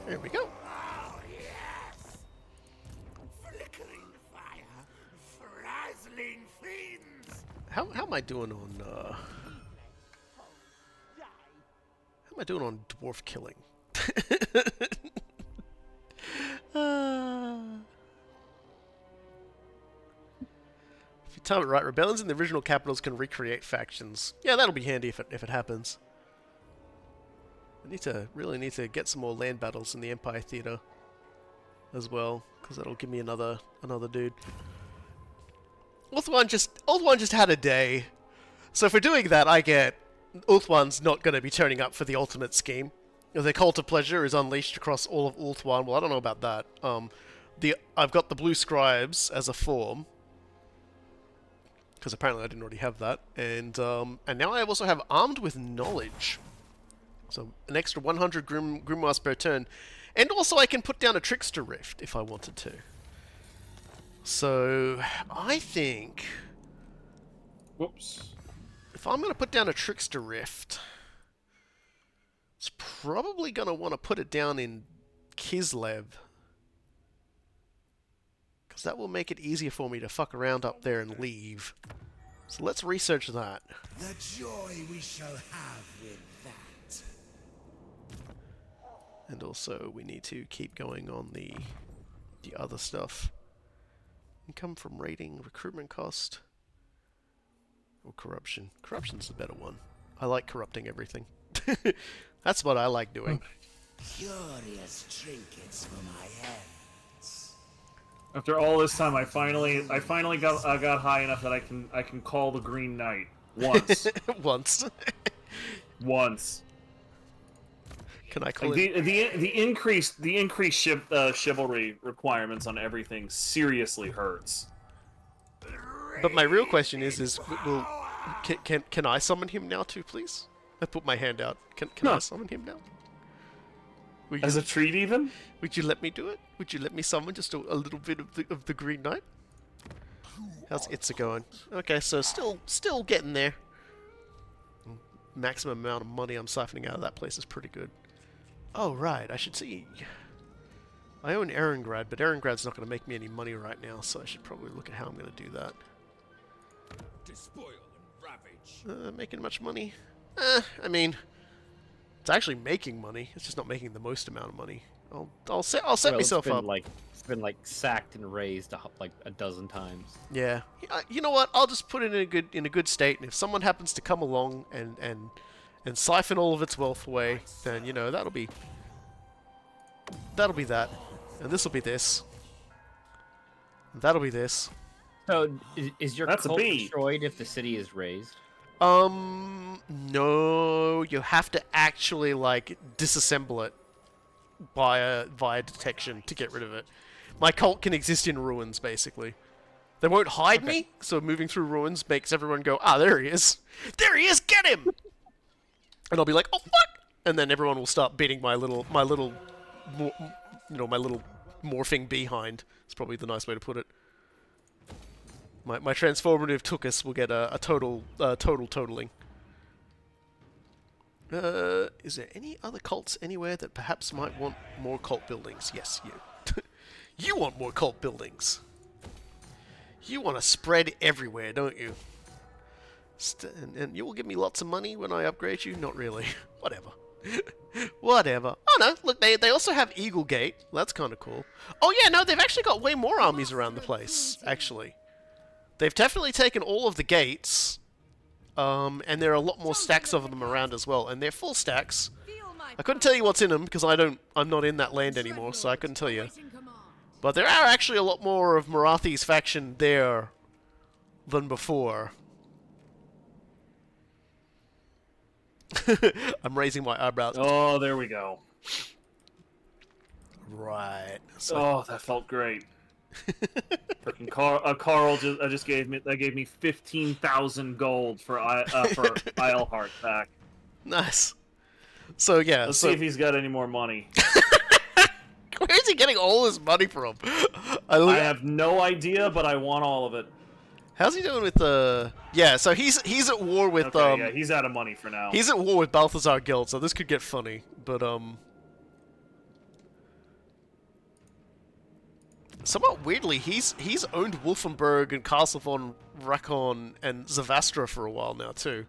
There we go. Oh, yes! Flickering fire, frazzling fiends! How am I doing on dwarf killing? If you time it right, rebellions in the original capitals can recreate factions. Yeah, that'll be handy if it happens. I really need to get some more land battles in the Empire Theater as well, because that'll give me another dude. Ulthuan just had a day, so if we're doing that, I get Ulthuan's not going to be turning up for the ultimate scheme. The Cult of Pleasure is unleashed across all of Ulthuan. Well, I don't know about that. I've got the Blue Scribes as a form, because apparently I didn't already have that, and now I also have Armed with Knowledge. So an extra 100 grimoires per turn. And also I can put down a Trickster Rift if I wanted to. So I think... Whoops. If I'm going to put down a Trickster Rift, it's probably going to want to put it down in Kislev. Because that will make it easier for me to fuck around up there and leave. So let's research that. The joy we shall have with that. And also, we need to keep going on the other stuff. Income from raiding, recruitment cost, or corruption. Corruption's the better one. I like corrupting everything. That's what I like doing. Curious trinkets for my hands. After all this time, I finally got high enough that I can call the Green Knight once. Once. Can I call like it? The increased chivalry requirements on everything seriously hurts. But my real question is can I summon him now too, please? I put my hand out. Can I summon him now? As a treat, even? Would you let me do it? Would you let me summon just a little bit of the Green Knight? How's Itza going? Okay, so still getting there. Maximum amount of money I'm siphoning out of that place is pretty good. Oh, right, I should see. I own Erengrad, but Erengrad's not going to make me any money right now, so I should probably look at how I'm going to do that. Despoil and ravage. Making much money? I mean, it's actually making money. It's just not making the most amount of money. I'll set myself up. It's been like sacked and raised like a dozen times. Yeah. You know what? I'll just put it in a good state, and if someone happens to come along and siphon all of its wealth away, then you know that'll be that, and this will be this. And that'll be this. So is your That's a cult B. destroyed if the city is raised? No, you have to actually like disassemble it via detection to get rid of it. My cult can exist in ruins, basically. They won't hide me, so moving through ruins makes everyone go, ah, there he is! There he is! Get him! And I'll be like, oh fuck! And then everyone will start beating my little morphing behind. It's probably the nice way to put it. My transformative Tookus will get a total totaling. Is there any other cults anywhere that perhaps might want more cult buildings? Yes, you. You want more cult buildings. You want to spread everywhere, don't you? And you will give me lots of money when I upgrade you? Not really. Whatever. Whatever. Oh no, look, they also have Eagle Gate. That's kind of cool. Oh yeah, no, they've actually got way more armies around the place, actually. They've definitely taken all of the gates, and there are a lot more stacks of them around as well, and they're full stacks. I couldn't tell you what's in them, because I'm not in that land anymore, so I couldn't tell you. But there are actually a lot more of Marathi's faction there than before. I'm raising my eyebrows. Oh, there we go. Right. So, Oh, that felt great. Freaking Carl just gave me 15,000 gold for Eilhart back. nice. So yeah. Let's see if he's got any more money. Where's he getting all this money from? I have no idea, but I want all of it. How's he doing with the? Yeah, so he's at war with Okay, yeah, he's out of money for now. He's at war with Balthazar Guild, so this could get funny. But somewhat weirdly, he's owned Wolfenburg and Castle von Rakon and Zavastra for a while now too.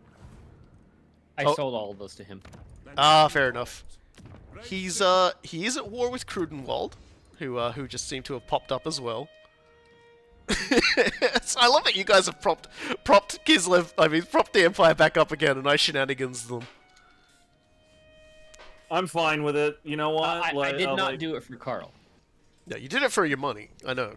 I sold all of those to him. Ah, fair enough. He is at war with Krudenwald, who just seem to have popped up as well. So I love that you guys have propped Kislev. I mean, propped the Empire back up again, and I shenanigans them. I'm fine with it. You know what? I did not do it for Carl. Yeah, you did it for your money. I know.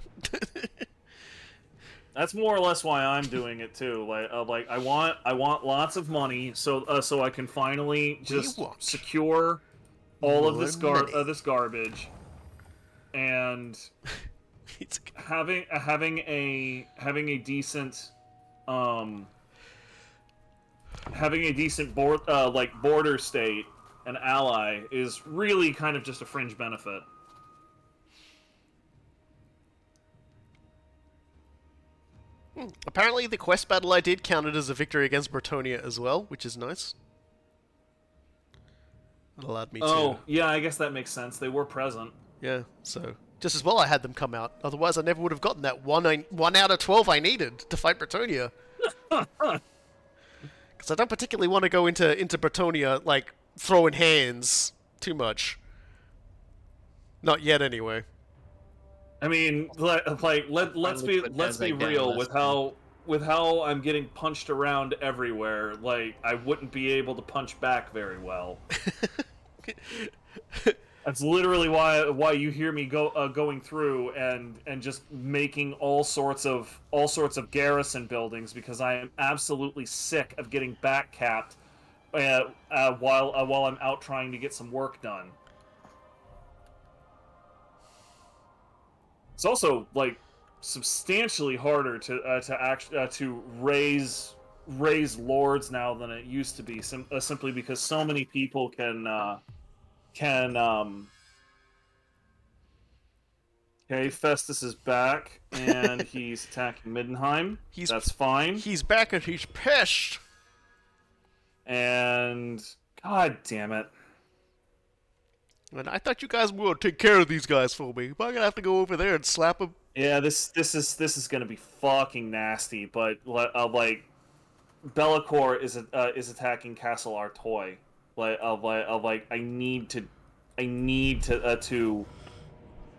That's more or less why I'm doing it too. Like I want lots of money, so I can finally just secure all of this garbage, and having a decent border state, an ally, is really kind of just a fringe benefit. Apparently, the quest battle I did counted as a victory against Bretonia as well, which is nice. It allowed me to. Oh, yeah, I guess that makes sense. They were present. Yeah, so just as well I had them come out. Otherwise, I never would have gotten that 1 out of 12 I needed to fight Bretonia. Because I don't particularly want to go into Bretonia like throwing hands too much. Not yet, anyway. I mean, let's be real with how I'm getting punched around everywhere. Like, I wouldn't be able to punch back very well. That's literally why you hear me going through and just making all sorts of garrison buildings, because I am absolutely sick of getting back capped while I'm out trying to get some work done. It's also like substantially harder to raise lords now than it used to be, simply because so many people can. Okay, Festus is back and he's attacking Middenheim. That's fine. He's back and he's pissed. And god damn it. And I thought you guys would take care of these guys for me. But I'm gonna have to go over there and slap them. Yeah, this is gonna be fucking nasty. But like, Bellicor is attacking Castle Artois. I need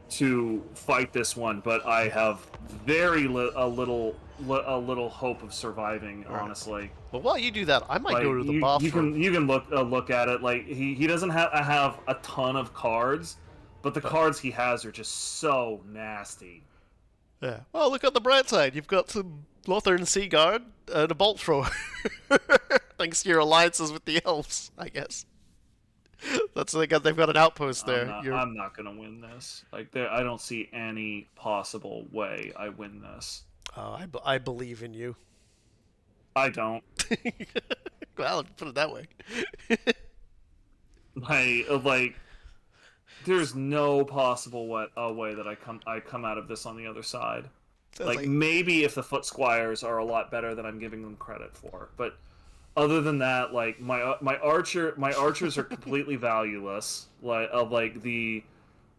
to fight this one, but I have very little hope of surviving. Honestly. But while you do that, I might go to the bathroom. You can look at it. Like, he doesn't have a ton of cards, but the cards he has are just so nasty. Yeah. Well, look at the bright side. You've got some Lothern Sea Guard and a bolt thrower. Thanks to your alliances with the elves, I guess. They've got an outpost there. I'm not gonna win this. Like, I don't see any possible way I win this. I believe in you. I don't. Well, put it that way. like, there's no possible way that I come out of this on the other side. Like, maybe if the Foot Squires are a lot better than I'm giving them credit for, but other than that, like, my archers are completely valueless.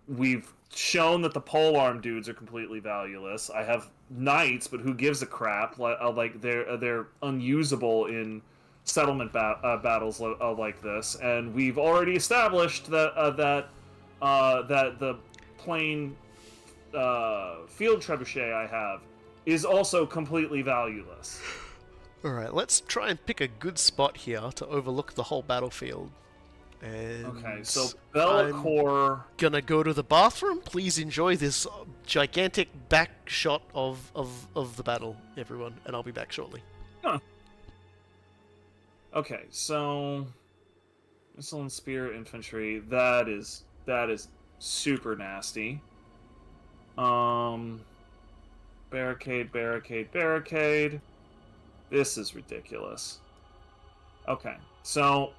We've shown that the polearm dudes are completely valueless. I have knights, but who gives a crap? Like they're unusable in settlement battles like this, and we've already established that the plain field trebuchet I have is also completely valueless. Alright, let's try and pick a good spot here to overlook the whole battlefield. And Okay, so I'm Bellacore. gonna go to the bathroom. Please enjoy this gigantic back shot of the battle, everyone, and I'll be back shortly. Huh. Okay, so missile and spear infantry. That is super nasty. Barricade, barricade, barricade. This is ridiculous. Okay, so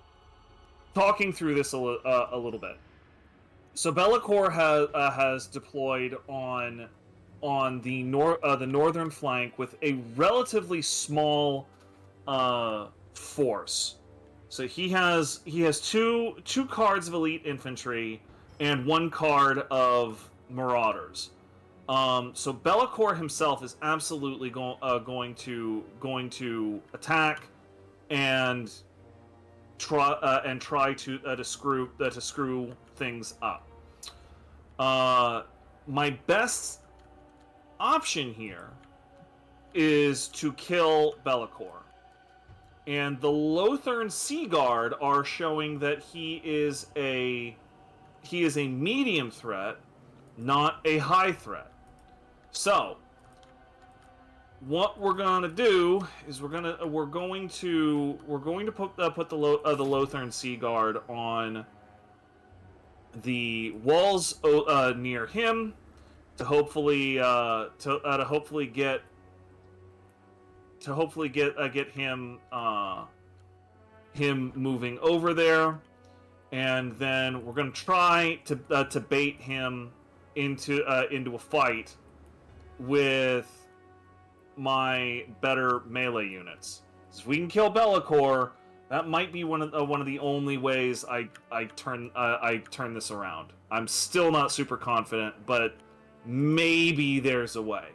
talking through this a little bit. So Bellacore has deployed on the northern flank with a relatively small force. So he has two cards of elite infantry and one card of marauders. So Bellacore himself is absolutely going to attack and try to screw things up. My best option here is to kill Bellacore. And the Lothern Sea Guard are showing that he is a medium threat, not a high threat. So, what we're gonna do is we're going to put the Lothern Sea Guard on the walls near him to hopefully get him moving over there, and then we're gonna try to bait him into a fight with my better melee units. So if we can kill Bellacore, that might be one of the only ways I turn this around. I'm still not super confident, but maybe there's a way.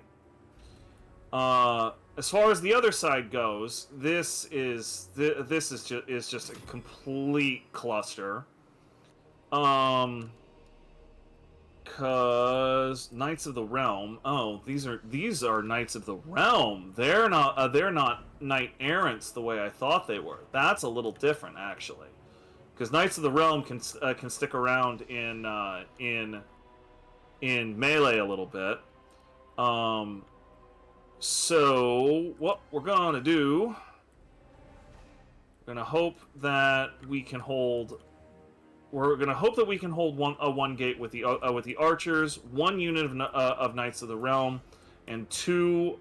As far as the other side goes, this is just a complete cluster. Cause Knights of the Realm. Oh, these are Knights of the Realm. They're not Knight Errants the way I thought they were. That's a little different actually. Because Knights of the Realm can stick around in melee a little bit. So what we're gonna do? We're gonna hope that we can hold. We're gonna hope that we can hold one gate with the archers, one unit of Knights of the Realm, and two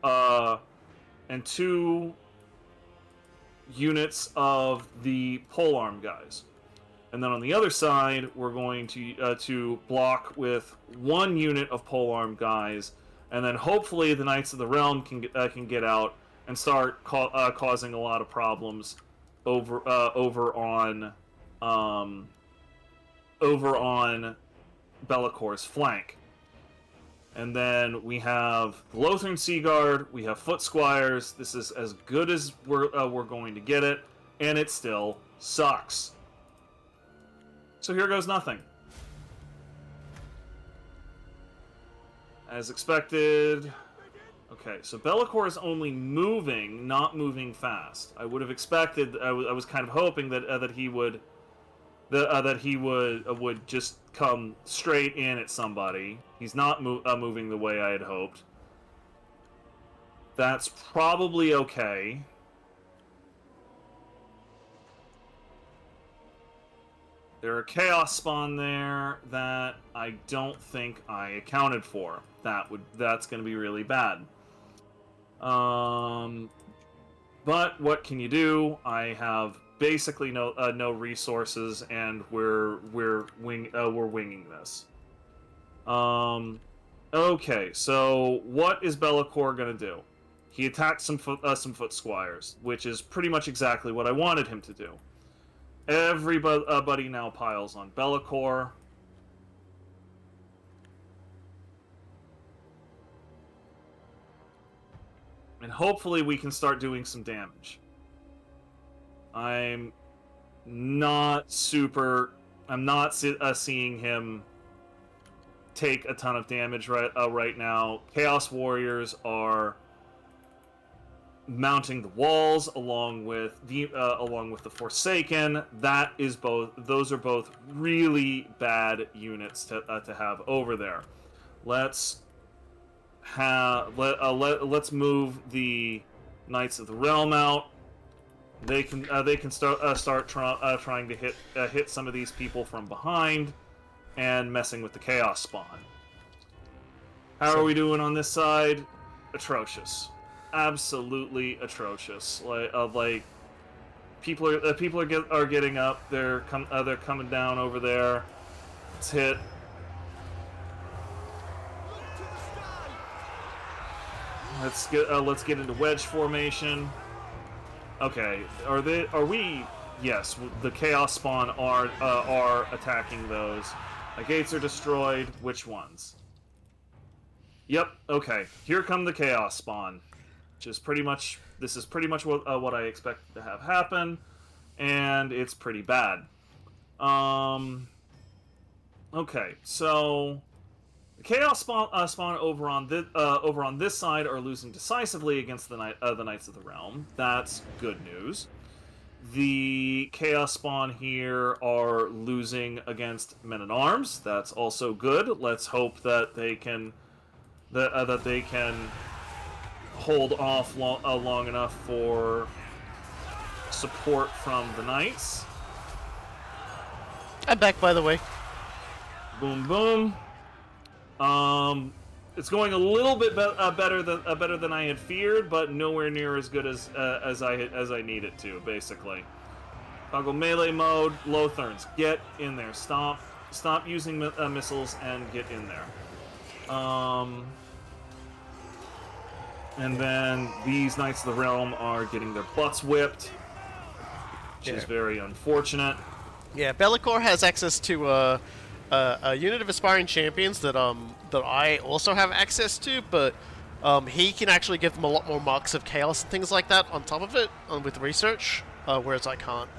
units of the polearm guys. And then on the other side, we're going to block with one unit of polearm guys, and then hopefully the Knights of the Realm can get out and start causing a lot of problems over on Bellacore's flank. And then we have the Lothern Sea Guard, we have Foot Squires. This is as good as we're going to get it, and it still sucks. So here goes nothing. As expected. Okay, so Bellacore is only moving, not moving fast. I would have expected. I was kind of hoping that he would just come straight in at somebody. He's not moving the way I had hoped. That's probably okay. There are chaos spawn there that I don't think I accounted for. That's going to be really bad. But what can you do? I have basically no resources, and we're winging this. Okay, so what is Bellacore gonna do? He attacked some foot squires, which is pretty much exactly what I wanted him to do. Everybody now piles on Bellacore. And hopefully we can start doing some damage. I'm not seeing him take a ton of damage right now. Chaos Warriors are mounting the walls along with the Forsaken. Those are both really bad units to have over there. Let's move the Knights of the Realm out. They can start trying to hit some of these people from behind and messing with the Chaos Spawn. How are we doing on this side? Atrocious, absolutely atrocious. Like people are getting up. They're coming down over there. Let's hit. Let's get into wedge formation. Okay, are we? Yes, the Chaos Spawn are attacking those. The gates are destroyed. Which ones? Yep. Okay. Here come the Chaos Spawn, which is pretty much what I expect to have happen, and it's pretty bad. Okay, so the Chaos Spawn over on this side are losing decisively against the Knights of the Realm. That's good news. The Chaos Spawn here are losing against Men-at-Arms. That's also good. Let's hope that they can hold off long enough for support from the Knights. I'm back, by the way. Boom, boom. It's going a little bit better than I had feared, but nowhere near as good as I need it to. Basically, toggle melee mode. Lotharns, get in there. Stop using missiles and get in there. And then these Knights of the Realm are getting their butts whipped, which is very unfortunate. Yeah, Bellicor has access to a unit of aspiring champions that I also have access to, but he can actually give them a lot more marks of chaos and things like that on top of it with research, whereas I can't.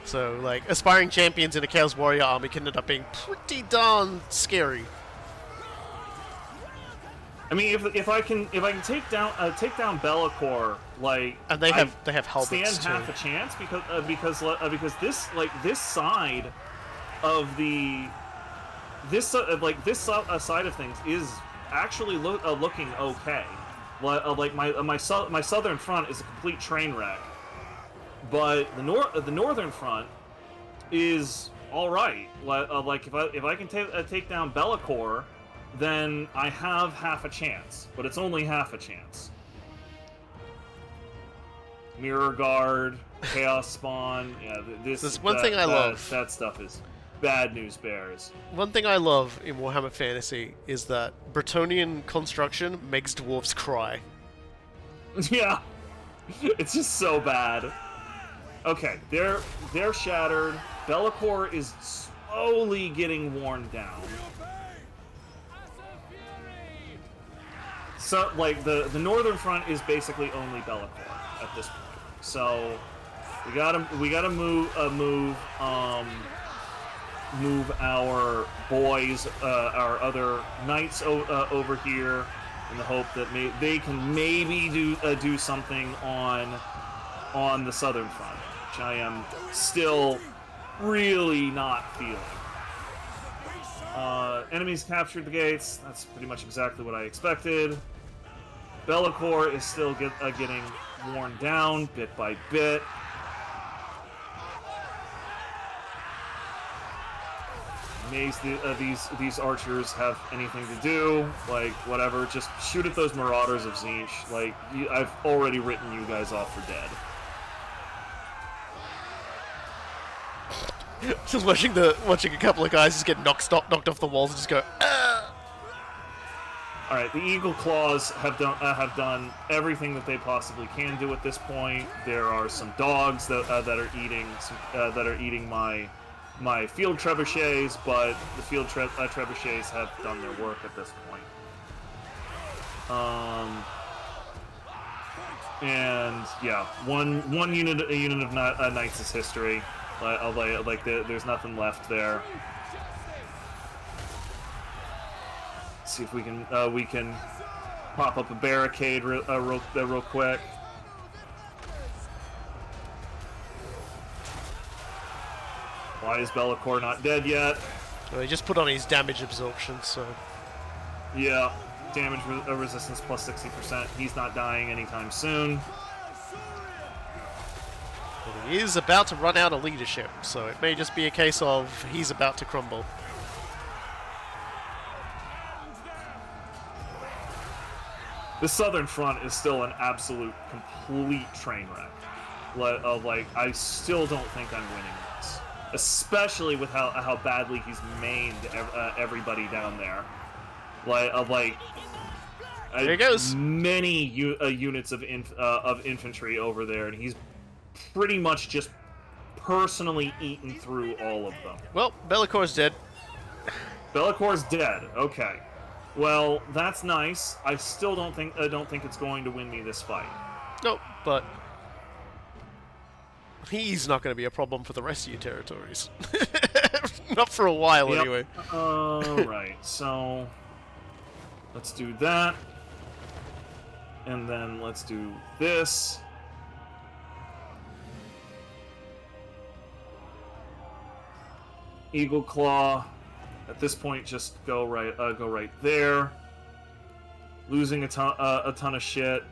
So, like, aspiring champions in a Chaos Warrior army can end up being pretty darn scary. I mean, if I can take down Bellicor, like, and they have helmets stand half a chance because this side of this side of things is actually looking okay. Like my southern front is a complete train wreck, but the northern front is all right. Like if I can take down Bellicor, then I have half a chance, but it's only half a chance. Mirror Guard, Chaos Spawn, yeah. That stuff is bad news bears. One thing I love in Warhammer Fantasy is that Bretonnian construction makes dwarves cry. Yeah, it's just so bad. Okay, they're shattered. Bellicor is slowly getting worn down. So, like, the northern front is basically only Bellicor at this point. So we gotta move our boys, our other knights over here, in the hope that they can maybe do something on the southern front, which I am still really not feeling. Enemies captured the gates. That's pretty much exactly what I expected. Bellicor is still getting worn down bit by bit. Amazed these archers have anything to do. Like, whatever, just shoot at those marauders of Tzeentch. Like, I've already written you guys off for dead. Just watching a couple of guys just get knocked off the walls and just go, ah! All right, the Eagle Claws have done everything that they possibly can do at this point. There are some dogs that are eating my field trebuchets, but the field trebuchets have done their work at this point. And yeah, one unit of knights is history. There's nothing left there. See if we can pop up a barricade real quick. Why is Be'lakor not dead yet? Well, he just put on his damage absorption, so... Yeah, damage resistance plus 60%. He's not dying anytime soon. But he is about to run out of leadership, so it may just be a case of he's about to crumble. The southern front is still an absolute, complete train wreck. I still don't think I'm winning this. Especially with how badly he's maimed everybody down there. There he goes. Many units of infantry over there, and he's pretty much just personally eaten through all of them. Well, Be'lakor's dead. Be'lakor's dead. Okay. Well, that's nice. I still don't think it's going to win me this fight. Nope, but he's not going to be a problem for the rest of your territories. Not for a while, Yep. anyway. Right. So let's do that, and then let's do this. Eagle Claw. At this point, just go right there. Losing a ton of shit.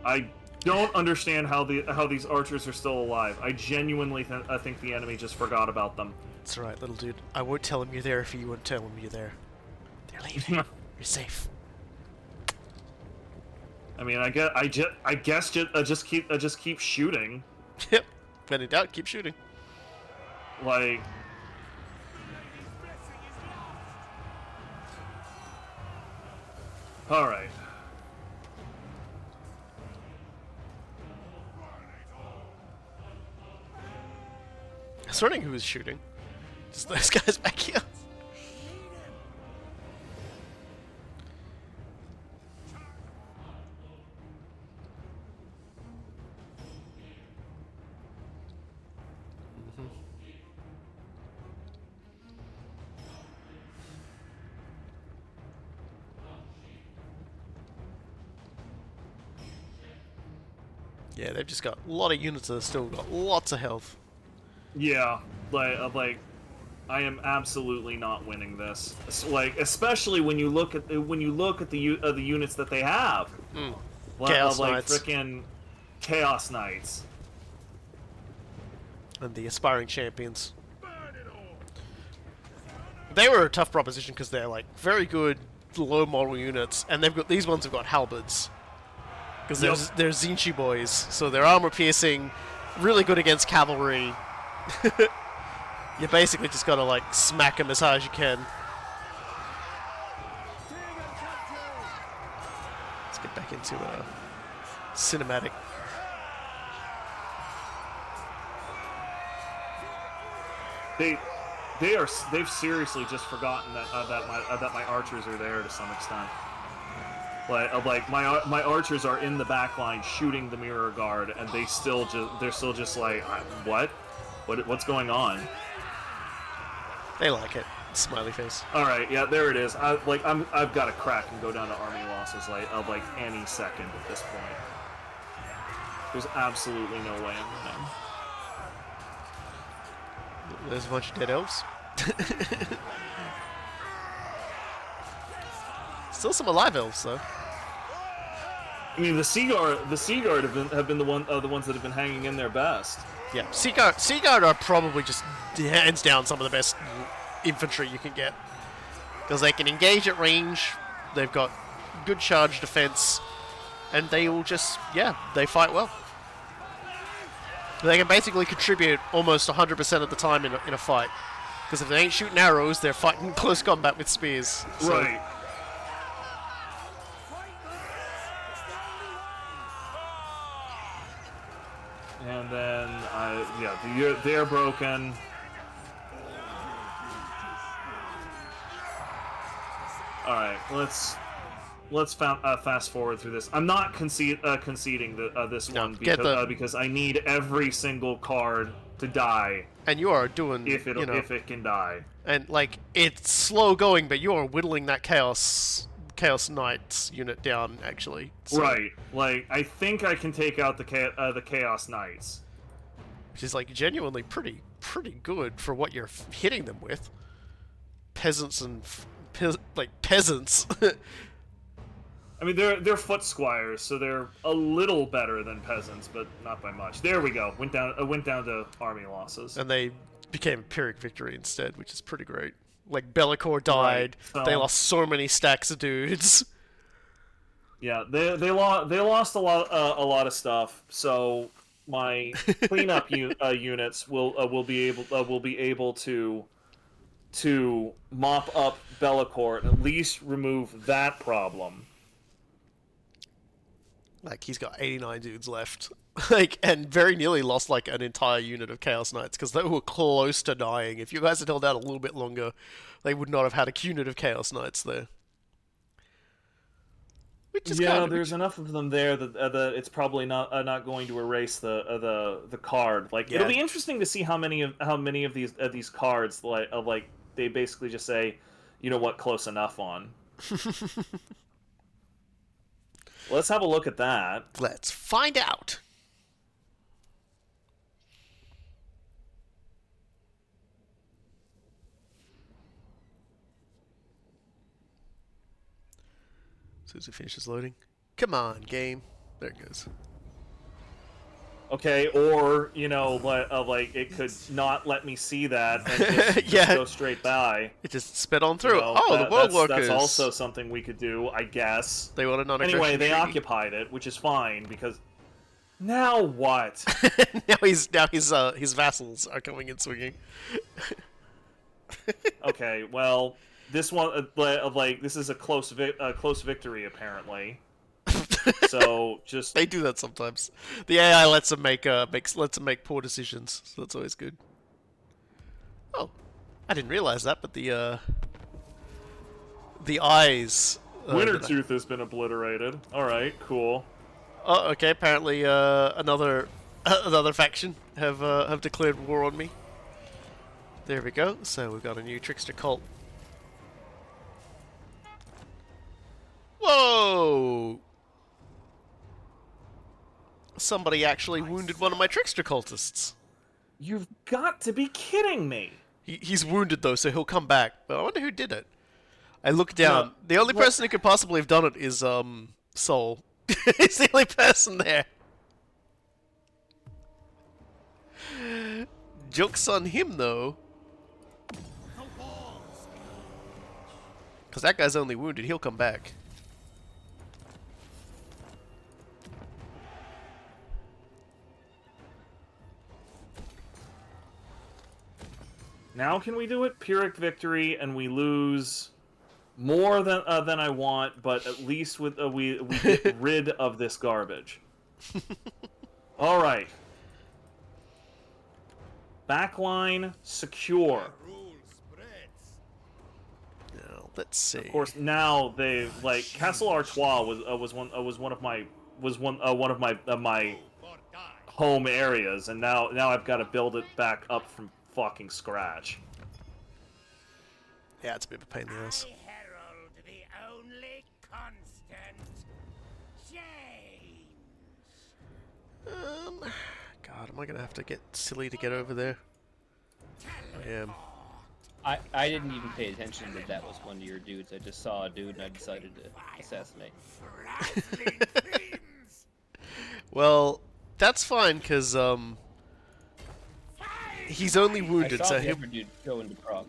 I don't understand how these archers are still alive. I genuinely think the enemy just forgot about them. It's alright, little dude. I won't tell him you're there if you won't tell him you're there. They're leaving. You're safe. I mean, I guess just keep shooting. Yep. When in doubt, keep shooting. Like, all right. I was wondering who was shooting. Just those guys back here. Yeah, they've just got a lot of units that have still got lots of health. Yeah, like I am absolutely not winning this. Especially when you look at the units that they have. Chaos Knights. Frickin' Chaos Knights. And the aspiring champions. They were a tough proposition because they're like very good low model units, and these ones have got halberds. Because they're Zinchi boys, so they're armor piercing, really good against cavalry. You basically just gotta like smack them as hard as you can. Let's get back into cinematic. They've seriously just forgotten that my archers are there to some extent. My archers are in the back line shooting the mirror guard, and they're still just like, what's going on? They like it. Smiley face. All right, yeah, there it is. I've got to crack and go down to army losses like any second at this point. There's absolutely no way I'm winning. There's a bunch of dead elves. Still some alive elves, though. I mean, the Sea Guard have been the ones that have been hanging in there best. Yeah, Sea Guard are probably just hands down some of the best infantry you can get. Because they can engage at range, they've got good charge defense, and they will just, they fight well. They can basically contribute almost 100% of the time in a fight. Because if they ain't shooting arrows, they're fighting close combat with spears. So. Right. And then, they're broken. All right, let's fast forward through this. I'm not conceding this No, one get the- because I need every single card to die And you are doing, if you know, if it can die. and like it's slow going, but you are whittling that Chaos Knights unit down actually. So, Right, like I think I can take out the Chaos Knights. which is like genuinely pretty good for what you're hitting them with. Peasants and peasants. I mean, they're foot squires, so they're a little better than peasants, but not by much. There we go. Went down to army losses. And they became Pyrrhic victory instead, which is pretty great. Like Bellicor died. Right, so- They lost so many stacks of dudes. Yeah, they lost a lot of stuff. So my cleanup units will be able to mop up Bellicor and at least remove that problem. Like he's got 89 dudes left. Like, and very nearly lost like an entire unit of Chaos Knights because they were close to dying. If you guys had held out a little bit longer, they would not have had a unit of Chaos Knights there. Which is kind of, there's enough of them there that it's probably not going to erase the card. Like Yeah. it'll be interesting to see how many of these cards like they basically just say, you know what, close enough on. Let's have a look at that. Let's find out. As soon as it finishes loading. Come on, game. There it goes. Okay, or like it could not let me see that and just Yeah. go straight by. It just sped on through. You know, Oh, the world that's workers. also something we could do, I guess. They want a non-aggression Anyway, they treaty. occupied it, which is fine because now what? now his vassals are coming in swinging. Okay, well, this one this is a close victory apparently. So just They do that sometimes. The AI lets them make poor decisions, so that's always good. Oh, I didn't realize that, but the eyes. Winter that I- Tooth has been obliterated. All right, cool. Oh, okay. Apparently, another faction have declared war on me. There we go. So we've got a new trickster cult. Whoa! Somebody actually wounded one of my trickster cultists. You've got to be kidding me. He's wounded though, so he'll come back. But I wonder who did it. I look down. No, The only person who could possibly have done it is Soul. He's the only person there. Joke's on him though. Because that guy's only wounded. He'll come back. Now can we do it? Pyrrhic victory, and we lose more than I want, but at least we get rid of this garbage. All right. Backline secure. Now, let's see. Of course, now they like Castle Artois was one of my my home areas, and now I've got to build it back up from fucking scratch. Yeah, it's a bit of a pain in the ass. I herald the only constant change. God, am I gonna have to get silly to get over there? I am. I didn't even pay attention that was one of your dudes. I just saw a dude and I decided to assassinate. Well, that's fine, because, he's only wounded, I saw so the he'll... other dude go into Prague.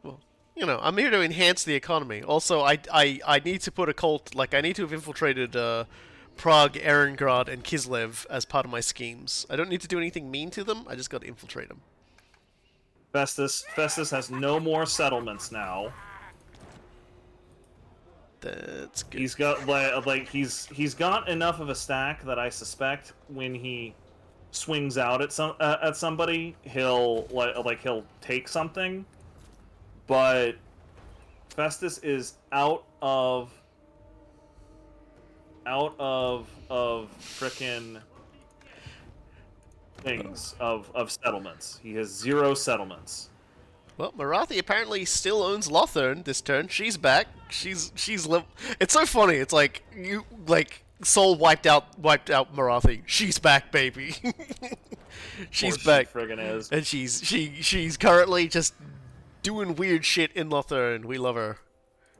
Well, you know, I'm here to enhance the economy. Also, I need to put a cult, like, I need to have infiltrated, Prague, Erengrad, and Kislev as part of my schemes. I don't need to do anything mean to them, I just gotta infiltrate them. Festus has no more settlements now. That's good. He's got he's got enough of a stack that I suspect when he swings out at somebody, he'll he'll take something. But Festus is out of frickin' things of settlements. He has 0 settlements. Well, Marathi apparently still owns Lothern this turn. She's back. It's so funny. It's like you Soul wiped out Marathi. She's back, baby. She's back. She friggin' is. And she's currently just doing weird shit in Lothern. We love her.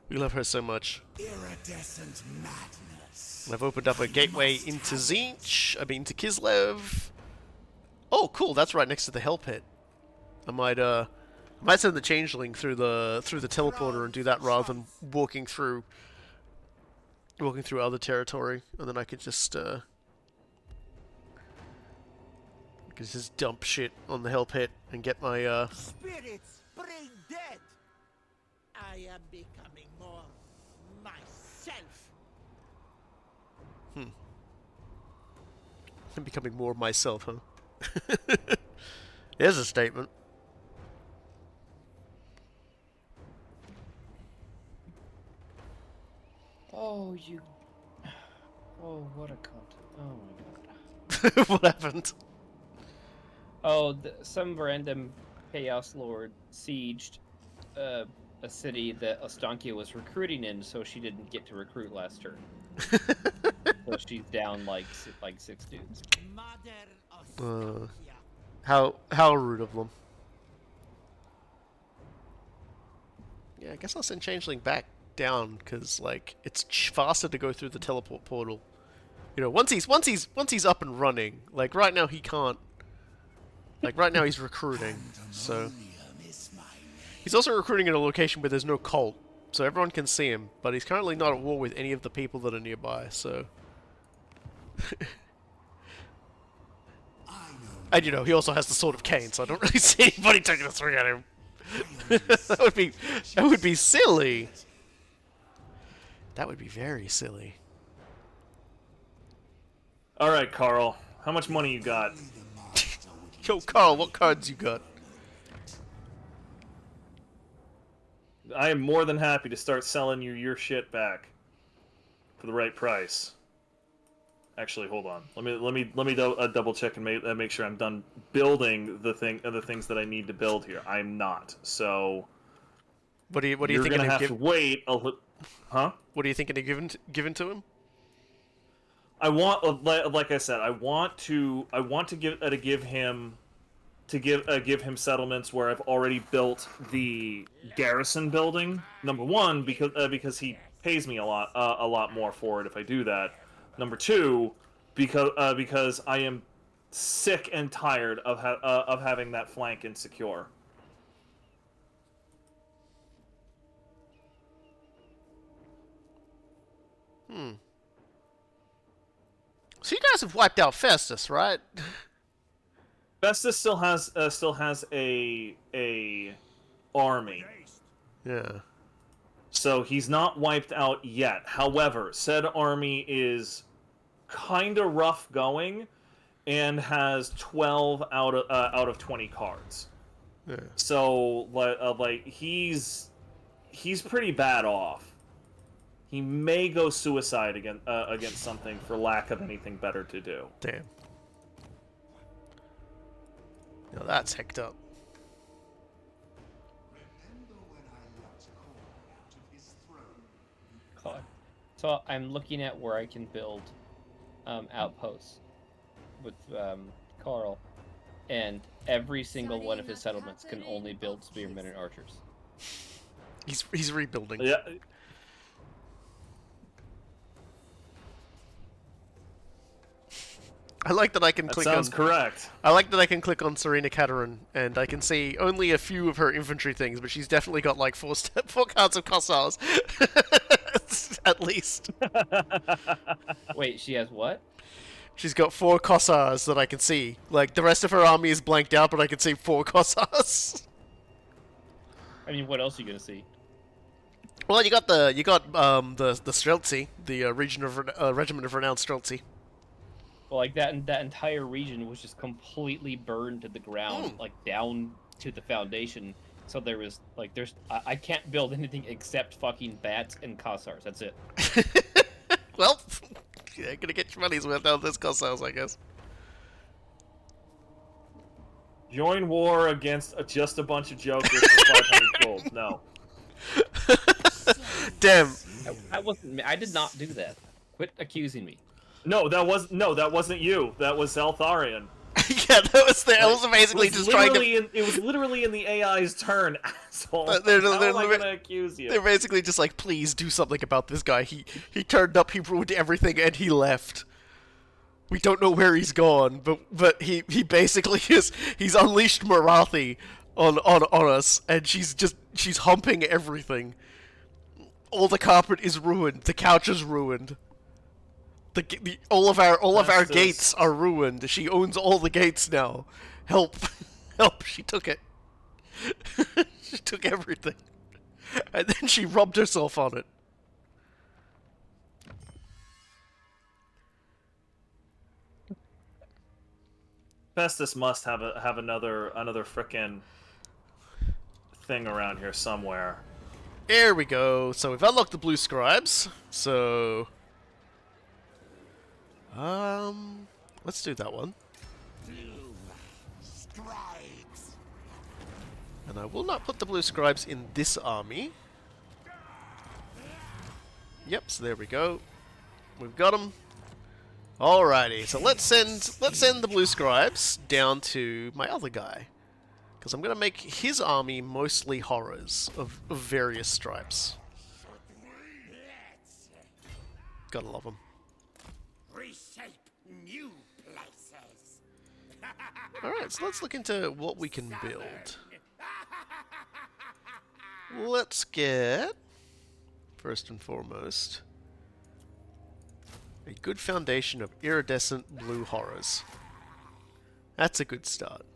We love her so much. Iridescent madness. I've opened up a gateway into Tzeentch. I mean to Kislev. Oh, cool. That's right next to the Hell Pit. I might send the Changeling through the teleporter and do that rather than walking through other territory, and then I could just dump shit on the Hell Pit and get my Spirits bring dead. I am becoming more myself. I'm becoming more myself, huh? Here's a statement. Oh, you. Oh, what a cunt. Oh my god. What happened? Oh, some random Chaos Lord sieged a city that Ostankia was recruiting in, so she didn't get to recruit last turn. So she's down like 6 dudes. Mother of How rude of them. Yeah, I guess I'll send Changeling back down because like it's faster to go through the teleport portal. You know, once he's up and running. Like right now he can't. Like right now he's recruiting, so he's also recruiting in a location where there's no cult, so everyone can see him. But he's currently not at war with any of the people that are nearby. So, and you know he also has the Sword of Cain, so I don't really see anybody taking a swing at him. That would be silly. That would be very silly. All right, Carl. How much money you got? Yo, Carl, what cards you got? I am more than happy to start selling you your shit back for the right price. Actually, hold on. Let me double check and make sure I'm done building the things that I need to build here. I'm not. So What do you you're think? gonna have to wait a little. Huh? What are you thinking of giving to him? I want, like I said, I want to give him settlements where I've already built the garrison building. Number one, because he pays me a lot more for it if I do that. Number two, because I am sick and tired of having that flank insecure. So you guys have wiped out Festus, right? Festus still has a army. Yeah. So he's not wiped out yet. However, said army is kind of rough going, and has 12 out of 20 cards. Yeah. So like he's pretty bad off. He may go suicide against something for lack of anything better to do. Damn. Now that's hecked up. So I'm looking at where I can build outposts with Carl, and every single one of his settlements can only build spearmen and archers. He's rebuilding. Yeah. I like that I can click Sounds on. correct. I like that I can click on Serena Katerin, and I can see only a few of her infantry things, but she's definitely got like four cards of Kossars, at least. Wait, she has what? She's got 4 Kossars that I can see. Like the rest of her army is blanked out, but I can see 4 Kossars. I mean, what else are you gonna see? Well, you got the Streltsy, the regiment of renowned Streltsy. Well, like that entire region was just completely burned to the ground, like down to the foundation. So there is like I can't build anything except fucking bats and Khazars. That's it. Well, yeah, gonna get your money's worth out of this Cossals, I guess. Join war against just a bunch of jokers for 500 gold. No. Damn. I wasn't. I did not do that. Quit accusing me. No, that wasn't you. That was Eltharion. Yeah, that was the elves are basically It was just trying to. it was literally in the AI's turn, asshole. They're How am I gonna accuse you? They're basically just like, please do something about this guy. He turned up, he ruined everything, and he left. We don't know where he's gone, but he basically he's unleashed Marathi on us, and she's humping everything. All the carpet is ruined. The couch is ruined. All of our gates are ruined. She owns all the gates now. Help. Help. She took it. She took everything. And then she rubbed herself on it. Festus must have another frickin' thing around here somewhere. There we go. So we've unlocked the blue scribes. So let's do that one. Scribes. And I will not put the blue scribes in this army. Yep, so there we go. We've got them. Alrighty, so let's send the blue scribes down to my other guy. Because I'm going to make his army mostly horrors of various stripes. Gotta love them. Reshape new places. Alright, so let's look into what we can build. Let's get, first and foremost, a good foundation of iridescent blue horrors. That's a good start.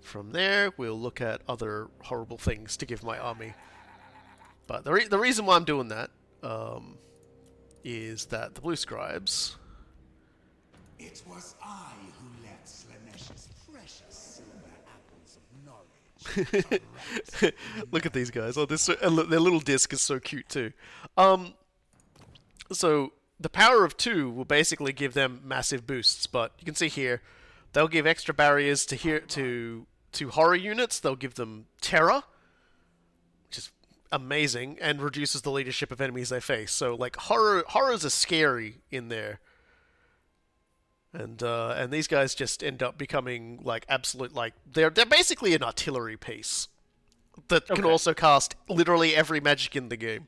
From there, we'll look at other horrible things to give my army. But the reason why I'm doing that is that the blue scribes... It was I who left Slanesh's precious silver apples of knowledge. Look at these guys. Oh, their little disc is so cute too. So the power of 2 will basically give them massive boosts, but you can see here, they'll give extra barriers to horror units. They'll give them terror, which is amazing, and reduces the leadership of enemies they face. So like horrors are scary in there. And these guys just end up becoming like absolute, like they're basically an artillery piece that can also cast literally every magic in the game.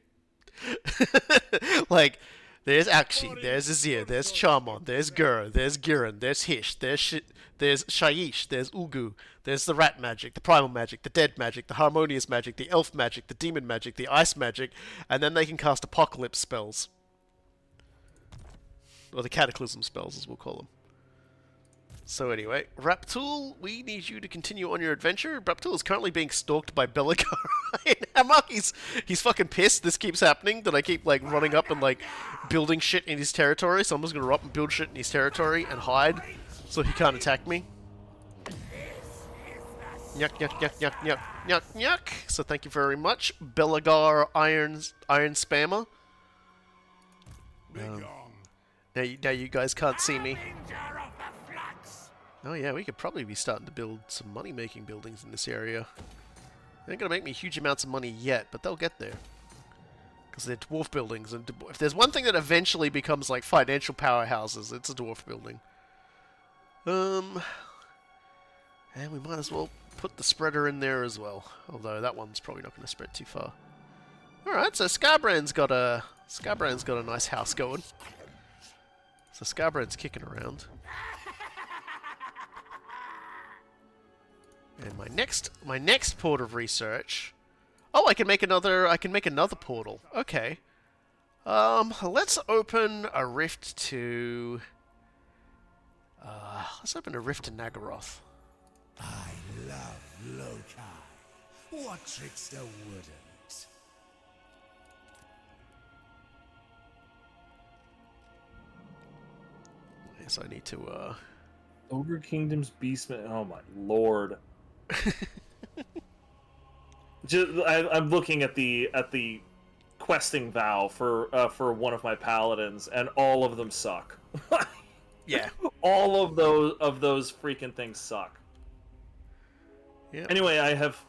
Like there's Akshi, there's Azir, there's Charmon, there's Gur, there's Giran, there's Hish, there's Shaiish, there's Ugu, there's the rat magic, the primal magic, the dead magic, the harmonious magic, the elf magic, the demon magic, the ice magic, and then they can cast apocalypse spells. Or the cataclysm spells, as we'll call them. So anyway, Raptul, we need you to continue on your adventure. Raptul is currently being stalked by Belagar in Hammock. He's fucking pissed this keeps happening, that I keep like running up and like building shit in his territory. So I'm just gonna run up and build shit in his territory and hide so he can't attack me. Yuck, yuck, yuck, yuck, yuck, yuck, yuck. So thank you very much, Belagar Iron Spammer. Now you guys can't see me. Oh yeah, we could probably be starting to build some money-making buildings in this area. They're not going to make me huge amounts of money yet, but they'll get there. Because they're dwarf buildings, and if there's one thing that eventually becomes like financial powerhouses, it's a dwarf building. And we might as well put the spreader in there as well. Although that one's probably not going to spread too far. Alright, so Scarbrand's got a nice house going. So Scarbrand's kicking around. And my next port of research. Oh, I can make another portal. Okay. Let's open a rift to Nagaroth. I love Lokai. What trickster wouldn't? Yes, I need to Ogre Kingdom's Beastman. Oh my lord. I'm looking at the questing vow for one of my paladins, and all of them suck. Yeah. All of those freaking things suck. Yeah. Anyway, I've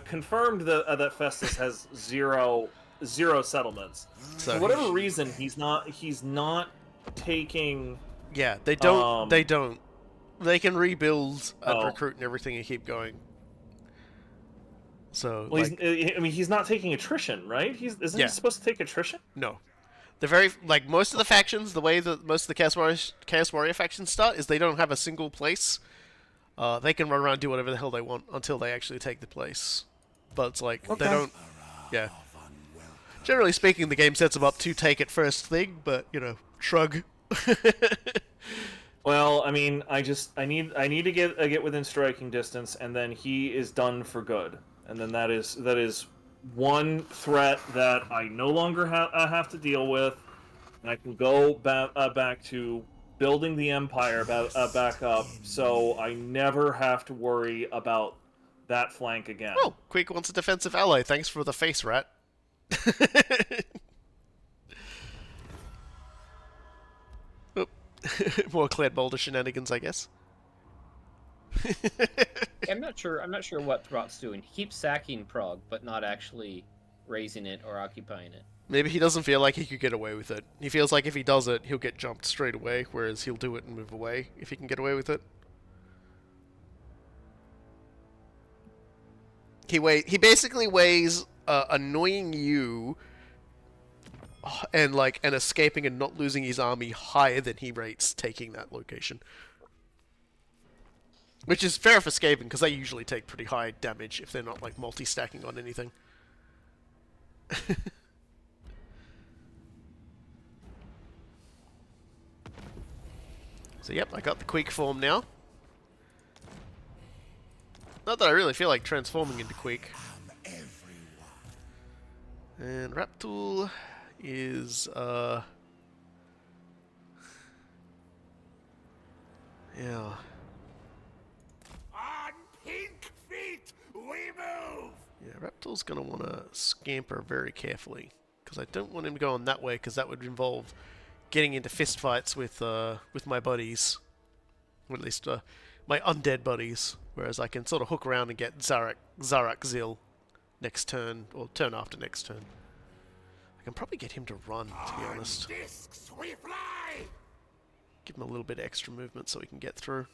confirmed that Festus has zero settlements. So For whatever reason, he's not taking. yeah, they don't. Um, They don't. They can rebuild and Oh. recruit and everything and keep going. So Well, like, he's not taking attrition, right? Isn't Yeah. he supposed to take attrition? no. The very like most of the factions, the way that most of the Chaos Warrior factions start is they don't have a single place. They can run around and do whatever the hell they want until they actually take the place. But it's like they don't. Yeah. Generally speaking, the game sets them up to take it first thing, but you know, shrug. Well, I mean, I need to get within striking distance, and then he is done for good. And then that is one threat that I no longer have to deal with, and I can go back to building the empire back up, so I never have to worry about that flank again. Oh, Quake wants a defensive ally. Thanks for the face, rat. Oop. More Clad Boulder shenanigans, I guess. I'm not sure what Throt's doing. He keeps sacking Prague, but not actually raising it or occupying it. Maybe he doesn't feel like he could get away with it. He feels like if he does it, he'll get jumped straight away, whereas he'll do it and move away if he can get away with it. He basically weighs annoying you and escaping and not losing his army higher than he rates taking that location. Which is fair for Skaven, because they usually take pretty high damage if they're not like multi-stacking on anything. So yep, I got the Queek form now. Not that I really feel like transforming into Queek. And Raptool is yeah. On pink feet, we move! Yeah, Raptool's gonna wanna scamper very carefully. Because I don't want him going that way, because that would involve getting into fistfights with my buddies. Or at least my undead buddies. Whereas I can sort of hook around and get Zarak Zil next turn, or turn after next turn. I can probably get him to run, to be honest. Discs, we fly! Give him a little bit of extra movement so he can get through.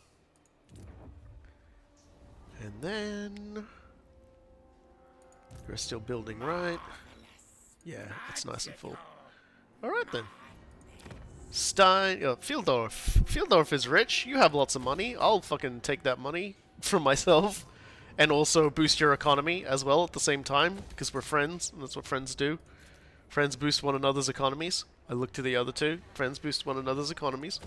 And then... You're still building, right? Yeah, it's nice and full. Alright then. Fieldorf. Fieldorf is rich. You have lots of money. I'll fucking take that money from myself. And also boost your economy as well at the same time. Because we're friends, and that's what friends do. Friends boost one another's economies. I look to the other two. Friends boost one another's economies.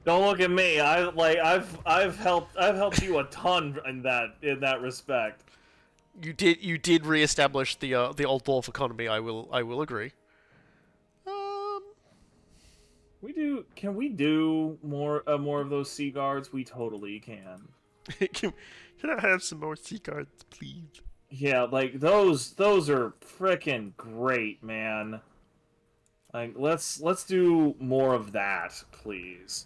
Don't look at me. I've helped you a ton in that respect. You did reestablish the old dwarf economy. I will agree. Can we do more of those sea guards? We totally can. Can I have some more sea cards, please? Yeah, like those are frickin' great, man. Like let's do more of that, please.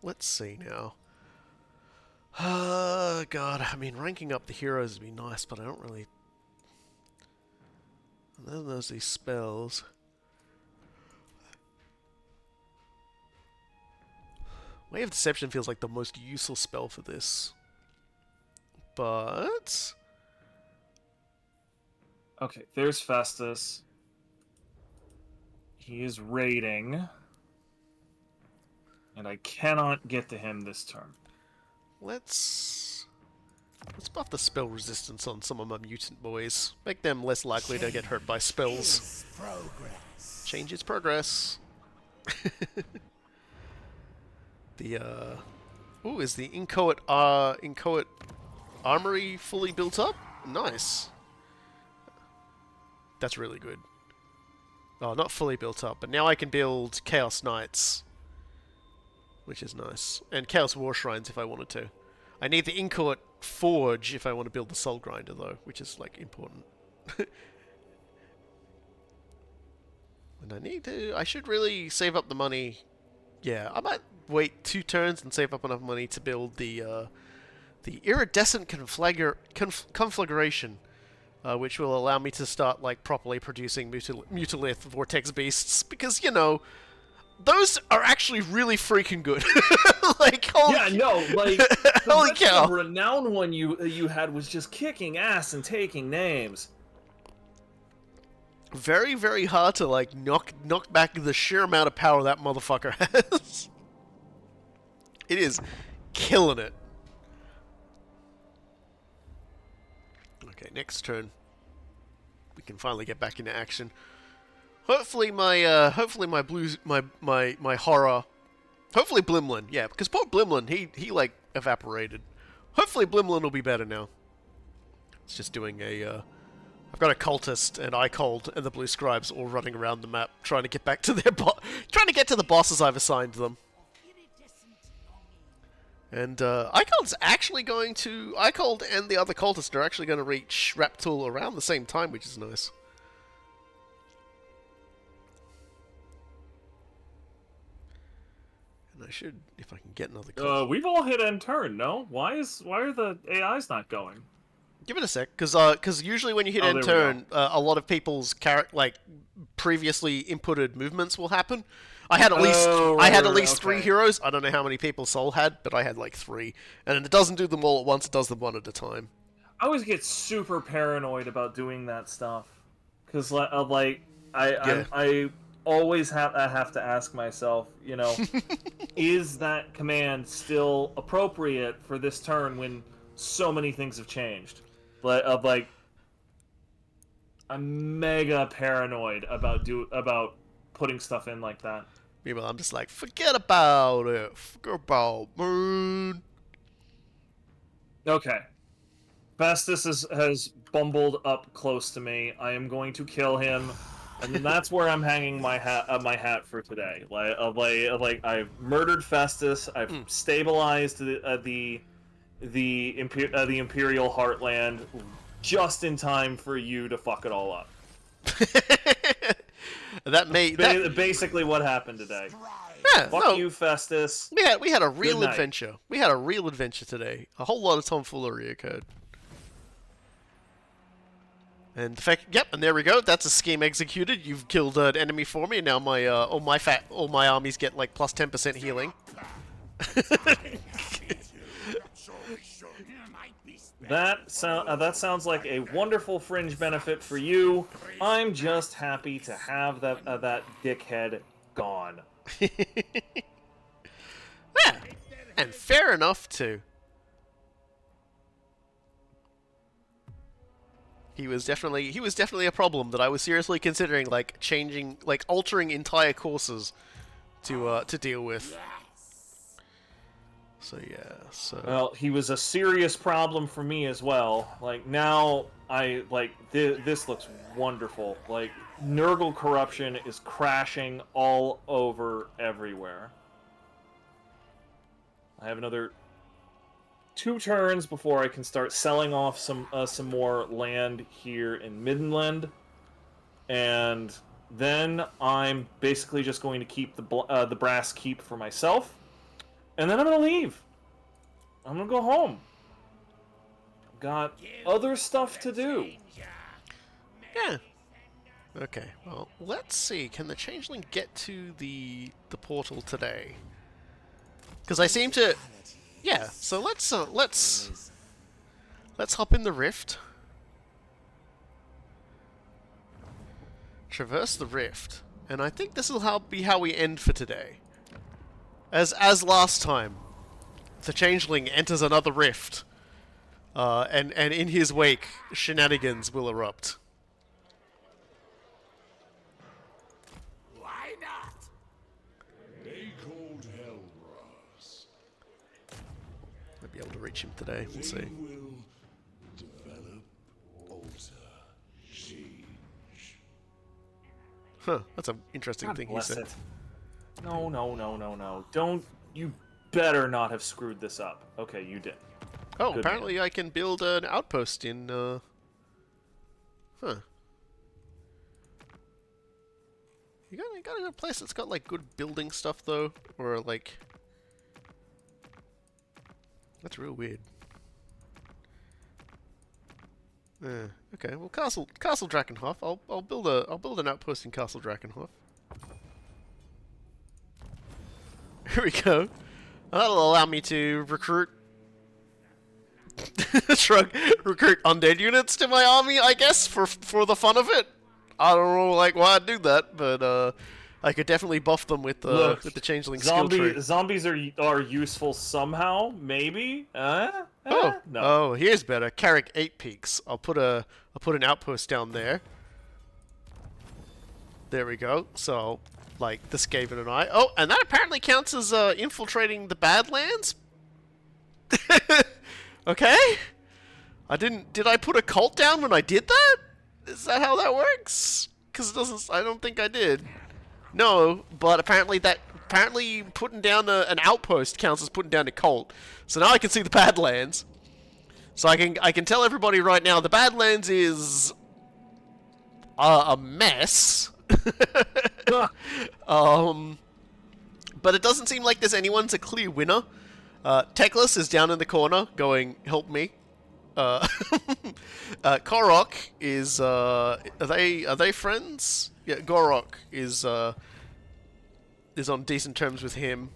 Let's see now. God, I mean, ranking up the heroes would be nice, but I don't really... And then there's these spells. Way of Deception feels like the most useful spell for this. But... Okay, there's Festus. He is raiding. And I cannot get to him this turn. Let's buff the spell resistance on some of my mutant boys. Make them less likely to get hurt by spells. Change its progress. Ooh, is the inchoate armory fully built up? Nice. That's really good. Oh, not fully built up, but now I can build Chaos Knights. which is nice. And Chaos War Shrines if I wanted to. I need the Incourt Forge if I want to build the Soul Grinder, though, which is, like, important. And I should really save up the money. Yeah, I might wait 2 turns and save up enough money to build the Iridescent Conflagration, which will allow me to start, like, properly producing Mutalith Vortex Beasts, because, you know, those are actually really freaking good. Like, holy Yeah, no, like holy the cow. renowned one you had was just kicking ass and taking names. Very, very hard to, like, knock back the sheer amount of power that motherfucker has. It is killing it. Okay, next turn. We can finally get back into action. Hopefully my blues, my horror. Hopefully Blimlin, yeah, because poor Blimlin, he like evaporated. Hopefully Blimlin will be better now. It's just doing a. I've got a cultist and Icold and the blue scribes all running around the map trying to get back to their trying to get to the bosses I've assigned them. And Icold's actually going to Icold and the other cultist are actually going to reach Raptul around the same time, which is nice. And I should, if I can get another cultist. We've all hit end turn, no? Why are the AIs not going? Give it a sec, because usually when you hit end turn, a lot of people's previously inputted movements will happen. I had at least 3 heroes. I don't know how many people Soul had, but I had like 3, and it doesn't do them all at once. It does them one at a time. I always get super paranoid about doing that stuff, because I always have to ask myself, you know, is that command still appropriate for this turn when so many things have changed? Like, I'm mega paranoid about putting stuff in like that. Meanwhile, I'm just like, forget about it. Forget about moon. Okay. Festus has bumbled up close to me. I am going to kill him, and that's where I'm hanging my hat for today. Like I've murdered Festus. I've stabilized the Imperial Heartland just in time for you to fuck it all up. Basically what happened today. Yeah, Fuck you, Festus. We had a real adventure. We had a real adventure today. A whole lot of tomfoolery occurred. And the fact, yep, and there we go. That's a scheme executed. You've killed an enemy for me, and now my all my armies get like plus 10% healing. That sounds like a wonderful fringe benefit for you. I'm just happy to have that dickhead gone. Yeah, and fair enough too. He was definitely a problem that I was seriously considering, like changing, like altering entire courses to deal with. So yeah, Well, he was a serious problem for me as well. Like now, this looks wonderful. Like Nurgle corruption is crashing all over everywhere. I have another 2 turns before I can start selling off some more land here in Middenland, and then I'm basically just going to keep the Brass Keep for myself. And then I'm gonna leave. I'm gonna go home. I've got other stuff to do. yeah. Okay, well, let's see. Can the Changeling get to the portal today? Because I seem to. Yeah. So let's hop in the rift. Traverse the rift, and I think this will be how we end for today. As last time, the Changeling enters another rift, and in his wake, shenanigans will erupt. Why not? They called Hellbrass. Might be able to reach him today. We'll see. They will develop, alter, change. Huh? That's an interesting thing he Bless said. it. No. Don't You better not have screwed this up. Okay, you did. Oh, Good apparently I can build an outpost in, Huh. You gotta go a place that's got, like, good building stuff, though. Or, like... That's real weird. Okay, well, Castle Drakenhof. I'll build an outpost in Castle Drakenhof. Here we go. That'll allow me to recruit recruit undead units to my army, I guess, for the fun of it. I don't know, like, why I'd do that, but I could definitely buff them with the Changeling skill tree. Zombies are useful somehow, maybe. No. Oh, here's better. Carrick 8 Peaks. I'll put an outpost down there. There we go. So, like, this gave it an eye. Oh, and that apparently counts as infiltrating the Badlands. Okay. Did I put a cult down when I did that? Is that how that works? Because it doesn't. I don't think I did. No, but apparently putting down an outpost counts as putting down a cult. So now I can see the Badlands. So I can tell everybody right now the Badlands is a mess. But it doesn't seem like there's anyone's a clear winner. Teclis is down in the corner going, help me. Korok is are they friends? Yeah, Gorok is on decent terms with him.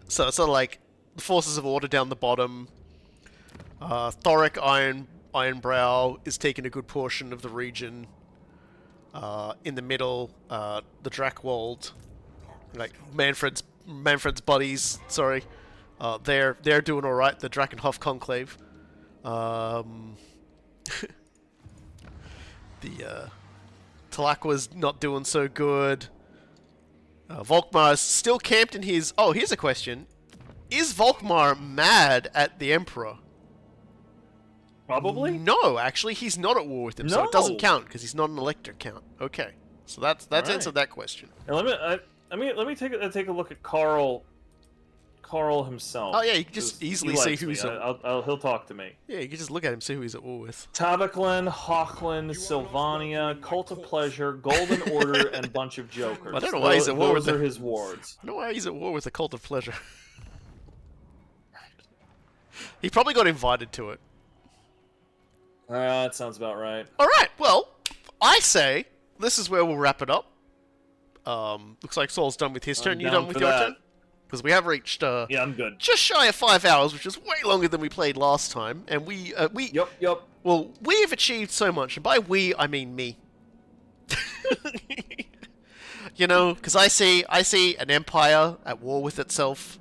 So it's sort of like the forces of order down the bottom. Thoric Ironbrow is taking a good portion of the region. In the middle, the Drakwold, like Manfred's buddies. Sorry, they're doing all right. The Drakenhof Conclave. The Talakwa's not doing so good. Volkmar's still camped in his... Oh, here's a question. Is Volkmar mad at the Emperor? Probably. No, actually, he's not at war with him, so it doesn't count, because he's not an elector count. Okay, so that's right. answered that question. Now let me take a look at Carl himself. Oh yeah, you can just easily see who he's at... He'll talk to me. Yeah, you can just look at him, see who he's at war with. Tabaclan, Hochland, Sylvania, Cult of Pleasure, Golden Order, and Bunch of Jokers. I don't know why he's at war with Those are his wards. I don't know why he's at war with the Cult of Pleasure. He probably got invited to it. That sounds about right. Alright, well, I say this is where we'll wrap it up. Looks like Saul's done with his turn. You done with your turn? Because we have reached yeah, I'm good. Just shy of 5 hours, which is way longer than we played last time. And we Yep. Well, we've achieved so much, and by we I mean me. You know, because I see an empire at war with itself,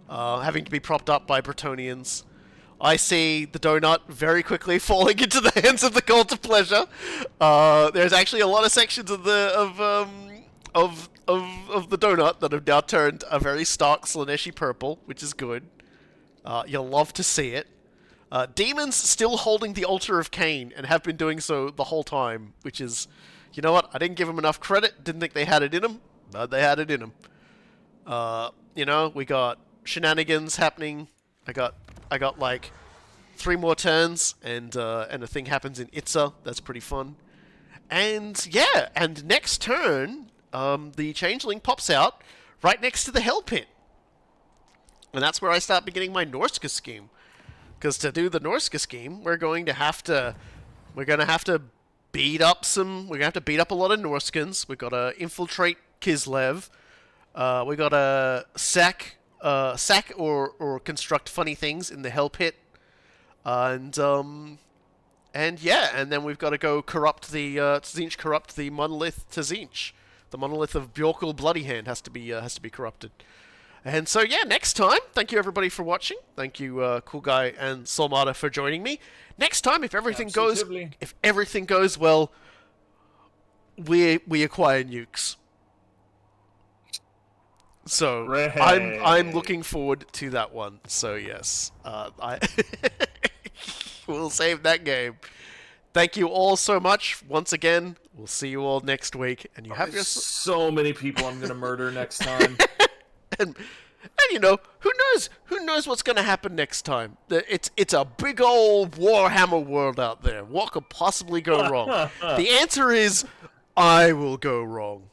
having to be propped up by Bretonnians. I see the donut very quickly falling into the hands of the Cult of Pleasure. There's actually a lot of sections of the donut that have now turned a very stark Slaneshi purple, which is good. You'll love to see it. Demons still holding the Altar of Cain and have been doing so the whole time, which is, you know what? I didn't give them enough credit. Didn't think they had it in them, but they had it in them. You know, we got shenanigans happening. I got like 3 more turns, and a thing happens in Itza. That's pretty fun. And yeah, and next turn, the Changeling pops out right next to the Hell Pit, and that's where I start beginning my Norska scheme. Because to do the Norska scheme, we're going to have to beat up a lot of Norskans. We've got to infiltrate Kislev. We got to sack or construct funny things in the Hell Pit, and yeah, and then we've got to go corrupt the Tzeentch, corrupt the monolith Tzeentch. The monolith of Bjorkul Bloodyhand has to be corrupted. And so yeah, next time, thank you everybody for watching. Thank you, Cool Guy and Solmata for joining me. Next time, if everything goes well, we acquire nukes. So I'm looking forward to that one. So yes, we'll save that game. Thank you all so much once again. We'll see you all next week, and you have so many people I'm gonna murder next time. And you know, who knows? Who knows what's going to happen next time? It's a big old Warhammer world out there. What could possibly go wrong? The answer is, I will go wrong.